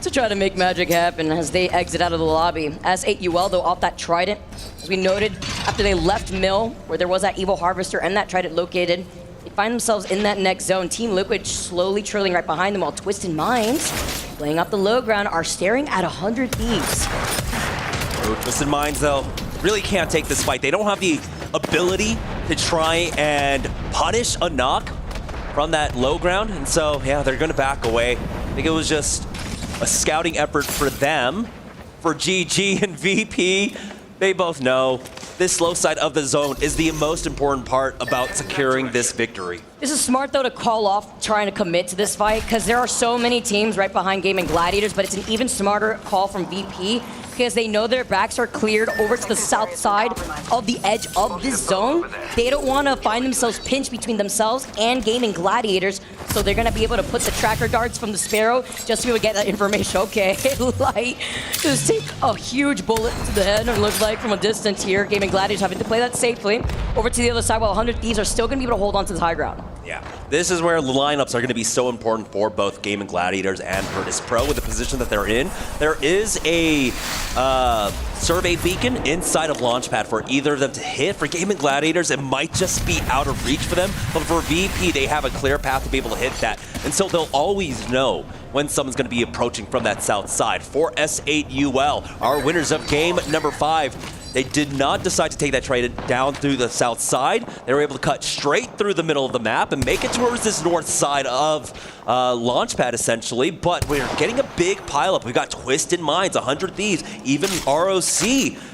to try to make magic happen as they exit out of the lobby. As 8UL, though, off that Trident, as we noted, after they left Mill, where there was that Evil Harvester and that Trident located, they find themselves in that next zone. Team Liquid slowly trailing right behind them, while Twisted Minds, playing up the low ground, are staring at 100 Thieves. Twisted Minds, though, really can't take this fight. They don't have the ability to try and punish a knock from that low ground, and so, yeah, they're going to back away. I think it was just a scouting effort for them. For GG and VP, they both know this slow side of the zone is the most important part about securing this victory. This is smart, though, to call off trying to commit to this fight, because there are so many teams right behind Gamin Gladiators, but it's an even smarter call from VP, because they know their backs are cleared over to the south side of the edge of this zone. They don't want to find themselves pinched between themselves and Gamin Gladiators, so they're going to be able to put the tracker darts from the Sparrow just to be able to get that information. Okay, Light just take a huge bullet to the head, it looks like, from a distance here. Gamin Gladiators having to play that safely. Over to the other side, while 100 Thieves are still going to be able to hold on to the high ground. Yeah, this is where the lineups are going to be so important for both Gamin Gladiators and Virtus.pro with the position that they're in. There is a survey beacon inside of Launchpad for either of them to hit. For Gamin Gladiators, it might just be out of reach for them, but for VP, they have a clear path to be able to hit that. And so they'll always know when someone's going to be approaching from that south side. For S8UL, our winners of game number 5, they did not decide to take that trade down through the south side. They were able to cut straight through the middle of the map and make it towards this north side of Launchpad, essentially. But we're getting a big pileup. We've got Twisted Minds, 100 Thieves, even ROC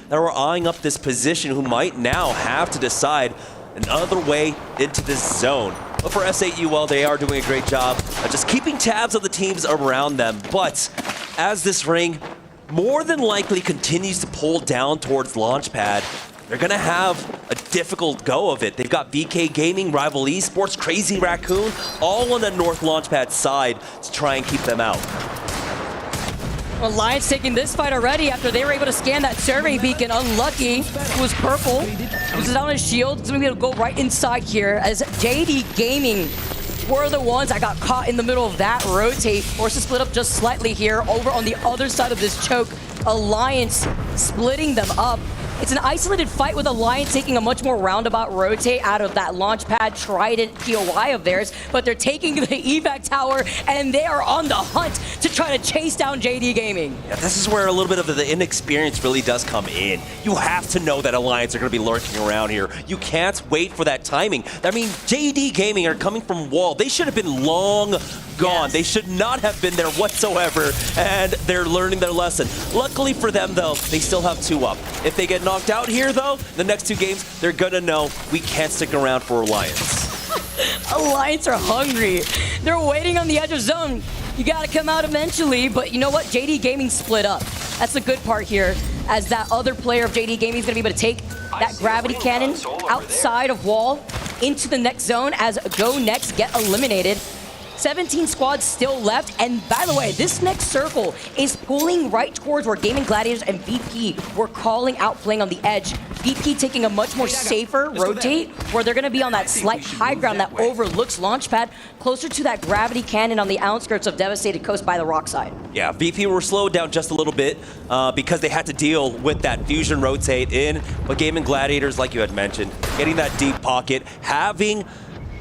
that were eyeing up this position, who might now have to decide another way into this zone. But for S8UL, they are doing a great job of just keeping tabs of the teams around them. But as this ring more than likely continues to pull down towards Launchpad, they're going to have a difficult go of it. They've got VK Gaming, Rival Esports, Crazy Raccoon, all on the North Launchpad side to try and keep them out. Alliance taking this fight already after they were able to scan that survey beacon. Unlucky. It was purple. Loses out on his shield. It's going to be able to go right inside here as JD Gaming were the ones that got caught in the middle of that rotate. Forced to split up just slightly here over on the other side of this choke. Alliance splitting them up. It's an isolated fight with Alliance taking a much more roundabout rotate out of that Launchpad Trident POI of theirs, but they're taking the evac tower and they are on the hunt to try to chase down JD Gaming. Yeah, this is where a little bit of the inexperience really does come in. You have to know that Alliance are going to be lurking around here. You can't wait for that timing. I mean, JD Gaming are coming from wall. They should have been long gone. Yes. They should not have been there whatsoever, and they're learning their lesson. Luckily for them, though, they still have 2 up. If they get knocked out here, though, the next 2 games, they're gonna know we can't stick around for Alliance. Alliance are hungry. They're waiting on the edge of zone. You gotta come out eventually, but you know what? JD Gaming split up. That's the good part here, as that other player of JD Gaming is gonna be able to take that gravity cannon outside of wall into the next zone as GoNext get eliminated. 17 squads still left, and by the way, this next circle is pulling right towards where Gamin Gladiators and VP were calling out playing on the edge. VP taking a much more safer rotate, where they're going to be on that slight high ground that overlooks Launchpad, closer to that gravity cannon on the outskirts of Devastated Coast by the rock side. Yeah, VP were slowed down just a little bit because they had to deal with that fusion rotate in, but Gamin Gladiators, like you had mentioned, getting that deep pocket, having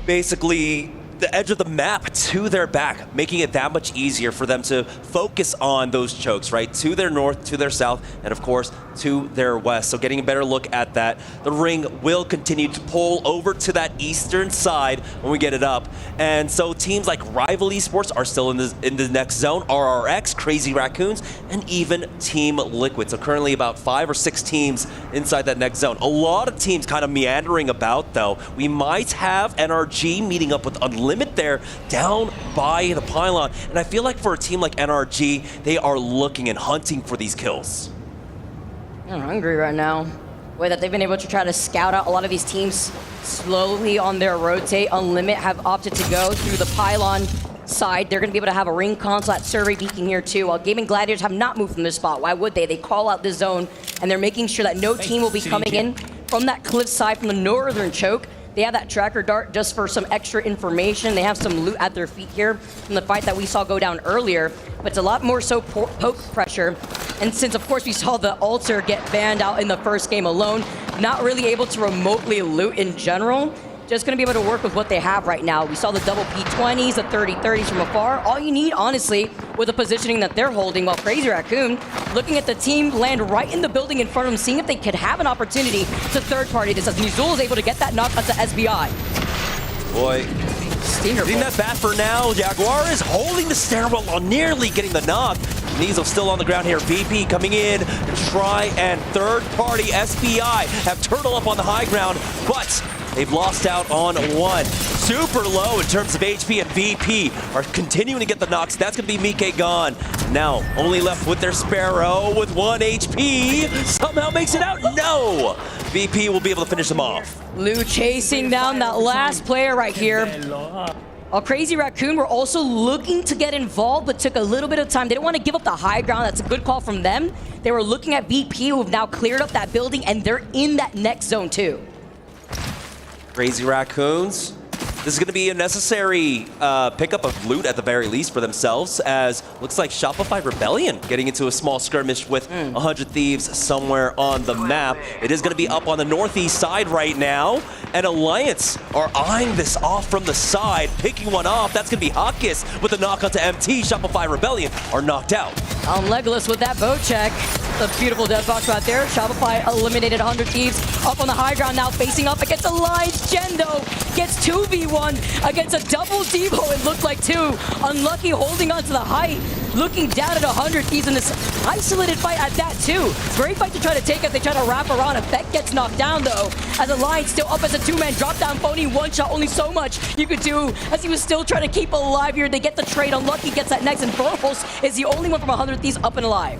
basically the edge of the map to their back, making it that much easier for them to focus on those chokes, right? To their north, to their south, and of course, to their west. So getting a better look at that. The ring will continue to pull over to that eastern side when we get it up. And so teams like Rival Esports are still in the next zone, RRX, Crazy Raccoons, and even Team Liquid. So currently about 5 or 6 teams inside that next zone. A lot of teams kind of meandering about, though. We might have NRG meeting up with Unlimit there down by the pylon. And I feel like for a team like NRG, they are looking and hunting for these kills. I'm hungry right now. way that they've been able to try to scout out a lot of these teams slowly on their rotate. Unlimit have opted to go through the pylon side. They're going to be able to have a ring console at survey beacon here too, while Gamin Gladiators have not moved from this spot. Why would they? They call out this zone, and they're making sure that no team will be coming in from that cliff side from the northern choke. They have that tracker dart just for some extra information. They have some loot at their feet here from the fight that we saw go down earlier, but it's a lot more so poke pressure. And since, of course, we saw the altar get banned out in the first game alone, not really able to remotely loot in general, just going to be able to work with what they have right now. We saw the double P20s, the 30-30s from afar. All you need, honestly, with the positioning that they're holding, while Crazy Raccoon looking at the team land right in the building in front of them, seeing if they could have an opportunity to third party this, as Nuzul is able to get that knock onto SBI. Boy, getting that bat for now. Jaguar is holding the stairwell while nearly getting the knock. Nizel still on the ground here. VP coming in to try and third party SBI have Turtle up on the high ground, but they've lost out on one. Super low in terms of HP, and VP are continuing to get the knocks. That's going to be Mike gone. Now, only left with their Sparrow with 1 HP. Somehow makes it out. No! VP will be able to finish them off. Lou chasing down that last player right here. Crazy Raccoon were also looking to get involved, but took a little bit of time. They didn't want to give up the high ground. That's a good call from them. They were looking at VP, who have now cleared up that building, and they're in that next zone too. Crazy Raccoons. This is going to be a necessary pickup of loot at the very least for themselves, as looks like ShopifyRebellion getting into a small skirmish with 100 Thieves somewhere on the map. It is going to be up on the northeast side right now, and Alliance are eyeing this off from the side, picking one off. That's going to be Hawkis with a knock onto MT. ShopifyRebellion are knocked out. Legolas with that bow check. The beautiful death box right there. Shopify eliminated 100 Thieves up on the high ground now, facing up against Alliance. Jendo gets 2v1 against a double Devo, it looked like two. Unlucky holding on to the height, looking down at 100 Thieves in this isolated fight at that too. Great fight to try to take as they try to wrap around. Effect gets knocked down though, as Alliance still up as a two-man drop down. Phony one shot, only so much you could do as he was still trying to keep alive here. They get the trade. Unlucky gets that next, and Burles is the only one from 100 Thieves up and alive.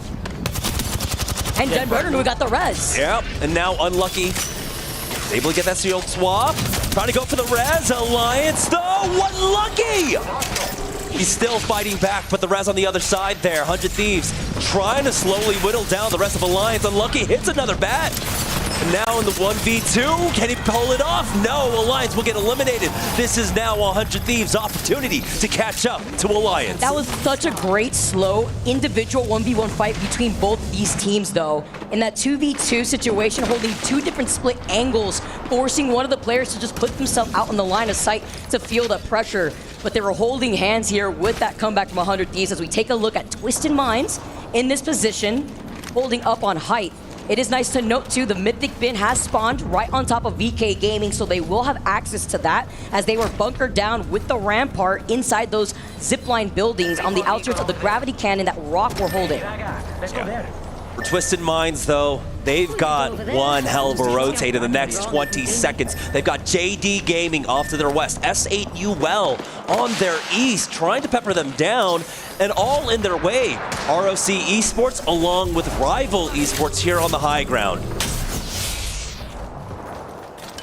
And Den Burden, who got the res. Yep, and now Unlucky is able to get that shield swap. Trying to go for the res. Alliance, though, Unlucky! He's still fighting back, but the res on the other side there. 100 Thieves trying to slowly whittle down the rest of Alliance. Unlucky hits another bat. And now in the 1v2, can he pull it off? No, Alliance will get eliminated. This is now 100 Thieves' opportunity to catch up to Alliance. That was such a great, slow, individual 1v1 fight between both these teams, though. In that 2v2 situation, holding two different split angles, forcing one of the players to just put themselves out on the line of sight to feel the pressure. But they were holding hands here with that comeback from 100 Thieves as we take a look at Twisted Minds in this position, holding up on height. It is nice to note, too, the Mythic Bin has spawned right on top of VK Gaming, so they will have access to that as they were bunkered down with the Rampart inside those zipline buildings on the outskirts of the gravity cannon that Rock were holding. For Twisted Minds, though, they've got one hell of a rotate in the next 20 seconds. They've got JD Gaming off to their west, S8UL on their east, trying to pepper them down, and all in their way. ROC Esports along with Rival Esports here on the high ground.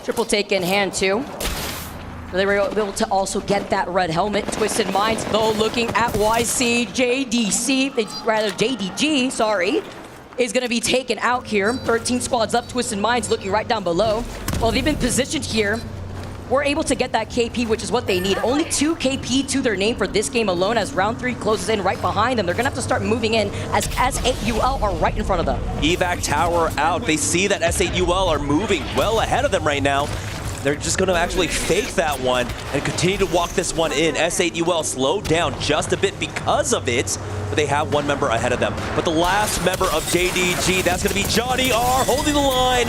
Triple take in hand, too. They were able to also get that red helmet. Twisted Minds, though, looking at YC, JDG, sorry, is going to be taken out here. 13 squads up, Twisted Minds looking right down below. Well, they've been positioned here. We're able to get that KP, which is what they need. Only 2 KP to their name for this game alone as round 3 closes in right behind them. They're going to have to start moving in as S8UL are right in front of them. Evac tower out. They see that S8UL are moving well ahead of them right now. They're just going to actually fake that one and continue to walk this one in. S8UL slowed down just a bit because of it, but they have one member ahead of them. But the last member of JDG, that's going to be Johnny R holding the line.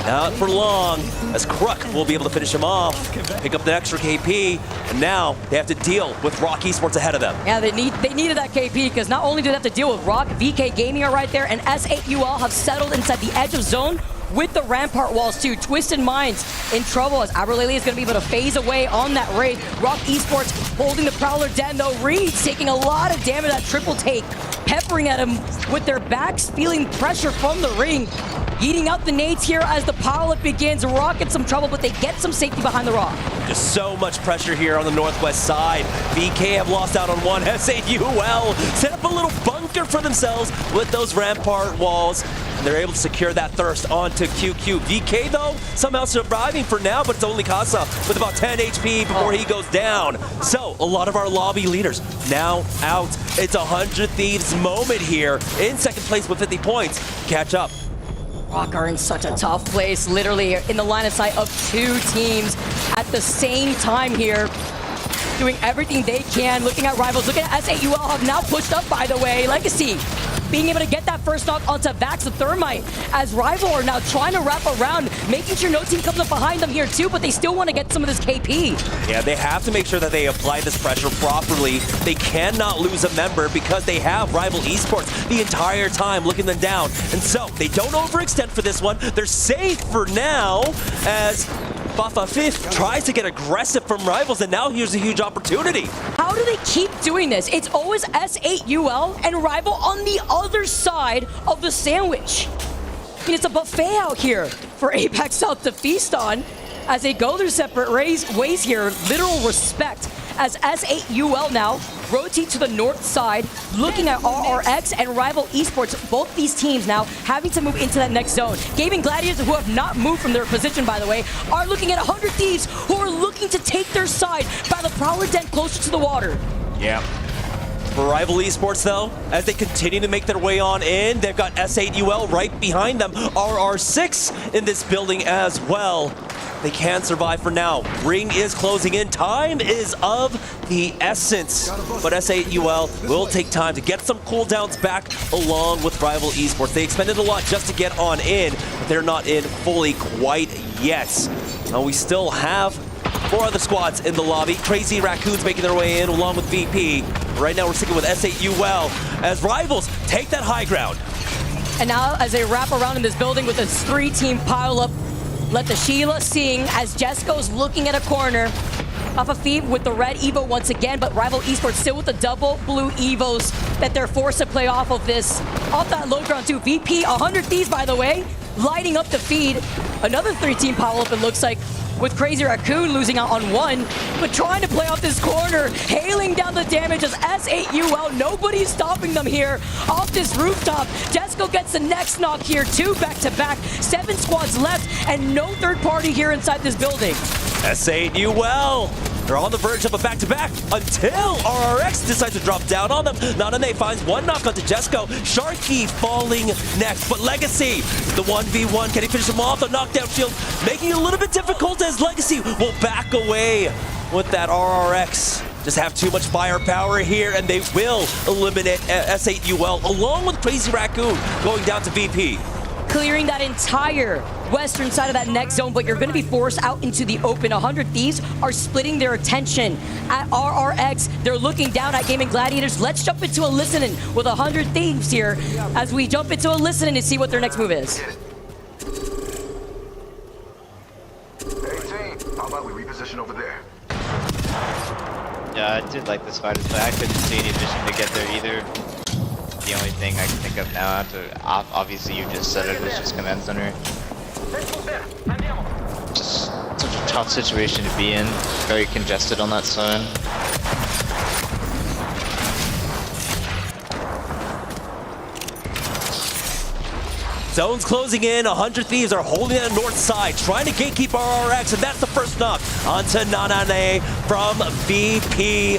Not for long, as Kruk will be able to finish him off, pick up the extra KP, and now they have to deal with Rock Esports ahead of them. Yeah, they needed that KP because not only do they have to deal with Rock, VK Gaming are right there, and S8UL have settled inside the edge of zone with the Rampart walls too. Twisted Minds in trouble as Aberlele is going to be able to phase away on that raid. Rock Esports holding the Prowler down though. Reed's taking a lot of damage, that triple take, peppering at him with their backs, feeling pressure from the ring. eating out the nades here as the pilot begins. Rock in some trouble, but they get some safety behind the rock. Just so much pressure here on the northwest side. VK have lost out on one. SAUL set up a little bunker for themselves with those rampart walls. And they're able to secure that thirst onto QQ. VK, though, somehow surviving for now, but it's only Casa with about 10 HP before he goes down. So, a lot of our lobby leaders now out. It's a 100 Thieves moment here in second place with 50 points. Catch up. Rock are in such a tough place, literally in the line of sight of two teams at the same time here. Doing everything they can, looking at rivals, looking at SAUL have now pushed up, by the way. Legacy being able to get that first knock onto Vax the Thermite, as Rival are now trying to wrap around, making sure no team comes up behind them here too, but they still want to get some of this KP. Yeah, they have to make sure that they apply this pressure properly. They cannot lose a member because they have Rival Esports the entire time looking them down. And so, they don't overextend for this one. They're safe for now, as Bafa Fifth tries to get aggressive from Rivals, and now here's a huge opportunity. How do they keep doing this? It's always S8UL and Rival on the other side of the sandwich. I mean, it's a buffet out here for Apex South to feast on as they go their separate ways here. Literal respect as S8UL now rotate to the north side, looking at RRX and Rival Esports. Both these teams now having to move into that next zone. Gamin Gladiators, who have not moved from their position, by the way, are looking at 100 Thieves, who are looking to take their side by the Prowler Den closer to the water. Yeah. For Rival Esports, though, as they continue to make their way on in, they've got S8UL right behind them. RR6 in this building as well. They can survive for now. Ring is closing in. Time is of the essence. But S8UL will take time to get some cooldowns back along with Rival Esports. They expended a lot just to get on in, but they're not in fully quite yet. Now we still have 4 other squads in the lobby. Crazy Raccoons making their way in along with VP. Right now we're sticking with S8UL as Rivals take that high ground. And now as they wrap around in this building with this 3-team pile-up, let the Sheila sing as Jesco's looking at a corner. Alpha Feeb with the red Evo once again, but Rival Esports still with the double blue Evos that they're forced to play off of this. Off that low ground too. VP, 100 Thieves by the way, lighting up the feed. Another 3-team pile-up it looks like, with Crazy Raccoon losing out on one, but trying to play off this corner, hailing down the damage as S8UL, nobody's stopping them here off this rooftop. Jesco gets the next knock here, 2 back-to-back, 7 squads left, and no third party here inside this building. S8UL, they're on the verge of a back-to-back until RRX decides to drop down on them. Nanané finds one knock onto Jesco. Sharky falling next, but Legacy, the 1v1, can he finish him off? The knockdown shield making it a little bit difficult as Legacy will back away with that RRX. Just have too much firepower here, and they will eliminate S8UL along with Crazy Raccoon going down to VP. Clearing that entire western side of that next zone, but you're going to be forced out into the open. 100 Thieves are splitting their attention at RRX. They're looking down at Gamin Gladiators. Let's jump into a listening with 100 Thieves here as we jump into a listening to see what their next move is. Hey team, how about we reposition over there? Yeah, I did like this fight, but I couldn't see any vision to get there either. The only thing I can think of now, after obviously you just said it, was just Command Center. Just such a tough situation to be in, very congested on that side. Zone's closing in, 100 Thieves are holding that north side, trying to gatekeep RRX, and that's the first knock onto Nanané from VP.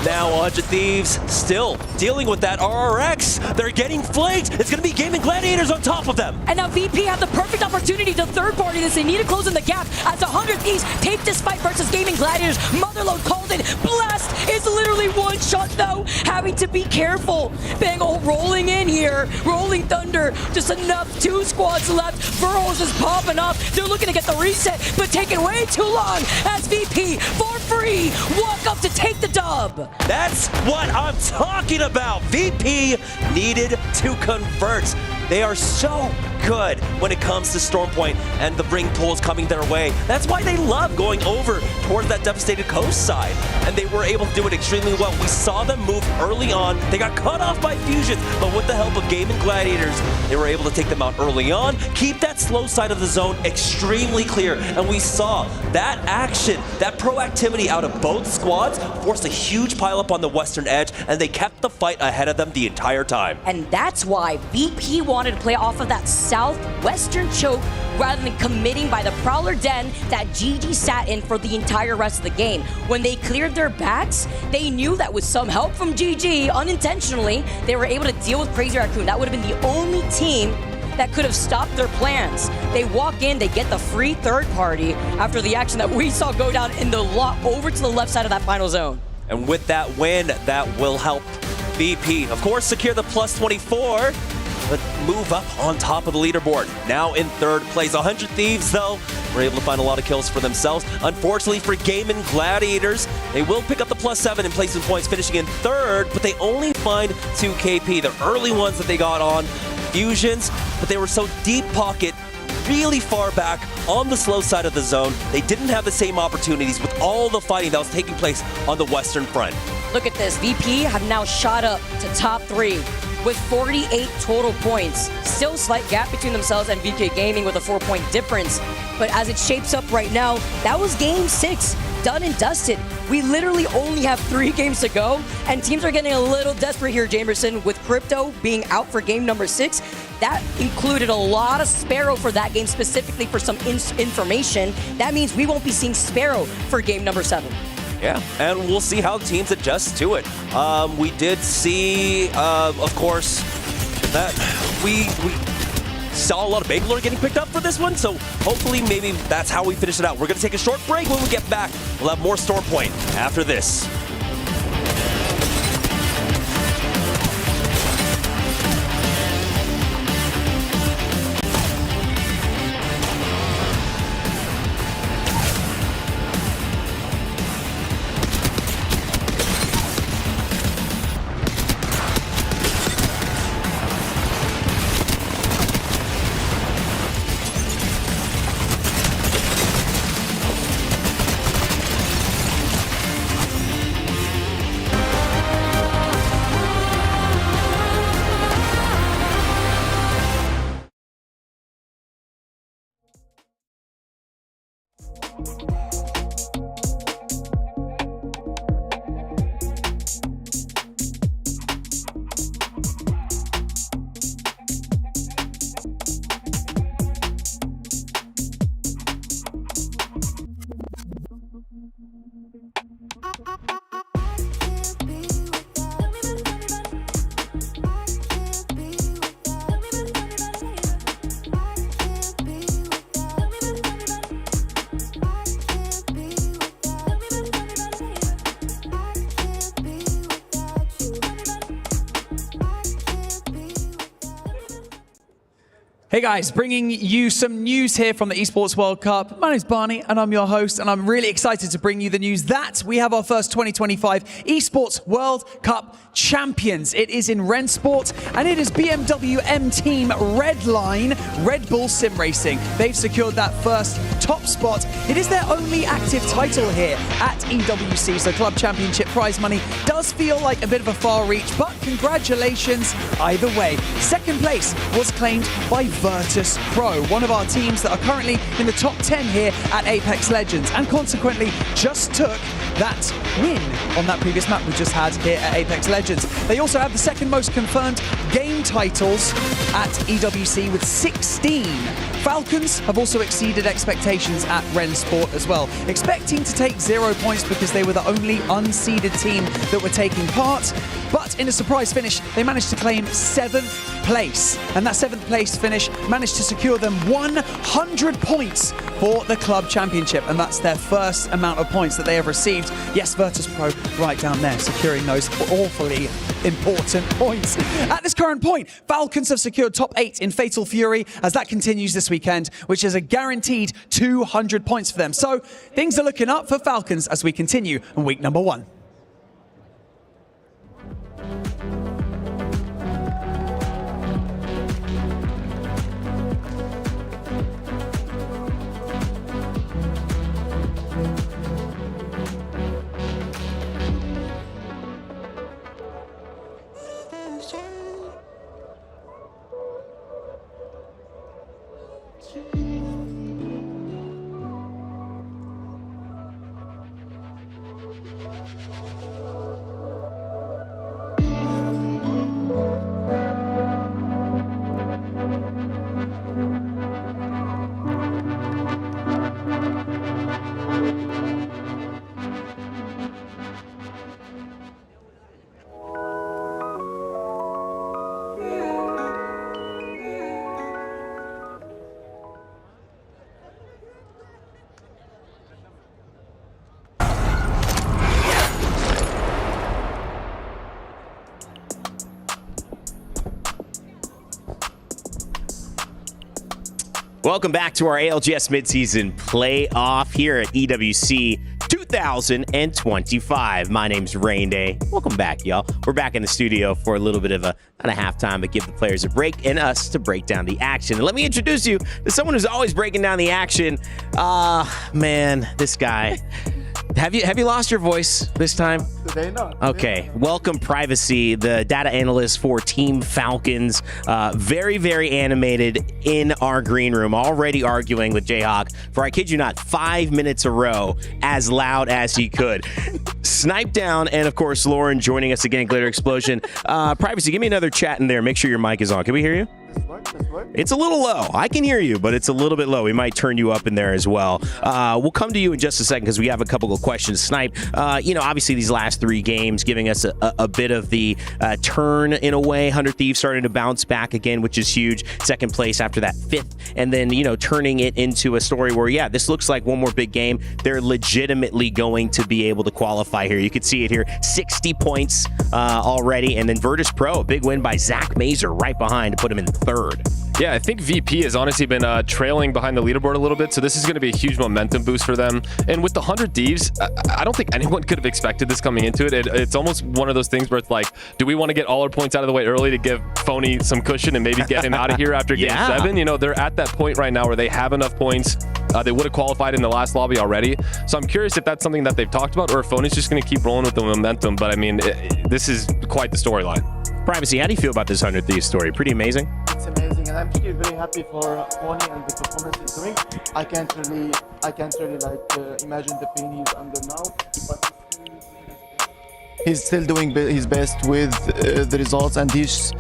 Now 100 Thieves still dealing with that RRX. They're getting flanked. It's going to be Gamin Gladiators on top of them. And now VP have the perfect opportunity to third party this. They need to close in the gap as 100 Thieves take this fight versus Gamin Gladiators. Motherload called in. Blast is literally one shot though. Having to be careful. Bangle rolling in here. Rolling Thunder. Just enough. 2 squads left. Burrows is popping up. They're looking to get the reset, but taking way too long as VP for free walk up to take the dub. That's what I'm talking about. VP needed to convert. They are so good when it comes to Storm Point and the ring pulls coming their way. That's why they love going over towards that devastated coast side, and they were able to do it extremely well. We saw them move early on. They got cut off by fusions, but with the help of Gamin Gladiators, they were able to take them out early on, keep that slow side of the zone extremely clear, and we saw that action, that proactivity out of both squads forced a huge pileup on the western edge, and they kept the fight ahead of them the entire time. And that's why VP wanted to play off of that southwestern choke rather than committing by the Prowler Den that GG sat in for the entire rest of the game. When they cleared their backs, they knew that with some help from GG, unintentionally, they were able to deal with Crazy Raccoon. That would have been the only team that could have stopped their plans. They walk in, they get the free third party after the action that we saw go down in the lock over to the left side of that final zone. And with that win, that will help VP, of course, secure the plus 24, but move up on top of the leaderboard. Now in third place. 100 Thieves, though, were able to find a lot of kills for themselves. Unfortunately for Gamin Gladiators, they will pick up the plus 7 in placement points, finishing in third, but they only find 2 KP. The early ones that they got on fusions, but they were so deep pocket, really far back on the slow side of the zone. They didn't have the same opportunities with all the fighting that was taking place on the western front. Look at this, VP have now shot up to top 3 with 48 total points. Still slight gap between themselves and VK Gaming with a 4-point difference. But as it shapes up right now, that was game 6, done and dusted. We literally only have 3 games to go, and teams are getting a little desperate here, Jamerson, with Crypto being out for game number 6. That included a lot of Sparrow for that game, specifically for some information. That means we won't be seeing Sparrow for game number 7. Yeah, and we'll see how teams adjust to it. We did see, of course, that we saw a lot of Bangalore getting picked up for this one, so hopefully maybe that's how we finish it out. We're going to take a short break. When we get back, we'll have more Storm Point after this. Hey guys, bringing you some news here from the Esports World Cup. My name's Barney and I'm your host, and I'm really excited to bring you the news that we have our first 2025 Esports World Cup champions. It is in Rensport and it is BMW M Team Redline Red Bull Sim Racing. They've secured that first top spot. It is their only active title here at EWC, so Club Championship prize money does feel like a bit of a far reach, but congratulations either way. Second place was claimed by Virtus.pro, one of our teams that are currently in the top 10 here at Apex Legends, and consequently just took that win on that previous map we just had here at Apex Legends. They also have the second most confirmed game titles at EWC with 16. Falcons have also exceeded expectations at Rensport as well, expecting to take 0 points because they were the only unseeded team that were taking part. But in a surprise finish, they managed to claim 7th place. And that 7th place finish managed to secure them 100 points for the Club Championship. And that's their first amount of points that they have received. Yes, Virtus.pro right down there, securing those awfully important points. At this current point, Falcons have secured top 8 in Fatal Fury as that continues this weekend, which is a guaranteed 200 points for them. So things are looking up for Falcons as we continue in week number 1. Welcome back to our ALGS Midseason Playoff here at EWC 2025. My name's Rain Day. Welcome back, y'all. We're back in the studio for a little bit of a not a halftime, but give the players a break and us to break down the action. And let me introduce you to someone who's always breaking down the action. Man, this guy. Have you lost your voice this time? Today, no. Okay. Welcome, Privacy, the data analyst for Team Falcons. Very, very animated in our green room, already arguing with Jayhawk for, I kid you not, 5 minutes a row, as loud as he could. Snipe down, and of course, Lauren joining us again, Glitter Explosion. Privacy, give me another chat in there. Make sure your mic is on. Can we hear you? It's a little low. I can hear you, but it's a little bit low. We might turn you up in there as well. We'll come to you in just a second because we have a couple of questions. Snipe, obviously these last 3 games giving us a bit of the turn in a way. 100 Thieves starting to bounce back again, which is huge. Second place after that 5th. And then, turning it into a story where, yeah, this looks like one more big game. They're legitimately going to be able to qualify here. You can see it here. 60 points already. And then Virtus.pro, a big win by Zach Mazer right behind to put him in 3rd. Yeah, I think VP has honestly been trailing behind the leaderboard a little bit, so this is going to be a huge momentum boost for them. And with the 100 Thieves, I don't think anyone could have expected this coming into it. It's almost one of those things where it's like, do we want to get all our points out of the way early to give Phony some cushion and maybe get him out of here after game 7? They're at that point right now where they have enough points. They would have qualified in the last lobby already. So I'm curious if that's something that they've talked about or if Phony's just going to keep rolling with the momentum. But I mean, this is quite the storyline. Privacy, how do you feel about this 100 Thieves story? Pretty amazing? It's amazing, and I'm actually very happy for Phony and the performance he's doing. I can't really imagine the pain he's under now, but he's still doing his best with the results, and he's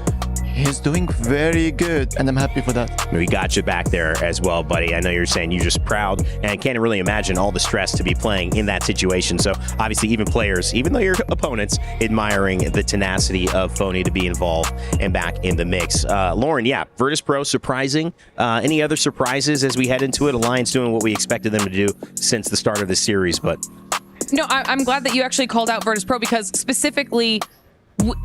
doing very good, and I'm happy for that. We got you back there as well, buddy. I know you're saying you're just proud and can't really imagine all the stress to be playing in that situation. So obviously even players, even though your opponents, admiring the tenacity of Phony to be involved and back in the mix. Lauren, yeah, Virtus.pro surprising. Any other surprises as we head into it? Alliance doing what we expected them to do since the start of the series, but... No, I'm glad that you actually called out Virtus.pro because specifically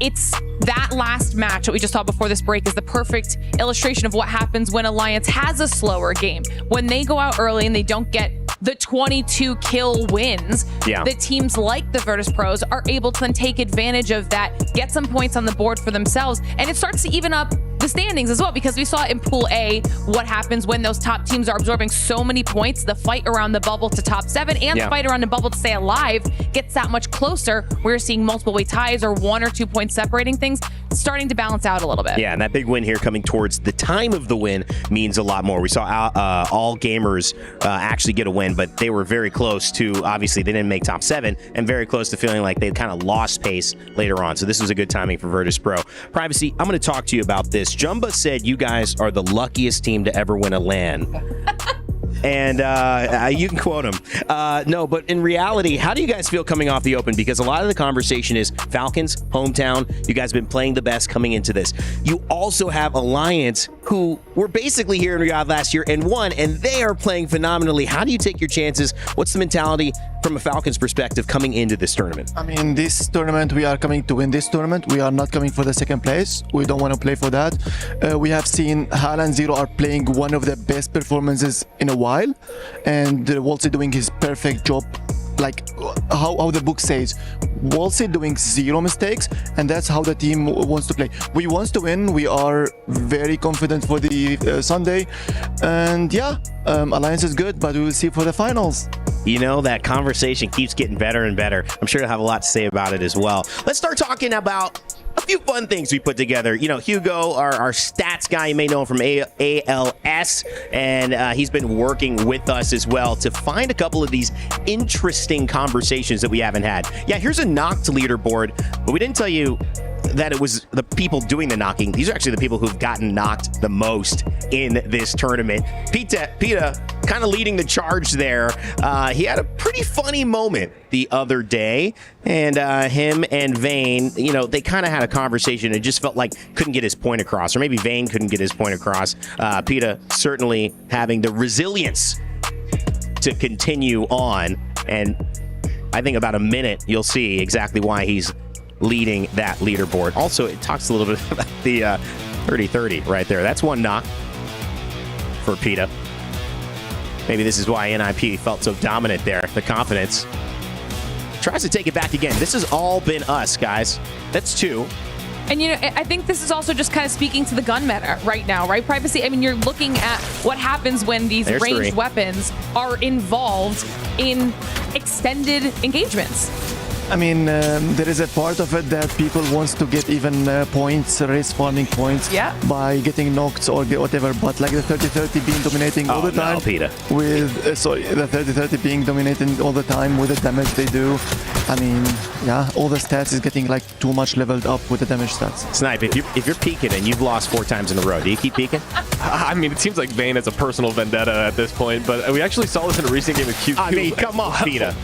it's that last match that we just saw before this break is the perfect illustration of what happens when Alliance has a slower game. When they go out early and they don't get the 22 kill wins, the teams like the Virtus.pros are able to then take advantage of that, get some points on the board for themselves, and it starts to even up the standings as well, because we saw in Pool A what happens when those top teams are absorbing so many points. The fight around the bubble to top 7 and the fight around the bubble to stay alive gets that much closer. We're seeing multiple way ties or 1 or 2 points separating things, starting to balance out a little bit. Yeah, and that big win here coming towards the time of the win means a lot more. We saw all gamers actually get a win, but they were very close to, obviously they didn't make top 7, and very close to feeling like they kind of lost pace later on. So this was a good timing for Virtus.pro. Privacy, I'm going to talk to you about this. Jumba said you guys are the luckiest team to ever win a LAN. And you can quote him. No, but in reality, how do you guys feel coming off the open? Because a lot of the conversation is Falcons, hometown. You guys have been playing the best coming into this. You also have Alliance, who were basically here in Riyadh last year and won, and they are playing phenomenally. How do you take your chances? What's the mentality from a Falcons perspective coming into this tournament? I mean, this tournament, we are coming to win this tournament. We are not coming for the second place. We don't want to play for that. We have seen Hal and Zero are playing one of the best performances in a while, and Wolsey doing his perfect job, like how the book says. Wolsey doing 0 mistakes, and that's how the team wants to play. We want to win. We are very confident for the Sunday, and yeah, Alliance is good, but we will see for the finals. You know, that conversation keeps getting better and better. I'm sure you'll have a lot to say about it as well. Let's start talking about a few fun things we put together. You know, Hugo, our stats guy, you may know him from ALS, and he's been working with us as well to find a couple of these interesting conversations that we haven't had. Yeah, here's a knocked leaderboard, but we didn't tell you that it was the people doing the knocking. These are actually the people who've gotten knocked the most in this tournament. Pita kind of leading the charge there. He had a pretty funny moment the other day, and him and Vayne, you know, they kind of had a conversation. It just felt like couldn't get his point across, or maybe Vayne couldn't get his point across. Pita certainly having the resilience to continue on, and I think about a minute you'll see exactly why he's leading that leaderboard. Also, it talks a little bit about the 30-30 right there. That's one knock for Pita. Maybe this is why NIP felt so dominant there. The confidence. Tries to take it back again. This has all been us, guys. That's 2. And, you know, I think this is also just kind of speaking to the gun meta right now, right? Privacy, I mean, you're looking at what happens when these ranged weapons are involved in extended engagements. I mean, there is a part of it that people wants to get even points, race farming points by getting knocked or whatever. But like the 30-30 being dominating all the time with the 30-30 being dominating all the time with the damage they do. I mean, yeah, all the stats is getting like too much leveled up with the damage stats. Snipe, if you're peeking and you've lost 4 times in a row, do you keep peeking? I mean, it seems like Vayne has a personal vendetta at this point, but we actually saw this in a recent game of QQ. I mean, come on, Pita.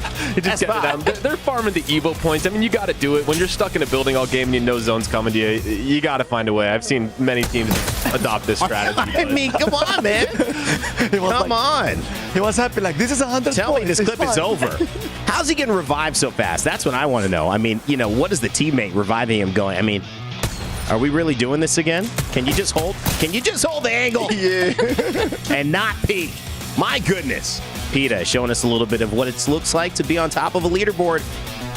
Just get it down. They're farming the Evo points. I mean, you got to do it. When you're stuck in a building all game and you know zone's coming to you, you got to find a way. I've seen many teams adopt this strategy. I mean, come on, man. Come on. He was happy, like, this is 100 Tell points. me this clip is over. How's he getting revived so fast? That's what I want to know. I mean, you know, what is the teammate reviving him going? I mean, are we really doing this again? Can you just hold? Can you just hold the angle? Yeah. And not peek? My goodness. Pita showing us a little bit of what it looks like to be on top of a leaderboard,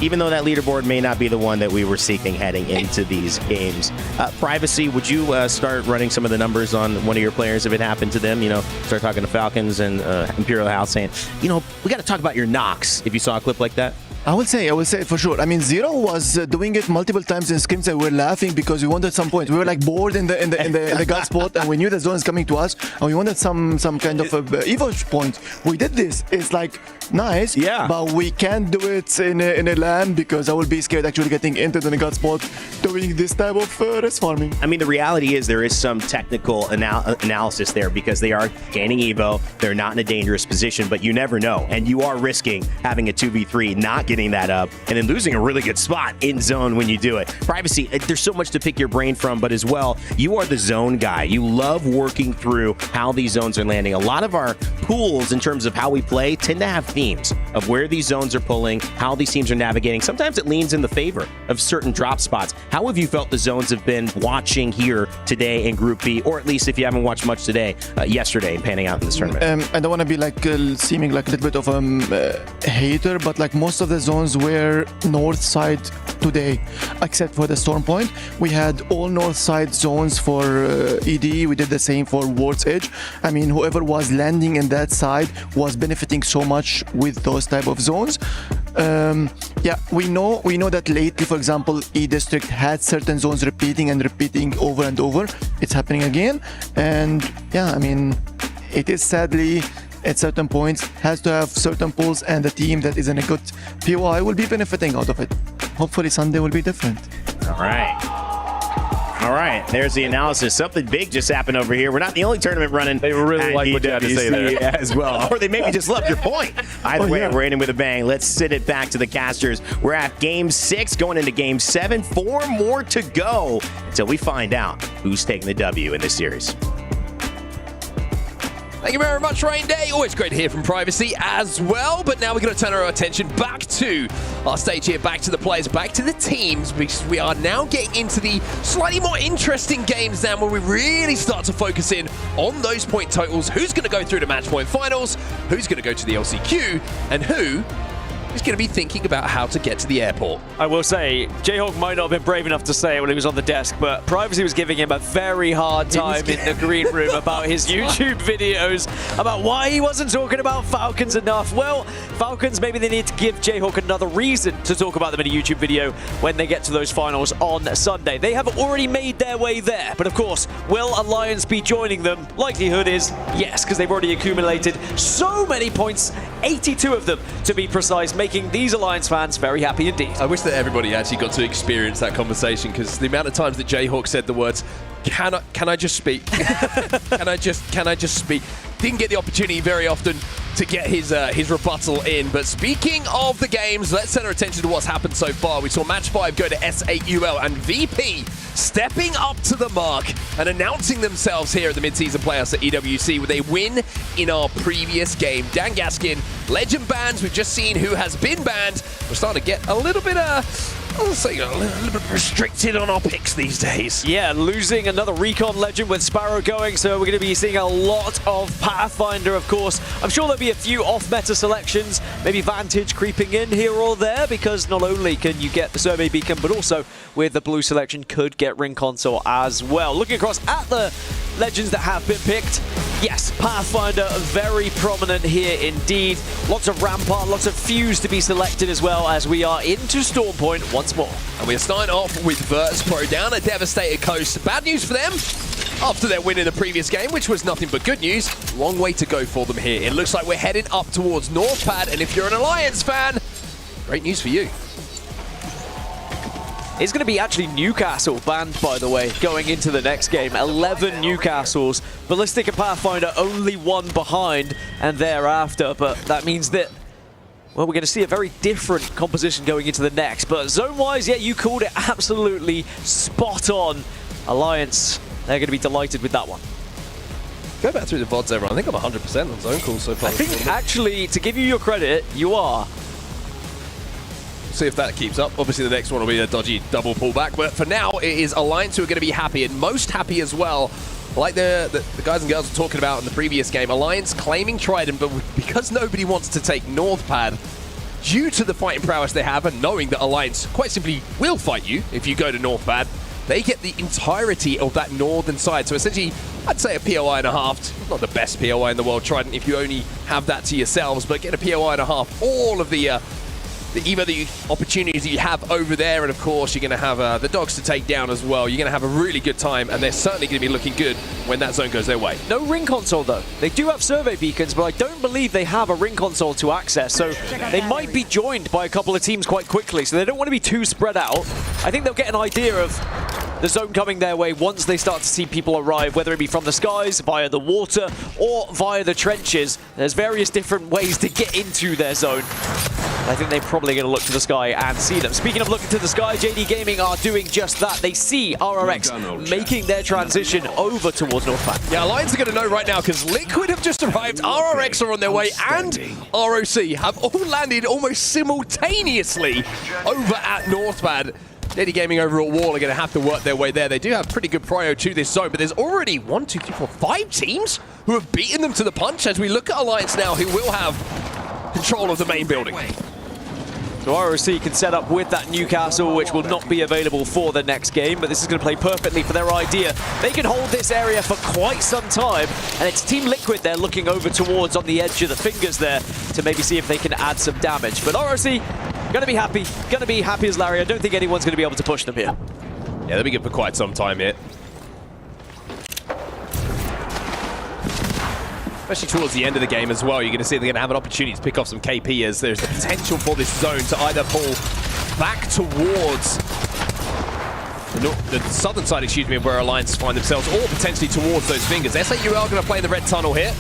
even though that leaderboard may not be the one that we were seeking heading into these games. Privacy, would you start running some of the numbers on one of your players if it happened to them? You know, start talking to Falcons and Imperial House saying, you know, we got to talk about your knocks if you saw a clip like that. I would say for sure. I mean, Zero was doing it multiple times in scrims and we were laughing because we wanted some points. We were like bored in the gut spot and we knew the zone is coming to us and we wanted some kind of Evo point. We did this. It's like nice, but we can't do it in a LAN because I will be scared actually getting into the gut spot doing this type of race farming. I mean, the reality is there is some technical analysis there because they are gaining Evo. They're not in a dangerous position, but you never know. And you are risking having a 2v3, not getting that up, and then losing a really good spot in zone when you do it. Privacy, there's so much to pick your brain from, but as well, you are the zone guy. You love working through how these zones are landing. A lot of our pools in terms of how we play tend to have themes of where these zones are pulling, how these teams are navigating. Sometimes it leans in the favor of certain drop spots. How have you felt the zones have been watching here today in Group B, or at least if you haven't watched much today, yesterday and panning out in this tournament? I don't want to be like seeming like a little bit of a hater, but like most of the zones were north side today, except for the Storm Point. We had all north side zones for ED. We did the same for Ward's Edge. I mean, whoever was landing in that side was benefiting so much with those type of zones. Yeah, we know that lately, for example, E District had certain zones repeating over and over. It's happening again, and yeah, I mean, it is sadly at certain points has to have certain pulls, and the team that is in a good POI will be benefiting out of it. Hopefully Sunday will be different. All right, there's the analysis. Something big just happened over here. We're not the only tournament running. They really like what you had to say there as well. Or they maybe just loved your point. Either way, we're in with a bang. Let's send it back to the casters. We're at Game 6, going into Game 7. 4 more to go until we find out who's taking the W in this series. Thank you very much, Rain Day. Always great to hear from Privacy as well. But now we're going to turn our attention back to our stage here, back to the players, back to the teams, because we are now getting into the slightly more interesting games now where we really start to focus in on those point totals. Who's going to go through the match point finals? Who's going to go to the LCQ? And who is going to be thinking about how to get to the airport. I will say, Jayhawk might not have been brave enough to say it when he was on the desk, but Privacy was giving him a very hard time in the green room about his YouTube videos, about why he wasn't talking about Falcons enough. Well, Falcons, maybe they need to give Jayhawk another reason to talk about them in a YouTube video when they get to those finals on Sunday. They have already made their way there, but of course, will Alliance be joining them? Likelihood is yes, because they've already accumulated so many points, 82 of them to be precise, making these Alliance fans very happy indeed. I wish that everybody actually got to experience that conversation, because the amount of times that Jayhawk said the words, can I just speak? can I just speak? Didn't get the opportunity very often to get his rebuttal in. But speaking of the games, let's turn our attention to what's happened so far. We saw Match 5 go to SAUL, and VP stepping up to the mark and announcing themselves here at the Midseason Playoffs at EWC with a win in our previous game. Dan Gaskin, legend bans. We've just seen who has been banned. We're starting to get a little bit I'll say a little bit restricted on our picks these days. Yeah, losing another Recon legend with Sparrow going, so we're going to be seeing a lot of Pathfinder, of course. I'm sure there'll be a few off-meta selections, maybe Vantage creeping in here or there, because not only can you get the Survey Beacon, but also with the blue selection could get Ring Console as well. Looking across at the legends that have been picked, yes, Pathfinder very prominent here indeed. Lots of Rampart, lots of Fuse to be selected as well as we are into Stormpoint once more. And we're starting off with Virtus.pro down a devastated coast. Bad news for them after their win in the previous game, which was nothing but good news. Long way to go for them here. It looks like we're heading up towards North Pad, and if you're an Alliance fan, great news for you. It's going to be actually Newcastle banned, by the way, going into the next game. 11 Newcastles. Ballistic and Pathfinder only one behind and thereafter, but that means that, well, we're going to see a very different composition going into the next. But zone-wise, yeah, you called it absolutely spot on. Alliance, they're going to be delighted with that one. Go back through the VODs, everyone. I think I'm 100% on zone calls so far. I think, actually, to give you your credit, you are. See if that keeps up. Obviously, the next one will be a dodgy double pullback, but for now, it is Alliance who are going to be happy, and most happy as well. Like the guys and girls were talking about in the previous game, Alliance claiming Trident, but because nobody wants to take North Pad, due to the fighting prowess they have, and knowing that Alliance quite simply will fight you if you go to North Pad, they get the entirety of that northern side. So essentially, I'd say a POI and a half. Not the best POI in the world, Trident, if you only have that to yourselves, but get a POI and a half. All of the opportunities that you have over there, and of course you're going to have the dogs to take down as well. You're going to have a really good time, and they're certainly going to be looking good when that zone goes their way. No ring console though. They do have survey beacons, but I don't believe they have a ring console to access, so they might be joined by a couple of teams quite quickly, so they don't want to be too spread out. I think they'll get an idea of the zone coming their way once they start to see people arrive, whether it be from the skies, via the water, or via the trenches. There's various different ways to get into their zone. I think they're probably going to look to the sky and see them. Speaking of looking to the sky, JD Gaming are doing just that. They see RRX making their transition over towards North Pad. Yeah, Alliance are going to know right now because Liquid have just arrived, RRX are on their way, and ROC have all landed almost simultaneously over at North Pad. JD Gaming over at Wall are going to have to work their way there. They do have pretty good prio to this zone, but there's already 1, 2, 3, 4, 5 teams who have beaten them to the punch as we look at Alliance now, who will have control of the main building. So ROC can set up with that Newcastle, which will not be available for the next game, but this is going to play perfectly for their idea. They can hold this area for quite some time, and it's Team Liquid they're looking over towards on the edge of the fingers there to maybe see if they can add some damage. But ROC, going to be happy as Larry. I don't think anyone's going to be able to push them here. Yeah, they'll be good for quite some time here. Especially towards the end of the game as well, you're going to see they're going to have an opportunity to pick off some KP as there's the potential for this zone to either pull back towards the southern side, excuse me, where Alliance find themselves, or potentially towards those fingers. SAUL are going to play the red tunnel here,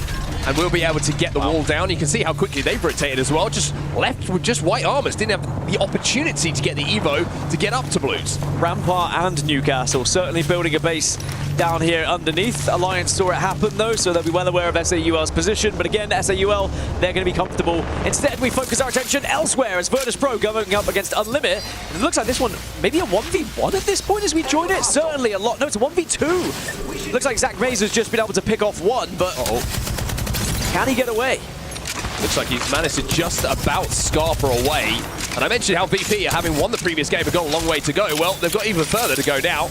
and we'll be able to get the wall down. You can see how quickly they've rotated as well, just left with just white armors. Didn't have the opportunity to get the Evo to get up to blues. Rampart and Newcastle certainly building a base down here underneath. Alliance saw it happen though, so they'll be well aware of SAUL's position, but again, SAUL, they're going to be comfortable. Instead, we focus our attention elsewhere as Virtus.pro going up against Unlimit. It looks like this one, maybe a 1v1 at this point as we join it. Certainly a lot. No, it's a 1v2. Looks like Zach Mays has just been able to pick off one, but can he get away? Looks like he's managed to just about scarper away. And I mentioned how VP, having won the previous game, have got a long way to go. Well, they've got even further to go now.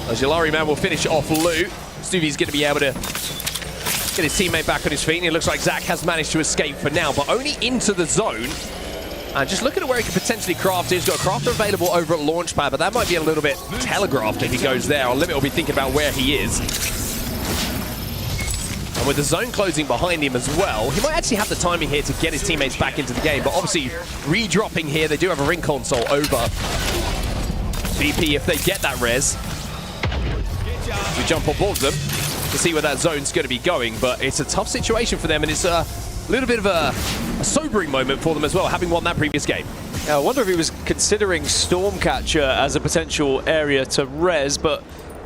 As Yolari Man will finish off loot. Stuvie's going to be able to get his teammate back on his feet. And it looks like Zach has managed to escape for now, but only into the zone. And just looking at where he could potentially craft. He's got a crafter available over at Launchpad, but that might be a little bit telegraphed if he goes there. Or Limit will be thinking about where he is. And with the zone closing behind him as well, he might actually have the timing here to get his teammates back into the game. But obviously, redropping here, they do have a ring console over VP if they get that res. We jump on board them to see where that zone's going to be going. But it's a tough situation for them, and it's a little bit of a sobering moment for them as well, having won that previous game. Yeah, I wonder if he was considering Stormcatcher as a potential area to res, but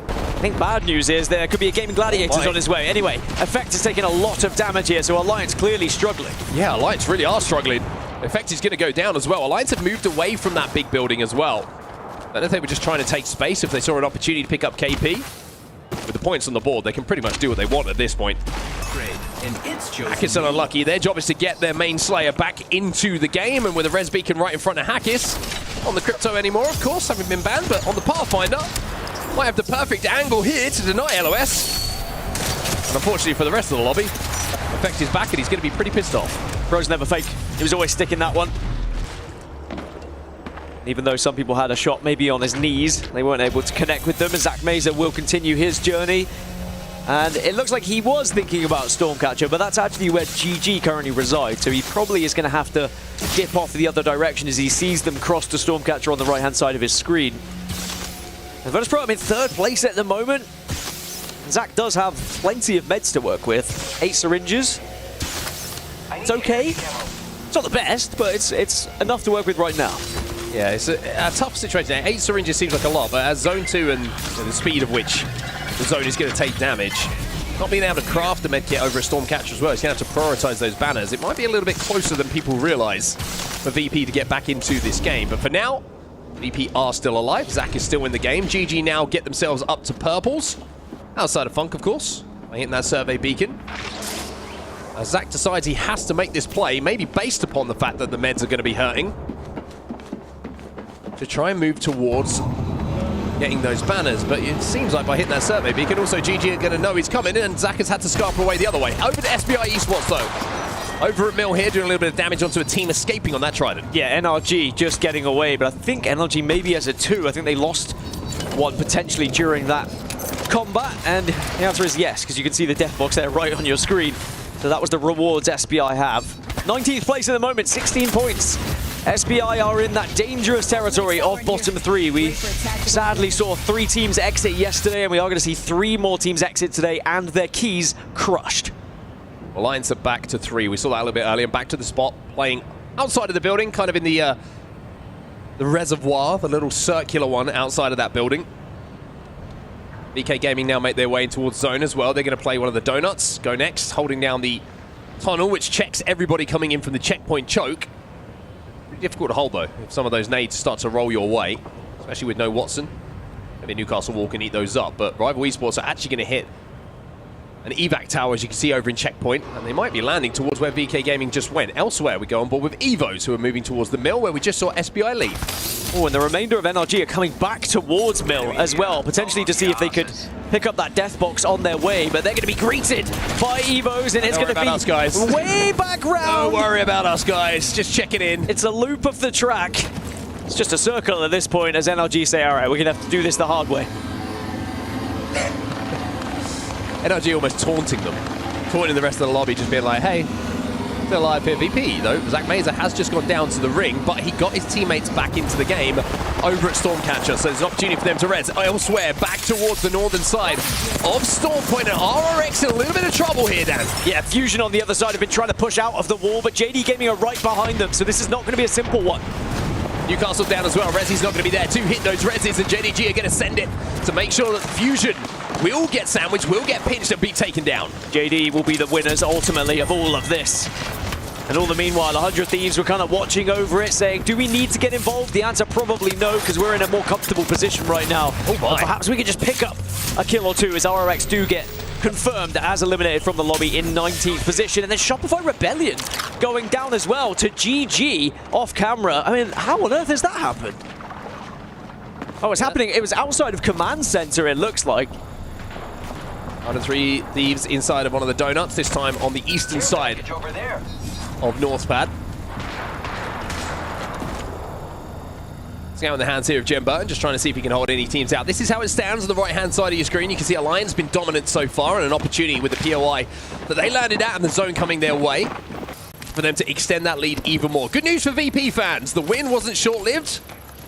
I think bad news is there could be a Gamin Gladiators on his way. Anyway, Effect is taking a lot of damage here, so Alliance clearly struggling. Yeah, Alliance really are struggling. Effect is going to go down as well. Alliance have moved away from that big building as well. I don't know if they were just trying to take space if they saw an opportunity to pick up KP. With the points on the board, they can pretty much do what they want at this point. Hackis are unlucky. Their job is to get their main Slayer back into the game, and with a res beacon right in front of Hackis. On the Crypto anymore, of course, having been banned, but on the Pathfinder, might have the perfect angle here to deny LOS. And unfortunately for the rest of the lobby, Effect is back and he's going to be pretty pissed off. Bro's never fake. He was always sticking that one. Even though some people had a shot maybe on his knees, they weren't able to connect with them. Zach Mazer will continue his journey. And it looks like he was thinking about Stormcatcher, but that's actually where GG currently resides. So he probably is going to have to dip off the other direction as he sees them cross to Stormcatcher on the right-hand side of his screen. And Virtus.pro, I'm in third place at the moment. Zach does have plenty of meds to work with. 8 syringes. It's okay. It's not the best, but it's enough to work with right now. Yeah, it's a tough situation. 8 syringes seems like a lot, but as Zone 2 and the speed of which the zone is going to take damage, not being able to craft the medkit over a Stormcatcher as well, he's going to have to prioritize those banners. It might be a little bit closer than people realize for VP to get back into this game. But for now, VP are still alive. Zach is still in the game. GG now get themselves up to purples. Outside of Funk, of course, by hitting that survey beacon. As Zach decides he has to make this play, maybe based upon the fact that the meds are going to be hurting, to try and move towards getting those banners. But it seems like by hitting that survey beacon, also GG are going to know he's coming, and Zach has had to scarper away the other way. Over to SBI Esports, though. Over at Mill here, doing a little bit of damage onto a team escaping on that Trident. Yeah, NRG just getting away, but I think NRG maybe has a 2. I think they lost one potentially during that combat, and the answer is yes, because you can see the death box there right on your screen. So that was the rewards SBI have. 19th place at the moment, 16 points. SBI are in that dangerous territory of bottom 3. We sadly saw 3 teams exit yesterday, and we are going to see 3 more teams exit today, and their keys crushed. Alliance are back to 3. We saw that a little bit earlier. Back to the spot, playing outside of the building, kind of in the reservoir, the little circular one outside of that building. VK Gaming now make their way towards zone as well. They're going to play one of the donuts. GoNext holding down the tunnel, which checks everybody coming in from the checkpoint choke. Pretty difficult to hold, though, if some of those nades start to roll your way, especially with no Watson. Maybe Newcastle Wall can eat those up, but Rival Esports are actually going to hit an evac tower, as you can see over in checkpoint, and they might be landing towards where VK Gaming just went. Elsewhere, we go on board with Evos, who are moving towards the mill, where we just saw SBI leave. Oh, and the remainder of NRG are coming back towards Mill as well, potentially to see if they could pick up that death box on their way, but they're going to be greeted by Evos, and it's going to be us, guys. way back round. Don't worry about us, guys. Just checking in. It's a loop of the track. It's just a circle at this point as NRG say, all right, we're going to have to do this the hard way. NRG almost taunting them. Taunting the rest of the lobby, just being like, hey, still alive here. VP, though, Zach Mazer has just gone down to the ring, but he got his teammates back into the game over at Stormcatcher, so there's an opportunity for them to res elsewhere, back towards the northern side of Stormpoint, and RRX in a little bit of trouble here, Dan. Yeah, Fusion on the other side have been trying to push out of the wall, but JD Gaming are right behind them, so this is not going to be a simple one. Newcastle down as well. Rezzy's not going to be there to hit those Rezzys, and JDG are going to send it to make sure that Fusion will get sandwiched, will get pinched and be taken down. JD will be the winners ultimately of all of this. And all the meanwhile, 100 Thieves were kind of watching over it, saying, do we need to get involved? The answer probably no, because we're in a more comfortable position right now. Oh my. Perhaps we could just pick up a kill or 2 as RRX do get confirmed as eliminated from the lobby in 19th position. And then ShopifyRebellion going down as well to GG off camera. I mean, how on earth has that happened? Oh, it's happening. It was outside of Command Center, it looks like. 103 Thieves inside of one of the donuts, this time on the eastern side of Northpad. Out in the hands here of Jem Burton, just trying to see if he can hold any teams out. This is how it stands on the right-hand side of your screen. You can see Alliance has been dominant so far, and an opportunity with the POI that they landed at and the zone coming their way for them to extend that lead even more. Good news for VP fans. The win wasn't short-lived,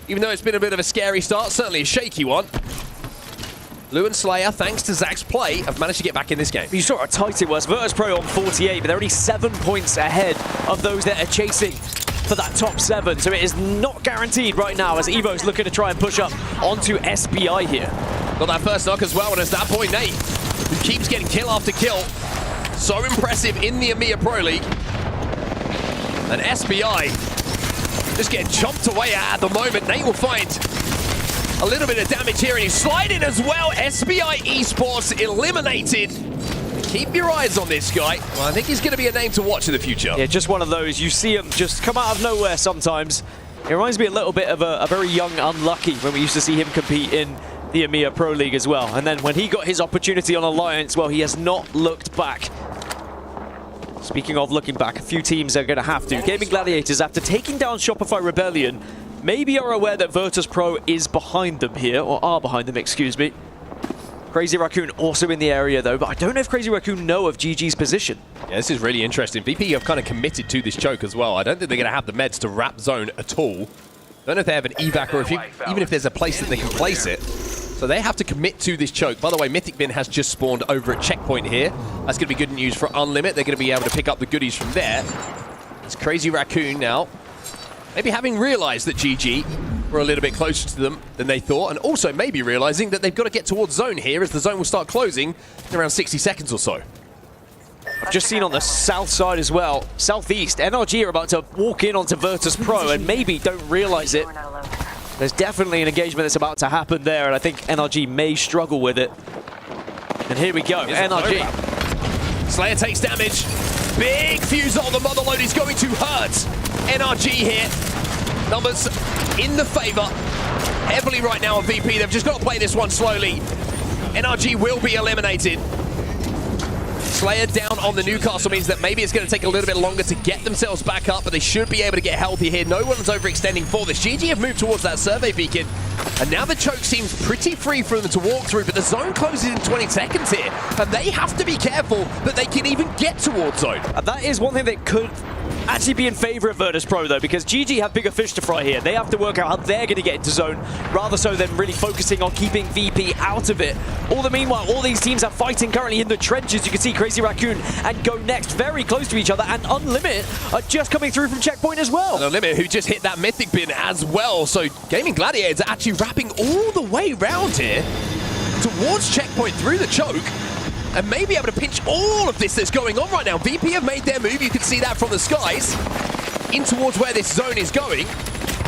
even though it's been a bit of a scary start, certainly a shaky one. Lou and Slayer, thanks to Zach's play, have managed to get back in this game. You saw how tight it was. Virtus.pro on 48, but they're only 7 points ahead of those that are chasing for that top 7, so it is not guaranteed right now as Evo's looking to try and push up onto SBI here. Got that first knock as well, and it's that boy Nate, who keeps getting kill after kill. So impressive in the EMEA Pro League. And SBI just getting chomped away at the moment. Nate will find a little bit of damage here, and he's sliding as well. SBI Esports eliminated. Keep your eyes on this guy. Well, I think he's going to be a name to watch in the future. Yeah, just one of those. You see him just come out of nowhere sometimes. It reminds me a little bit of a very young Unlucky when we used to see him compete in the EMEA Pro League as well. And then when he got his opportunity on Alliance, well, he has not looked back. Speaking of looking back, a few teams are going to have to. Gaming Gladiators, after taking down ShopifyRebellion, maybe are aware that Virtus.pro is behind them here, or are behind them, excuse me. Crazy Raccoon also in the area though, but I don't know if Crazy Raccoon know of GG's position. Yeah, this is really interesting. VP have kind of committed to this choke as well. I don't think they're going to have the meds to wrap zone at all. I don't know if they have an evac or even if there's a place that they can place it. So they have to commit to this choke. By the way, Mythic Bin has just spawned over at checkpoint here. That's going to be good news for Unlimit. They're going to be able to pick up the goodies from there. It's Crazy Raccoon now, maybe having realized that GG were a little bit closer to them than they thought, and also maybe realizing that they've got to get towards zone here as the zone will start closing in around 60 seconds or so. I've just seen on the south side as well, southeast, NRG are about to walk in onto Virtus.pro and maybe don't realize it. There's definitely an engagement that's about to happen there, and I think NRG may struggle with it. And here we go, NRG. Slayer takes damage. Big fuse on the motherload is going to hurt NRG here. Numbers in the favor heavily right now of VP. They've just got to play this one slowly. NRG will be eliminated. Slayer down on the Newcastle means that maybe it's going to take a little bit longer to get themselves back up, but they should be able to get healthy here. No one's overextending for this. GG have moved towards that survey beacon, and now the choke seems pretty free for them to walk through, but the zone closes in 20 seconds here, and they have to be careful that they can even get towards zone. And that is one thing that could actually be in favor of Virtus.pro though, because GG have bigger fish to fry here. They have to work out how they're going to get into zone, rather so than really focusing on keeping VP out of it. All the meanwhile, all these teams are fighting currently in the trenches. You can see Crazy Raccoon and GoNext very close to each other, and Unlimit are just coming through from checkpoint as well. And Unlimit, who just hit that Mythic Bin as well. So Gaming Gladiators are actually wrapping all the way around here towards checkpoint through the choke, and may be able to pinch all of this that's going on right now. VP have made their move, you can see that from the skies, in towards where this zone is going.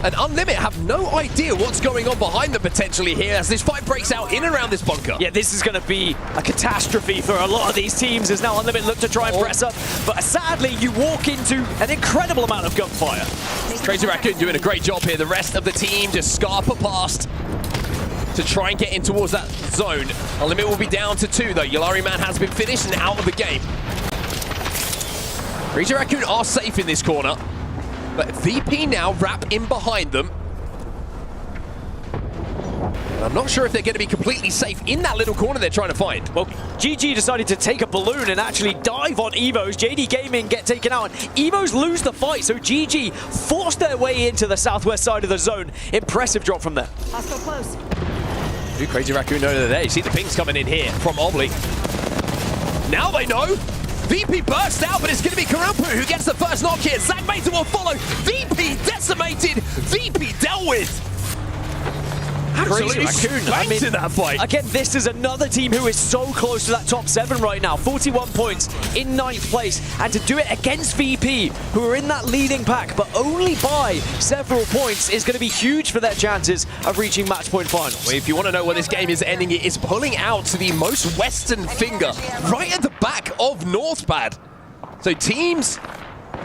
And Unlimit have no idea what's going on behind them potentially here as this fight breaks out in and around this bunker. Yeah, this is going to be a catastrophe for a lot of these teams as now Unlimit look to try and press up. But sadly, you walk into an incredible amount of gunfire. Crazy Raccoon doing a great job here. The rest of the team just scarper past to try and get in towards that zone. Unlimit will be down to 2 though. Yulari Man has been finished and out of the game. Crazy Raccoon are safe in this corner, but VP now wrap in behind them. And I'm not sure if they're going to be completely safe in that little corner they're trying to find. Well, GG decided to take a balloon and actually dive on Evos. JD Gaming get taken out. Evos lose the fight, so GG forced their way into the southwest side of the zone. Impressive drop from there. Hostile close. Do Crazy Raccoon know they're there? You see the pings coming in here from Obli. Now they know. VP burst out, but it's going to be Karampu who gets the first knock here. Zach Mater will follow. VP decimated. VP dealt with. Absolutely slanked in that fight. Again, this is another team who is so close to that top 7 right now. 41 points in 9th place. And to do it against VP, who are in that leading pack, but only by several points, is going to be huge for their chances of reaching match point finals. Well, if you want to know where this game is ending, it is pulling out to the most western finger, right at the back of Northpad. So teams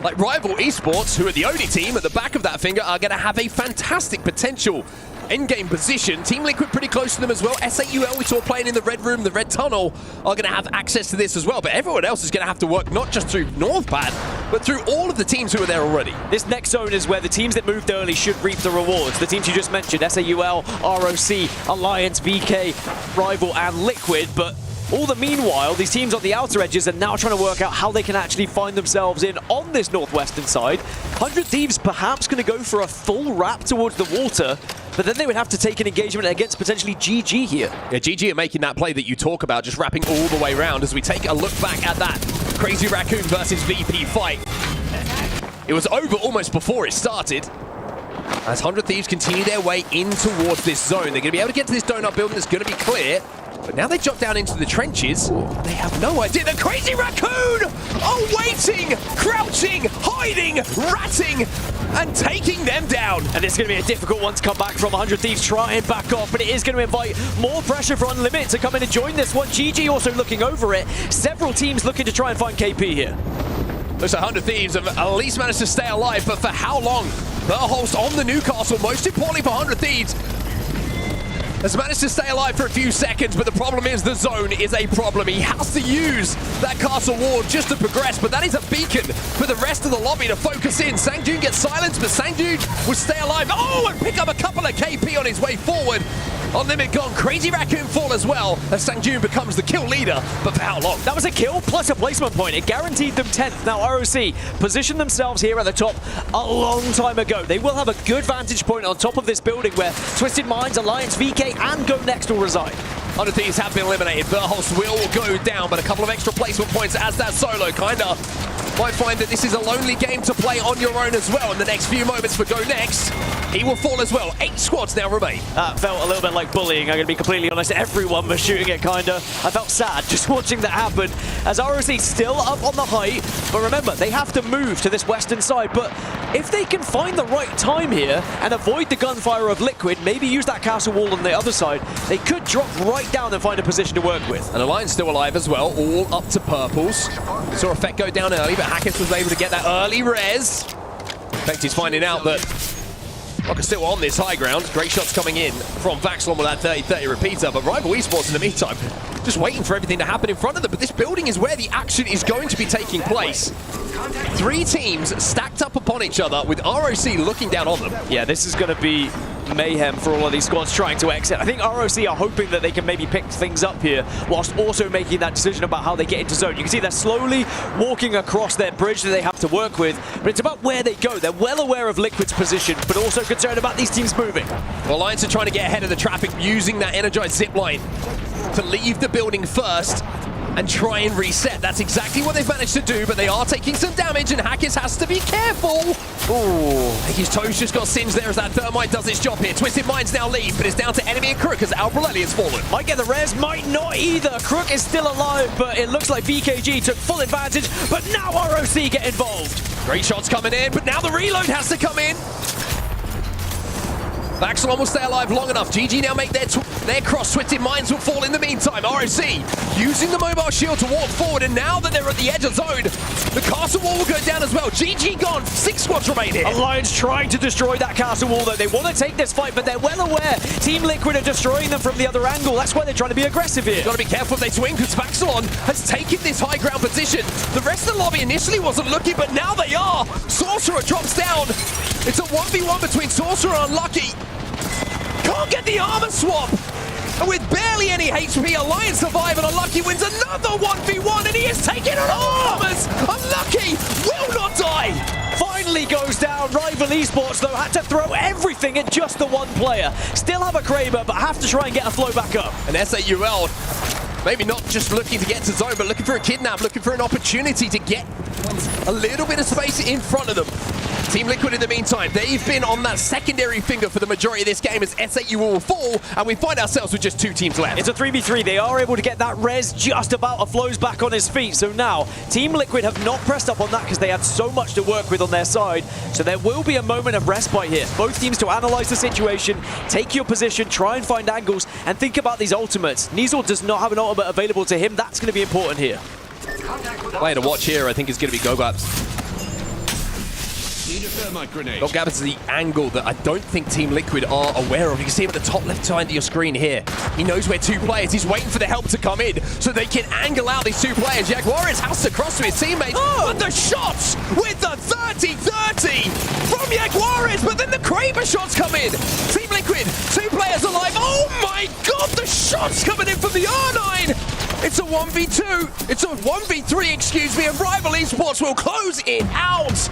like Rival Esports, who are the only team at the back of that finger, are going to have a fantastic potential endgame position. Team Liquid pretty close to them as well. SAUL, we saw playing in the red room, the red tunnel, are going to have access to this as well. But everyone else is going to have to work not just through Northpad, but through all of the teams who are there already. This next zone is where the teams that moved early should reap the rewards. The teams you just mentioned, SAUL, ROC, Alliance, VK, Rival, and Liquid. But all the meanwhile, these teams on the outer edges are now trying to work out how they can actually find themselves in on this northwestern side. 100 Thieves perhaps going to go for a full wrap towards the water, but then they would have to take an engagement against potentially GG here. Yeah, GG are making that play that you talk about, just wrapping all the way around as we take a look back at that Crazy Raccoon versus VP fight. It was over almost before it started. As 100 Thieves continue their way in towards this zone, they're going to be able to get to this donut building that's going to be clear. But now they jump down into the trenches. They have no idea. The Crazy Raccoon are waiting, crouching, hiding, ratting, and taking them down. And this is going to be a difficult one to come back from. 100 Thieves try and back off, but it is going to invite more pressure for Unlimited to come in and join this one. GG also looking over it. Several teams looking to try and find KP here. Looks like 100 Thieves have at least managed to stay alive, but for how long? The host on the Newcastle, most importantly for 100 Thieves, has managed to stay alive for a few seconds, but the problem is the zone is a problem. He has to use that castle wall just to progress, but that is a beacon for the rest of the lobby to focus in. Sangjoon gets silenced, but Sangjoon will stay alive. Oh, and pick up a couple of KP on his way forward. Unlimited gone. Crazy Raccoon fall as well as Sangjoon becomes the kill leader, but for how long? That was a kill plus a placement point. It guaranteed them 10th. Now ROC positioned themselves here at the top a long time ago. They will have a good vantage point on top of this building where Twisted Minds, Alliance, VK, and GoNext will reside. 100 Thieves have been eliminated. Verhulst will go down, but a couple of extra placement points as that solo kinda might find that this is a lonely game to play on your own as well in the next few moments for GoNext. He will fall as well. 8 squads now remain. That felt a little bit like bullying, I'm going to be completely honest. Everyone was shooting it, kinda. I felt sad just watching that happen as ROC still up on the height. But remember, they have to move to this western side. But if they can find the right time here and avoid the gunfire of Liquid, maybe use that castle wall on the other side, they could drop right down and find a position to work with. And Alliance still alive as well, all up to purples. We saw Effect go down early, but Hackett was able to get that early res. Effect is finding out that Rocket's still on this high ground. Great shots coming in from Vaxlon with that 30-30 repeater, but Rival Esports in the meantime just waiting for everything to happen in front of them. But this building is where the action is going to be taking place. 3 teams stacked up upon each other with ROC looking down on them. Yeah, this is going to be mayhem for all of these squads trying to exit. I think ROC are hoping that they can maybe pick things up here whilst also making that decision about how they get into zone. You can see they're slowly walking across their bridge that they have to work with, but it's about where they go. They're well aware of Liquid's position, but also concerned about these teams moving. Well, Alliance are trying to get ahead of the traffic using that energized zipline to leave the building first and try and reset. That's exactly what they've managed to do, but they are taking some damage, and Hackers has to be careful. Ooh, his toes just got singed there as that thermite does its job here. Twisted Minds now lead, but it's down to enemy and Crook as ALGS Year has fallen. Might get the res, might not either. Crook is still alive, but it looks like VKG took full advantage, but now ROC get involved. Great shots coming in, but now the reload has to come in. Vaxlon will stay alive long enough. GG now make their cross. Twisted Minds will fall in the meantime. ROC using the mobile shield to walk forward, and now that they're at the edge of zone, the castle wall will go down as well. GG gone. 6 squads remain here. Alliance trying to destroy that castle wall, though. They want to take this fight, but they're well aware Team Liquid are destroying them from the other angle. That's why they're trying to be aggressive here. Got to be careful if they swing, because Vaxlon has taken this high ground position. The rest of the lobby initially wasn't looking, but now they are. Sorcerer drops down. It's a 1v1 between Sorcerer and Unlucky. Can't get the armor swap! And with barely any HP, Alliance survive, and Unlucky wins another 1v1, and he is taking on armors! Unlucky will not die! Finally goes down. Rival Esports, though, had to throw everything at just the one player. Still have a Kraber, but have to try and get a flow back up. And SAUL, maybe not just looking to get to zone, but looking for a kidnap, looking for an opportunity to get a little bit of space in front of them. Team Liquid in the meantime, they've been on that secondary finger for the majority of this game as SAU will fall, and we find ourselves with just 2 teams left. It's a 3v3. They are able to get that res just about. Flows back on his feet. So now, Team Liquid have not pressed up on that because they had so much to work with on their side. So there will be a moment of respite here. Both teams to analyze the situation, take your position, try and find angles, and think about these ultimates. Nizel does not have an ultimate available to him. That's going to be important here. Player to watch here, I think, is going to be GoGabs. GoGabs is the angle that I don't think Team Liquid are aware of. You can see him at the top left side of your screen here. He knows where 2 players. He's waiting for the help to come in so they can angle out these 2 players. Jaguares has to cross to his teammates, but the shots with the 30-30 from Jaguares, but then the Kraber shots come in. Team Liquid, 2 players alive. Oh my god, the shots coming in from the R9. It's a 1v2. It's a 1v3, excuse me, and Rival Esports will close it out.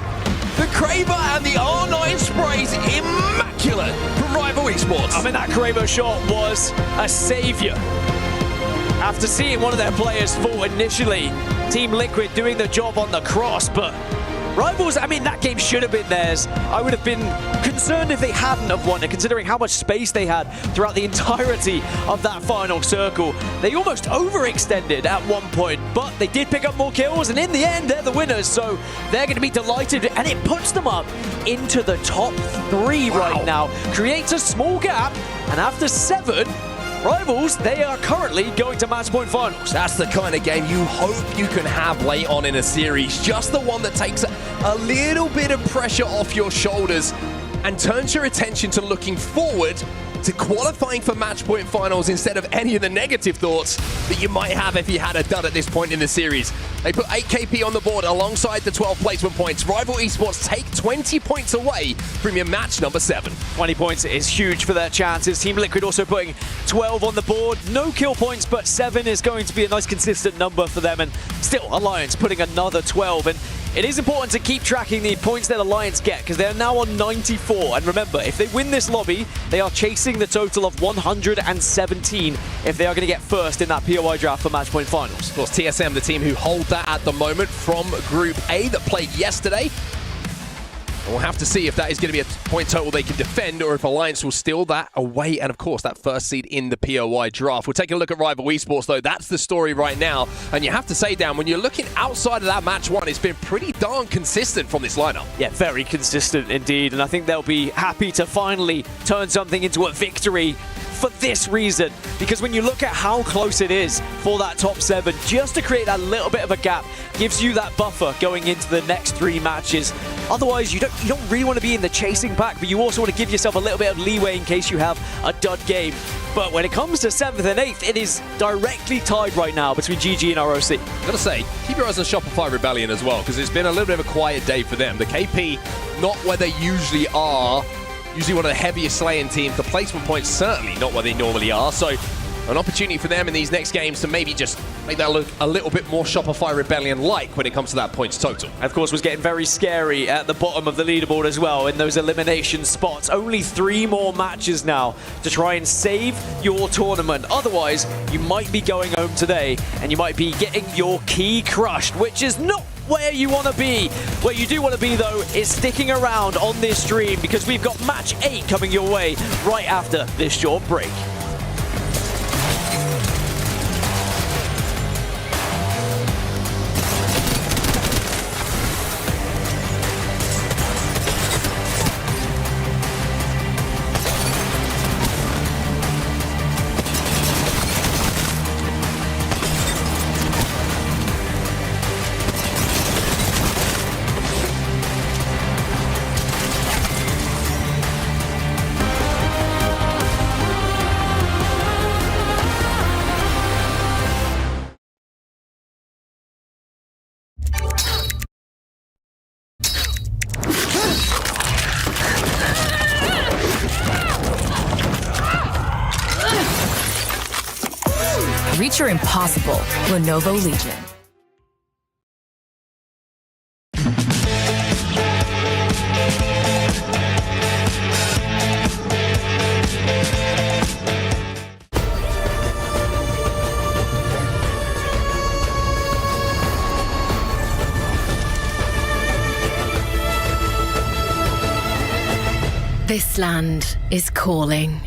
The Kraber and the R9 sprays immaculate from Rival Esports. I mean, that Kraber shot was a savior. After seeing one of their players fall initially, Team Liquid doing the job on the cross, but Rivals, I mean, that game should have been theirs. I would have been concerned if they hadn't have won it, considering how much space they had throughout the entirety of that final circle. They almost overextended at one point, but they did pick up more kills, and in the end, they're the winners, so they're going to be delighted, and it puts them up into the top 3 right now. Creates a small gap, and after 7, Rivals, they are currently going to match point finals. That's the kind of game you hope you can have late on in a series. Just the one that takes a little bit of pressure off your shoulders and turns your attention to looking forward to qualifying for match point finals instead of any of the negative thoughts that you might have if you had a dud at this point in the series. They put 8 KP on the board alongside the 12 placement points. Rival Esports take 20 points away from your match number 7. 20 points is huge for their chances. Team Liquid also putting 12 on the board. No kill points, but 7 is going to be a nice consistent number for them. And still, Alliance putting another 12. And it is important to keep tracking the points that Alliance get because they're now on 94. And remember, if they win this lobby, they are chasing the total of 117 if they are going to get first in that POI draft for match point finals. Of course, TSM, the team who hold that at the moment from Group A that played yesterday. And we'll have to see if that is going to be a point total they can defend or if Alliance will steal that away. And of course, that first seed in the POI draft. We're taking a look at Rival Esports, though. That's the story right now. And you have to say, Dan, when you're looking outside of that match 1, it's been pretty darn consistent from this lineup. Yeah, very consistent indeed. And I think they'll be happy to finally turn something into a victory for this reason, because when you look at how close it is for that top 7, just to create that little bit of a gap gives you that buffer going into the next 3 matches. Otherwise, you don't really want to be in the chasing pack, but you also want to give yourself a little bit of leeway in case you have a dud game. But when it comes to 7th and 8th, it is directly tied right now between GG and ROC. I've got to say, keep your eyes on Shopify Rebellion as well, because it's been a little bit of a quiet day for them. The KP, not where they usually are. Usually one of the heaviest slaying teams. The placement points certainly not where they normally are. So an opportunity for them in these next games to maybe just make that look a little bit more Shopify Rebellion-like when it comes to that points total. Of course, was getting very scary at the bottom of the leaderboard as well in those elimination spots. Only 3 more matches now to try and save your tournament. Otherwise, you might be going home today and you might be getting your key crushed, which is not where you want to be. Where you do want to be, though, is sticking around on this stream because we've got match 8 coming your way right after this short break. Reach your impossible. Lenovo Legion. This land is calling.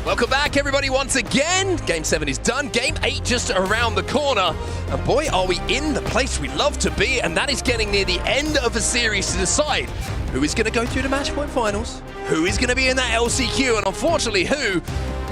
Welcome back, everybody, once again. Game 7 is done. Game 8 just around the corner. And boy, are we in the place we love to be, and that is getting near the end of a series to decide who is going to go through the match point finals, who is going to be in that LCQ, and unfortunately, who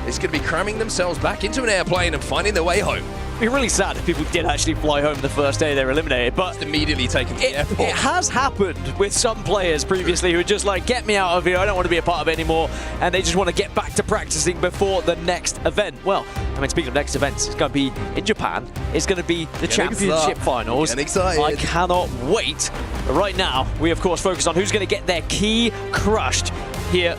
is going to be cramming themselves back into an airplane and finding their way home. It'd be really sad if people did actually fly home the first day they were eliminated, but just immediately taken to the airport. It has happened with some players previously who are just like, get me out of here, I don't want to be a part of it anymore, and they just want to get back to practicing before the next event. Well, I mean, speaking of next events, it's going to be in Japan. It's going to be the championship finals. Getting excited. I cannot wait. But right now, we of course focus on who's going to get their key crushed here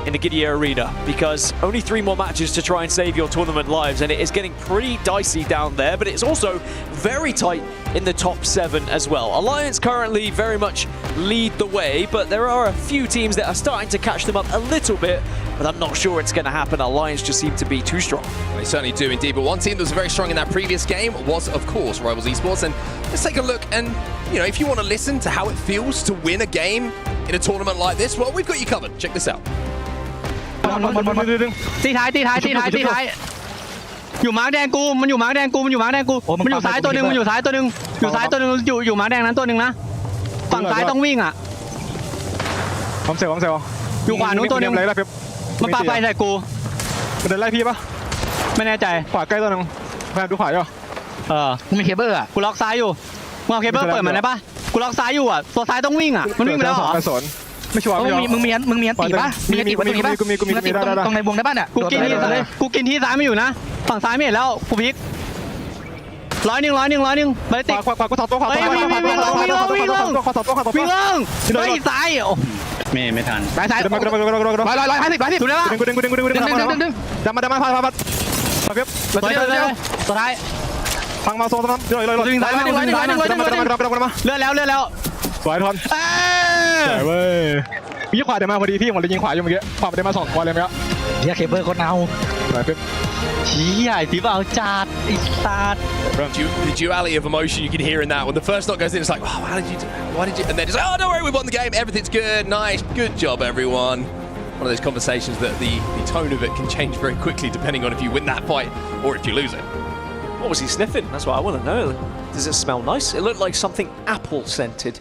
in the Gideon Arena, because only 3 more matches to try and save your tournament lives, and it is getting pretty dicey down there, but it's also very tight in the top 7 as well. Alliance currently very much lead the way, but there are a few teams that are starting to catch them up a little bit, but I'm not sure it's going to happen. Alliance just seem to be too strong. They certainly do indeed, but one team that was very strong in that previous game was, of course, Rivals Esports, and let's take a look, and you know, if you want to listen to how it feels to win a game in a tournament like this, well, we've got you covered. Check this out. ตีท้ายอยู่มาร์คแดงกูมันอยู่มาร์คแดงกูมันอยู่ซ้ายตัวหนึ่งอยู่ซ้ายตัวหนึ่งอยู่มาร์คแดงนั้นตัวหนึ่งนะฝั่งซ้ายต้องวิ่งอ่ะผมเซลอยู่ขวานู้นตัวหนึ่งมันปาไฟใส่กูมันเดินไล่พี่ปะไม่แน่ใจขวาใกล้ตัวหนึ่งพยายามดูขวาอยู่มึงมีเคเบิลอ่ะกูล็อกซ้ายอยู่มึงเอาเคเบิลเปิดมันได้ปะกูล็อกซ้ายอยู่อ่ะตัวซ้ายต้องวิ่งอ่ะมันวิ่งไปแล้วเหรอไม่ชัวร์มึงมีอันตีป่ะมีอันตีไว้ตรงนี้ป่ะมึงอันตีตรงในวงได้ป่ะเนี่ยกูกินที่ซ้ายไม่อยู่นะฝั่งซ้ายไม่เห็นแล้วกูพลิก100ไปติขวากูถอดตัวขวาวิ่งลงไปซ้ายไม่ทันซ้าย150ถูกแล้วป่ะดึงดันมาพาสุดท้ายฟังมาโซ่ตรงนั้นดึงซ้าย100เลื่อนแล้วสวยทนใช่เว้ยมีขวาเดินมาพอดีพี่ผมเลยยิงขวาอยู่เมื่อกี้ขวาเดินมา2 ตัวเลยเมื่อกี้เฮียเคเบิลคนเอาชี้ใหญ่ตีเปล่าจัดไอ้สัตว์ The duality of emotion you can hear in that. When the first knock goes in, it's like, oh, how did you do? Why did you? And then it's like, oh, don't worry, we won the game. Everything's good. Nice. Good job, everyone. One of those conversations that the tone of it can change very quickly depending on if you win that fight or if you lose it. What was he sniffing? That's what I want to know. Does it smell nice? It looked like something apple scented.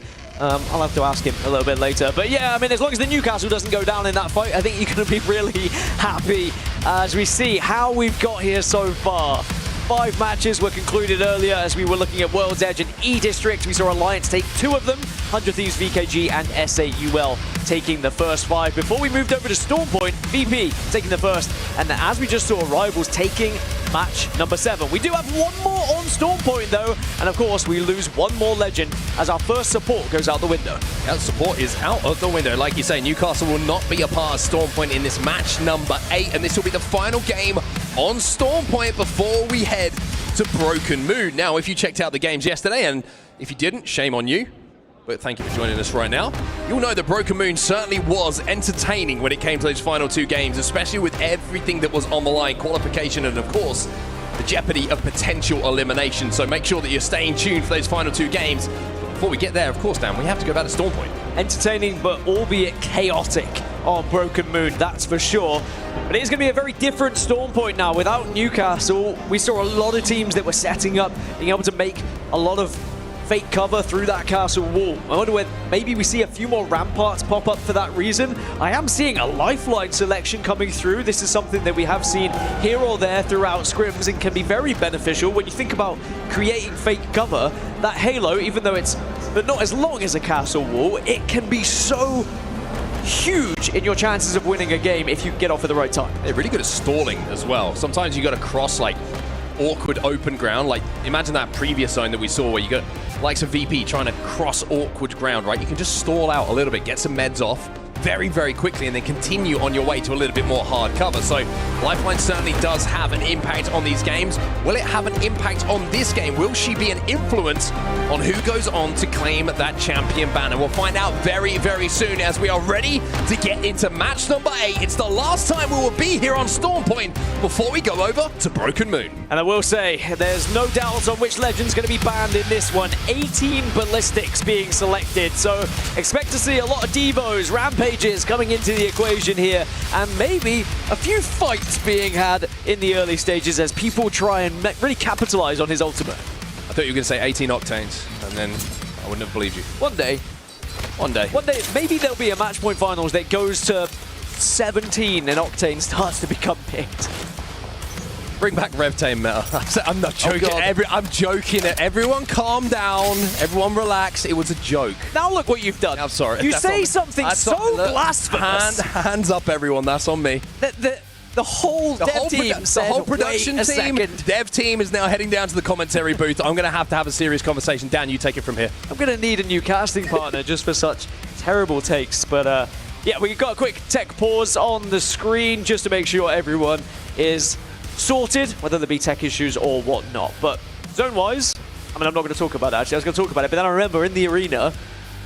I'll have to ask him a little bit later. But yeah, I mean, as long as the Newcastle doesn't go down in that fight, I think you're going to be really happy as we see how we've got here so far. 5 matches were concluded earlier as we were looking at World's Edge and E-District. We saw Alliance take 2 of them, 100 Thieves, VKG and SAUL taking the first 5. Before we moved over to Stormpoint, VP taking the first, and as we just saw, Rivals taking match number 7. We do have 1 more on Stormpoint though, and of course we lose 1 more legend as our first support goes out the window. That support is out of the window. Like you say, Newcastle will not be a part of Stormpoint in this match number 8, and this will be the final game on Stormpoint before we head to Broken Moon. Now, if you checked out the games yesterday, and if you didn't, shame on you, but thank you for joining us right now. You'll know that Broken Moon certainly was entertaining when it came to those final 2 games, especially with everything that was on the line, qualification, and of course, the jeopardy of potential elimination. So make sure that you're staying tuned for those final 2 games. But before we get there, of course, Dan, we have to go back to Stormpoint. Entertaining, but albeit chaotic on Broken Moon, that's for sure. But it is going to be a very different Stormpoint now. Without Newcastle, we saw a lot of teams that were setting up, being able to make a lot of fake cover through that castle wall. I wonder when maybe we see a few more ramparts pop up for that reason. I am seeing a lifeline selection coming through. This is something that we have seen here or there throughout scrims and can be very beneficial when you think about creating fake cover. That Halo, even though it's not as long as a castle wall, it can be so huge in your chances of winning a game if you get off at the right time. They're really good at stalling as well. Sometimes you got to cross like awkward open ground. Like imagine that previous zone that we saw where you got likes of VP trying to cross awkward ground, right? You can just stall out a little bit, get some meds off very, very quickly, and then continue on your way to a little bit more hard cover. So Lifeline certainly does have an impact on these games. Will it have an impact on this game? Will she be an influence on who goes on to claim that champion banner? We'll find out very, very soon as we are ready to get into match number 8. It's the last time we will be here on Storm Point before we go over to Broken Moon. And I will say, there's no doubt on which legend's going to be banned in this one. 18 ballistics being selected, so expect to see a lot of Devos, Rampages coming into the equation here, and maybe a few fights being had in the early stages as people try and really capitalize on his ultimate. I thought you were going to say 18 octanes, and then I wouldn't have believed you. One day, maybe there'll be a match point finals that goes to 17 and Octane starts to become picked. Bring back RevTame meta. I'm not joking. I'm joking. Everyone calm down. Everyone relax. It was a joke. Now look what you've done. I'm sorry. You say something so blasphemous. Hands up, everyone. That's on me. The whole dev team said, the whole production wait a team, second. dev team is now heading down to the commentary booth. I'm going to have a serious conversation. Dan, you take it from here. I'm going to need a new casting partner just for such terrible takes. But yeah, we got a quick tech pause on the screen just to make sure everyone is sorted, whether there be tech issues or whatnot. But zone-wise, I mean, I'm not going to talk about it, actually. I was going to talk about it, but then I remember in the arena,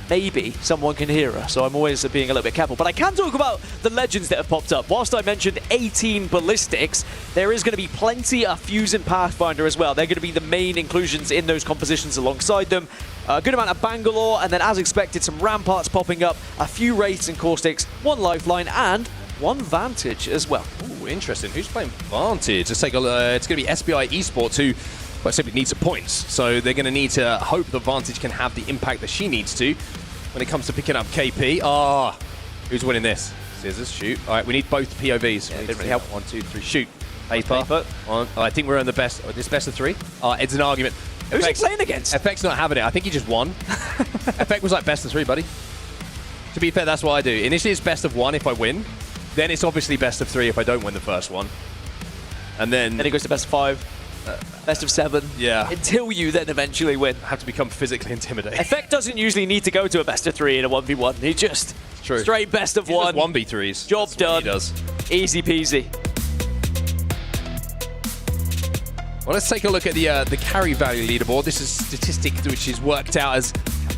maybe someone can hear us, so I'm always being a little bit careful. But I can talk about the legends that have popped up. Whilst I mentioned 18 ballistics, there is going to be plenty of Fuse and Pathfinder as well. They're going to be the main inclusions in those compositions alongside them. A good amount of Bangalore, and then as expected, some Ramparts popping up, a few Wraiths and Caustics, one Lifeline, and one Vantage as well. Ooh, interesting. Who's playing Vantage? Let's take a look. It's going to be SBI Esports, who simply needs some points. So they're going to need to hope that Vantage can have the impact that she needs to when it comes to picking up KP. Who's winning this? Scissors, shoot. All right, we need both POVs. Yeah, didn't really help. 1, 2, 3, shoot. Paper. I think we're on the best. This best of 3. It's an argument. Who's he playing against? Effect's not having it. I think he just won. Effect was like best of 3, buddy. To be fair, that's what I do. Initially, it's best of 1 if I win. Then it's obviously best of 3 if I don't win the first one. And then it goes to best of 5, best of 7. Yeah. Until you then eventually win. Have to become physically intimidating. Effect doesn't usually need to go to a best of 3 in a 1v1. He just straight best of 1. 1v3s. Job done. He does. Easy peasy. Well, let's take a look at the carry value leaderboard. This is a statistic which is worked out as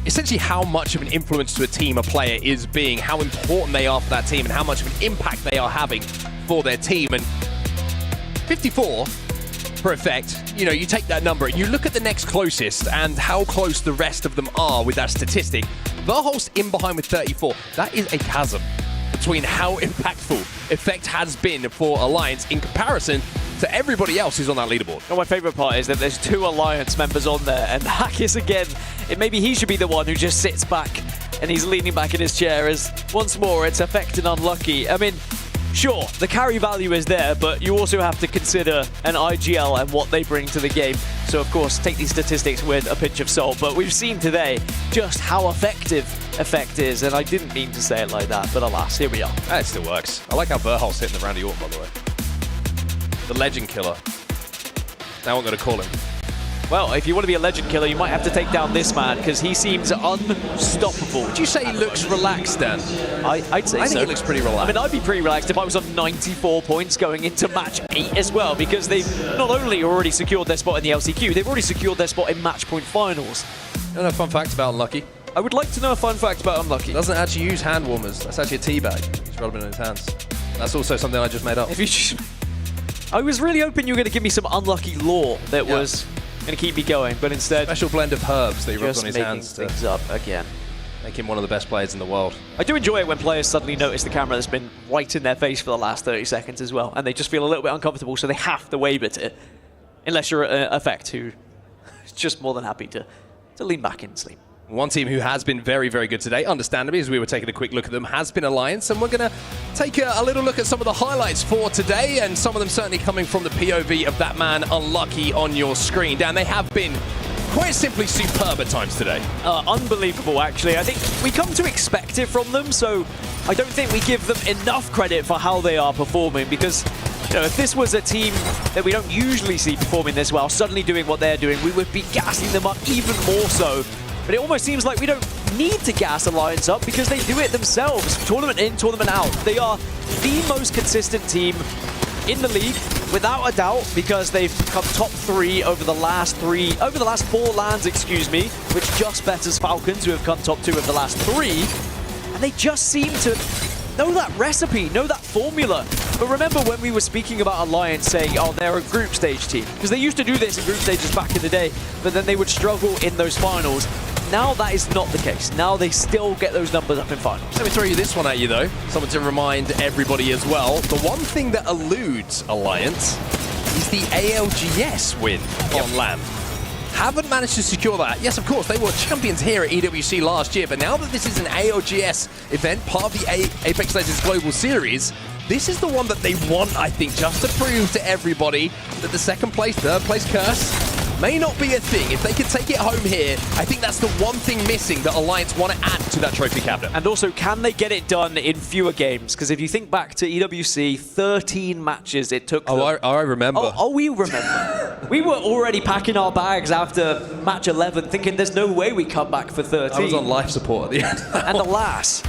essentially how much of an influence to a team a player is being, how important they are for that team, and how much of an impact they are having for their team. And 54 for Effect, you know, you take that number and you look at the next closest and how close the rest of them are with that statistic. Verholst in behind with 34. That is a chasm between how impactful Effect has been for Alliance in comparison to everybody else who's on that leaderboard. And my favorite part is that there's 2 Alliance members on there, and Hackis again, maybe he should be the one who just sits back and he's leaning back in his chair as once more it's Effect and Unlucky. I mean, sure, the carry value is there, but you also have to consider an IGL and what they bring to the game. So of course, take these statistics with a pinch of salt, but we've seen today just how effective Effect is, and I didn't mean to say it like that, but alas, here we are. It still works. I like how Verholst hitting the Randy Orton, by the way. The legend killer. Now I'm going to call him. Well, if you want to be a legend killer, you might have to take down this man, because he seems unstoppable. Would you say he looks relaxed, Dan? I'd say so. I think he looks pretty relaxed. I mean, I'd be pretty relaxed if I was on 94 points going into match 8 as well, because they've not only already secured their spot in the LCQ, they've already secured their spot in match point finals. You know a fun fact about Unlucky? I would like to know a fun fact about Unlucky. He doesn't actually use hand warmers. That's actually a tea bag. He's rubbing it in his hands. That's also something I just made up. If you just... I was really hoping you were going to give me some Unlucky lore that was going to keep me going, but instead... Special blend of herbs that he rubs on his hands to things up again. Make him one of the best players in the world. I do enjoy it when players suddenly notice the camera that's been right in their face for the last 30 seconds as well, and they just feel a little bit uncomfortable, so they have to wave at it. Unless you're Effect, who is just more than happy to to lean back in sleep. One team who has been very, very good today, understandably, as we were taking a quick look at them, has been Alliance. And we're going to take a little look at some of the highlights for today, and some of them certainly coming from the POV of that man Unlucky on your screen. Dan, they have been quite simply superb at times today. Unbelievable, actually. I think we come to expect it from them, so I don't think we give them enough credit for how they are performing, because if this was a team that we don't usually see performing this well, suddenly doing what they're doing, we would be gassing them up even more so. But it almost seems like we don't need to gas Alliance up because they do it themselves. Tournament in, tournament out. They are the most consistent team in the league, without a doubt, because they've come top 3 over the last 4 lands, excuse me, which just betters Falcons, who have come top 2 of the last 3. And they just seem to know that recipe, know that formula. But remember when we were speaking about Alliance saying, oh, they're a group stage team, because they used to do this in group stages back in the day, but then they would struggle in those finals. Now that is not the case. Now they still get those numbers up in finals. Let me throw you this one at you, though. Something to remind everybody as well. The one thing that eludes Alliance is the ALGS win on LAN. Haven't managed to secure that. Yes, of course, they were champions here at EWC last year, but now that this is an ALGS event, part of the Apex Legends Global Series, this is the one that they want, I think, just to prove to everybody that the second place, third place curse may not be a thing. If they can take it home here, I think that's the one thing missing that Alliance want to add to that trophy cabinet. And also, can they get it done in fewer games? Because if you think back to EWC, 13 matches it took them. I remember. Oh, we remember. We were already packing our bags after match 11, thinking there's no way we come back for 13. I was on life support at the end. And alas,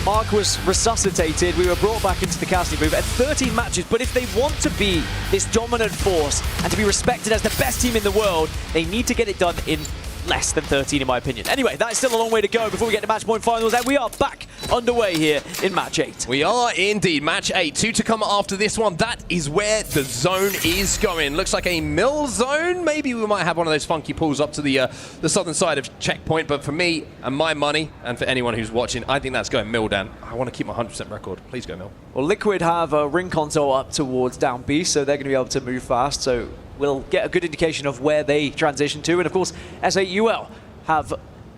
Mark was resuscitated. We were brought back into the casting booth at 13 matches. But if they want to be this dominant force and to be respected as the best team in the world, they need to get it done in less than 13, in my opinion. Anyway, that's still a long way to go before we get to match point finals, and we are back underway here in match 8. We are indeed. Match 8. 2 to come after this one. That is where the zone is going. Looks like a mill zone. Maybe we might have one of those funky pulls up to the southern side of checkpoint, but for me and my money, and for anyone who's watching, I think that's going mill, Dan. I want to keep my 100% record. Please go mill. Well, Liquid have a ring console up towards down B, so they're going to be able to move fast, so we'll get a good indication of where they transition to. And of course, S8UL have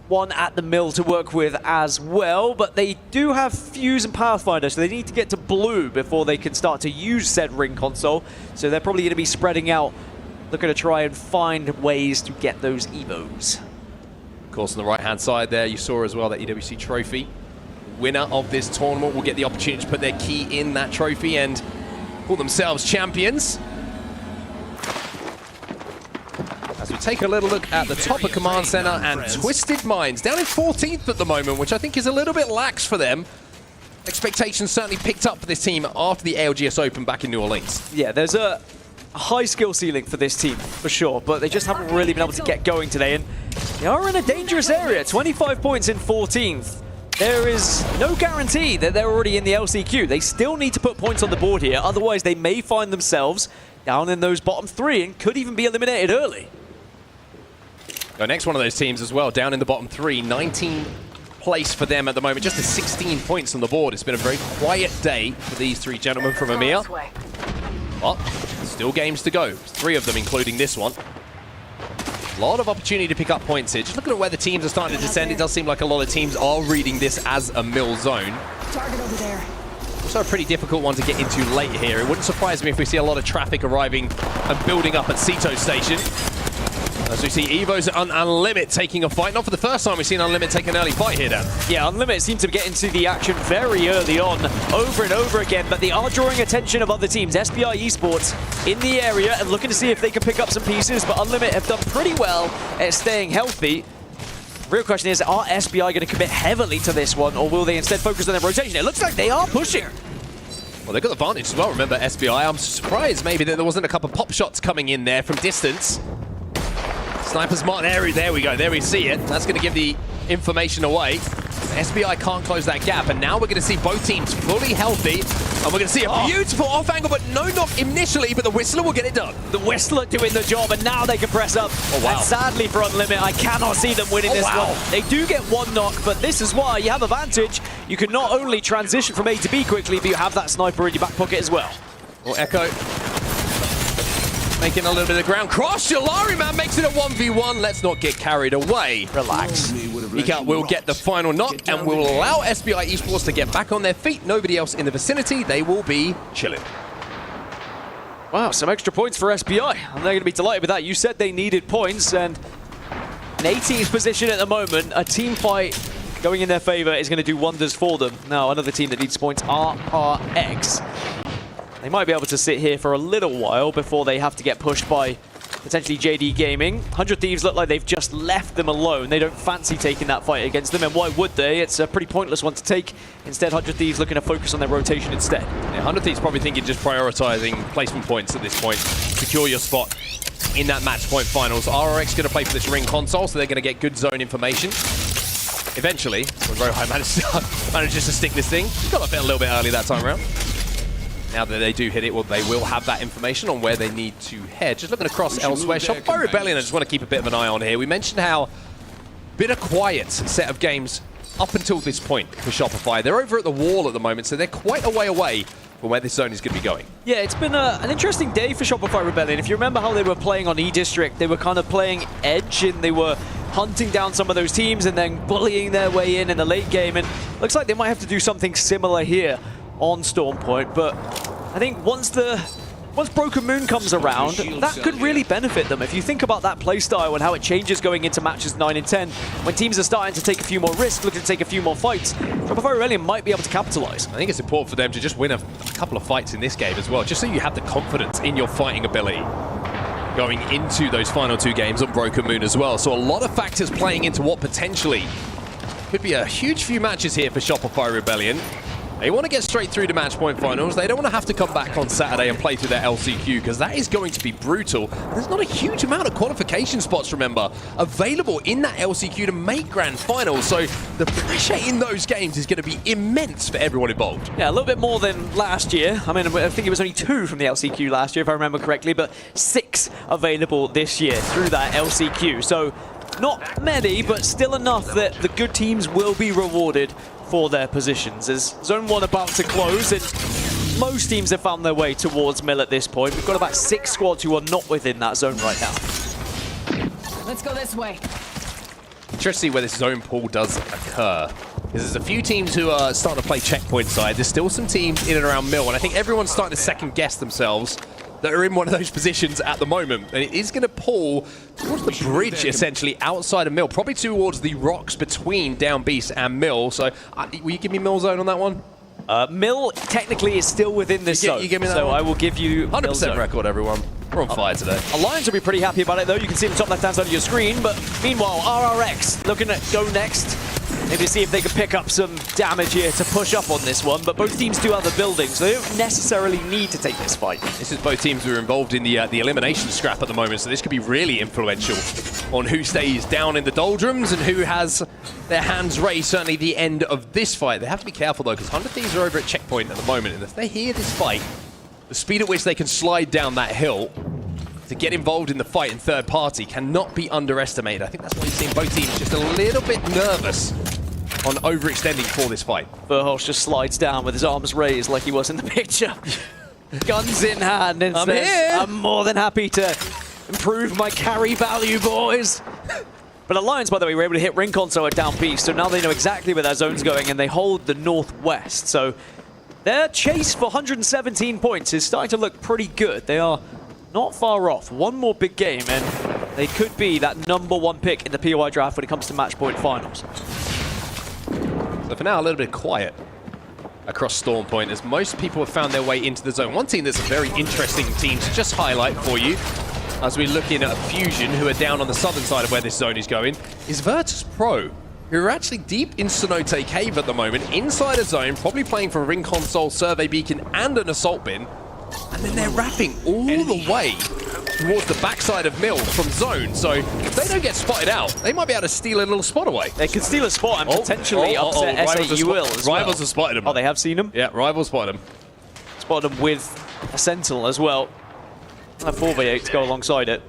one at the mill to work with as well, but they do have Fuse and Pathfinder, so they need to get to blue before they can start to use said ring console. So they're probably going to be spreading out, looking to try and find ways to get those Evos. Of course, on the right-hand side there, you saw as well that EWC trophy. Winner of this tournament will get the opportunity to put their key in that trophy and call themselves champions. As we take a little look at the top of Command Center, and Twisted Minds down in 14th at the moment, which I think is a little bit lax for them. Expectations certainly picked up for this team after the ALGS Open back in New Orleans. Yeah, there's a high skill ceiling for this team, for sure, but they just haven't really been able to get going today, and they are in a dangerous area. 25 points in 14th. There is no guarantee that they're already in the LCQ. They still need to put points on the board here, otherwise they may find themselves down in those bottom 3 and could even be eliminated early. GoNext, one of those teams as well, down in the bottom 3, 19th place for them at the moment, just a 16 points on the board. It's been a very quiet day for these 3 gentlemen from EMEA. But still games to go, 3 of them including this one. A lot of opportunity to pick up points here. Just looking at where the teams are starting to descend, it does seem like a lot of teams are reading this as a mill zone. Target over there. Also a pretty difficult one to get into late here. It wouldn't surprise me if we see a lot of traffic arriving and building up at Cito Station. As we see Evos and Unlimit taking a fight. Not for the first time we've seen Unlimit take an early fight here, Dan. Yeah, Unlimit seem to get into the action very early on, over and over again, but they are drawing attention of other teams. SBI Esports in the area and looking to see if they can pick up some pieces, but Unlimit have done pretty well at staying healthy. Real question is, are SBI going to commit heavily to this one, or will they instead focus on their rotation? It looks like they are pushing. Well, they've got the advantage as well, remember, SBI. I'm surprised maybe that there wasn't a couple of pop shots coming in there from distance. Sniper's mark, there we go, there we see it. That's going to give the information away. SBI can't close that gap, and now we're going to see both teams fully healthy, and we're going to see a beautiful off angle, but no knock initially, but the Whistler will get it done. The Whistler doing the job, and now they can press up. Oh, wow. And sadly for Unlimit, I cannot see them winning this one. They do get one knock, but this is why you have advantage. You can not only transition from A to B quickly, but you have that sniper in your back pocket as well. Well, Echo making a little bit of ground. Cross, Jalari, man, makes it a 1v1. Let's not get carried away. Relax. Ika will get the final knock and will allow SBI Esports to get back on their feet. Nobody else in the vicinity. They will be chilling. Wow, some extra points for SBI. And they're going to be delighted with that. You said they needed points, and an 18th position at the moment, a team fight going in their favor is going to do wonders for them. Now, another team that needs points, RRX. They might be able to sit here for a little while before they have to get pushed by potentially JD Gaming. 100 Thieves look like they've just left them alone. They don't fancy taking that fight against them, and why would they? It's a pretty pointless one to take. Instead, 100 Thieves looking to focus on their rotation instead. Yeah, 100 Thieves probably thinking just prioritizing placement points at this point. Secure your spot in that match point finals. RRX going to play for this ring console, so they're going to get good zone information. Eventually, when Rohai manages to stick this thing, got a little bit early that time around. Now that they do hit it, well, they will have that information on where they need to head. Just looking across elsewhere, ShopifyRebellion, I just want to keep a bit of an eye on here. We mentioned how bit of quiet set of games up until this point for Shopify. They're over at the wall at the moment, so they're quite a way away from where this zone is going to be going. Yeah, it's been an interesting day for ShopifyRebellion. If you remember how they were playing on E-District, they were kind of playing edge, and they were hunting down some of those teams and then bullying their way in the late game. And looks like they might have to do something similar here on Storm Point, but I think once Broken Moon comes around, that could really benefit them. If you think about that playstyle and how it changes going into matches 9 and 10, when teams are starting to take a few more risks, looking to take a few more fights, ShopifyRebellion might be able to capitalize. I think it's important for them to just win a couple of fights in this game as well, just so you have the confidence in your fighting ability going into those final 2 games on Broken Moon as well. So a lot of factors playing into what potentially could be a huge few matches here for ShopifyRebellion. They want to get straight through to match point finals. They don't want to have to come back on Saturday and play through their LCQ, because that is going to be brutal. There's not a huge amount of qualification spots, remember, available in that LCQ to make grand finals. So the pressure in those games is going to be immense for everyone involved. Yeah, a little bit more than last year. I mean, I think it was only 2 from the LCQ last year, if I remember correctly, but 6 available this year through that LCQ. So not many, but still enough that the good teams will be rewarded for their positions. As Zone 1 about to close, and most teams have found their way towards Mill at this point. We've got about 6 squads who are not within that zone right now. Let's go this way. Interesting to see where this zone pool does occur. There's a few teams who are starting to play checkpoint side. There's still some teams in and around Mill, and I think everyone's starting to second guess themselves that are in one of those positions at the moment. And it is going to pull towards the bridge, essentially, outside of Mill, probably towards the rocks between Down Beast and Mill. So, will you give me Mill zone on that one? Mill technically is still within this zone, you give me that so one? I will give you 100% record, everyone. We're on fire today. Alliance will be pretty happy about it, though. You can see the top left-hand side of your screen, but meanwhile, RRX looking at GoNext. Maybe see if they can pick up some damage here to push up on this one, but both teams do have the buildings, so they don't necessarily need to take this fight. This is both teams who are involved in the elimination scrap at the moment, so this could be really influential on who stays down in the doldrums and who has their hands raised, certainly the end of this fight. They have to be careful, though, because 100 Thieves are over at checkpoint at the moment, and if they hear this fight, the speed at which they can slide down that hill to get involved in the fight in third party cannot be underestimated. I think that's why you're seeing both teams just a little bit nervous on overextending for this fight. Verhosh just slides down with his arms raised like he was in the picture. Guns in hand and I'm says, here. I'm more than happy to improve my carry value, boys. But Alliance, by the way, were able to hit Ring Console at Down Beast, so now they know exactly where their zone's going, and they hold the northwest. So their chase for 117 points is starting to look pretty good. They are not far off. One more big game, and they could be that #1 pick in the POI draft when it comes to match point finals. So for now, a little bit quiet across Storm Point, as most people have found their way into the zone. One team that's a very interesting team to just highlight for you, as we look in at Fusion, who are down on the southern side of where this zone is going, is Virtus.pro, who are actually deep in Cenote Cave at the moment, inside a zone, probably playing for a Ring Console, Survey Beacon, and an Assault Bin. And then they're wrapping all the way towards the backside of Mill from zone. So if they don't get spotted out, they might be able to steal a little spot away. They could steal a spot and potentially upset SAUL as well. Rivals have spotted him. Oh, they have seen him? Yeah, Rivals spotted him. Spotted him with a Sentinel as well. And a 4v8 to go alongside it.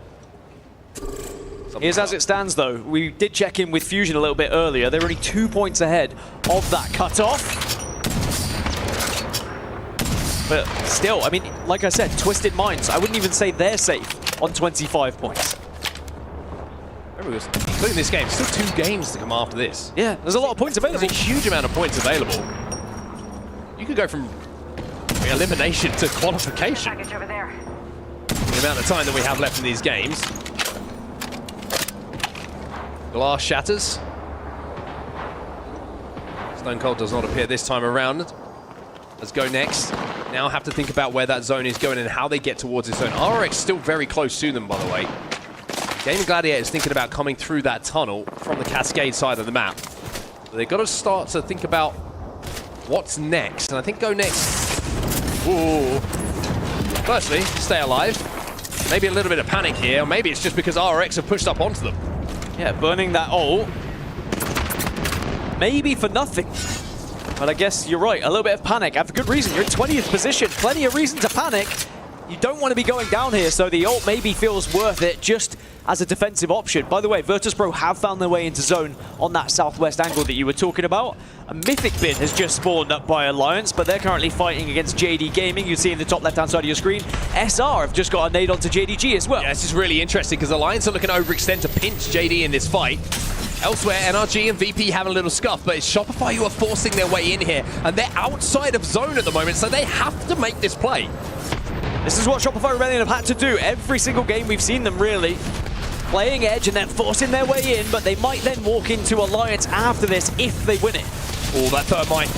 Here's as it stands, though. We did check in with Fusion a little bit earlier. They're only 2 points ahead of that cutoff. But still, I mean, like I said, Twisted Minds, I wouldn't even say they're safe on 25 points. Remember, including this game, still 2 games to come after this. Yeah, there's a lot of points available. There's a huge amount of points available. You could go from elimination to qualification. Package over there. The amount of time that we have left in these games. Glass shatters. Stone Cold does not appear this time around. Let's go next. Now have to think about where that zone is going and how they get towards this zone. RX still very close to them, by the way. Gamin Gladiators thinking about coming through that tunnel from the Cascade side of the map. So they've got to start to think about what's next. And I think GoNext. Ooh. Firstly, stay alive. Maybe a little bit of panic here, or maybe it's just because RX have pushed up onto them. Yeah, burning that ult. Maybe for nothing. But I guess you're right, a little bit of panic, and for good reason. You're in 20th position, plenty of reason to panic. You don't want to be going down here, so the ult maybe feels worth it just as a defensive option. By the way, Virtus.pro have found their way into zone on that southwest angle that you were talking about. A Mythic bin has just spawned up by Alliance, but they're currently fighting against JD Gaming. You see in the top left-hand side of your screen, SR have just got a nade onto JDG as well. Yeah, this is really interesting because Alliance are looking to overextend to pinch JD in this fight. Elsewhere, NRG and VP have a little scuff, but it's Shopify who are forcing their way in here, and they're outside of zone at the moment, so they have to make this play. This is what ShopifyRebellion have had to do every single game we've seen them really. Playing edge and then forcing their way in, but they might then walk into Alliance after this if they win it. Oh, that thermite.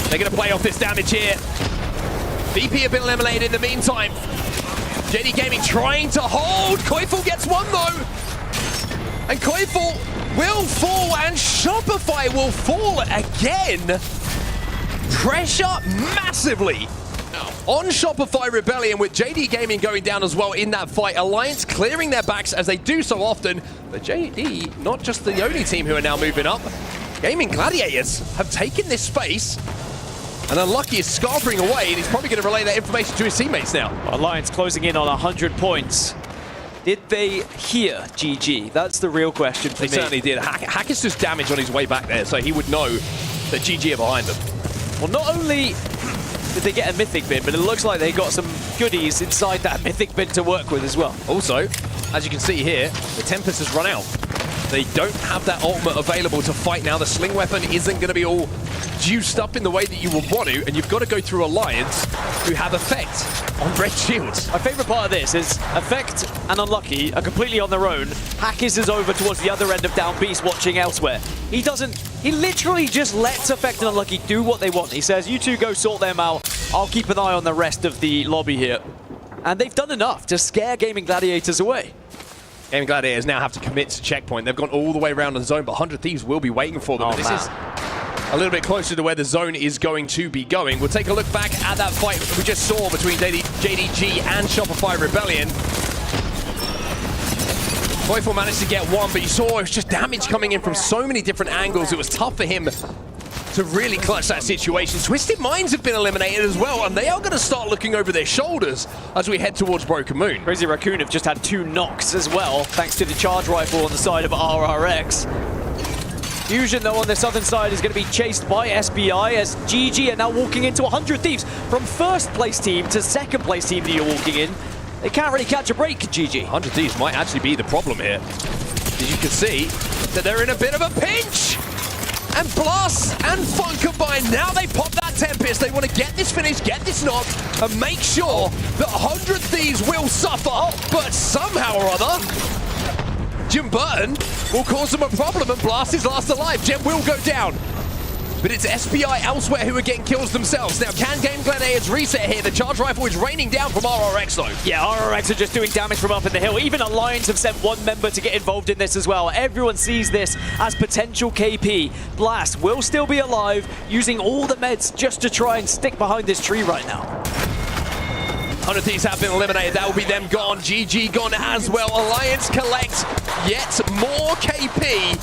They're going to play off this damage here. VP have been eliminated in the meantime. JD Gaming trying to hold. Koifel gets one though. And Koifel will fall and Shopify will fall again. Pressure massively on ShopifyRebellion with JD Gaming going down as well in that fight. Alliance clearing their backs as they do so often. But JD, not just the only team who are now moving up. Gaming Gladiators have taken this space. And Unlucky is scarpering away and he's probably going to relay that information to his teammates now. Alliance closing in on 100 points. Did they hear GG? That's the real question for me. They certainly did. Hackett's just damage on his way back there, so he would know that GG are behind them. Well, not only did they get a Mythic bin, but it looks like they got some goodies inside that Mythic bin to work with as well. Also, as you can see here, the Tempest has run out. They don't have that ultimate available to fight now. The sling weapon isn't going to be all juiced up in the way that you would want to, and you've got to go through Alliance who have effect on red shields. My favorite part of this is Effect and Unlucky are completely on their own. Hackers is over towards the other end of Down Beast watching elsewhere. He literally just lets Effect and Unlucky do what they want. He says, you two go sort them out. I'll keep an eye on the rest of the lobby here. And they've done enough to scare Gaming Gladiators away. Gaming Gladiators now have to commit to checkpoint. They've gone all the way around the zone, but 100 Thieves will be waiting for them. This is a little bit closer to where the zone is going to be going. We'll take a look back at that fight we just saw between JDG and ShopifyRebellion. Koifel managed to get one, but you saw it was just damage coming in from so many different angles. It was tough for him to really clutch that situation. Twisted Minds have been eliminated as well, and they are going to start looking over their shoulders as we head towards Broken Moon. Crazy Raccoon have just had 2 knocks as well, thanks to the charge rifle on the side of RRX. Fusion, though, on the southern side is going to be chased by SBI as GG are now walking into 100 Thieves. From first place team to second place team that you're walking in, they can't really catch a break, GG. 100 Thieves might actually be the problem here. As you can see, that they're in a bit of a pinch. And Blast and Fun combined. Now they pop that Tempest. They want to get this finish, get this knock, and make sure that 100 Thieves will suffer. But somehow or other, Jim Burton will cause them a problem, and Blast is last alive. Jem will go down. But it's SPI elsewhere who are getting kills themselves. Now, can Gaming Gladiators reset here? The charge rifle is raining down from RRX, though. Yeah, RRX are just doing damage from up in the hill. Even Alliance have sent one member to get involved in this as well. Everyone sees this as potential KP. Blast will still be alive, using all the meds just to try and stick behind this tree right now. 100 Thieves have been eliminated. That will be them gone. GG gone as well. Alliance collect yet more KP.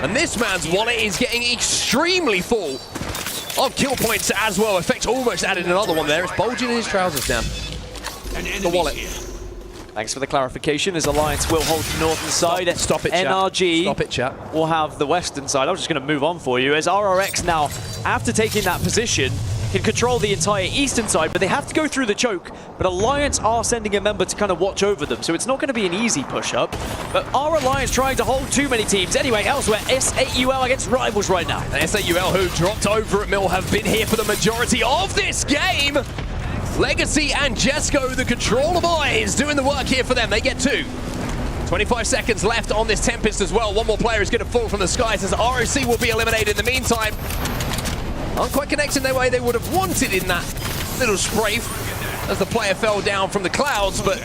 And this man's wallet is getting extremely full of kill points as well. Effect almost added another one there. It's bulging in his trousers down. The wallet. Thanks for the clarification, as Alliance will hold the northern side. Stop it, chat. NRG Stop it, chat. will have the western side. I'm just going to move on for you, as RRX now, after taking that position, can control the entire eastern side, but they have to go through the choke. But Alliance are sending a member to kind of watch over them, so it's not going to be an easy push-up. But are Alliance trying to hold too many teams? Anyway, elsewhere, S8UL against Rivals right now. And S8UL, who dropped over at Mill, have been here for the majority of this game. Legacy and Jesco, the controller boys, doing the work here for them. They get 2. 25 seconds left on this Tempest as well. One more player is going to fall from the skies as ROC will be eliminated in the meantime. Aren't quite connecting their way they would have wanted in that little strafe as the player fell down from the clouds, but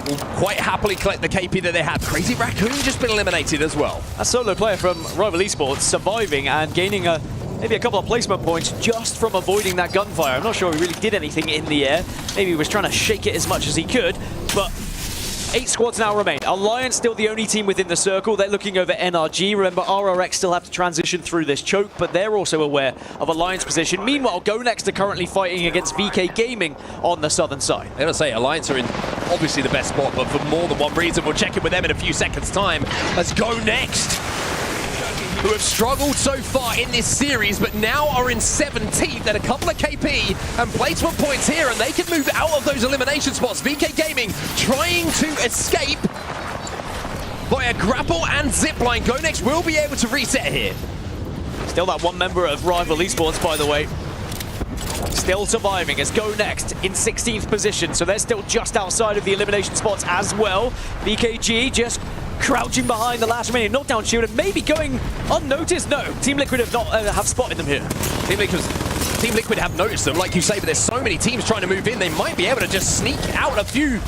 will quite happily collect the KP that they have. Crazy Raccoon just been eliminated as well. A solo player from Rival Esports surviving and gaining maybe a couple of placement points just from avoiding that gunfire. I'm not sure he really did anything in the air. Maybe he was trying to shake it as much as he could, but 8 squads now remain. Alliance still the only team within the circle. They're looking over NRG. Remember, RRX still have to transition through this choke, but they're also aware of Alliance position. Meanwhile, GoNext are currently fighting against VK Gaming on the southern side. I'm going to say Alliance are in obviously the best spot, but for more than one reason. We'll check in with them in a few seconds' time. Let's GoNext, who have struggled so far in this series, but now are in 17th and a couple of KP and placement points here, and they can move out of those elimination spots. VK Gaming trying to escape via grapple and zipline. GoNext will be able to reset here. Still that one member of Rival Esports, by the way. Still surviving as GoNext in 16th position, so they're still just outside of the elimination spots as well. VKG just crouching behind the last remaining knockdown shield and maybe going unnoticed. No, Team Liquid have not have spotted them here. Team Liquid have noticed them, like you say, but there's so many teams trying to move in, they might be able to just sneak out a few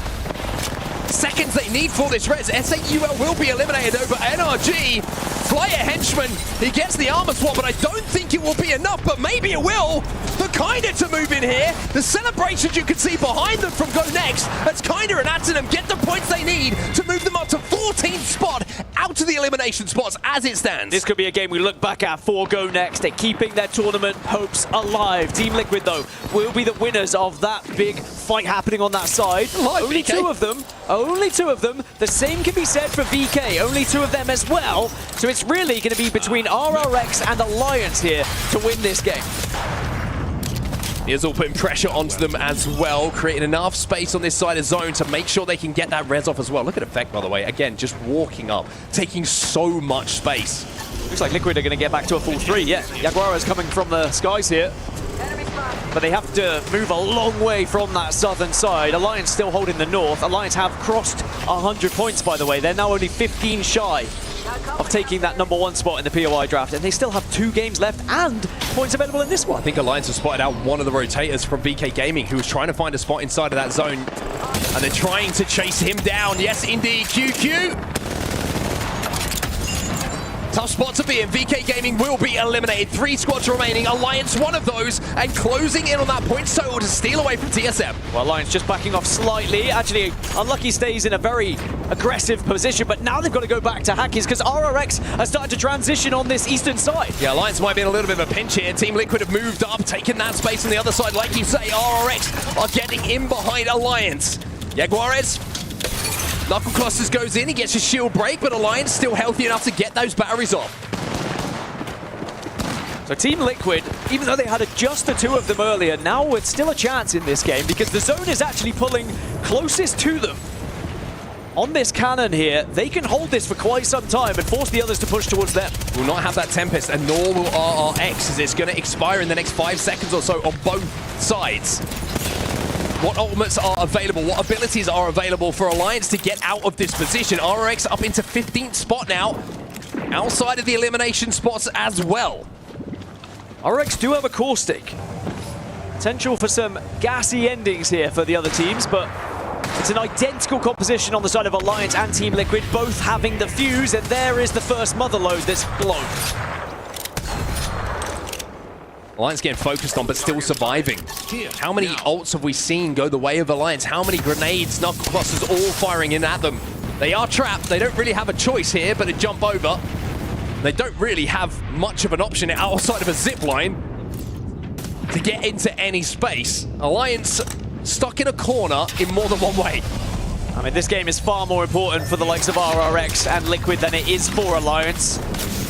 seconds they need for this res. S8UL will be eliminated over NRG. Flyer Henchman, he gets the armor swap, but I don't think it will be enough, but maybe it will for Kinder to move in here. The celebrations you can see behind them from GoNext, as Kinder and Atenum get the points they need to move them up to 14th spot out of the elimination spots as it stands. This could be a game we look back at for GoNext. They're keeping their tournament hopes alive. Team Liquid, though, will be the winners of that big fight happening on that side. Only VK. 2 of them. Only 2 of them. The same can be said for VK. Only 2 of them as well. So it's really going to be between RRX and Alliance here to win this game. He's all putting pressure onto them as well, creating enough space on this side of zone to make sure they can get that res off as well. Look at Effect, by the way. Again, just walking up, taking so much space. Looks like Liquid are going to get back to a full 3. Yeah, Jaguar is coming from the skies here. But they have to move a long way from that southern side. Alliance still holding the north. Alliance have crossed 100 points, by the way. They're now only 15 shy of taking that #1 spot in the POI draft, and they still have 2 games left and points available in this one. I think Alliance have spotted out one of the rotators from VK Gaming, who was trying to find a spot inside of that zone, and they're trying to chase him down. Yes, indeed, QQ. Tough spot to be in. VK Gaming will be eliminated. 3 squads remaining. Alliance one of those, and closing in on that points total to steal away from TSM. Well, Alliance just backing off slightly. Actually, Unlucky stays in a very aggressive position, but now they've got to go back to Hackies because RRX has started to transition on this eastern side. Yeah, Alliance might be in a little bit of a pinch here. Team Liquid have moved up, taken that space on the other side. Like you say, RRX are getting in behind Alliance. Jaguares. Knuckle Clusters goes in, he gets his shield break, but Alliance still healthy enough to get those batteries off. So Team Liquid, even though they had just the 2 of them earlier, now it's still a chance in this game because the zone is actually pulling closest to them. On this cannon here, they can hold this for quite some time and force the others to push towards them. Will not have that Tempest, and nor will RRX, as it's going to expire in the next 5 seconds or so on both sides. What ultimates are available, what abilities are available for Alliance to get out of this position. RRX up into 15th spot now, outside of the elimination spots as well. RRX do have a core stick. Potential for some gassy endings here for the other teams, but it's an identical composition on the side of Alliance and Team Liquid, both having the fuse, and there is the first motherload that's blown. Alliance getting focused on, but still surviving. How many ults have we seen go the way of Alliance? How many grenades, Knuckle Clusters all firing in at them? They are trapped. They don't really have a choice here but to jump over. They don't really have much of an option outside of a zip line to get into any space. Alliance stuck in a corner in more than one way. I mean, this game is far more important for the likes of RRX and Liquid than it is for Alliance.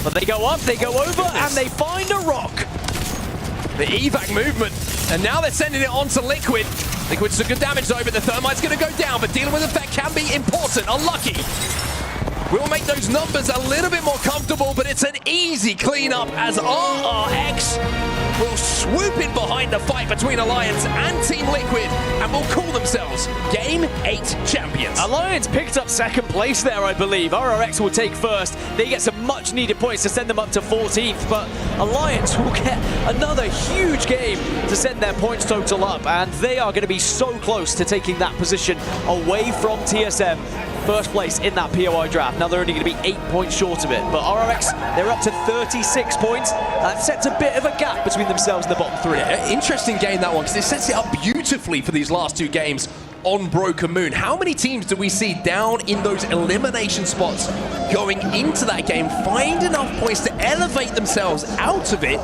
But they go up, they go over, and they find a rock. The evac movement, and now they're sending it on to Liquid. Liquid's some good damage though, but the Thermite's going to go down, but dealing with effect can be important. Unlucky. We'll make those numbers a little bit more comfortable, but it's an easy cleanup as RRX will swoop in behind the fight between Alliance and Team Liquid and will call themselves Game 8 champions. Alliance picked up second place there, I believe. RRX will take first. They get some much needed points to send them up to 14th, but Alliance will get another huge game to send their points total up, and they are going to be so close to taking that position away from TSM. First place in that POI draft. Now they're only going to be 8 points short of it. But RRX, they're up to 36 points. That sets a bit of a gap between themselves and the bottom three. Yeah, interesting game, that one, because it sets it up beautifully for these last 2 games on Broken Moon. How many teams do we see down in those elimination spots going into that game, find enough points to elevate themselves out of it,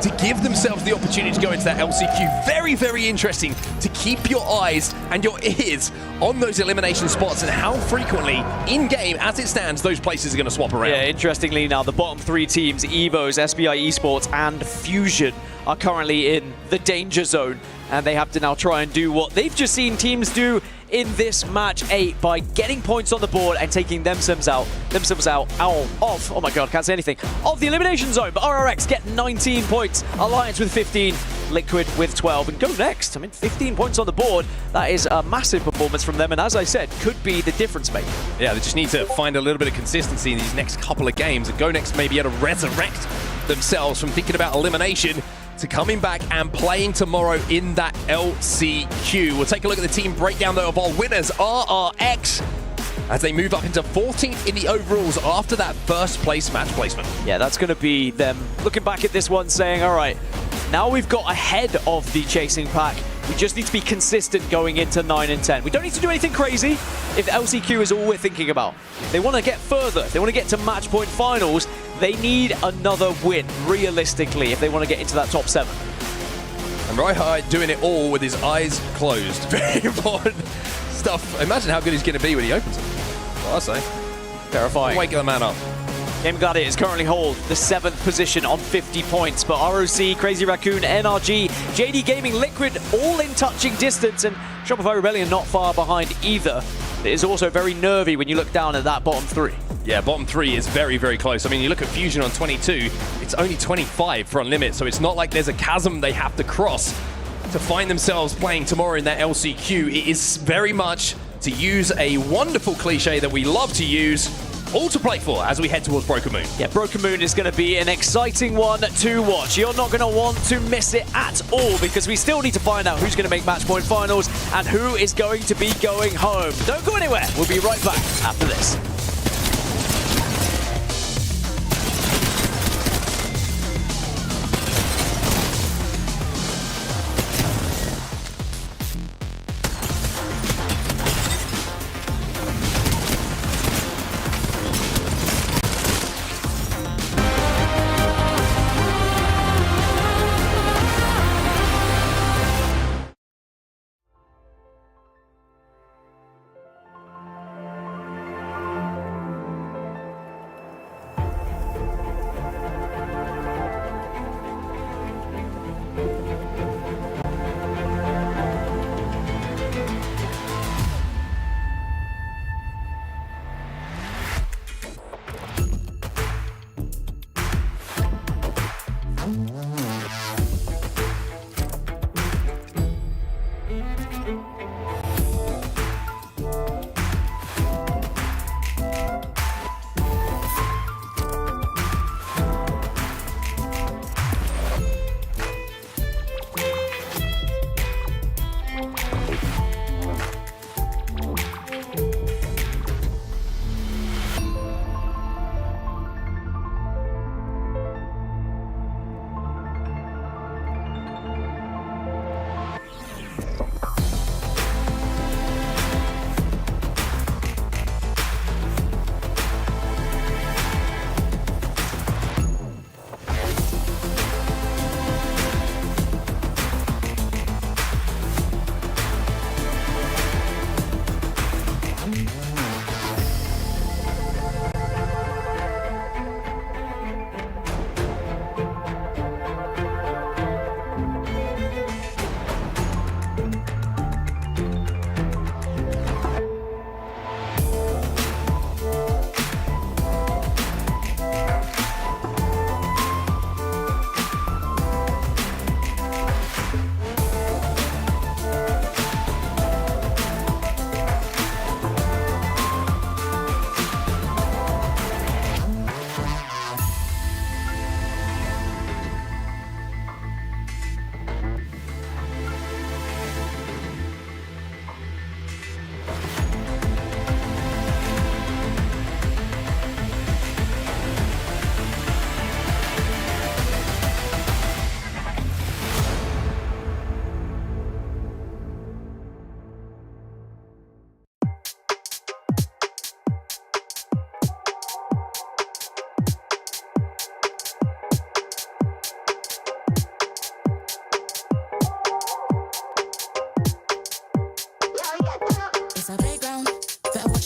to give themselves the opportunity to go into that LCQ? Very, very interesting to keep your eyes and your ears on those elimination spots and how frequently in-game, as it stands, those places are going to swap around. Yeah, interestingly now, the bottom 3 teams, EVOS, SBI Esports, and Fusion, are currently in the danger zone, and they have to now try and do what they've just seen teams do in this match 8 by getting points on the board and taking themselves out of, oh my god, can't say anything, of the elimination zone. But RRX get 19 points, Alliance with 15, Liquid with 12, and GoNext, I mean, 15 points on the board. That is a massive performance from them, and as I said, could be the difference maker. Yeah, they just need to find a little bit of consistency in these next couple of games, and GoNext may be able to resurrect themselves from thinking about elimination to coming back and playing tomorrow in that LCQ. We'll take a look at the team breakdown though of our winners, RRX, as they move up into 14th in the overalls after that first place match placement. Yeah, that's going to be them looking back at this one saying, all right, now we've got ahead of the chasing pack. We just need to be consistent going into 9 and 10. We don't need to do anything crazy if LCQ is all we're thinking about. If they want to get further, if they want to get to match point finals, they need another win, realistically, if they want to get into that top 7. And Roihai doing it all with his eyes closed. Very important stuff. Imagine how good he's going to be when he opens it. That's what I say. Terrifying. Wake the man up. Game Gladiators currently hold the 7th position on 50 points, but ROC, Crazy Raccoon, NRG, JD Gaming, Liquid, all in touching distance, and ShopifyRebellion not far behind either. It is also very nervy when you look down at that bottom 3. Yeah, bottom 3 is very, very close. I mean, you look at Fusion on 22, it's only 25 for Unlimited, so it's not like there's a chasm they have to cross to find themselves playing tomorrow in that LCQ. It is very much, to use a wonderful cliche that we love to use, all to play for as we head towards Broken Moon. Yeah, Broken Moon is going to be an exciting one to watch. You're not going to want to miss it at all, because we still need to find out who's going to make match point finals and who is going to be going home. Don't go anywhere. We'll be right back after this.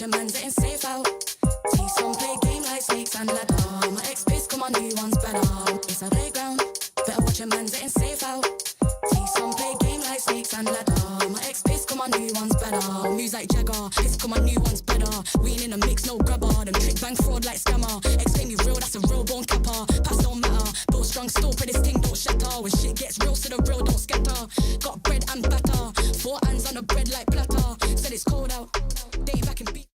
your mans getting safe out. Thieves don't play game like snakes and ladder. My ex-base, come on, new one's better. It's a playground, better watch your mans getting safe out. Thieves don't play game like snakes and ladder. My ex-base, come on, new one's better. Moves like Jagger, hits come on, new one's better. We ain't in a mix, no grubber. Them trick bang fraud like scammer. Explain me real, that's a real bone capper. Pass don't matter, build strong store, pray this thing don't shatter. When shit gets real, so the real don't scatter. Got bread and batter, 4 hands on the bread like platter. Said it's cold out, they ain't back in beat.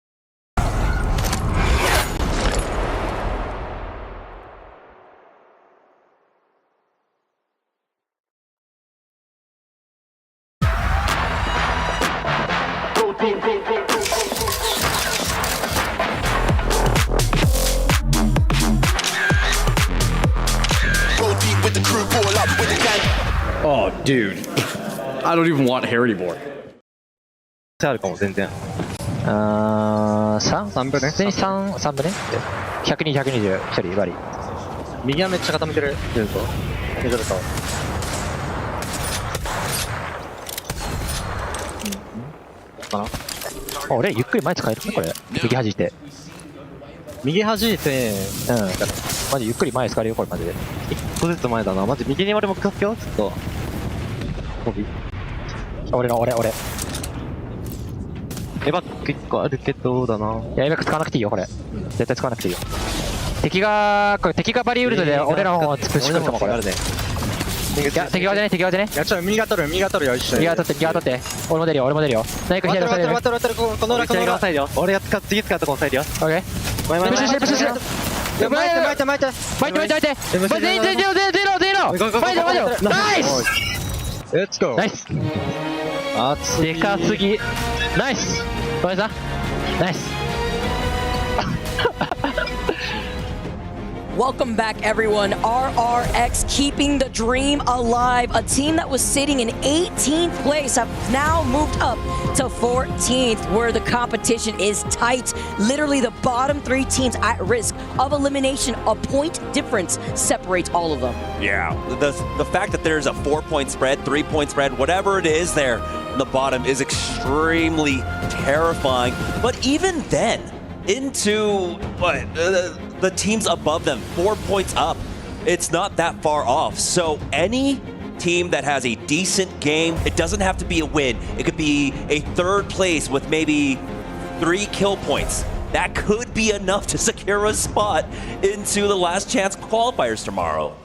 Oh, dude. I don't even want hair anymore. あるかも全然。3分ね。普通に3分ね。120、120、1人割り。右はめっちゃ傾いてる。ずっと。ずっと。かな。あ、俺ゆっくり前使えるねこれ。右弾いて。右弾いて、マジゆっくり前使えるよこれマジで。1個ずつ前だな。マジ右に俺も使ってよずっと。俺。エバック1個あるけどだな。いやエバック使わなくていいよこれ。絶対使わなくていいよ。敵がバリウルドで俺らの方を突っしてくるかもこれ。いや敵側じゃね。いやちょ右が取るよ一緒に。右が取って俺も出るよ。ナイク左のサイド。待ってこの裏サイド。俺が次使ったこのサイドよ。オッケー。プッシュして。巻いて。全員ゼロ。ナイス。レッツゴー。ナイス。でかすぎ。ナイス。ごめんなさい。ナイス。Welcome back, everyone. RRX keeping the dream alive. A team that was sitting in 18th place have now moved up to 14th, where the competition is tight. Literally, the bottom 3 teams at risk of elimination. A point difference separates all of them. Yeah, the fact that there's a 4-point spread, 3-point spread, whatever it is there in the bottom is extremely terrifying. But even then, into the teams above them, 4 points up, it's not that far off. So any team that has a decent game, it doesn't have to be a win. It could be a 3rd place with maybe 3 kill points. That could be enough to secure a spot into the last chance qualifiers tomorrow.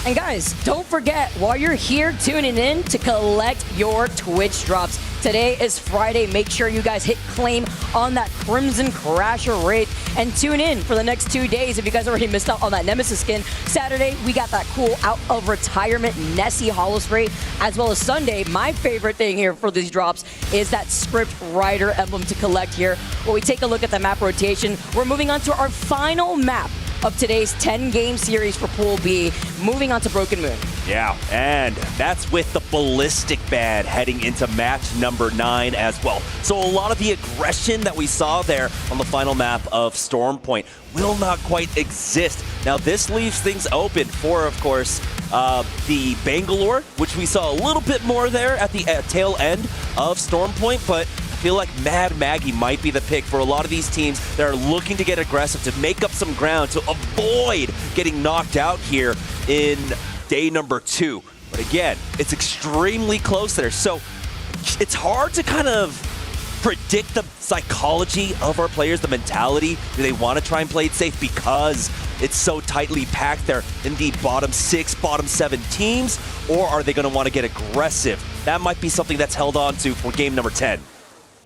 And guys, don't forget, while you're here tuning in to collect your Twitch drops, today is Friday. Make sure you guys hit claim on that Crimson Crasher raid and tune in for the next 2 days if you guys already missed out on that Nemesis skin. Saturday, we got that cool out of retirement Nessie holo spray, as well as Sunday. My favorite thing here for these drops is that script rider emblem to collect here. When we take a look at the map rotation, we're moving on to our final map of today's 10-game series for Pool B, moving on to Broken Moon. Yeah, and that's with the Ballistic Band heading into match number 9 as well. So a lot of the aggression that we saw there on the final map of Storm Point will not quite exist. Now this leaves things open for, of course, the Bangalore, which we saw a little bit more there at the tail end of Storm Point, but I feel like Mad Maggie might be the pick for a lot of these teams that are looking to get aggressive, to make up some ground, to avoid getting knocked out here in day number 2. But again, it's extremely close there. So it's hard to kind of predict the psychology of our players, the mentality. Do they want to try and play it safe because it's so tightly packed there in the bottom 6, bottom 7 teams? Or are they going to want to get aggressive? That might be something that's held on to for game number 10.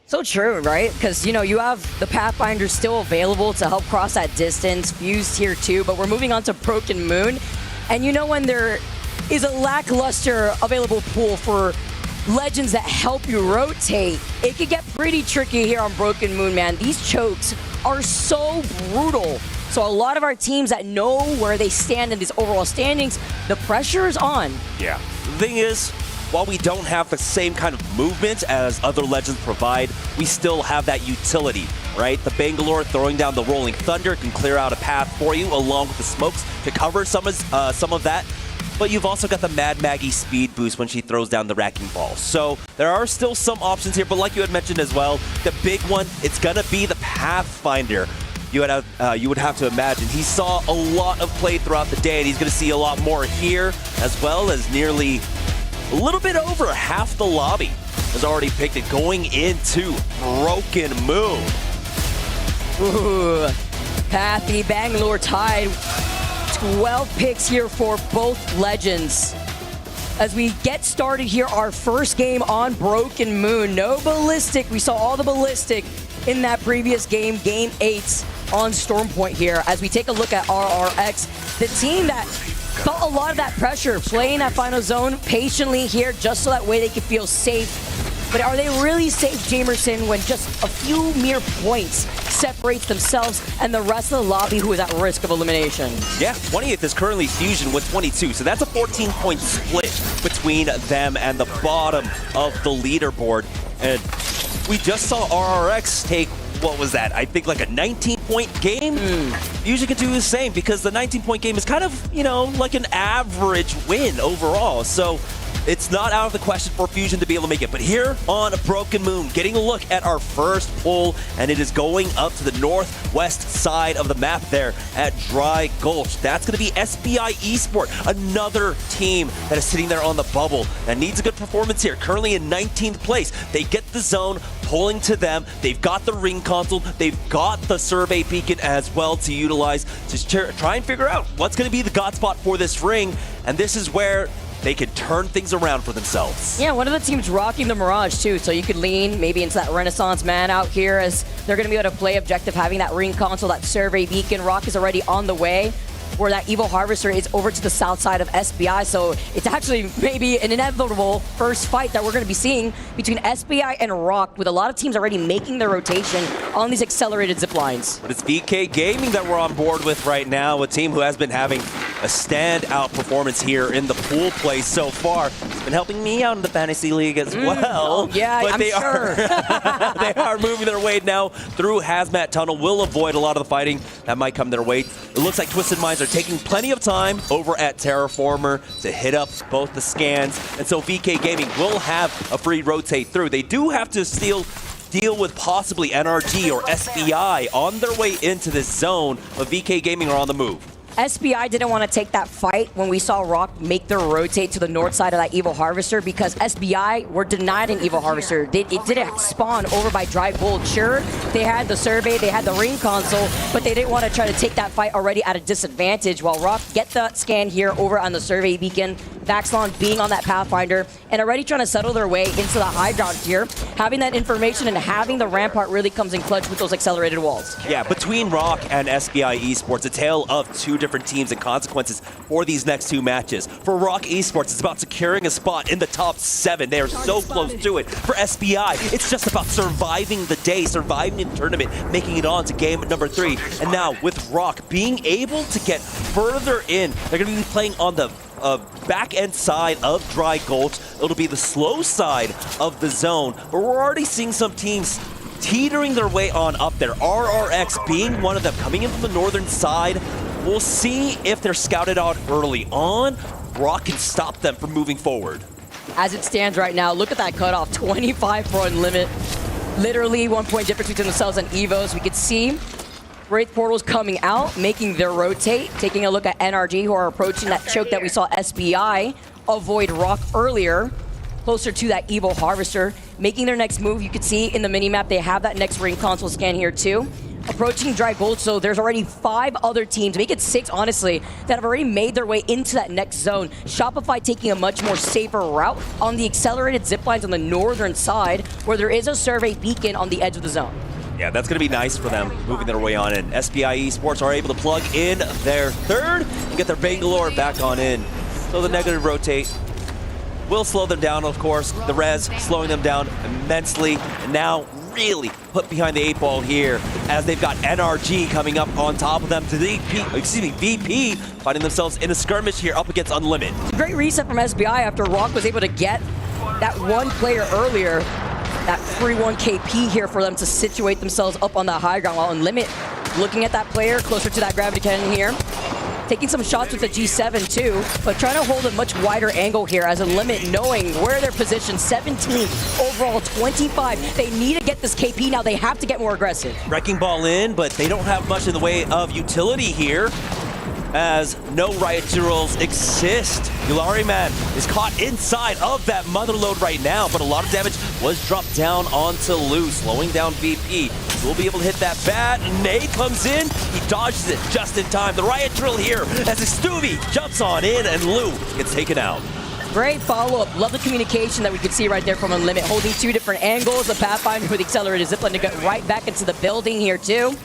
So true, right? Because, you have the Pathfinder still available to help cross that distance, Fused here too, but we're moving on to Broken Moon. And when there is a lackluster available pool for legends that help you rotate, it could get pretty tricky here on Broken Moon, man. These chokes are so brutal. So a lot of our teams that know where they stand in these overall standings, the pressure is on. Yeah. The thing is, while we don't have the same kind of movement as other legends provide, we still have that utility, right? The Bangalore throwing down the Rolling Thunder can clear out a path for you along with the smokes to cover some of that. but you've also got the Mad Maggie speed boost when she throws down the wrecking ball. So there are still some options here, but like you had mentioned as well, the big one, it's gonna be the Pathfinder. You would have to imagine he saw a lot of play throughout the day, and he's gonna see a lot more here, as well as nearly a little bit over half the lobby has already picked it going into Broken Moon. Ooh, Pathy, Bangalore tied. 12 picks here for both legends. As we get started here, our first game on Broken Moon. No ballistic. We saw all the ballistic in that previous game, game 8 on Stormpoint here. As we take a look at RRX, the team that felt a lot of that pressure, playing that final zone patiently here just so that way they could feel safe. But are they really safe, Jamerson, when just a few mere points separates themselves and the rest of the lobby who is at risk of elimination? Yeah, 20th is currently Fusion with 22, so that's a 14-point split between them and the bottom of the leaderboard. And we just saw RRX take, what was that? I think like a 19-point game? Fusion can do the same because the 19-point game is kind of, you know, like an average win overall. So it's not out of the question for Fusion to be able to make it. But here on Broken Moon, getting a look at our first pull, and it is going up to the northwest side of the map there at Dry Gulch. That's going to be SBI Esports, another team that is sitting there on the bubble that needs a good performance here. Currently in 19th place. They get the zone pulling to them. They've got the ring console. They've got the survey beacon as well to utilize to try and figure out what's going to be the god spot for this ring. And this is where they could turn things around for themselves. Yeah, one of the teams rocking the Mirage too, so you could lean maybe into that Renaissance man out here as they're going to be able to play objective, having that ring console, that survey beacon. Rock is already on the way, where that Evil Harvester is over to the south side of SBI, so it's actually maybe an inevitable first fight that we're going to be seeing between SBI and Rock, with a lot of teams already making their rotation on these accelerated zip lines. But it's VK Gaming that we're on board with right now, a team who has been having a standout performance here in the pool play so far. It's been helping me out in the fantasy league as well. Yeah, but I'm they sure. they are moving their way now through Hazmat Tunnel. Will avoid a lot of the fighting that might come their way. It looks like Twisted Minds are taking plenty of time over at Terraformer to hit up both the scans, and so VK Gaming will have a free rotate through. They do have to still deal with possibly NRG or SBI on their way into this zone, but VK Gaming are on the move. SBI didn't want to take that fight when we saw Rock make their rotate to the north side of that Evil Harvester, because SBI were denied an Evil Harvester. It didn't spawn over by Dry Gold. Sure, they had the survey, they had the ring console, but they didn't want to try to take that fight already at a disadvantage, while Rock get the scan here over on the survey beacon. Vaxlon being on that Pathfinder and already trying to settle their way into the high ground here. Having that information and having the Rampart really comes in clutch with those accelerated walls. Yeah, between Rock and SBI Esports, a tale of two different teams and consequences for these next two matches. For Rock Esports, it's about securing a spot in the top 7. They are so close to it. For SBI, it's just about surviving the day, surviving the tournament, making it on to game number 3. And now with Rock being able to get further in, they're going to be playing on the back end side of Dry Gulch. It'll be the slow side of the zone, but we're already seeing some teams teetering their way on up there. RRX being one of them, coming in from the northern side. We'll see if they're scouted out early on. Rock can stop them from moving forward. As it stands right now, look at that cutoff, 25 for Unlimit. Literally 1 point difference between themselves and Evos. We could see Wraith Portals coming out, making their rotate, taking a look at NRG, who are approaching that choke that we saw SBI avoid Rock earlier, closer to that Evil Harvester, making their next move. You could see in the minimap they have that next ring console scan here too. Approaching Dry Gold, so there's already 5 other teams, make it 6 honestly, that have already made their way into that next zone. Shopify taking a much more safer route on the accelerated zip lines on the northern side, where there is a survey beacon on the edge of the zone. Yeah, that's going to be nice for them, moving their way on in. SBI Esports are able to plug in their third and get their Bangalore back on in. So the negative rotate will slow them down, of course. The res slowing them down immensely. And now really put behind the 8 ball here, as they've got NRG coming up on top of them to the VP, finding themselves in a skirmish here up against Unlimited. Great reset from SBI after Rock was able to get that one player earlier. That 3-1 KP here for them to situate themselves up on the high ground, while Unlimit looking at that player closer to that gravity cannon here. taking some shots with the G7 too, but trying to hold a much wider angle here as a limit, knowing where they're positioned. 17 overall, 25. They need to get this KP now. They have to get more aggressive. Wrecking ball in, but they don't have much in the way of utility here, as no riot jewels exist. Yulariman is caught inside of that motherload right now, but a lot of damage was dropped down onto Lou, slowing down VP. We'll be able to hit that bat. Nade comes in, he dodges it just in time. The riot drill here as Stuvie jumps on in and Lou gets taken out. Great follow-up. Love the communication that we could see right there from Unlimit, holding two different angles. The Pathfinder with the accelerated zipline to get right back into the building here too.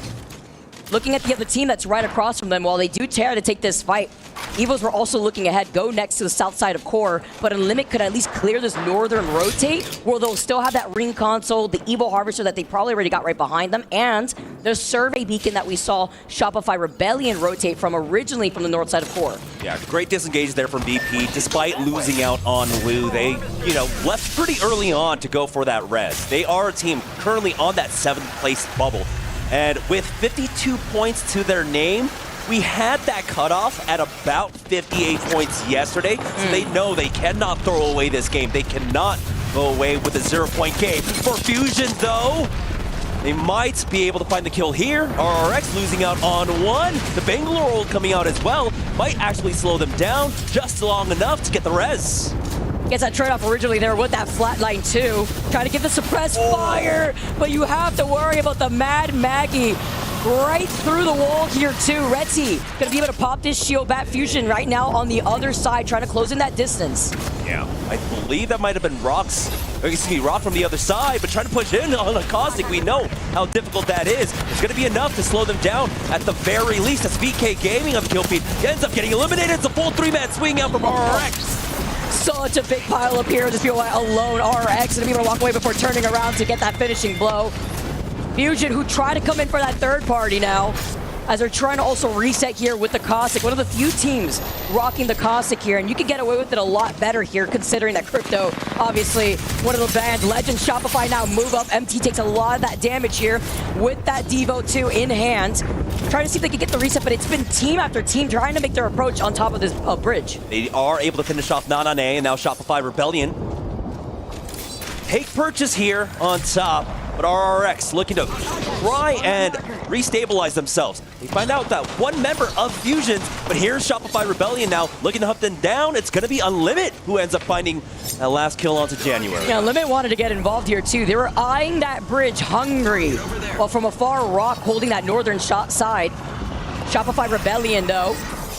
Looking at the other team that's right across from them, while they do tear to take this fight, Evos were also looking ahead, GoNext to the south side of Core, but Unlimit could at least clear this northern rotate, where they'll still have that ring console, the Evo Harvester that they probably already got right behind them, and the survey beacon that we saw Shopify Rebellion rotate from originally from the north side of Core. Yeah, great disengage there from BP. Despite losing out on Lou, they, left pretty early on to go for that res. They are a team currently on that 7th place bubble. And with 52 points to their name, we had that cutoff at about 58 points yesterday. So they know they cannot throw away this game. They cannot go away with a 0-point game. For Fusion, though, they might be able to find the kill here. RRX losing out on one. The Bangalore ult coming out as well might actually slow them down just long enough to get the res. Gets that trade-off originally there with that flatline too. Trying to give the suppressed fire, but you have to worry about the Mad Maggie right through the wall here too. Retzi gonna be able to pop this shield bat. Fusion right now on the other side, trying to close in that distance. Yeah, I believe that might have been Rock from the other side, but trying to push in on a Caustic. We know how difficult that is. It's gonna be enough to slow them down at the very least. As VK Gaming on the kill feed ends up getting eliminated. It's a full 3-man swing out from RRX. Such a big pile up here. Just feel alone. RX gonna be able to walk away before turning around to get that finishing blow. Fusion, who try to come in for that third party now, as they're trying to also reset here with the Caustic. One of the few teams rocking the Caustic here, and you can get away with it a lot better here, considering that Crypto, obviously, one of the band legends. Shopify now move up. MT takes a lot of that damage here with that Devo 2 in hand. Trying to see if they can get the reset, but it's been team after team trying to make their approach on top of this bridge. They are able to finish off Nanane and now Shopify Rebellion. Take purchase here on top, but RRX looking to try and restabilize themselves. They find out that one member of Fusion's, but here's Shopify Rebellion now looking to hunt them down. It's going to be Unlimit who ends up finding that last kill onto January. Yeah, Unlimit wanted to get involved here too. They were eyeing that bridge hungry. Well, from afar, Rock holding that northern side. Shopify Rebellion though,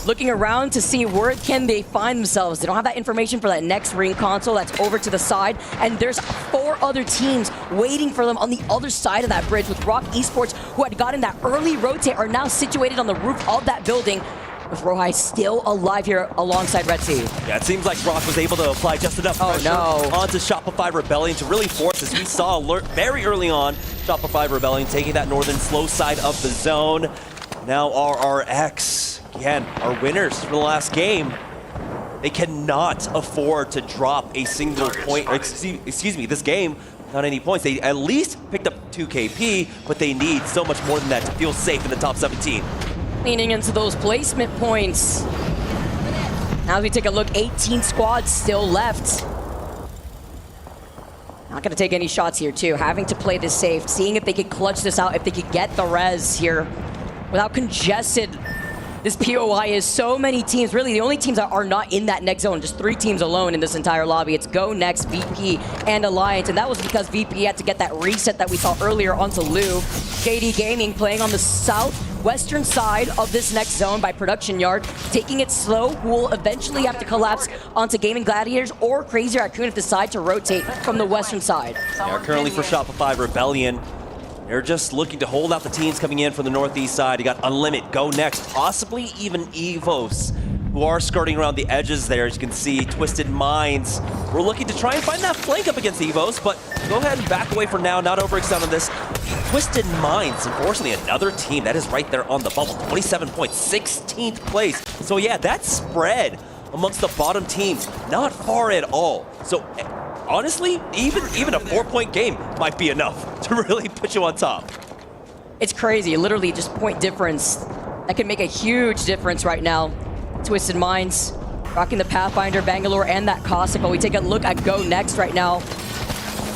looking around to see where can they find themselves. They don't have that information for that next ring console that's over to the side, and there's 4 other teams waiting for them on the other side of that bridge, with Rock Esports, who had gotten that early rotate, are now situated on the roof of that building, with Rohai still alive here alongside Retzi. Yeah, it seems like Rock was able to apply just enough pressure onto Shopify Rebellion to really force this. We saw alert very early on, Shopify Rebellion taking that northern slow side of the zone. Now RRX, again, our winners for the last game. They cannot afford to drop a single point, excuse me, this game, not any points. They at least picked up 2 KP, but they need so much more than that to feel safe in the top 17. Leaning into those placement points. Now as we take a look, 18 squads still left. Not going to take any shots here too, having to play this safe, seeing if they could clutch this out, if they could get the res here without congested. This POI is so many teams. Really, the only teams that are not in that next zone, just 3 teams alone in this entire lobby. It's GoNext, VP, and Alliance, and that was because VP had to get that reset that we saw earlier onto Lou. JD Gaming playing on the southwestern side of this next zone by Production Yard, taking it slow, who will eventually have to collapse onto Gaming Gladiators or Crazy Raccoon if they decide to rotate from the western side. Yeah, currently for Shopify Rebellion, they're just looking to hold out the teams coming in from the northeast side. You got Unlimit, GoNext, possibly even Evos, who are skirting around the edges there. As you can see, Twisted Minds. We're looking to try and find that flank up against Evos, but go ahead and back away for now, not overextend on this. Twisted Minds, unfortunately, another team that is right there on the bubble. 27 points, 16th place. So yeah, that spread amongst the bottom teams, not far at all. So honestly, even a 4-point game might be enough to really put you on top. It's crazy, literally just point difference that can make a huge difference right now. Twisted Minds rocking the Pathfinder, Bangalore, and that Caustic. But we take a look at GoNext right now.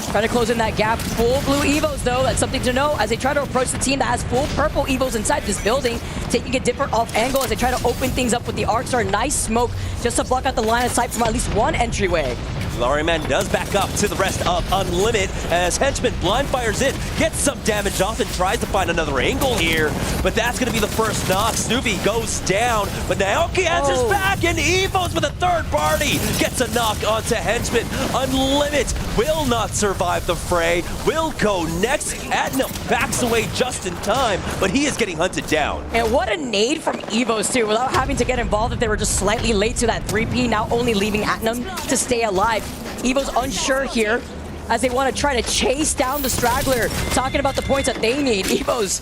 Trying to close in that gap. Full blue Evos, though. That's something to know as they try to approach the team that has full purple Evos inside this building. Taking a different off angle as they try to open things up with the Arc Star. Nice smoke just to block out the line of sight from at least one entryway. Larryman does back up to the rest of Unlimited as Henchman blind fires in, gets some damage off and tries to find another angle here, but that's going to be the first knock. Snoopy goes down, but now answers back, and Evos with a third party gets a knock onto Henchman. Unlimited will not survive the fray, will go next. Adnam backs away just in time, but he is getting hunted down. And what a nade from Evos, too, without having to get involved if they were just slightly late to that 3P, now only leaving Adnam to stay alive. Evo's unsure here as they want to try to chase down the straggler. Talking about the points that they need. Evo's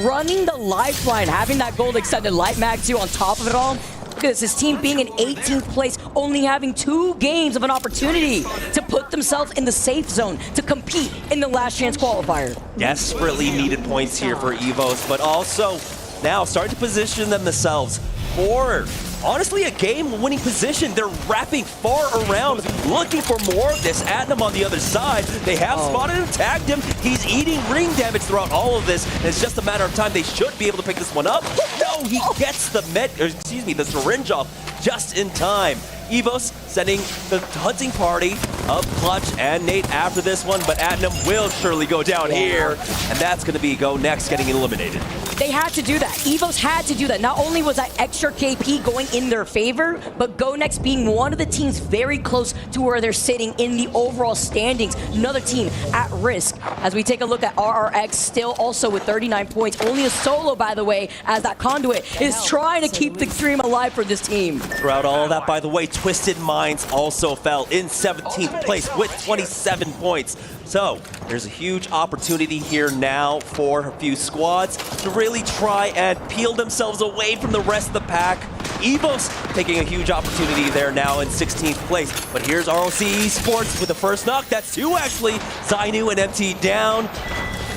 running the lifeline, having that gold extended light mag too on top of it all. Look at this, his team being in 18th place, only having 2 games of an opportunity to put themselves in the safe zone to compete in the last chance qualifier. Desperately needed points here for Evos, but also now starting to position themselves for honestly a game-winning position. They're wrapping far around, looking for more of this. Adnam on the other side. They have spotted him, tagged him. He's eating ring damage throughout all of this, and it's just a matter of time. They should be able to pick this one up. No, he gets the the syringe off just in time. Evos sending the hunting party of Clutch and Nate after this one, but Adnam will surely go down here, and that's going to be GoNext getting eliminated. They had to do that. Evos had to do that. Not only was that extra KP going in their favor, but GoNext being one of the teams very close to where they're sitting in the overall standings. Another team at risk. As we take a look at RRX, still also with 39 points. Only a solo, by the way, as that Conduit is trying to keep the dream alive for this team. Throughout all of that, by the way, Twisted Minds also fell in 17th place with 27 points. So there's a huge opportunity here now for a few squads to really try and peel themselves away from the rest of the pack. Evos taking a huge opportunity there now in 16th place. But here's ROC Esports with the first knock. That's 2 actually. Zainu and MT down.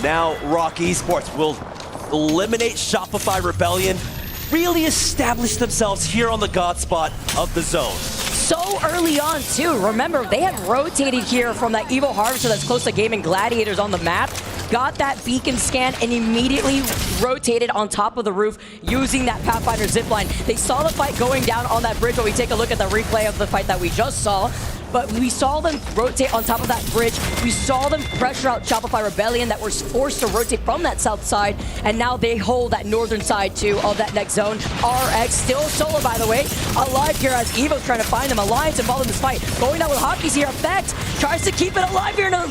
Now Rock Esports will eliminate ShopifyRebellion, really establish themselves here on the god spot of the zone. So early on, too. Remember, they had rotated here from that Evo Harvester that's close to Gamin Gladiators on the map, got that beacon scan, and immediately rotated on top of the roof using that Pathfinder zipline. They saw the fight going down on that bridge, but we take a look at the replay of the fight that we just saw. But we saw them rotate on top of that bridge. We saw them pressure out ShopifyRebellion that were forced to rotate from that south side, and now they hold that northern side too of that next zone. RX still solo, by the way, alive here as Evo's trying to find them. Alliance involved in this fight. Going down with Hockey's here. Effect tries to keep it alive here. Another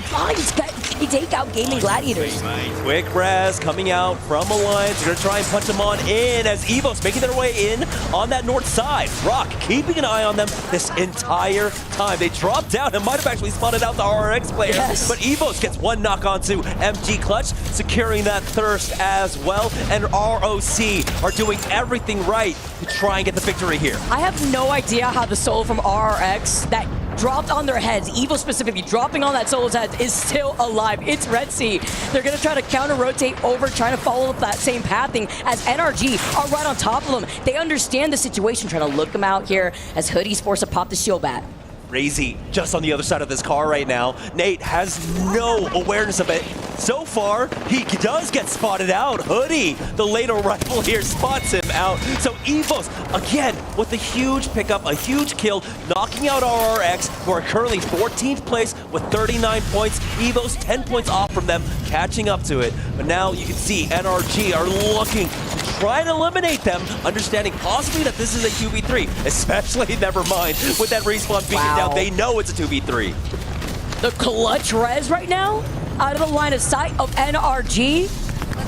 they take out Gaming Gladiators. Quick res coming out from Alliance. They're going to try and punch them on in as Evos making their way in on that north side. Rock keeping an eye on them this entire time. They dropped down and might have actually spotted out the RRX player, but Evos gets one knock onto MG Clutch, securing that thirst as well, and ROC are doing everything right to try and get the victory here. I have no idea how the soul from RRX that dropped on their heads, Evo specifically dropping on that solo's head, is still alive. It's Red Sea. They're going to try to counter-rotate over, trying to follow up that same pathing as NRG are right on top of them. They understand the situation, trying to look them out here as Hoodie's forced to pop the shield bat. Crazy, just on the other side of this car right now. Nate has no awareness of it. So far, he does get spotted out. Hoodie, the later rifle here, spots him out. So Evos, again, with a huge pickup, a huge kill, knocking out RRX, who are currently 14th place with 39 points. Evos 10 points off from them, catching up to it. But now you can see NRG are looking to try and eliminate them, understanding possibly that this is a 2v3, especially, never mind, with that respawn being down, they know it's a 2v3. The clutch res right now, out of the line of sight of NRG,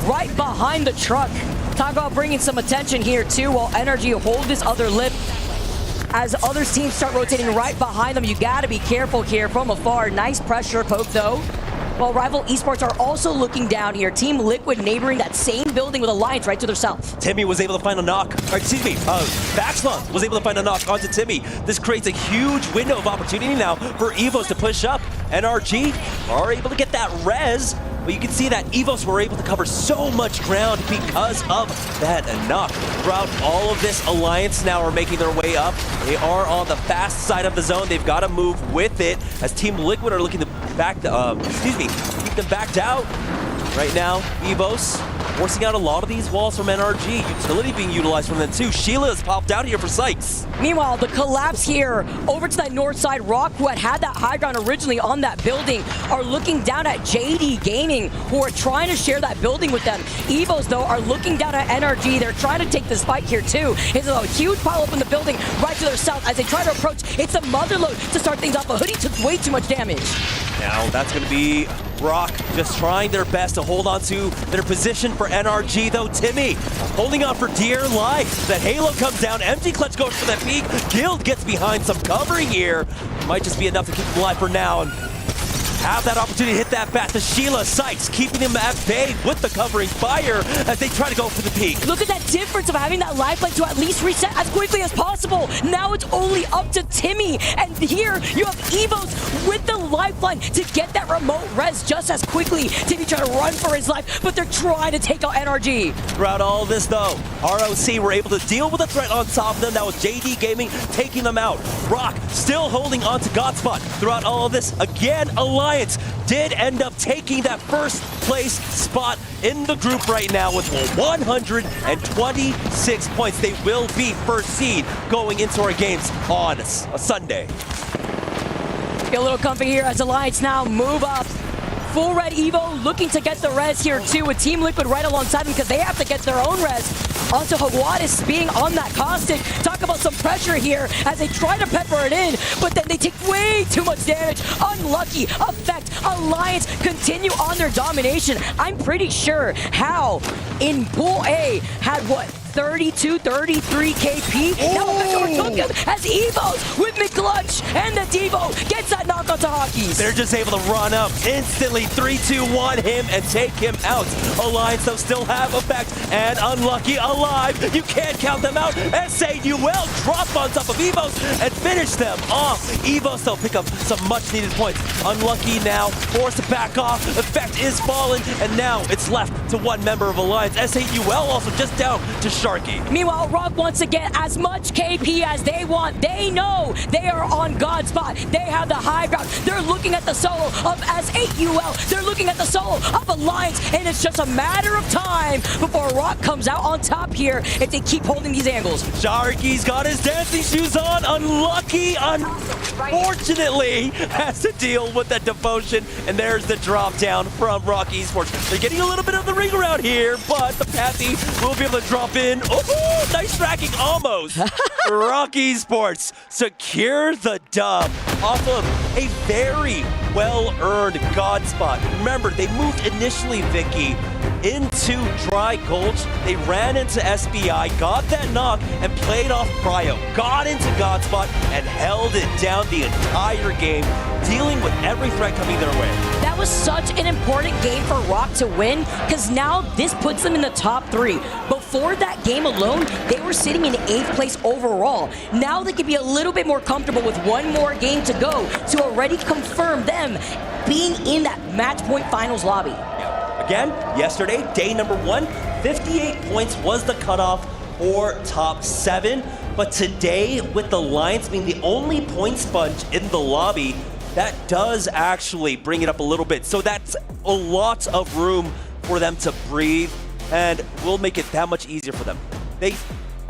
right behind the truck. Talk about bringing some attention here too, while NRG hold this other lip. As other teams start rotating right behind them, you gotta be careful here from afar. Nice pressure poke though. While rival Esports are also looking down here. Team Liquid neighboring that same building with Alliance right to their south. Timmy was able to find a knock, Baxlon was able to find a knock onto Timmy. This creates a huge window of opportunity now for Evos to push up. NRG are able to get that res, But you can see that EVOS were able to cover so much ground because of that knock. Throughout all of this, Alliance now are making their way up. They are on the fast side of the zone. They've got to move with it as Team Liquid are looking to keep them backed out. Right now, EVOS forcing out a lot of these walls from NRG. Utility being utilized from them too. Sheila has popped out here for Sykes. Meanwhile, the collapse here over to that north side. Rock, who had that high ground originally on that building, are looking down at JD Gaming, who are trying to share that building with them. EVOS, though, are looking down at NRG. They're trying to take this fight here, too. It's a huge pile up in the building right to their south as they try to approach. It's a motherload to start things off, but Hoodie took way too much damage. Now, that's going to be Rock just trying their best to hold on to their position for NRG, though. Timmy holding on for dear life. The Halo comes down. Empty Clutch goes for that peak. Guild gets behind some covering here. Might just be enough to keep them alive for now. And have that opportunity to hit that bat to Sheila. Sykes keeping them at bay with the covering fire as they try to go for the peak. Look at that difference of having that lifeline to at least reset as quickly as possible. Now it's only up to Timmy. And here you have EVOS with the lifeline to get that remote res just as quickly. Timmy trying to run for his life, but they're trying to take out NRG. Throughout all of this, though, ROC were able to deal with the threat on top of them. That was JD Gaming taking them out. Rock still holding on to Godspot. Throughout all of this, again, Alliance did end up taking that first place spot in the group right now with 126 points. They will be first seed going into our games on a Sunday. Get a little comfy here as Alliance now move up. Full red Evo looking to get the res here too, with Team Liquid right alongside them because they have to get their own res. Onto Hawadis being on that caustic. Talk about some pressure here as they try to pepper it in, but then they take way too much damage. Unlucky effect. Alliance continue on their domination. I'm pretty sure Hal in Pool A had what? 32, 33 KP. Now Effect overtook him as EVOS with McClutch, and the Devo gets that knock onto Hockeys. They're just able to run up instantly, 3-2-1 him and take him out. Alliance though still have Effect and Unlucky alive. You can't count them out. SAUL drop on top of EVOS and finish them off. EVOS though pick up some much needed points. Unlucky now forced to back off. Effect is fallen, and now it's left to one member of Alliance. SAUL also just down to Sharky. Meanwhile, Rock wants to get as much KP as they want. They know they are on God's spot. They have the high ground. They're looking at the solo of S8UL. They're looking at the solo of Alliance, and it's just a matter of time before Rock comes out on top here if they keep holding these angles. Sharky's got his dancing shoes on. Unlucky, unfortunately, has to deal with that devotion, and there's the drop down from Rock Esports. They're getting a little bit of the ring around here, but the Pathy will be able to drop in. Oh, nice tracking almost. Rock Esports secure the dub off of a very well-earned God spot. Remember, they moved initially, Vicky, into Dry Gulch. They ran into SBI, got that knock, and played off Cryo. Got into God spot and held it down the entire game, dealing with every threat coming their way. That was such an important game for Rock to win, because now this puts them in the top 3. Before that game alone, they were sitting in 8th place overall. Now they can be a little bit more comfortable with one more game to go to already confirm them being in that match point finals lobby. Again, yesterday, day number 1, 58 points was the cutoff for top 7. But today, with the Lions being the only point sponge in the lobby, that does actually bring it up a little bit. So that's a lot of room for them to breathe, and will make it that much easier for them. They,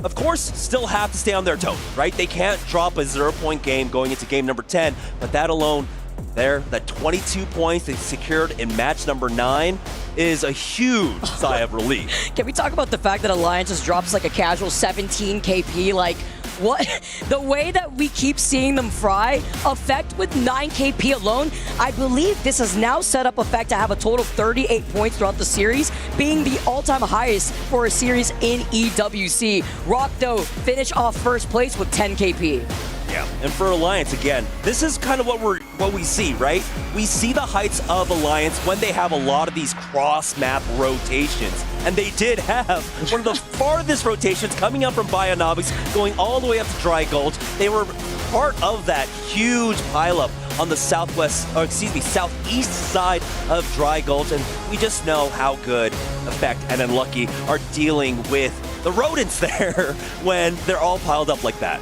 of course, still have to stay on their toes, right? They can't drop a 0-point game going into game number 10, but that alone, that 22 points they secured in match number 9 is a huge sigh of relief. Can we talk about the fact that Alliance just drops like a casual 17 KP? Like, what? The way that we keep seeing them fry, Effect with 9 KP alone, I believe this has now set up Effect to have a total of 38 points throughout the series, being the all-time highest for a series in EWC. Rock, though, finish off first place with 10 KP. Yeah, and for Alliance, again, this is kind of what we see, right? We see the heights of Alliance when they have a lot of these cross-map rotations. And they did have one of the farthest rotations coming up from Bionomics, going all the way up to Dry Gulch. They were part of that huge pileup on the southeast side of Dry Gulch, and we just know how good Effect and Unlucky are dealing with the rodents there when they're all piled up like that.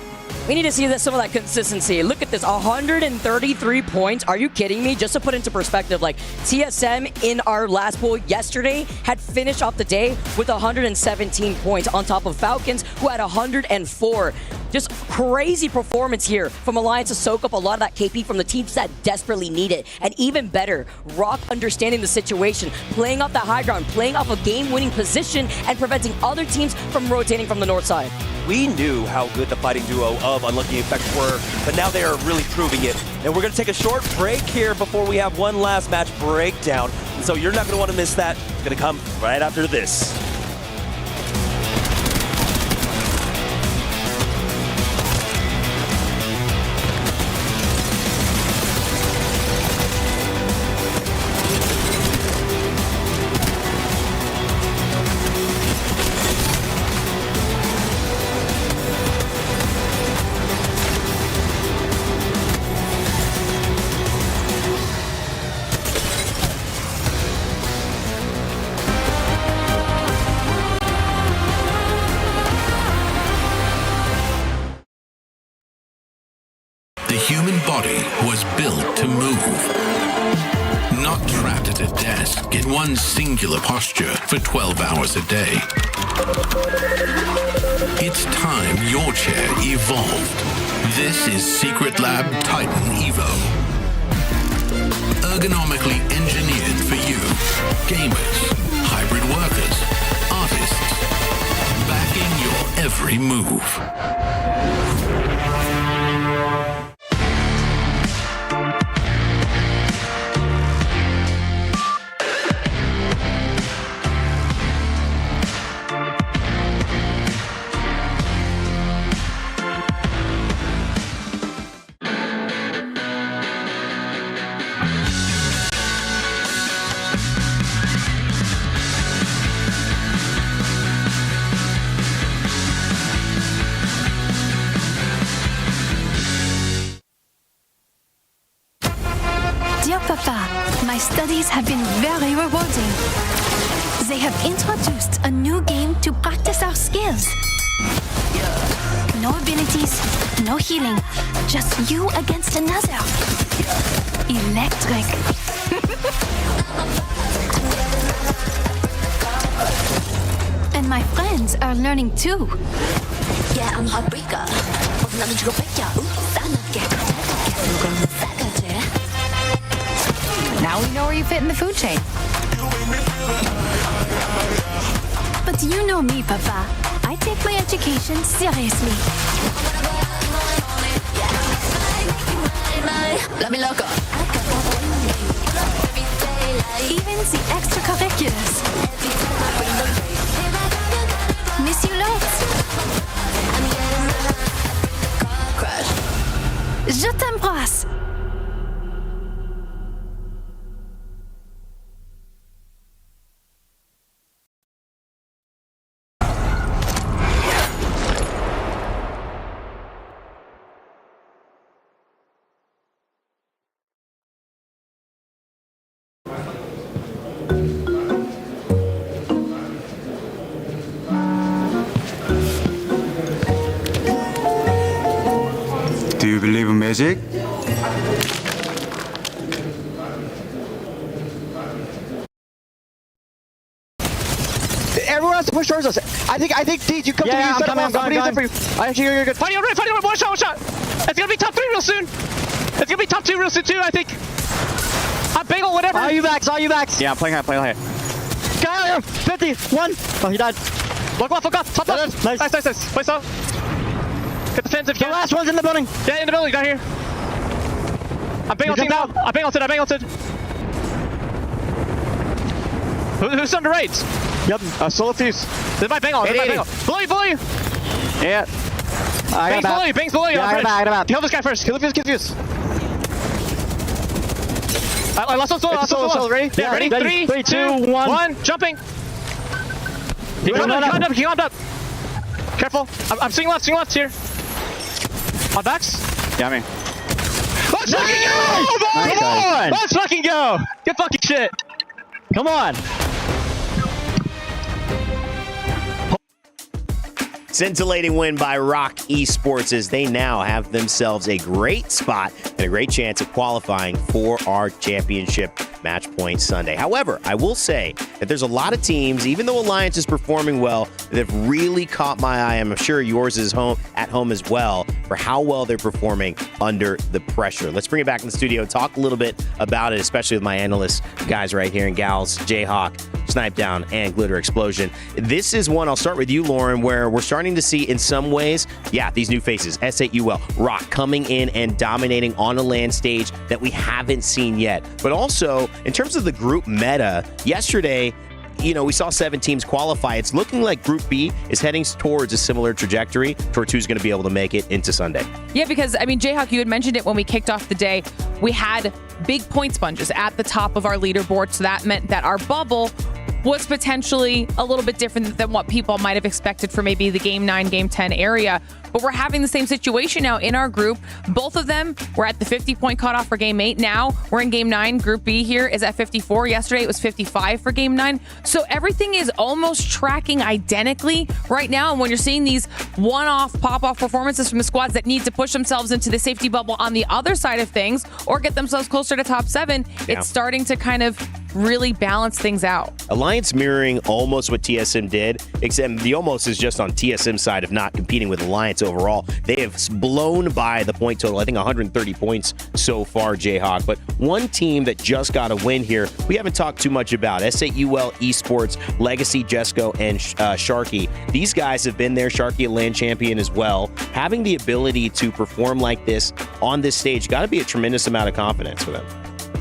We need to see some of that consistency. Look at this, 133 points. Are you kidding me? Just to put into perspective, like TSM in our last poll yesterday had finished off the day with 117 points on top of Falcons, who had 104. Just crazy performance here from Alliance to soak up a lot of that KP from the teams that desperately need it. And even better, Rock understanding the situation, playing off the high ground, playing off a game-winning position, and preventing other teams from rotating from the north side. We knew how good the fighting duo of Unlucky Effect were, but now they are really proving it. And we're going to take a short break here before we have one last match breakdown. And so you're not going to want to miss that. It's going to come right after this. The human body was built to move, not trapped at a desk in one singular posture for 12 hours a day. It's time your chair evolved. This is Secret Lab Titan Evo. Ergonomically engineered for you, gamers, hybrid workers, artists, backing your every move. Dear Papa, my studies have been very rewarding. They have introduced a new game to practice our skills. No abilities, no healing, just you against another. Electric. And my friends are learning too. Yeah, I'm heartbreaker. Now we know where you fit in the food chain. But you know me, Papa. I take my education seriously. Even the extracurriculars. Miss you lots. Je t'embrasse. Do you believe in magic? Everyone has to push towards us. I think, Thieves, you come to me, you set up. I'm going for you. Actually, you're good. Fighting right, one shot. It's gonna be top 3 real soon. It's gonna be top 2 real soon too, I think. I'm bagel, whatever. All you backs. Yeah, I'm playing high. Guy here, 50, 1. Oh, he died. Look off. Top. Nice. Place up. Get the fence if you can. The last one's in the building. Yeah, in the building, down here. I'm bagel now. I bagelted. Who's under raids? Yep, solo Thieves. This is my bagel. Below you. Yeah. Bangs below you. Yeah, I got him out. Kill this guy first. Kill Fuse. Last one solo. Ready? Yeah, ready? 3, 2, 1. Jumping. He climbed up. Careful. I'm seeing left here. On backs. Yeah, me. Oh, Let's fucking go! Come on! Let's fucking go! Get fucking shit! Come on! Scintillating win by Rock Esports as they now have themselves a great spot and a great chance of qualifying for our championship match point Sunday. However, I will say that there's a lot of teams, even though Alliance is performing well, that have really caught my eye. I'm sure yours is at home as well, for how well they're performing under the pressure. Let's bring it back in the studio and talk a little bit about it, especially with my analysts, guys right here, and gals, Jayhawk, Snipe Down, and Glitter Explosion. This is one, I'll start with you, Lauren, where we're starting to see in some ways, these new faces, S8UL, Rock coming in and dominating on a LAN stage that we haven't seen yet. But also, in terms of the group meta, yesterday, we saw 7 teams qualify. It's looking like Group B is heading towards a similar trajectory towards who's going to be able to make it into Sunday. Yeah, because, Jayhawk, you had mentioned it when we kicked off the day. We had big point sponges at the top of our leaderboard, so that meant that our bubble was potentially a little bit different than what people might have expected for maybe the Game 9, Game 10 area. But we're having the same situation now in our group. Both of them were at the 50-point cutoff for Game 8. Now we're in Game 9. Group B here is at 54. Yesterday it was 55 for Game 9. So everything is almost tracking identically right now. And when you're seeing these one-off, pop-off performances from the squads that need to push themselves into the safety bubble on the other side of things or get themselves closer to top 7, it's starting to kind of really balance things out. Alliance mirroring almost what TSM did, except the almost is just on TSM's side of not competing with Alliance overall. They have blown by the point total, I think 130 points so far, Jayhawk. But one team that just got a win here, we haven't talked too much about, S8UL Esports, Legacy, Jesco, and Sharky. These guys have been there, Sharky a LAN champion as well. Having the ability to perform like this on this stage, got to be a tremendous amount of confidence for them.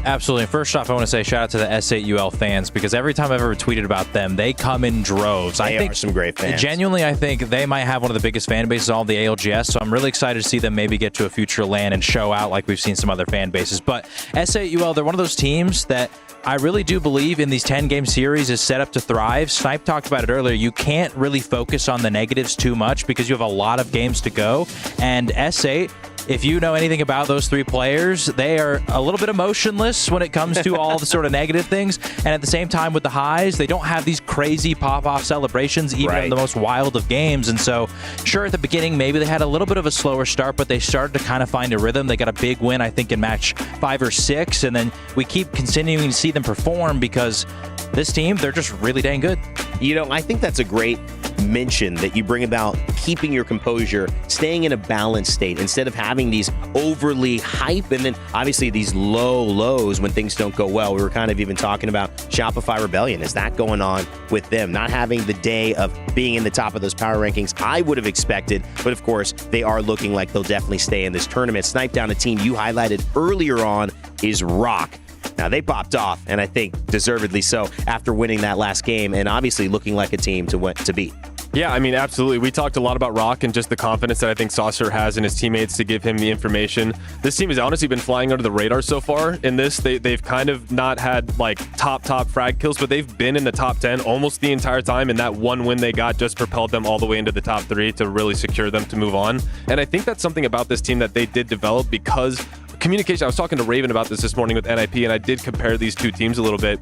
Absolutely. First off, I want to say shout out to the S8UL fans, because every time I've ever tweeted about them, they come in droves. They are some great fans. Genuinely, I think they might have one of the biggest fan bases on the ALGS, so I'm really excited to see them maybe get to a future LAN and show out like we've seen some other fan bases. But S8UL, they're one of those teams that I really do believe in these 10-game series is set up to thrive. Snipe talked about it earlier. You can't really focus on the negatives too much because you have a lot of games to go. And S8, if you know anything about those 3 players, they are a little bit emotionless when it comes to all the sort of negative things. And at the same time, with the highs, they don't have these crazy pop-off celebrations, even in the most wild of games. And so, sure, at the beginning, maybe they had a little bit of a slower start, but they started to kind of find a rhythm. They got a big win, I think, in match 5 or 6. And then we keep continuing to see them perform because this team, they're just really dang good. I think that's a great mention that you bring about keeping your composure, staying in a balanced state instead of having these overly hype and then obviously these low lows when things don't go well. We were kind of even talking about ShopifyRebellion. Is that going on with them? Not having the day of being in the top of those power rankings I would have expected, but of course they are looking like they'll definitely stay in this tournament. Snipe Down, a team you highlighted earlier on, is Rock. Now, they popped off, and I think deservedly so, after winning that last game and obviously looking like a team to beat. Yeah, absolutely. We talked a lot about Rock and just the confidence that I think Saucer has in his teammates to give him the information. This team has honestly been flying under the radar so far. In this, they've kind of not had like top frag kills, but they've been in the top 10 almost the entire time, and that one win they got just propelled them all the way into the top 3 to really secure them to move on. And I think that's something about this team that they did develop because communication. I was talking to Raven about this morning with NIP, and I did compare these two teams a little bit.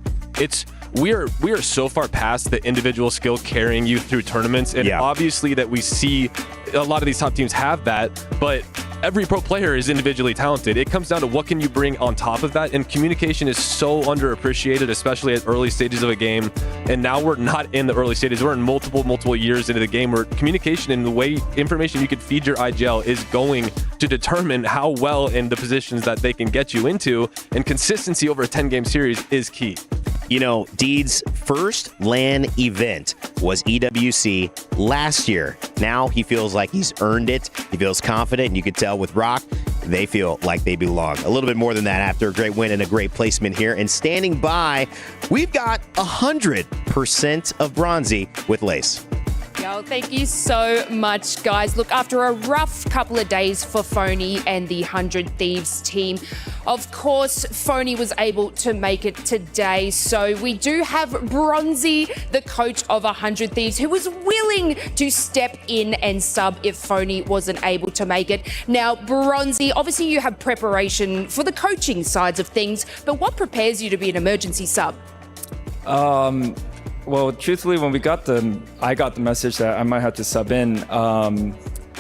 We are so far past the individual skill carrying you through tournaments, and obviously that we see a lot of these top teams have that, but every pro player is individually talented. It comes down to what can you bring on top of that, and communication is so underappreciated, especially at early stages of a game. And now we're not in the early stages. We're in multiple years into the game where communication and the way information you can feed your IGL is going to determine how well in the positions that they can get you into, and consistency over a 10-game series is key. Deed's first LAN event was EWC last year. Now he feels like he's earned it. He feels confident, and you could tell with Rock, they feel like they belong. A little bit more than that after a great win and a great placement here. And standing by, we've got 100% of Bronzy with Lace. Yo, thank you so much, guys. Look, after a rough couple of days for Phony and the 100 Thieves team, of course, Phony was able to make it today. So we do have Bronzy, the coach of 100 Thieves, who was willing to step in and sub if Phony wasn't able to make it. Now, Bronzy, obviously you have preparation for the coaching sides of things, but what prepares you to be an emergency sub? Well, truthfully, when I got the message that I might have to sub in,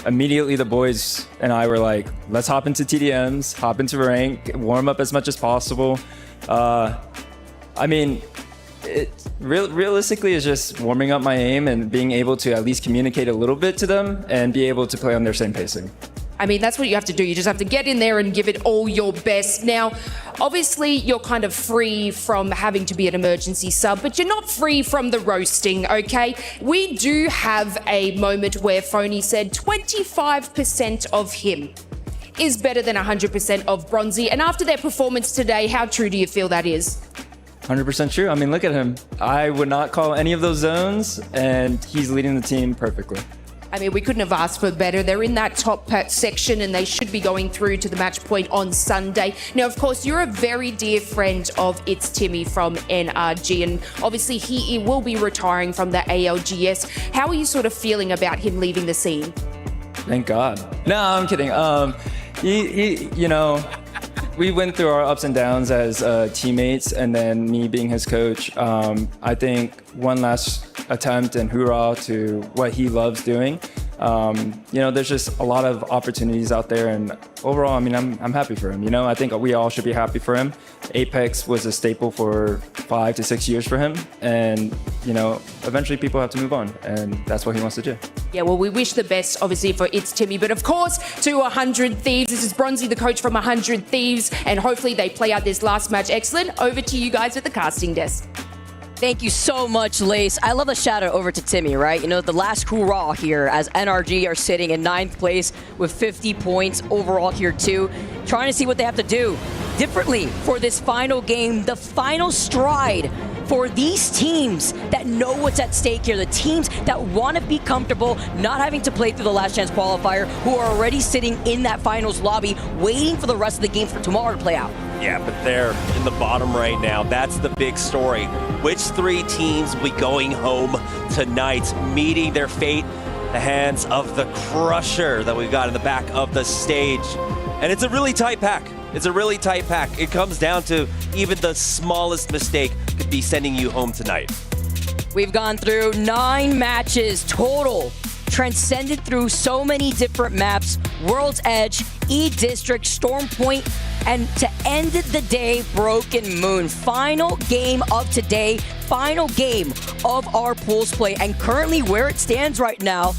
immediately the boys and I were like, let's hop into TDMs, hop into rank, warm up as much as possible. I mean, realistically, it's just warming up my aim and being able to at least communicate a little bit to them and be able to play on their same pacing. I mean, that's what you have to do. You just have to get in there and give it all your best. Now, obviously, you're kind of free from having to be an emergency sub, but you're not free from the roasting, okay? We do have a moment where Phony said 25% of him is better than 100% of Bronzy. And after their performance today, how true do you feel that is? 100% true. I mean, look at him. I would not call any of those zones, and he's leading the team perfectly. I mean, we couldn't have asked for better. They're in that top section and they should be going through to the match point on Sunday. Now, of course, you're a very dear friend of It's Timmy from NRG, and obviously he will be retiring from the ALGS. How are you sort of feeling about him leaving the scene? Thank God. No, I'm kidding. You know, we went through our ups and downs as teammates, and then me being his coach, I think one last attempt and hoorah to what he loves doing. You know, there's just a lot of opportunities out there, and overall, I mean, I'm happy for him. You know, I think we all should be happy for him. Apex was a staple for 5 to 6 years for him, and you know, eventually people have to move on, and that's what he wants to do. Yeah, well, we wish the best, obviously, for It's Timmy, but of course, to 100 Thieves. This is Bronzy, the coach from 100 Thieves, and hopefully they play out this last match excellent. Over to you guys at the casting desk. Thank you so much, Lace. I love the shout out over to Timmy, right? You know, the last hoorah here as NRG are sitting in 9th place with 50 points overall here too. Trying to see what they have to do differently for this final game, the final stride for these teams that know what's at stake here, the teams that want to be comfortable, not having to play through the last chance qualifier, who are already sitting in that finals lobby, waiting for the rest of the game for tomorrow to play out. Yeah, but they're in the bottom right now. That's the big story. Which 3 teams will be going home tonight, meeting their fate? The hands of the Crusher that we've got in the back of the stage. And it's a really tight pack. It's a really tight pack. It comes down to even the smallest mistake could be sending you home tonight. We've gone through 9 matches total, transcended through so many different maps, World's Edge, E-District, Storm Point, and to end the day, Broken Moon. Final game of today, final game of our pools play, and currently where it stands right now,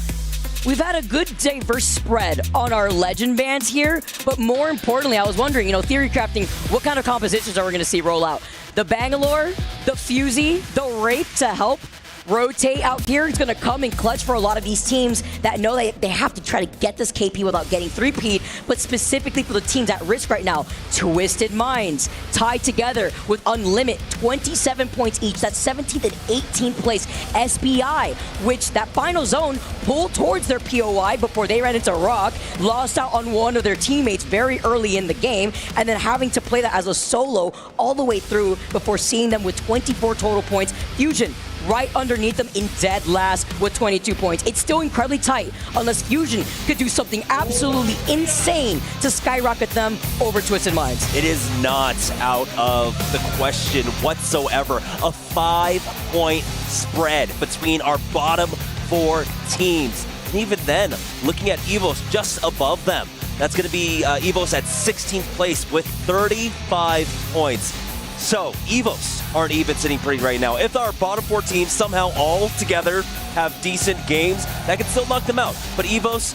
we've had a good diverse spread on our legend bands here, but more importantly, I was wondering, you know, theory crafting, what kind of compositions are we going to see roll out? The Bangalore, the Fusey, the Rape to help rotate out here. It's going to come in clutch for a lot of these teams that know they have to try to get this KP without getting 3P'd, but specifically for the teams at risk right now, Twisted Minds tied together with Unlimit, 27 points each. That's 17th and 18th place. SBI, which that final zone pulled towards their POI before they ran into Rock, lost out on one of their teammates very early in the game, and then having to play that as a solo all the way through before seeing them with 24 total points. Fusion right underneath them in dead last with 22 points. It's still incredibly tight unless Fusion could do something absolutely insane to skyrocket them over Twisted Minds. It is not out of the question whatsoever. A 5-point spread between our bottom 4 teams. And even then, looking at Evos just above them, that's going to be Evos at 16th place with 35 points. So, Evos aren't even sitting pretty right now. If our bottom 4 teams somehow all together have decent games, that can still knock them out. But Evos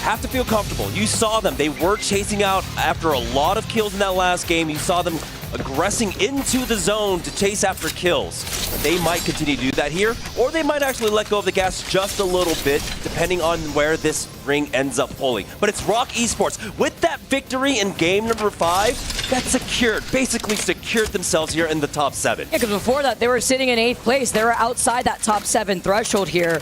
have to feel comfortable. You saw them. They were chasing out after a lot of kills in that last game. You saw them aggressing into the zone to chase after kills. They might continue to do that here, or they might actually let go of the gas just a little bit, depending on where this ring ends up pulling. But it's Rock Esports. With that victory in game number 5, that basically secured themselves here in the top 7. Yeah, because before that, they were sitting in 8th place. They were outside that top 7 threshold here.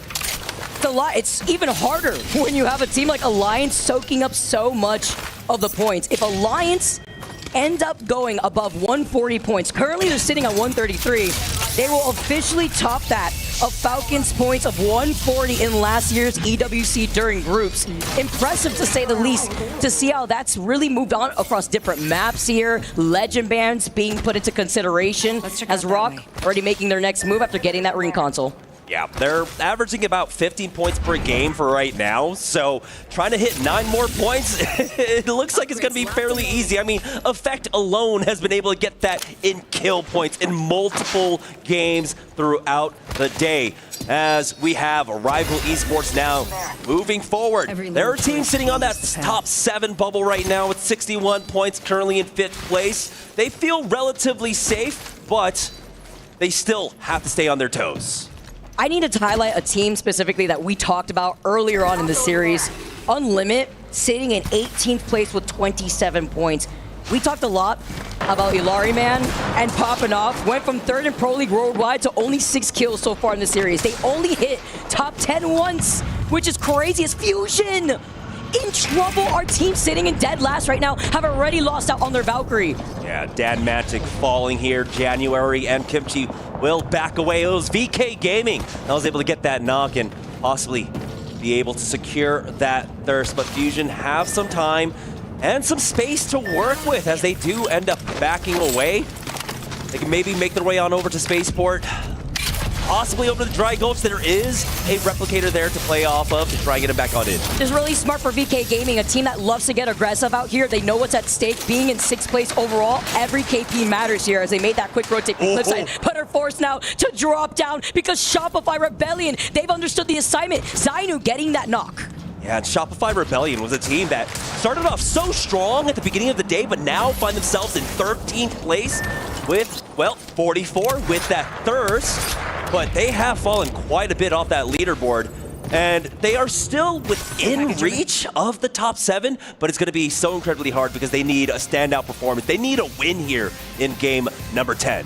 It's even harder when you have a team like Alliance soaking up so much of the points. If Alliance end up going above 140 points, currently they're sitting at 133, they will officially top that of Falcons' points of 140 in last year's EWC during groups. Impressive to say the least, to see how that's really moved on across different maps here, legend bands being put into consideration, as Rock already making their next move after getting that ring console. Yeah, they're averaging about 15 points per game for right now, so trying to hit 9 more points, it looks like it's going to be fairly easy. I mean, Effect alone has been able to get that in kill points in multiple games throughout the day. As we have Rival Esports now moving forward. There are teams sitting on that top 7 bubble right now with 61 points, currently in 5th place. They feel relatively safe, but they still have to stay on their toes. I need to highlight a team specifically that we talked about earlier on in the series. Unlimit, sitting in 18th place with 27 points. We talked a lot about Ilari Man and popping off. Went from 3rd in Pro League Worldwide to only 6 kills so far in the series. They only hit top 10 once, which is crazy as Fusion. In trouble, our team sitting in dead last right now have already lost out on their Valkyrie. Yeah, Dan Magic falling here, January, and Kimchi will back away. It was VK Gaming that was able to get that knock and possibly be able to secure that thirst, but Fusion have some time and some space to work with as they do end up backing away. They can maybe make their way on over to Spaceport, possibly over the Dry Gulch. There is a replicator there to play off of to try and get him back on in. It's really smart for VK Gaming, a team that loves to get aggressive out here. They know what's at stake. Being in 6th place overall, every KP matters here as they made that quick rotate from Cliffside. But are forced now to drop down because Shopify Rebellion, they've understood the assignment. Zainu getting that knock. Yeah, and Shopify Rebellion was a team that started off so strong at the beginning of the day, but now find themselves in 13th place with, well, 44 with that thirst. But they have fallen quite a bit off that leaderboard, and they are still within reach of the top 7, but it's going to be so incredibly hard because they need a standout performance. They need a win here in game number 10.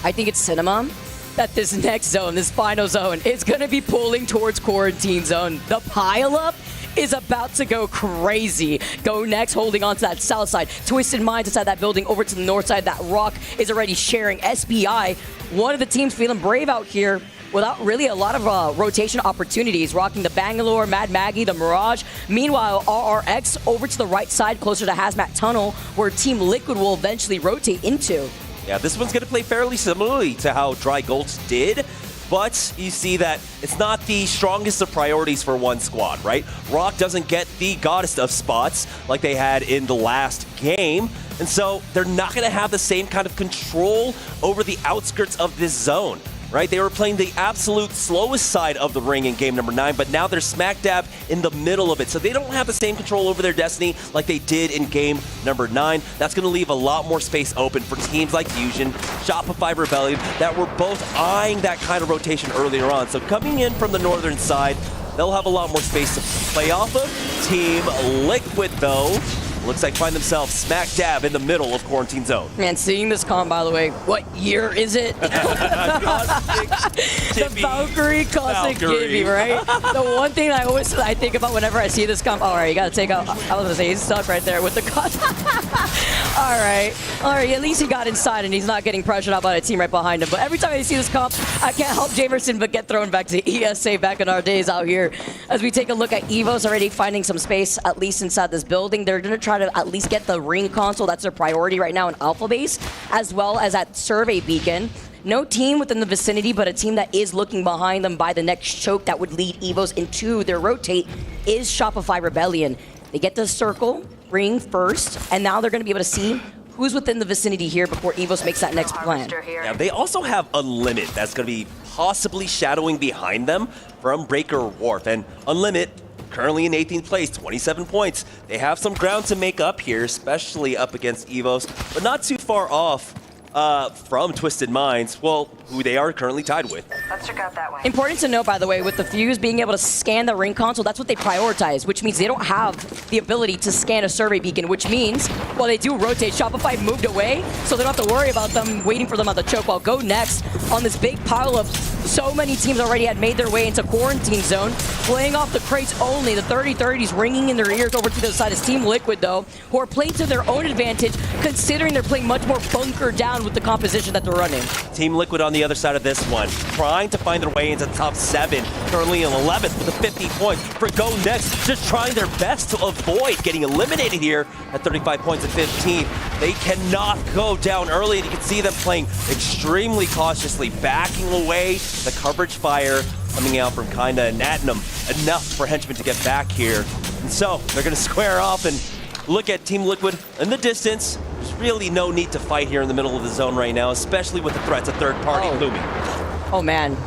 I think it's Cinnamon that this next zone, this final zone, is going to be pulling towards Quarantine Zone. The pileup is about to go crazy. GoNext holding on to that south side. Twisted Minds inside that building over to the north side. That Rock is already sharing. SBI, one of the teams feeling brave out here without really a lot of rotation opportunities. Rocking the Bangalore, Mad Maggie, the Mirage. Meanwhile, RRX over to the right side, closer to Hazmat Tunnel, where Team Liquid will eventually rotate into. Yeah, this one's going to play fairly similarly to how Dry Gulch did, but you see that it's not the strongest of priorities for one squad, right? Rock doesn't get the goddess of spots like they had in the last game, and so they're not going to have the same kind of control over the outskirts of this zone, right? They were playing the absolute slowest side of the ring in game number 9, but now they're smack dab in the middle of it, so they don't have the same control over their destiny like they did in game number 9. That's going to leave a lot more space open for teams like Fusion, Shopify Rebellion, that were both eyeing that kind of rotation earlier on. So coming in from the northern side, they'll have a lot more space to play off of. Team Liquid, though, looks like find themselves smack dab in the middle of Quarantine Zone. Man, seeing this comp, by the way, what year is it? The Valkyrie Cosmic Gibby, right? The one thing I think about whenever I see this comp, all right, you gotta take out, I was gonna say, he's stuck right there with the all right, at least he got inside and he's not getting pressured out by a team right behind him. But every time I see this comp, I can't help Jamerson but get thrown back to ESA back in our days out here. As we take a look at Evo's already finding some space, at least inside this building. They're gonna try to at least get the ring console. That's their priority right now in Alpha Base, as well as at Survey Beacon. No team within the vicinity, but a team that is looking behind them by the next choke that would lead Evos into their rotate is Shopify Rebellion. They get the circle ring first, and now they're going to be able to see who's within the vicinity here before Evos makes that next plan. Yeah, they also have Unlimit that's going to be possibly shadowing behind them from Breaker Wharf, and Unlimit currently in 18th place, 27 points. They have some ground to make up here, especially up against Evos, but not too far off from Twisted Minds, well, who they are currently tied with. Let's check out that way. Important to note, by the way, with the Fuse being able to scan the ring console, that's what they prioritize, which means they don't have the ability to scan a survey beacon, which means, while they do rotate, Shopify moved away, so they don't have to worry about them waiting for them on the choke, while GoNext on this big pile of so many teams already had made their way into quarantine zone, playing off the crates only. The 30-30s ringing in their ears over to the other side is Team Liquid, though, who are playing to their own advantage, considering they're playing much more bunker down with the composition that they're running. Team Liquid on the other side of this one, trying to find their way into the top 7, currently in 11th with the 50 points. For GoNext, just trying their best to avoid getting eliminated here at 35 points at 15. They cannot go down early, and you can see them playing extremely cautiously, backing away. The coverage fire coming out from Kinda and Natinum, enough for Henchmen to get back here. And so they're going to square off and look at Team Liquid in the distance. There's really no need to fight here in the middle of the zone right now, especially with the threats of third party looming. Oh man,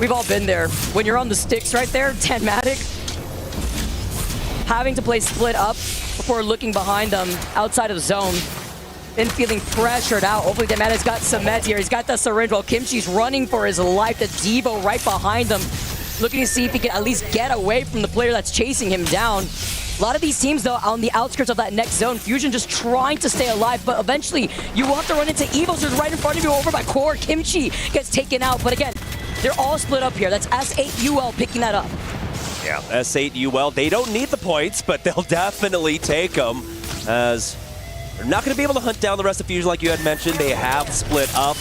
we've all been there. When you're on the sticks right there, 10-matic, having to play split up before looking behind them outside of the zone, and feeling pressured out. Hopefully Dematic's got cement here. He's got the syringe while Kimchi's running for his life. The Devo right behind him, looking to see if he can at least get away from the player that's chasing him down. A lot of these teams, though, on the outskirts of that next zone, Fusion just trying to stay alive, but eventually you will have to run into Evos, who's right in front of you, over by Core. Kimchi gets taken out, but again, they're all split up here. That's S8UL picking that up. Yeah, S8UL, they don't need the points, but they'll definitely take them, as they're not going to be able to hunt down the rest of Fusion like you had mentioned. They have split up.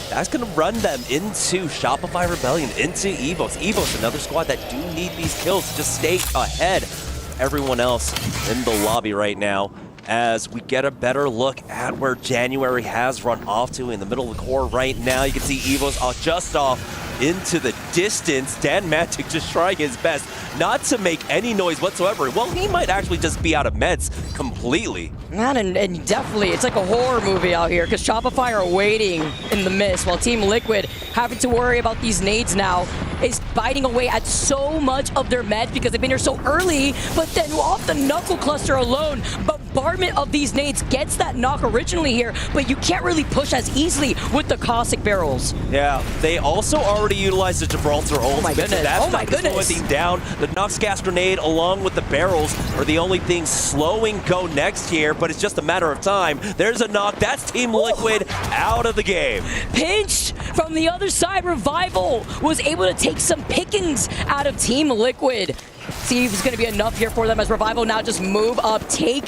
That's going to run them into Shopify Rebellion, into Evos. Evos, another squad that do need these kills to just stay ahead of everyone else in the lobby right now, as we get a better look at where January has run off to in the middle of the core right now. You can see Evos just off into the distance. Danmatic just trying his best not to make any noise whatsoever. Well, he might actually just be out of meds completely. Man, and definitely, it's like a horror movie out here, because Shopify are waiting in the mist, while Team Liquid, having to worry about these nades now, is biting away at so much of their meds because they've been here so early, but then off the Knuckle Cluster alone, bombardment of these nades gets that knock originally here, but you can't really push as easily with the caustic barrels. Yeah, they also already utilized the Gibraltar ult. Oh my goodness, That's oh my goodness. slowing down. The Nox Gas Grenade along with the barrels are the only things slowing GoNext here, but it's just a matter of time. There's a knock. That's Team Liquid out of the game. Pinched from the other side, Revival was able to take some pickings out of Team Liquid. See if it's going to be enough here for them, as Revival now just move up, take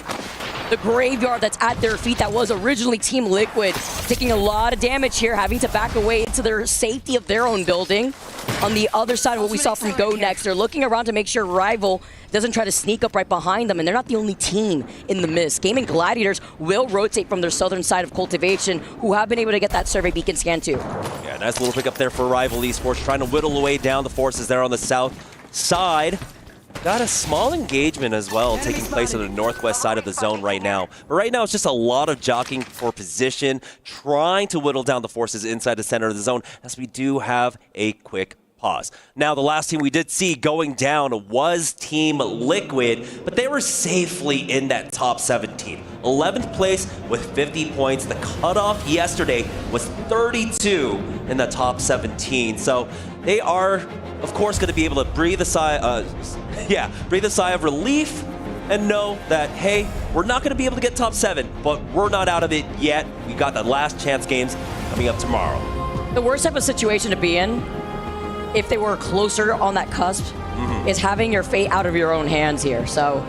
the graveyard that's at their feet that was originally Team Liquid, taking a lot of damage here, having to back away into their safety of their own building. On the other side, what we saw from GoNext, they're looking around to make sure Rival doesn't try to sneak up right behind them, and they're not the only team in the mist. Gamin Gladiators will rotate from their southern side of Cultivation, who have been able to get that survey beacon scan too. Yeah, nice little pick up there for Rival Esports, trying to whittle away down the forces there on the south side. Got a small engagement as well taking place on the northwest side of the zone right now. But right now it's just a lot of jockeying for position, trying to whittle down the forces inside the center of the zone, as we do have a quick pause. Now, the last team we did see going down was Team Liquid, but they were safely in that top 17. 11th place with 50 points. The cutoff yesterday was 32 in the top 17. So they are, of course, going to be able to breathe a sigh of relief and know that, hey, we're not going to be able to get top 7, but we're not out of it yet. We got the last chance games coming up tomorrow. The worst type of situation to be in, if they were closer on that cusp, is having your fate out of your own hands here. So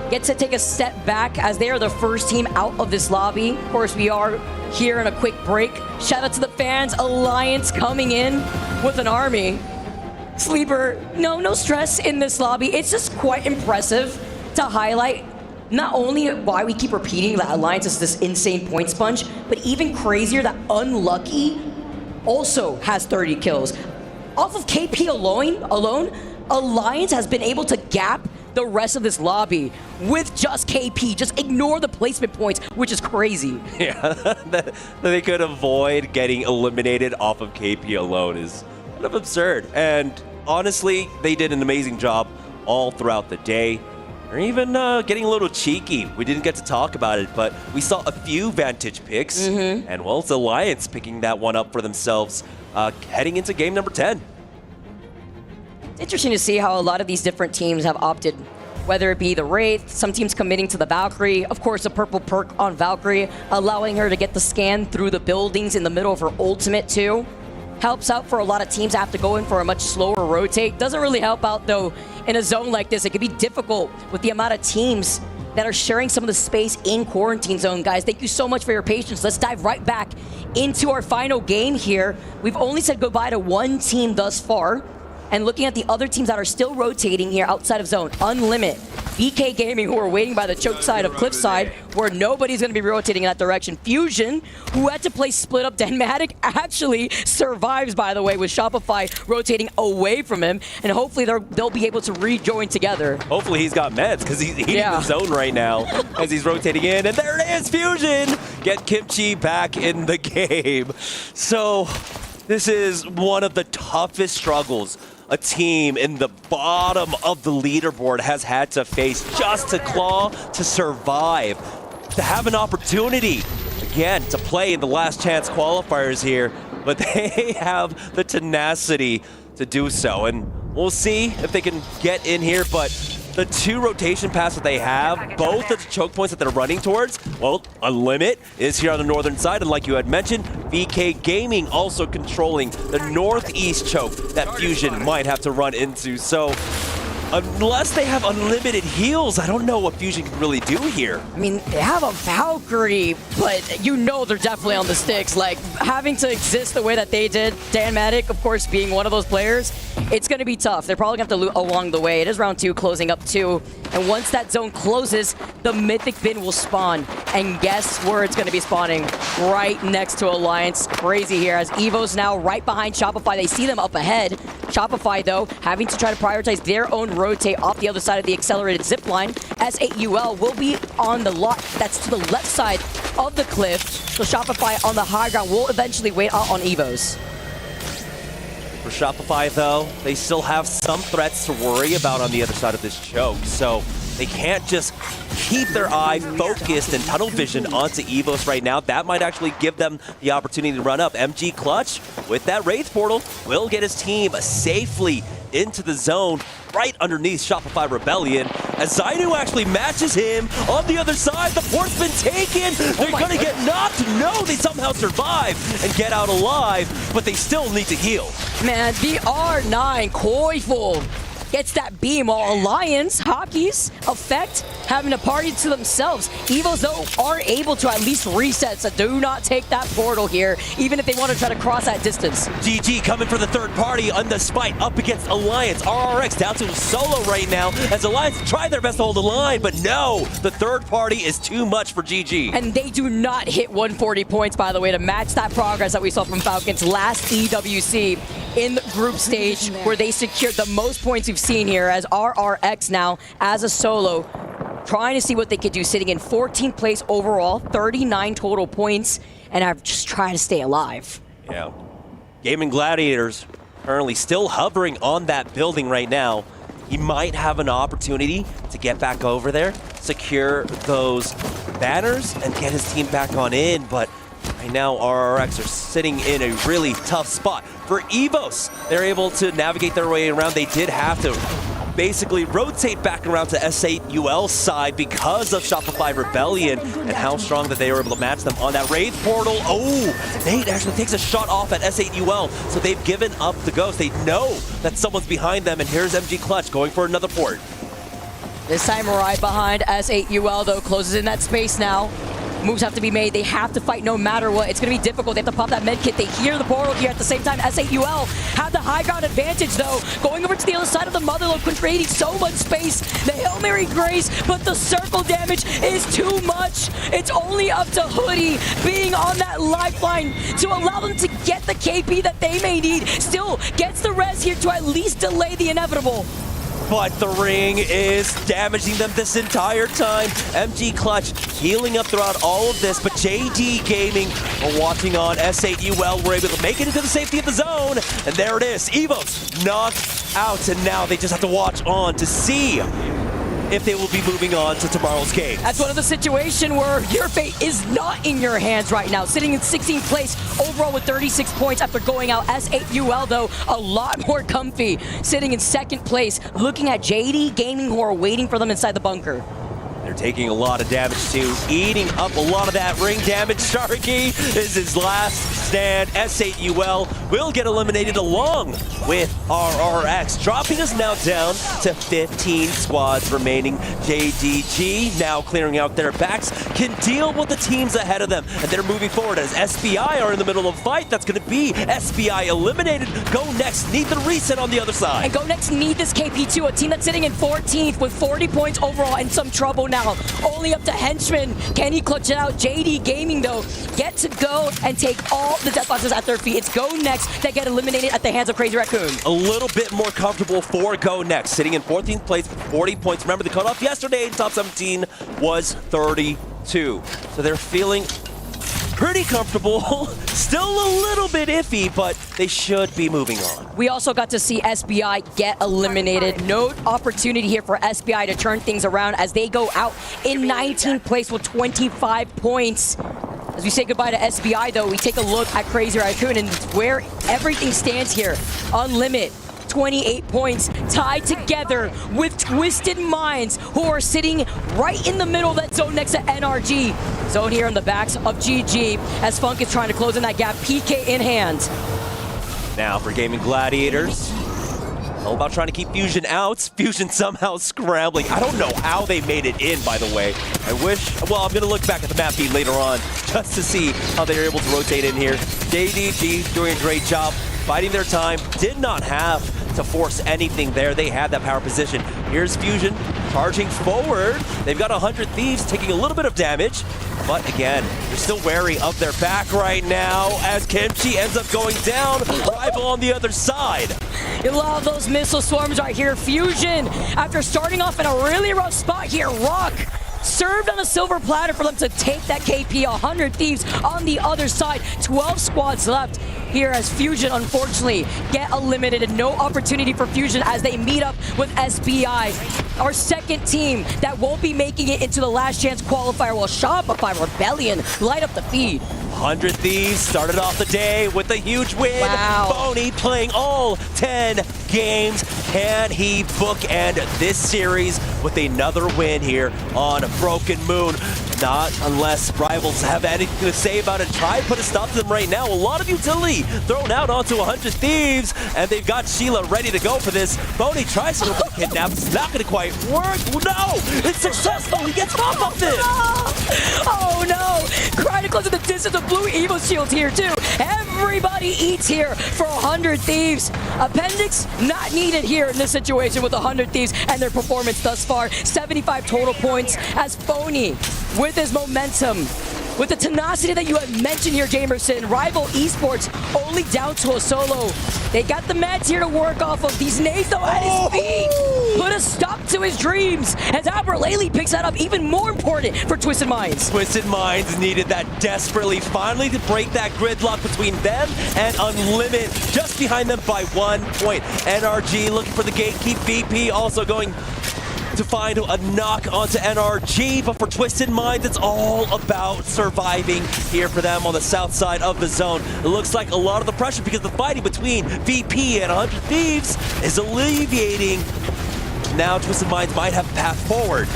get to take a step back, as they are the first team out of this lobby. Of course, we are here in a quick break. Shout out to the fans. Alliance coming in with an army. Sleeper, no stress in this lobby. It's just quite impressive to highlight not only why we keep repeating that Alliance is this insane point sponge, but even crazier that Unlucky also has 30 kills. Off of KP alone, Alliance has been able to gap the rest of this lobby with just KP. Just ignore the placement points, which is crazy. Yeah, that they could avoid getting eliminated off of KP alone is kind of absurd. And honestly, they did an amazing job all throughout the day. Or even getting a little cheeky. We didn't get to talk about it, but we saw a few Vantage picks. And well, it's Alliance picking that one up for themselves heading into game number 10. It's interesting to see how a lot of these different teams have opted, whether it be the Wraith, some teams committing to the Valkyrie, of course a purple perk on Valkyrie, allowing her to get the scan through the buildings in the middle of her ultimate too. helps out for a lot of teams that have to go in for a much slower rotate. Doesn't really help out though in a zone like this. It can be difficult with the amount of teams that are sharing some of the space in quarantine zone. Guys, thank you so much for your patience. Let's dive right back into our final game here. We've only said goodbye to one team thus far. And looking at the other teams that are still rotating here outside of zone, Unlimit, BK Gaming, who are waiting by the choke side of Cliffside, where nobody's going to be rotating in that direction. Fusion, who had to play split up. Denmatic actually survives, by the way, with Shopify rotating away from him. And hopefully they'll be able to rejoin together. Hopefully he's got meds, because he's eating the zone right now as he's rotating in. And there it is, Fusion! Get Kimchi back in the game. So this is one of the toughest struggles a team in the bottom of the leaderboard has had to face just to claw to survive, to have an opportunity, again, to play in the last chance qualifiers here, but they have the tenacity to do so. And we'll see if they can get in here, but the two rotation paths that they have, both of the choke points that they're running towards, well, Unlimit is here on the northern side, and like you had mentioned, VK Gaming also controlling the northeast choke that Fusion might have to run into. So unless they have unlimited heals, I don't know what Fusion can really do here. I mean, they have a Valkyrie, but you know they're definitely on the sticks. Like, having to exist the way that they did, Danmatic, of course, being one of those players, it's going to be tough. They're probably going to have to loot along the way. It is round 2, closing up 2. And once that zone closes, the Mythic Bin will spawn. And guess where it's going to be spawning? Right next to Alliance. Crazy here, as Evo's now right behind Shopify. They see them up ahead. Shopify, though, having to try to prioritize their own rotate off the other side of the accelerated zip line. S8UL will be on the lot that's to the left side of the cliff. So Shopify on the high ground will eventually wait out on Evos. For Shopify, though, they still have some threats to worry about on the other side of this choke, so they can't just keep their eye focused and tunnel vision onto Evos right now. That might actually give them the opportunity to run up. MG Clutch, with that Wraith Portal, will get his team safely into the zone right underneath ShopifyRebellion, as Zainu actually matches him on the other side. The port's been taken. They're going to get knocked. No, they somehow survive and get out alive, but they still need to heal. Man, the R9 Koiful gets that beam, while Alliance, Hockey's effect, having a party to themselves. Evos, though, are able to at least reset, so do not take that portal here, even if they want to try to cross that distance. GG coming for the third party on the spite up against Alliance. RRX down to a solo right now, as Alliance try their best to hold the line, but no, the third party is too much for GG. And they do not hit 140 points, by the way, to match that progress that we saw from Falcons last EWC in the group stage, where they secured the most points we've seen here, as RRX now as a solo, trying to see what they could do, sitting in 14th place overall, 39 total points, and I'm just trying to stay alive. Yeah. Gamin Gladiators currently still hovering on that building right now. He might have an opportunity to get back over there, secure those banners, and get his team back on in, but right now, RRX are sitting in a really tough spot. For Evos, they're able to navigate their way around. They did have to basically rotate back around to S8UL's side because of ShopifyRebellion and how strong that they were able to match them on that Wraith Portal. Oh, Nate actually takes a shot off at S8UL, so they've given up the ghost. They know that someone's behind them, and here's MG Clutch going for another port. This time right behind S8UL, though, closes in that space now. Moves have to be made. They have to fight no matter what. It's going to be difficult. They have to pop that med kit. They hear the portal here at the same time. S8UL have the high ground advantage, though. Going over to the other side of the Motherlode, creating so much space. The Hail Mary Grace, but the circle damage is too much. It's only up to Hoodie being on that lifeline to allow them to get the KP that they may need. Still gets the res here to at least delay the inevitable. But the ring is damaging them this entire time. MG Clutch healing up throughout all of this, but JD Gaming are watching on. S8UL were able to make it into the safety of the zone, and there it is. Evos knocked out, and now they just have to watch on to see if they will be moving on to tomorrow's game. That's one of the situations where your fate is not in your hands right now. Sitting in 16th place overall with 36 points after going out. S8UL, though, a lot more comfy. Sitting in 2nd place, looking at JD Gaming, who are waiting for them inside the bunker. They're taking a lot of damage too, eating up a lot of that ring damage. Sharky is his last stand. S8UL will get eliminated along with RRX, dropping us now down to 15 squads remaining. JDG now clearing out their backs, can deal with the teams ahead of them, and they're moving forward as SBI are in the middle of a fight. That's going to be SBI eliminated. GoNext need the reset on the other side. And GoNext need this KP2, a team that's sitting in 14th with 40 points overall and some trouble now. Only up to Henchman. Can he clutch it out? JD Gaming, though, get to go and take all the death boxes at their feet. It's GoNext that get eliminated at the hands of Crazy Raccoon. A little bit more comfortable for GoNext, sitting in 14th place with 40 points. Remember, the cutoff yesterday in top 17 was 32. So they're feeling pretty comfortable. Still a little bit iffy, but they should be moving on. We also got to see SBI get eliminated. No opportunity here for SBI to turn things around as they go out in 19th place with 25 points. As we say goodbye to SBI, though, we take a look at Crazy Raccoon and where everything stands here. Unlimit, 28 points, tied together with Twisted Minds, who are sitting right in the middle of that zone next to NRG. Zone here on the backs of GG, as Funk is trying to close in that gap, PK in hand. Now for Gaming Gladiators. All about trying to keep Fusion out. Fusion somehow scrambling. I don't know how they made it in, by the way. I wish, well, I'm going to look back at the map feed later on just to see how they were able to rotate in here. JDG doing a great job, biding their time. Did not have to force anything there. They had that power position. Here's Fusion charging forward. They've got 100 Thieves taking a little bit of damage. But again, they're still wary of their back right now as Kimchi ends up going down. Rival on the other side. You love those missile swarms right here. Fusion, after starting off in a really rough spot here, Rock served on a silver platter for them to take that KP. 100 Thieves on the other side. 12 squads left here as Fusion, unfortunately, get eliminated. No opportunity for Fusion as they meet up with SBI. Our second team that won't be making it into the last chance qualifier will ShopifyRebellion light up the feed. 100 Thieves started off the day with a huge win. Wow. Boney playing all 10 games. Can he bookend this series with another win here on Broken Moon? Not unless rivals have anything to say about it. Try to put a stop to them right now. A lot of utility thrown out onto 100 Thieves, and they've got Sheila ready to go for this. Boney tries to go for the kidnap. It's not going to quite work. No! It's successful. He gets off of this. Oh no! Chronicles in the distance of blue Evo shield here too. Everybody eats here for 100 Thieves. Appendix not needed here in this situation with 100 Thieves and their performance thus far. 75 total points as Phony with his momentum. With the tenacity that you have mentioned here, Jamerson, rival Esports only down to a solo. They got the meds here to work off of. These nades though at his feet. Put a stop to his dreams as Aberlele picks that up. Even more important for Twisted Minds. Twisted Minds needed that desperately, finally to break that gridlock between them and Unlimit, just behind them by 1 point. NRG looking for the gatekeep. VP also going to find a knock onto NRG, but for Twisted Minds, it's all about surviving here for them on the south side of the zone. It looks like a lot of the pressure, because the fighting between VP and 100 Thieves is alleviating. Now Twisted Minds might have a path forward.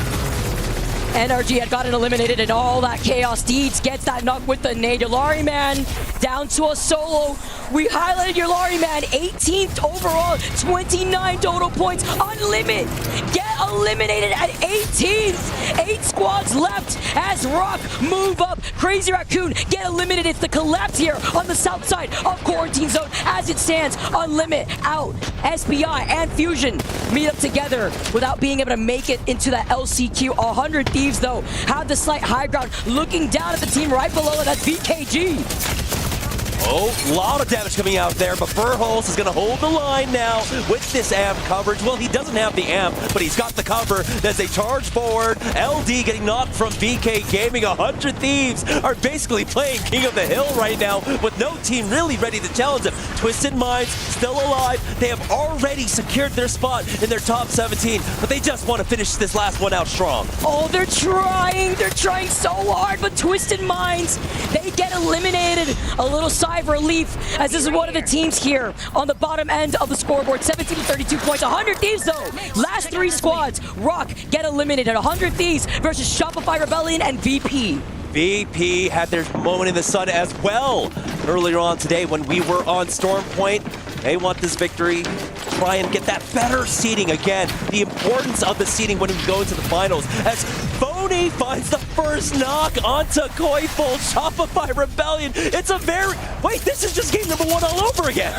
NRG had gotten eliminated and all that chaos. Deeds gets that knock with the nade. Your Larry Man down to a solo. We highlighted your Larry Man, 18th overall, 29 total points. Unlimit get eliminated at 18th. 8 squads left as Rock move up. Crazy Raccoon get eliminated. It's the collapse here on the south side of Quarantine Zone as it stands. Unlimit out. SBI and Fusion meet up together without being able to make it into that LCQ. 100 Thieves, though, have the slight high ground, looking down at the team right below it. That's VKG. Oh, a lot of damage coming out there, but Verholz is going to hold the line now with this amp coverage. Well, he doesn't have the amp, but he's got the cover as they charge forward. LD getting knocked from VK Gaming. 100 Thieves are basically playing King of the Hill right now with no team really ready to challenge them. Twisted Minds still alive. They have already secured their spot in their top 17, but they just want to finish this last one out strong. Oh, they're trying. They're trying so hard, but Twisted Minds, they get eliminated. A little side sigh of relief, as this is one of the teams here on the bottom end of the scoreboard. 17 to 32 points. 100 Thieves, though. Last 3 squads. Rock get eliminated. 100 Thieves versus Shopify Rebellion and VP. VP had their moment in the sun as well earlier on today when we were on Storm Point. They want this victory, try and get that better seeding again. The importance of the seeding when we go into the finals as Phony finds the first knock onto Koiful. Shopify Rebellion. It's a very... Wait, this is just game number 1 all over again.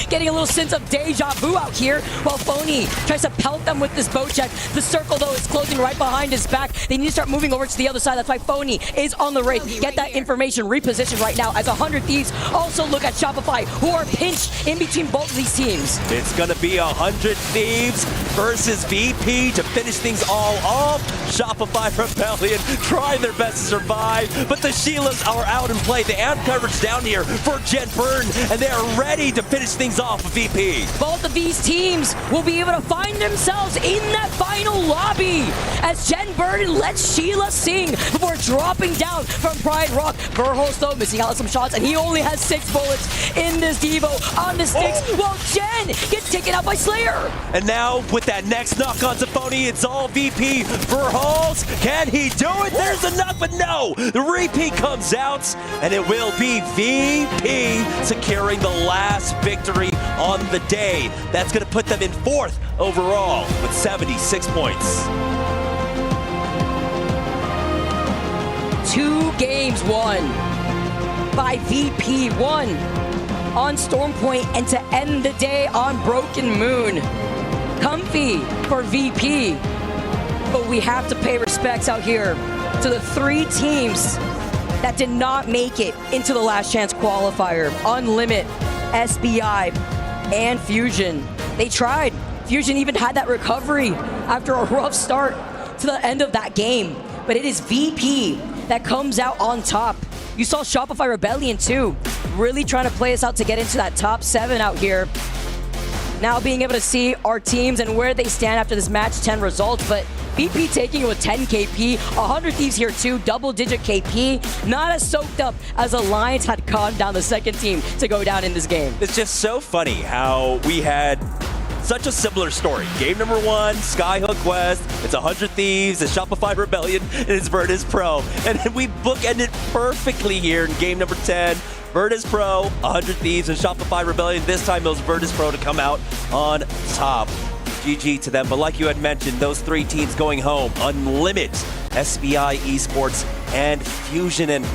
Getting a little sense of deja vu out here while Phony tries to pelt them with this boat check. The circle, though, is closing right behind his back. They need to start moving over to the other side. That's why Phony is on the race. Get that information repositioned right now as 100 Thieves also look at Shopify, who are pinched in between both of these teams. It's going to be 100 Thieves versus VP to finish things all off. Shopify Rebellion trying their best to survive, but the Sheilas are out in play. The amp coverage down here for Jen Burn, and they are ready to finish things off with VP. Both of these teams will be able to find themselves in that final lobby as Jen Burden lets Sheila sing before dropping down from Pride Rock. Verhulst, though, missing out on some shots, and he only has 6 bullets in this Devo on the sticks, while Jen gets taken out by Slayer. And now, with that next knock on Phony, it's all VP. Verhulst, can he do it? There's the knock, but no! The repeat comes out, and it will be VP securing the last victory on the day. That's going to put them in 4th overall with 76 points. 2 games won by VP, 1 on Storm Point, and to end the day on Broken Moon. Comfy for VP, but we have to pay respects out here to the 3 teams that did not make it into the last chance qualifier. Unlimit, SBI, and Fusion. They tried. Fusion even had that recovery after a rough start to the end of that game, but it is VP that comes out on top. You saw Shopify Rebellion too, really trying to play us out to get into that top 7 out here. Now being able to see our teams and where they stand after this match 10 results, but VP taking it with 10 KP, 100 Thieves here too, double-digit KP, not as soaked up as Alliance had calmed down the second team to go down in this game. It's just so funny how we had such a similar story. Game number 1, Skyhook West, it's 100 Thieves, it's Shopify Rebellion, and it's Virtus.pro. And we bookended perfectly here in game number 10. Virtus.pro, 100 Thieves, and Shopify Rebellion. This time it was Virtus.pro to come out on top. GG to them. But like you had mentioned, those 3 teams going home, Unlimit, SBI Esports, and Fusion. And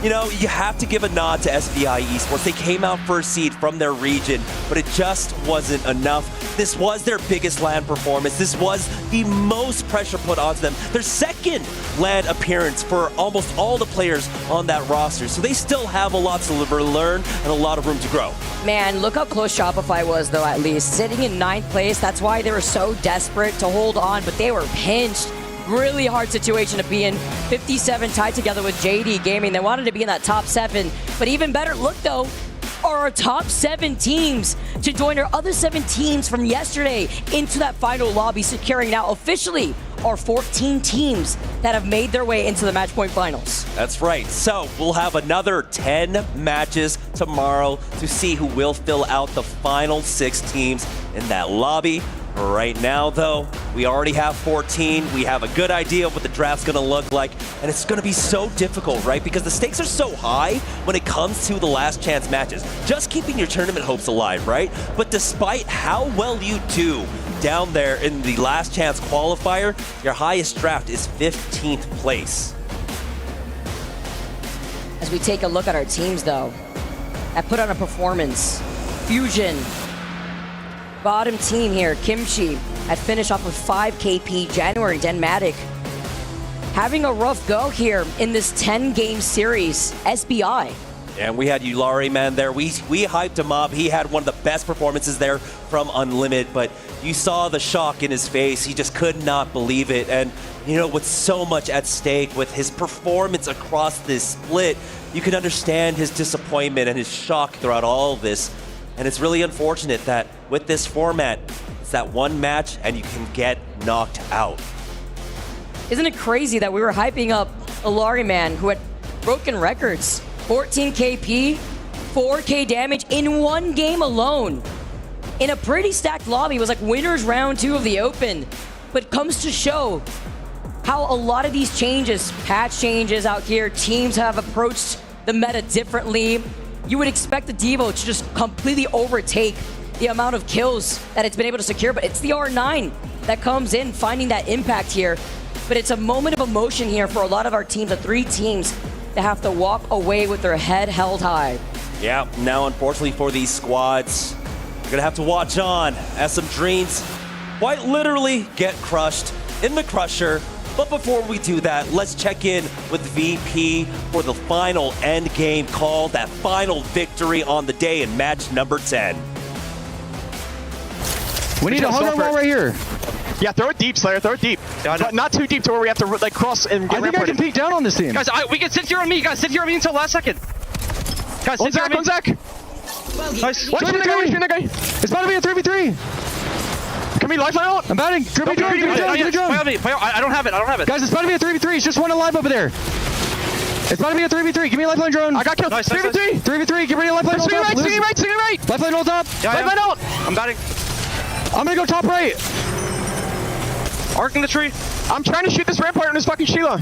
you know, you have to give a nod to SBI Esports. They came out first seed from their region, but it just wasn't enough. This was their biggest LAN performance. This was the most pressure put onto them. Their second LAN appearance for almost all the players on that roster. So they still have a lot to learn and a lot of room to grow. Man, look how close Shopify was, though, at least. Sitting in 9th place, that's why they were so desperate to hold on, but they were pinched. Really hard situation to be in. 57 tied together with JD Gaming. They wanted to be in that top 7, but even better look, though, are our top 7 teams to join our other 7 teams from yesterday into that final lobby, securing now officially our 14 teams that have made their way into the match point finals. That's right. So we'll have another 10 matches tomorrow to see who will fill out the final 6 teams in that lobby. Right now, though, we already have 14. We have a good idea of what the draft's going to look like, and it's going to be so difficult, right? Because the stakes are so high when it comes to the last chance matches. Just keeping your tournament hopes alive, right? But despite how well you do down there in the last chance qualifier, your highest draft is 15th place. As we take a look at our teams, though, that put on a performance. Fusion, bottom team here, Kimchi, had finished off with 5 KP. January, Denmatic having a rough go here in this 10-game series. SBI. And we had Yulari, man, there. We hyped him up. He had one of the best performances there from Unlimited, but you saw the shock in his face. He just could not believe it. And, you know, with so much at stake, with his performance across this split, you can understand his disappointment and his shock throughout all of this. And it's really unfortunate that with this format, it's that one match and you can get knocked out. Isn't it crazy that we were hyping up Ilari Man, who had broken records? 14 KP, 4K damage in one game alone. In a pretty stacked lobby. It was like winners round 2 of the Open. But comes to show how a lot of these changes, patch changes out here, teams have approached the meta differently. You would expect the Devo to just completely overtake the amount of kills that it's been able to secure, but it's the R9 that comes in, finding that impact here. But it's a moment of emotion here for a lot of our teams, the 3 teams that have to walk away with their head held high. Yeah, now unfortunately for these squads, you're gonna have to watch on as some dreams quite literally get crushed in the Crusher. But before we do that, let's check in with VP for the final end game call, that final victory on the day in match number 10. We need a hunger wall right here. Yeah, throw it deep, Slayer. Throw it deep. But not too deep to where we have to like cross and get I think I can peek down on this team. Guys, we can sit here on me. Guys, sit here on me until last second. Guys, sit here on me. On Zach. Nice. Watch that guy. It's about to be a 3v3. Can we lifeline out? I'm batting. Give me drone. I don't have it. Guys, it's about to be a 3v3. It's just one alive over there. It's about to be a 3v3. Give me a lifeline drone. I got killed. Nice, 3v3. 3v3. Get ready to lifeline ult up. Swinging right. Lifeline ult up. Lifeline out. I'm batting. I'm gonna go top right. Arc in the tree. I'm trying to shoot this Rampart on his fucking Sheila.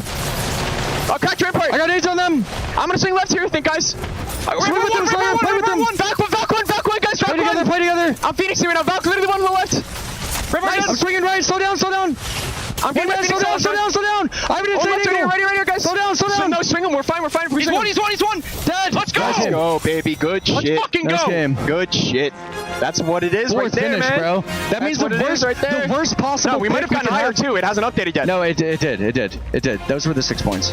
I'll crack Rampart. I got nades on them. I'm gonna swing left here, I think, guys. Swing with them, Slayer. Play with them. Back one, guys. Play together. I'm Phoenix here now. Valk, literally one on the left. Nice. I'm swinging right. Slow down. I'm getting ready. Slow down. I have an insane angle. Right here, guys. Slow down. No, swing him. We're fine. He's one. Dead. Let's go. Let's go, baby. Good shit. Let's fucking Nice go. game. Good shit. That's what it is right there, finish, man. bro. That means the worst possible. No, we might have gotten higher too. It hasn't updated yet. No, it did. Those were the 6 points.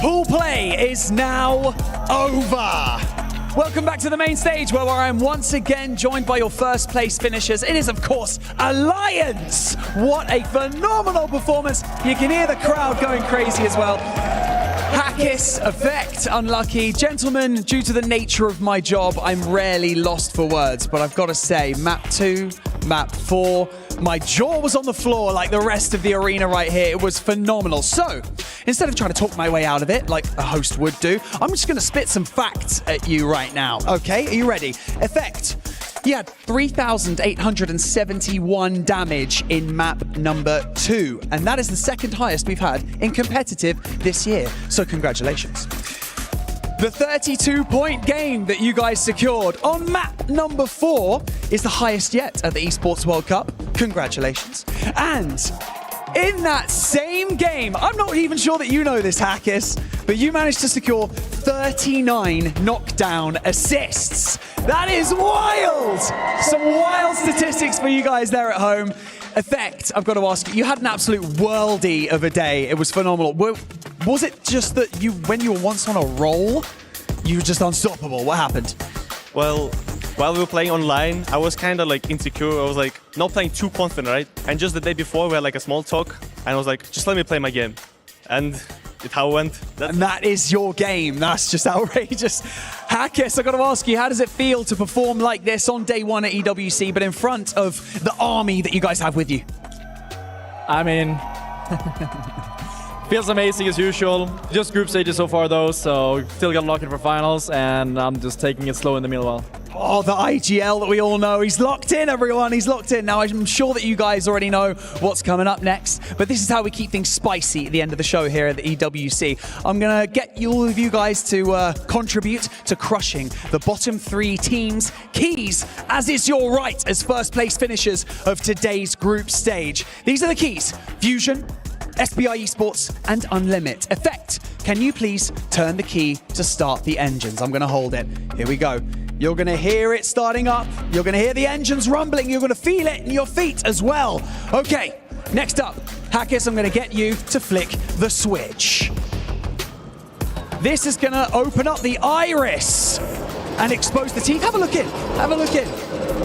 Pool play is now over. Welcome back to the main stage where I am once again joined by your first place finishers. It is, of course, Alliance. What a phenomenal performance. You can hear the crowd going crazy as well. Hackis, Effect, Unlucky. Gentlemen, due to the nature of my job, I'm rarely lost for words, but I've got to say, map 2, map 4, my jaw was on the floor like the rest of the arena right here. It was phenomenal. So, instead of trying to talk my way out of it like a host would do, I'm just going to spit some facts at you right now. Okay, are you ready? Effect. He had 3,871 damage in map number 2, and that is the second highest we've had in competitive this year. So congratulations. The 32-point game that you guys secured on map number 4 is the highest yet at the Esports World Cup. Congratulations. And in that same game, I'm not even sure that you know this, Hackis, but you managed to secure 39 knockdown assists. That is wild! Some wild statistics for you guys there at home. Effect, I've got to ask you had an absolute worldie of a day. It was phenomenal. Was it just that when you were once on a roll, you were just unstoppable? What happened? Well, while we were playing online, I was kind of like insecure. I was like not playing too confident, right? And just the day before, we had like a small talk, and I was like, just let me play my game. And it's how it went. And that is your game. That's just outrageous. Hackis, I've got to ask you, how does it feel to perform like this on day 1 at EWC, but in front of the army that you guys have with you? I mean, feels amazing as usual. Just group stages so far though, so still got locked in for finals, and I'm just taking it slow in the meanwhile. Oh, the IGL that we all know. He's locked in, everyone. He's locked in. Now, I'm sure that you guys already know what's coming up next, but this is how we keep things spicy at the end of the show here at the EWC. I'm going to get all of you guys to contribute to crushing the bottom 3 teams' keys, as is your right as first place finishers of today's group stage. These are the keys: Fusion, SBI Esports, and Unlimit. Effect, can you please turn the key to start the engines? I'm going to hold it. Here we go. You're going to hear it starting up. You're going to hear the engines rumbling. You're going to feel it in your feet as well. Okay, next up, Hackis, I'm going to get you to flick the switch. This is going to open up the iris and expose the teeth. Have a look in. Have a look in.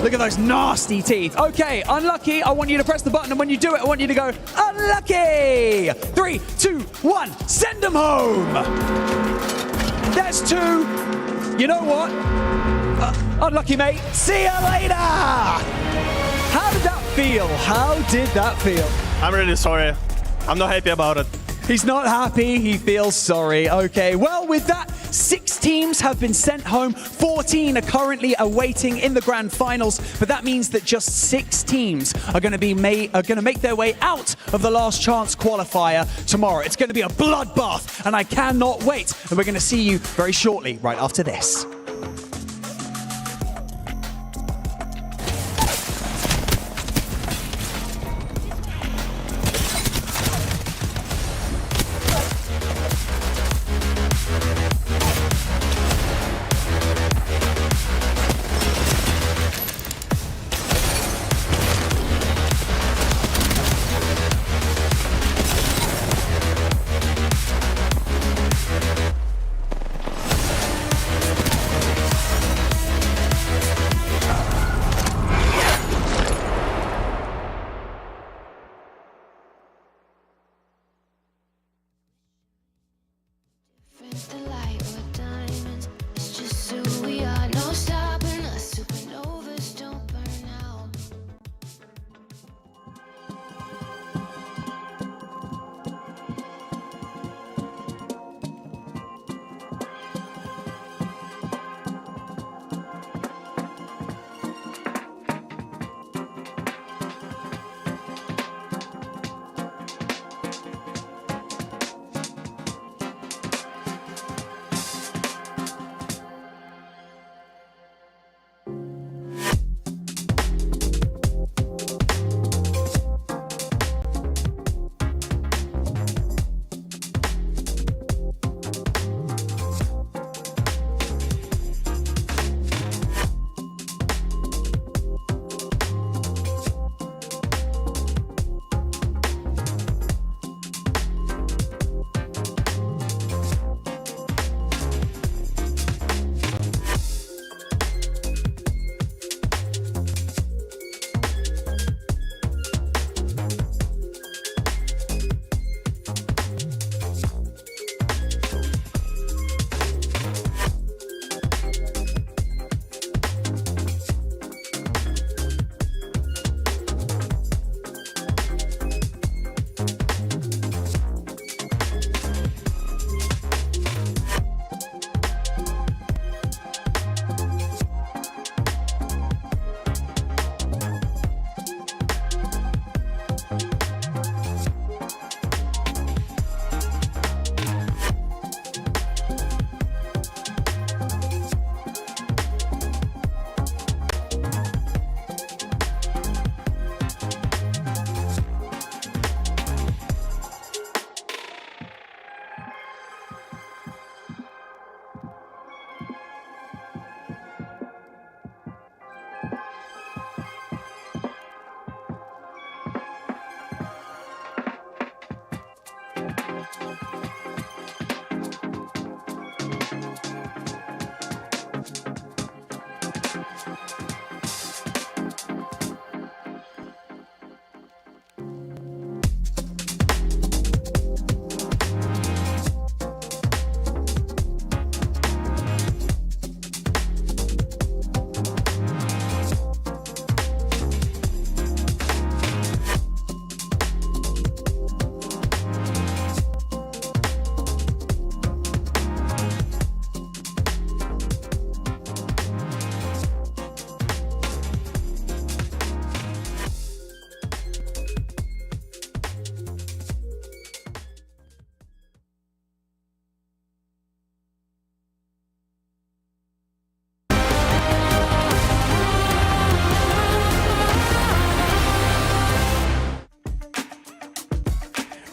Look at those nasty teeth. Okay, Unlucky, I want you to press the button, and when you do it, I want you to go, Unlucky! 3, 2, 1, send them home! There's 2. You know what? Unlucky, mate. See you later! How did that feel? How did that feel? I'm really sorry. I'm not happy about it. He's not happy. He feels sorry. Okay, well, with that, 6 teams have been sent home. 14 are currently awaiting in the grand finals, but that means that just 6 teams are going to make their way out of the last chance qualifier tomorrow. It's going to be a bloodbath, and I cannot wait. And we're going to see you very shortly, right after this.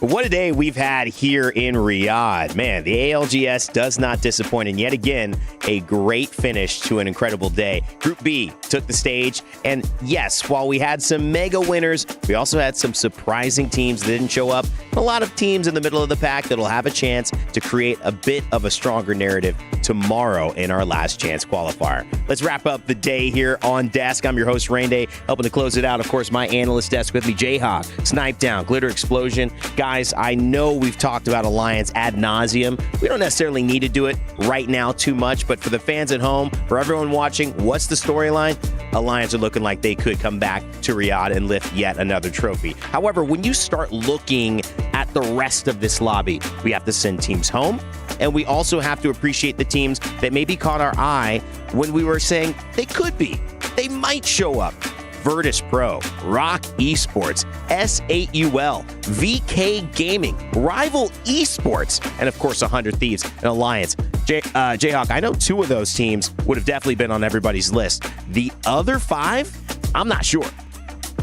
What a day we've had here in Riyadh. Man, the ALGS does not disappoint. And yet again, a great finish to an incredible day. Group B took the stage. And yes, while we had some mega winners, we also had some surprising teams that didn't show up. A lot of teams in the middle of the pack that'll have a chance to create a bit of a stronger narrative tomorrow in our last chance qualifier. Let's wrap up the day here on Desk. I'm your host, Rain Day, helping to close it out. Of course, my analyst desk with me, Jayhawk, Snipe Down, Glitter Explosion. Guys, I know we've talked about Alliance ad nauseum. We don't necessarily need to do it right now too much, but for the fans at home, for everyone watching, what's the storyline? Alliance are looking like they could come back to Riyadh and lift yet another trophy. However, when you start looking at at the rest of this lobby. We have to send teams home, and we also have to appreciate the teams that maybe caught our eye when we were saying they could be. They might show up. Virtus.pro, Rock Esports, S8UL, VK Gaming, Rival Esports, and of course 100 Thieves and Alliance. Jayhawk, I know 2 of those teams would have definitely been on everybody's list. The other 5, I'm not sure.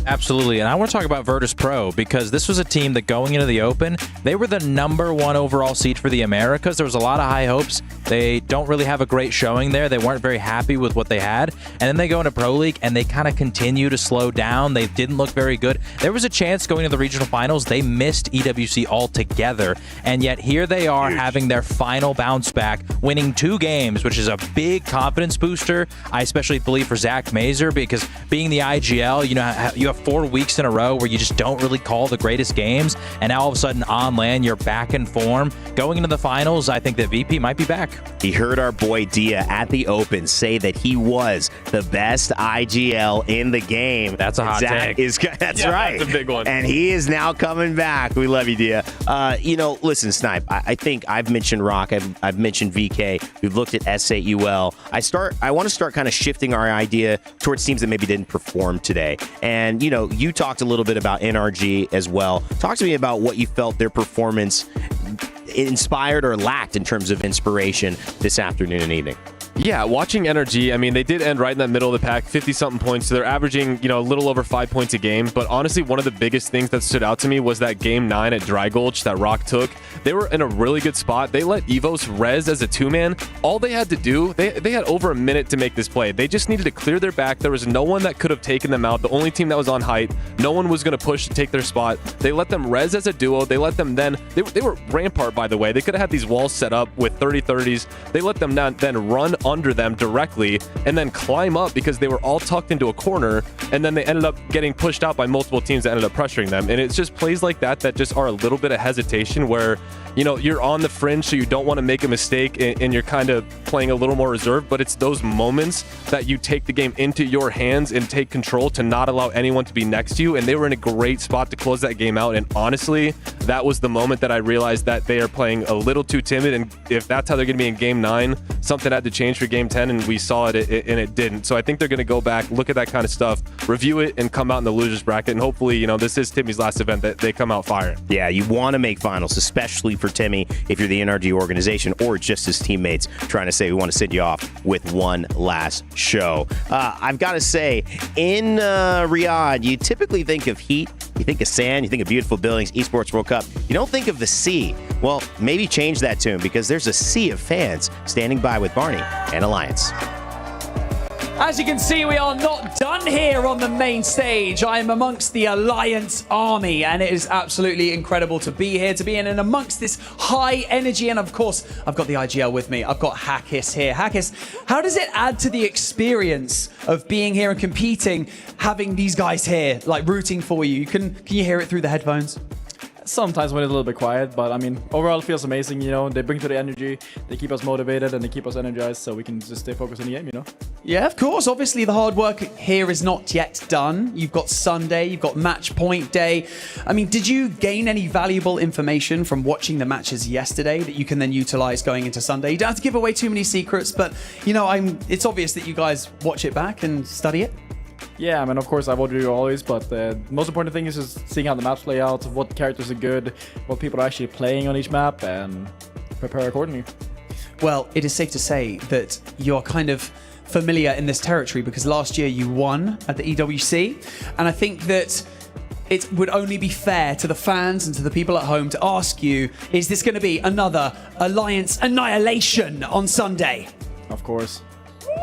Absolutely, and I want to talk about Virtus.pro because this was a team that going into the Open, they were the #1 overall seed for the Americas. There was a lot of high hopes. They don't really have a great showing there. They weren't very happy with what they had, and then they go into Pro League and they kind of continue to slow down. They didn't look very good. There was a chance going to the regional finals. They missed EWC altogether, and yet here they are having their final bounce back, winning 2 games, which is a big confidence booster. I especially believe for Zach Mazer because being the IGL, you have 4 weeks in a row where you just don't really call the greatest games, and now all of a sudden on LAN you're back in form. Going into the finals, I think that VP might be back. He heard our boy Dia at the Open say that he was the best IGL in the game. That's a hot take. That's right. That's a big one. And he is now coming back. We love you, Dia. Listen, Snipe, I think I've mentioned Rock. I've mentioned VK. We've looked at S8UL. I want to start kind of shifting our idea towards teams that maybe didn't perform today. And, you talked a little bit about NRG as well. Talk to me about what you felt their performance inspired or lacked in terms of inspiration this afternoon and evening. Yeah, watching NRG, I mean, they did end right in that middle of the pack, 50-something points. So they're averaging, a little over 5 points a game. But honestly, one of the biggest things that stood out to me was that game 9 at Dry Gulch that Rock took. They were in a really good spot. They let Evos res as a 2-man. All they had to do, they had over a minute to make this play. They just needed to clear their back. There was no one that could have taken them out. The only team that was on height. No one was going to push to take their spot. They let them res as a duo. They let them then, they were Rampart, by the way. They could have had these walls set up with 30-30s. They let them then run under them directly and then climb up because they were all tucked into a corner, and then they ended up getting pushed out by multiple teams that ended up pressuring them. And it's just plays like that just are a little bit of hesitation where you're on the fringe, so you don't want to make a mistake and you're kind of playing a little more reserved, but it's those moments that you take the game into your hands and take control to not allow anyone to be next to you. And they were in a great spot to close that game out, and honestly, that was the moment that I realized that they are playing a little too timid, and if that's how they're going to be in game 9, something had to change for game 10, and we saw it and it didn't. So I think they're going to go back, look at that kind of stuff, review it, and come out in the losers bracket, and hopefully, this is Timmy's last event, that they come out firing. Yeah, you want to make finals, especially for Timmy, if you're the NRG organization or just his teammates trying to say we want to send you off with one last show. I've got to say, in Riyadh, you typically think of heat, you think of sand, you think of beautiful buildings, Esports World Cup. You don't think of the sea. Well, maybe change that tune because there's a sea of fans standing by with Barney and Alliance. As you can see, we are not done here on the main stage. I am amongst the Alliance army, and it is absolutely incredible to be here, to be in and amongst this high energy. And of course, I've got the IGL with me. I've got Hackis here. Hackis, how does it add to the experience of being here and competing, having these guys here, like rooting for you? Can you hear it through the headphones? Sometimes when it's a little bit quiet, but I mean, overall it feels amazing, They bring to the energy, they keep us motivated, and they keep us energized so we can just stay focused on the game, Yeah, of course. Obviously, the hard work here is not yet done. You've got Sunday, you've got match point day. I mean, did you gain any valuable information from watching the matches yesterday that you can then utilize going into Sunday? You don't have to give away too many secrets, but, it's obvious that you guys watch it back and study it. Yeah, I mean, of course, I will do always, but the most important thing is just seeing how the maps play out, what characters are good, what people are actually playing on each map, and prepare accordingly. Well, it is safe to say that you're kind of familiar in this territory because last year you won at the EWC, and I think that it would only be fair to the fans and to the people at home to ask you, is this going to be another Alliance annihilation on Sunday? Of course.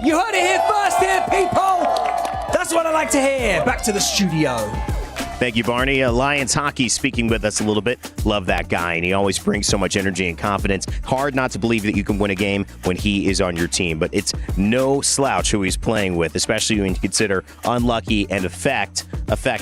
You heard it here first here, people! That's what I like to hear. Back to the studio. Thank you, Barney. Alliance Hockey speaking with us a little bit. Love that guy, and he always brings so much energy and confidence. Hard not to believe that you can win a game when he is on your team, but it's no slouch who he's playing with, especially when you consider Unlucky and Effect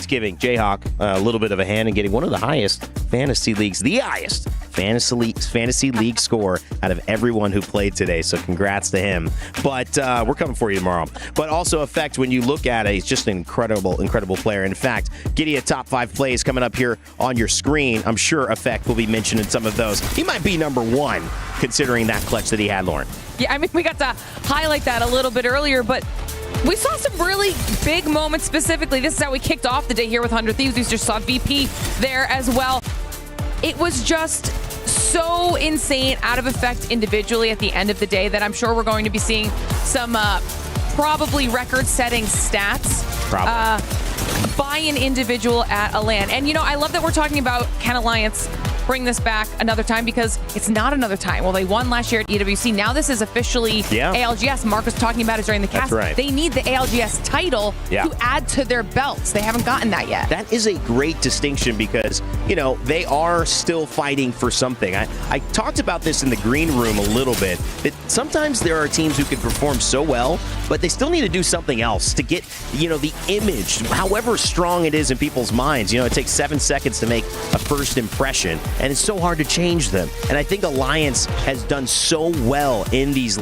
giving Jayhawk a little bit of a hand in getting one of the highest fantasy leagues, the highest fantasy league score out of everyone who played today. So congrats to him. But we're coming for you tomorrow. But also Effect, when you look at it, he's just an incredible player. In fact, getting a top 5 plays coming up here on your screen. I'm sure Effect will be mentioned in some of those. He might be number 1 considering that clutch that he had, Lauren. Yeah, I mean, we got to highlight that a little bit earlier, but we saw some really big moments specifically. This is how we kicked off the day here with 100 Thieves. We just saw VP there as well. It was just so insane out of Effect individually at the end of the day that I'm sure we're going to be seeing some probably record-setting stats by an individual at a LAN. And, you know, I love that we're talking about Can Alliance bring this back another time, because it's not another time. Well, they won last year at EWC. Now this is officially ALGS. Mark was talking about it during the cast. That's right. They need the ALGS title to add to their belts. They haven't gotten that yet. That is a great distinction because, you know, they are still fighting for something. I talked about this in the green room a little bit, that sometimes there are teams who can perform so well, but they still need to do something else to get, you know, the image, however strong it is in people's minds. You know, it takes 7 seconds to make a first impression, and it's so hard to change them. And I think Alliance has done so well in this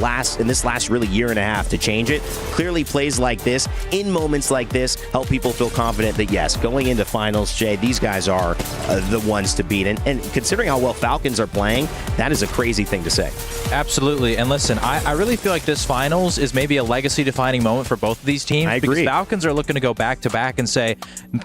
last really year and a half to change it. Clearly plays like this, in moments like this, help people feel confident that, yes, going into finals, Jay, these guys are the ones to beat. And considering how well Falcons are playing, that is a crazy thing to say. Absolutely. And listen, I really feel like this finals is maybe a legacy-defining moment for both of these teams. I agree. Because Falcons are looking to go back-to-back and say,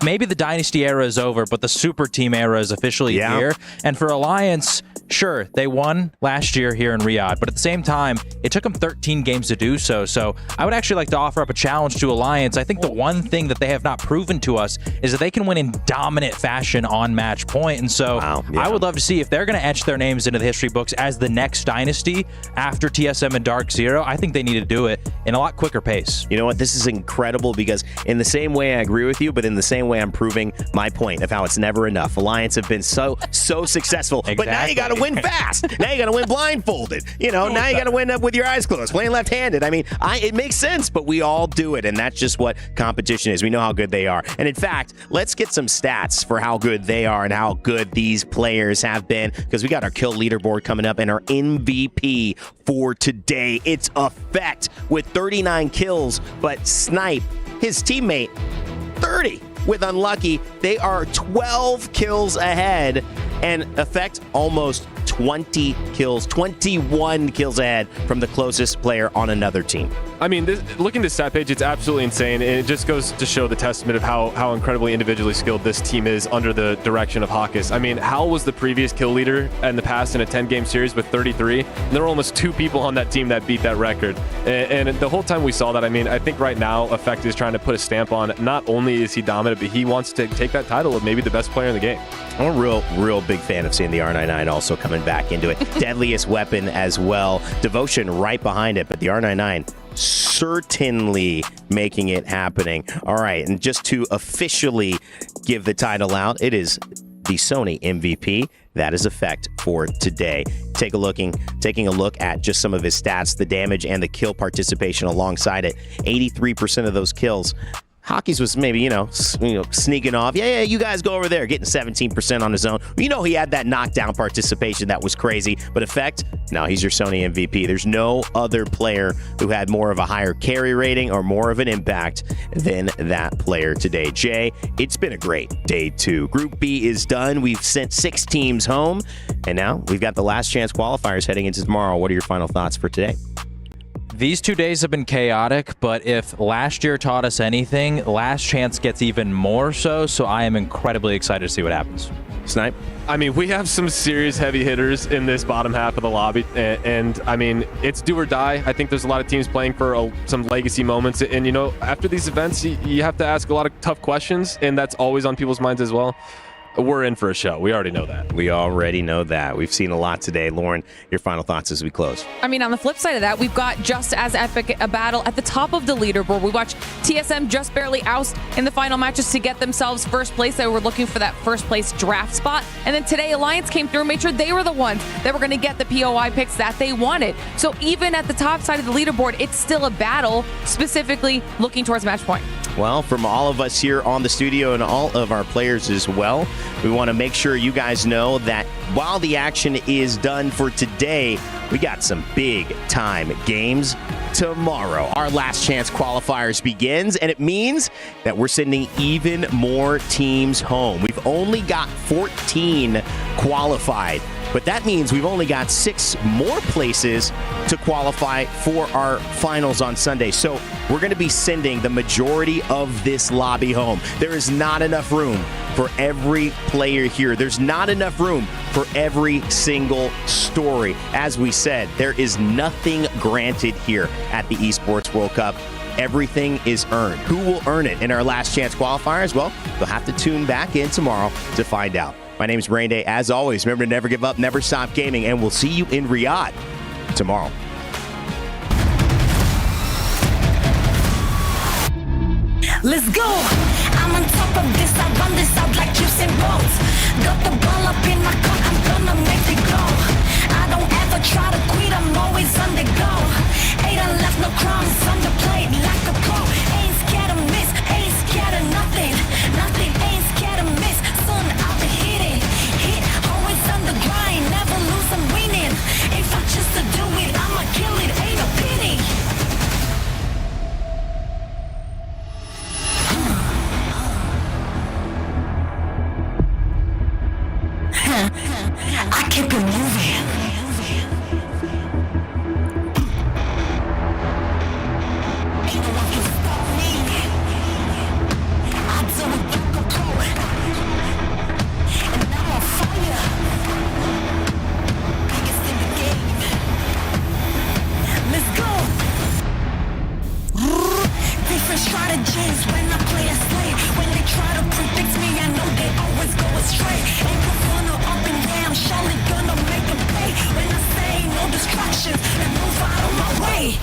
maybe the Dynasty era is over, but the Super Team era is officially here. And for Alliance, sure, they won last year here in Riyadh, but at the same time, it took them 13 games to do so. So I would actually like to offer up a challenge to Alliance. I think the one thing that they have not proven to us is that they can win in dominant fashion on match point. And so I would love to see if they're going to etch their names into the history books as the next Dynasty after TSM and Dark Zero. I think they need to do it in a lot quicker pace. You know what? This is incredible because in the same way I agree with you, but in the same way I'm proving my point of how it's never enough. Alliance have been so successful, but now you got to win fast. Now you got to win blindfolded. You know, now you got to win up with your eyes closed, playing left-handed. I mean, it makes sense, but we all do it, and that's just what competition is. We know how good they are. And in fact, let's get some stats for how good they are and how good these players have been, because we got our kill leaderboard coming up and our MVP for today. It's Effect with 39 kills, but Snipe, his teammate, 30 with Unlucky. They are 12 kills ahead, and Effect almost 20 kills, 21 kills ahead from the closest player on another team. I mean, looking at the stat page, it's absolutely insane, and it just goes to show the testament of how incredibly individually skilled this team is under the direction of Hawkes. I mean, Hal was the previous kill leader in the past in a 10-game series with 33, and there were almost 2 people on that team that beat that record. And the whole time we saw that, I mean, I think right now Effect is trying to put a stamp on, not only is he dominant, but he wants to take that title of maybe the best player in the game. I'm a real big fan of seeing the R99 also coming back into it. Deadliest weapon as well. Devotion right behind it, but the R99 certainly making it happening. All right, and just to officially give the title out, it is the Sony MVP. That is Effect for today. Taking a look at just some of his stats, the damage and the kill participation alongside it. 83% of those kills. Hawkes was maybe, you know, sneaking off. Yeah, you guys go over there, getting 17% on his own. You know, he had that knockdown participation that was crazy. But Effect, no, he's your Sony MVP. There's no other player who had more of a higher carry rating or more of an impact than that player today. Jay, it's been a great day 2. Group B is done. We've sent 6 teams home, and now we've got the last chance qualifiers heading into tomorrow. What are your final thoughts for today? These 2 days have been chaotic, but if last year taught us anything, last chance gets even more so I am incredibly excited to see what happens. Snipe? I mean, we have some serious heavy hitters in this bottom half of the lobby, and I mean, it's do or die. I think there's a lot of teams playing for some legacy moments, and you know, after these events, you have to ask a lot of tough questions, and that's always on people's minds as well. We're in for a show. We already know that. We already know that. We've seen a lot today. Lauren, your final thoughts as we close. I mean, on the flip side of that, we've got just as epic a battle at the top of the leaderboard. We watched TSM just barely oust in the final matches to get themselves first place. They were looking for that first place draft spot. And then today, Alliance came through and made sure they were the ones that were going to get the POI picks that they wanted. So even at the top side of the leaderboard, it's still a battle, specifically looking towards match point. Well, from all of us here on the studio and all of our players as well, we want to make sure you guys know that while the action is done for today, we got some big-time games tomorrow. Our last chance qualifiers begins, and it means that we're sending even more teams home. We've only got 14 qualified, but that means we've only got 6 more places to qualify for our finals on Sunday. So we're going to be sending the majority of this lobby home. There is not enough room for every player here. There's not enough room for every single story. As we said, there is nothing granted here at the Esports World Cup. Everything is earned. Who will earn it in our last chance qualifiers? Well, you'll have to tune back in tomorrow to find out. My name is Brain Day. As always, remember to never give up, never stop gaming, and we'll see you in Riyadh tomorrow. Let's go! I'm on top of this, I run this out like Usain Bolt. Got the ball up in my court, I'm gonna make it go. I don't ever try to quit, I'm always on the go. Ain't left no crumbs on the plate like a pro. Ain't scared of miss, ain't scared of nothing. Nothing, ain't scared of miss, soon I'll be hitting. Hit, always on the grind, never lose, I'm winning. If I choose to do it, I'ma kill it, ain't no pity. I keep it moving. Ain't no one can stop me. I do it like a pro. And I'm on fire. Biggest in the game. Let's go. Different strategies when I play a slave. When they try to predict me, I know they always go astray. Ain't no fun or up and down, I'm surely gonna make a play. When I say no distractions, and move out of my way.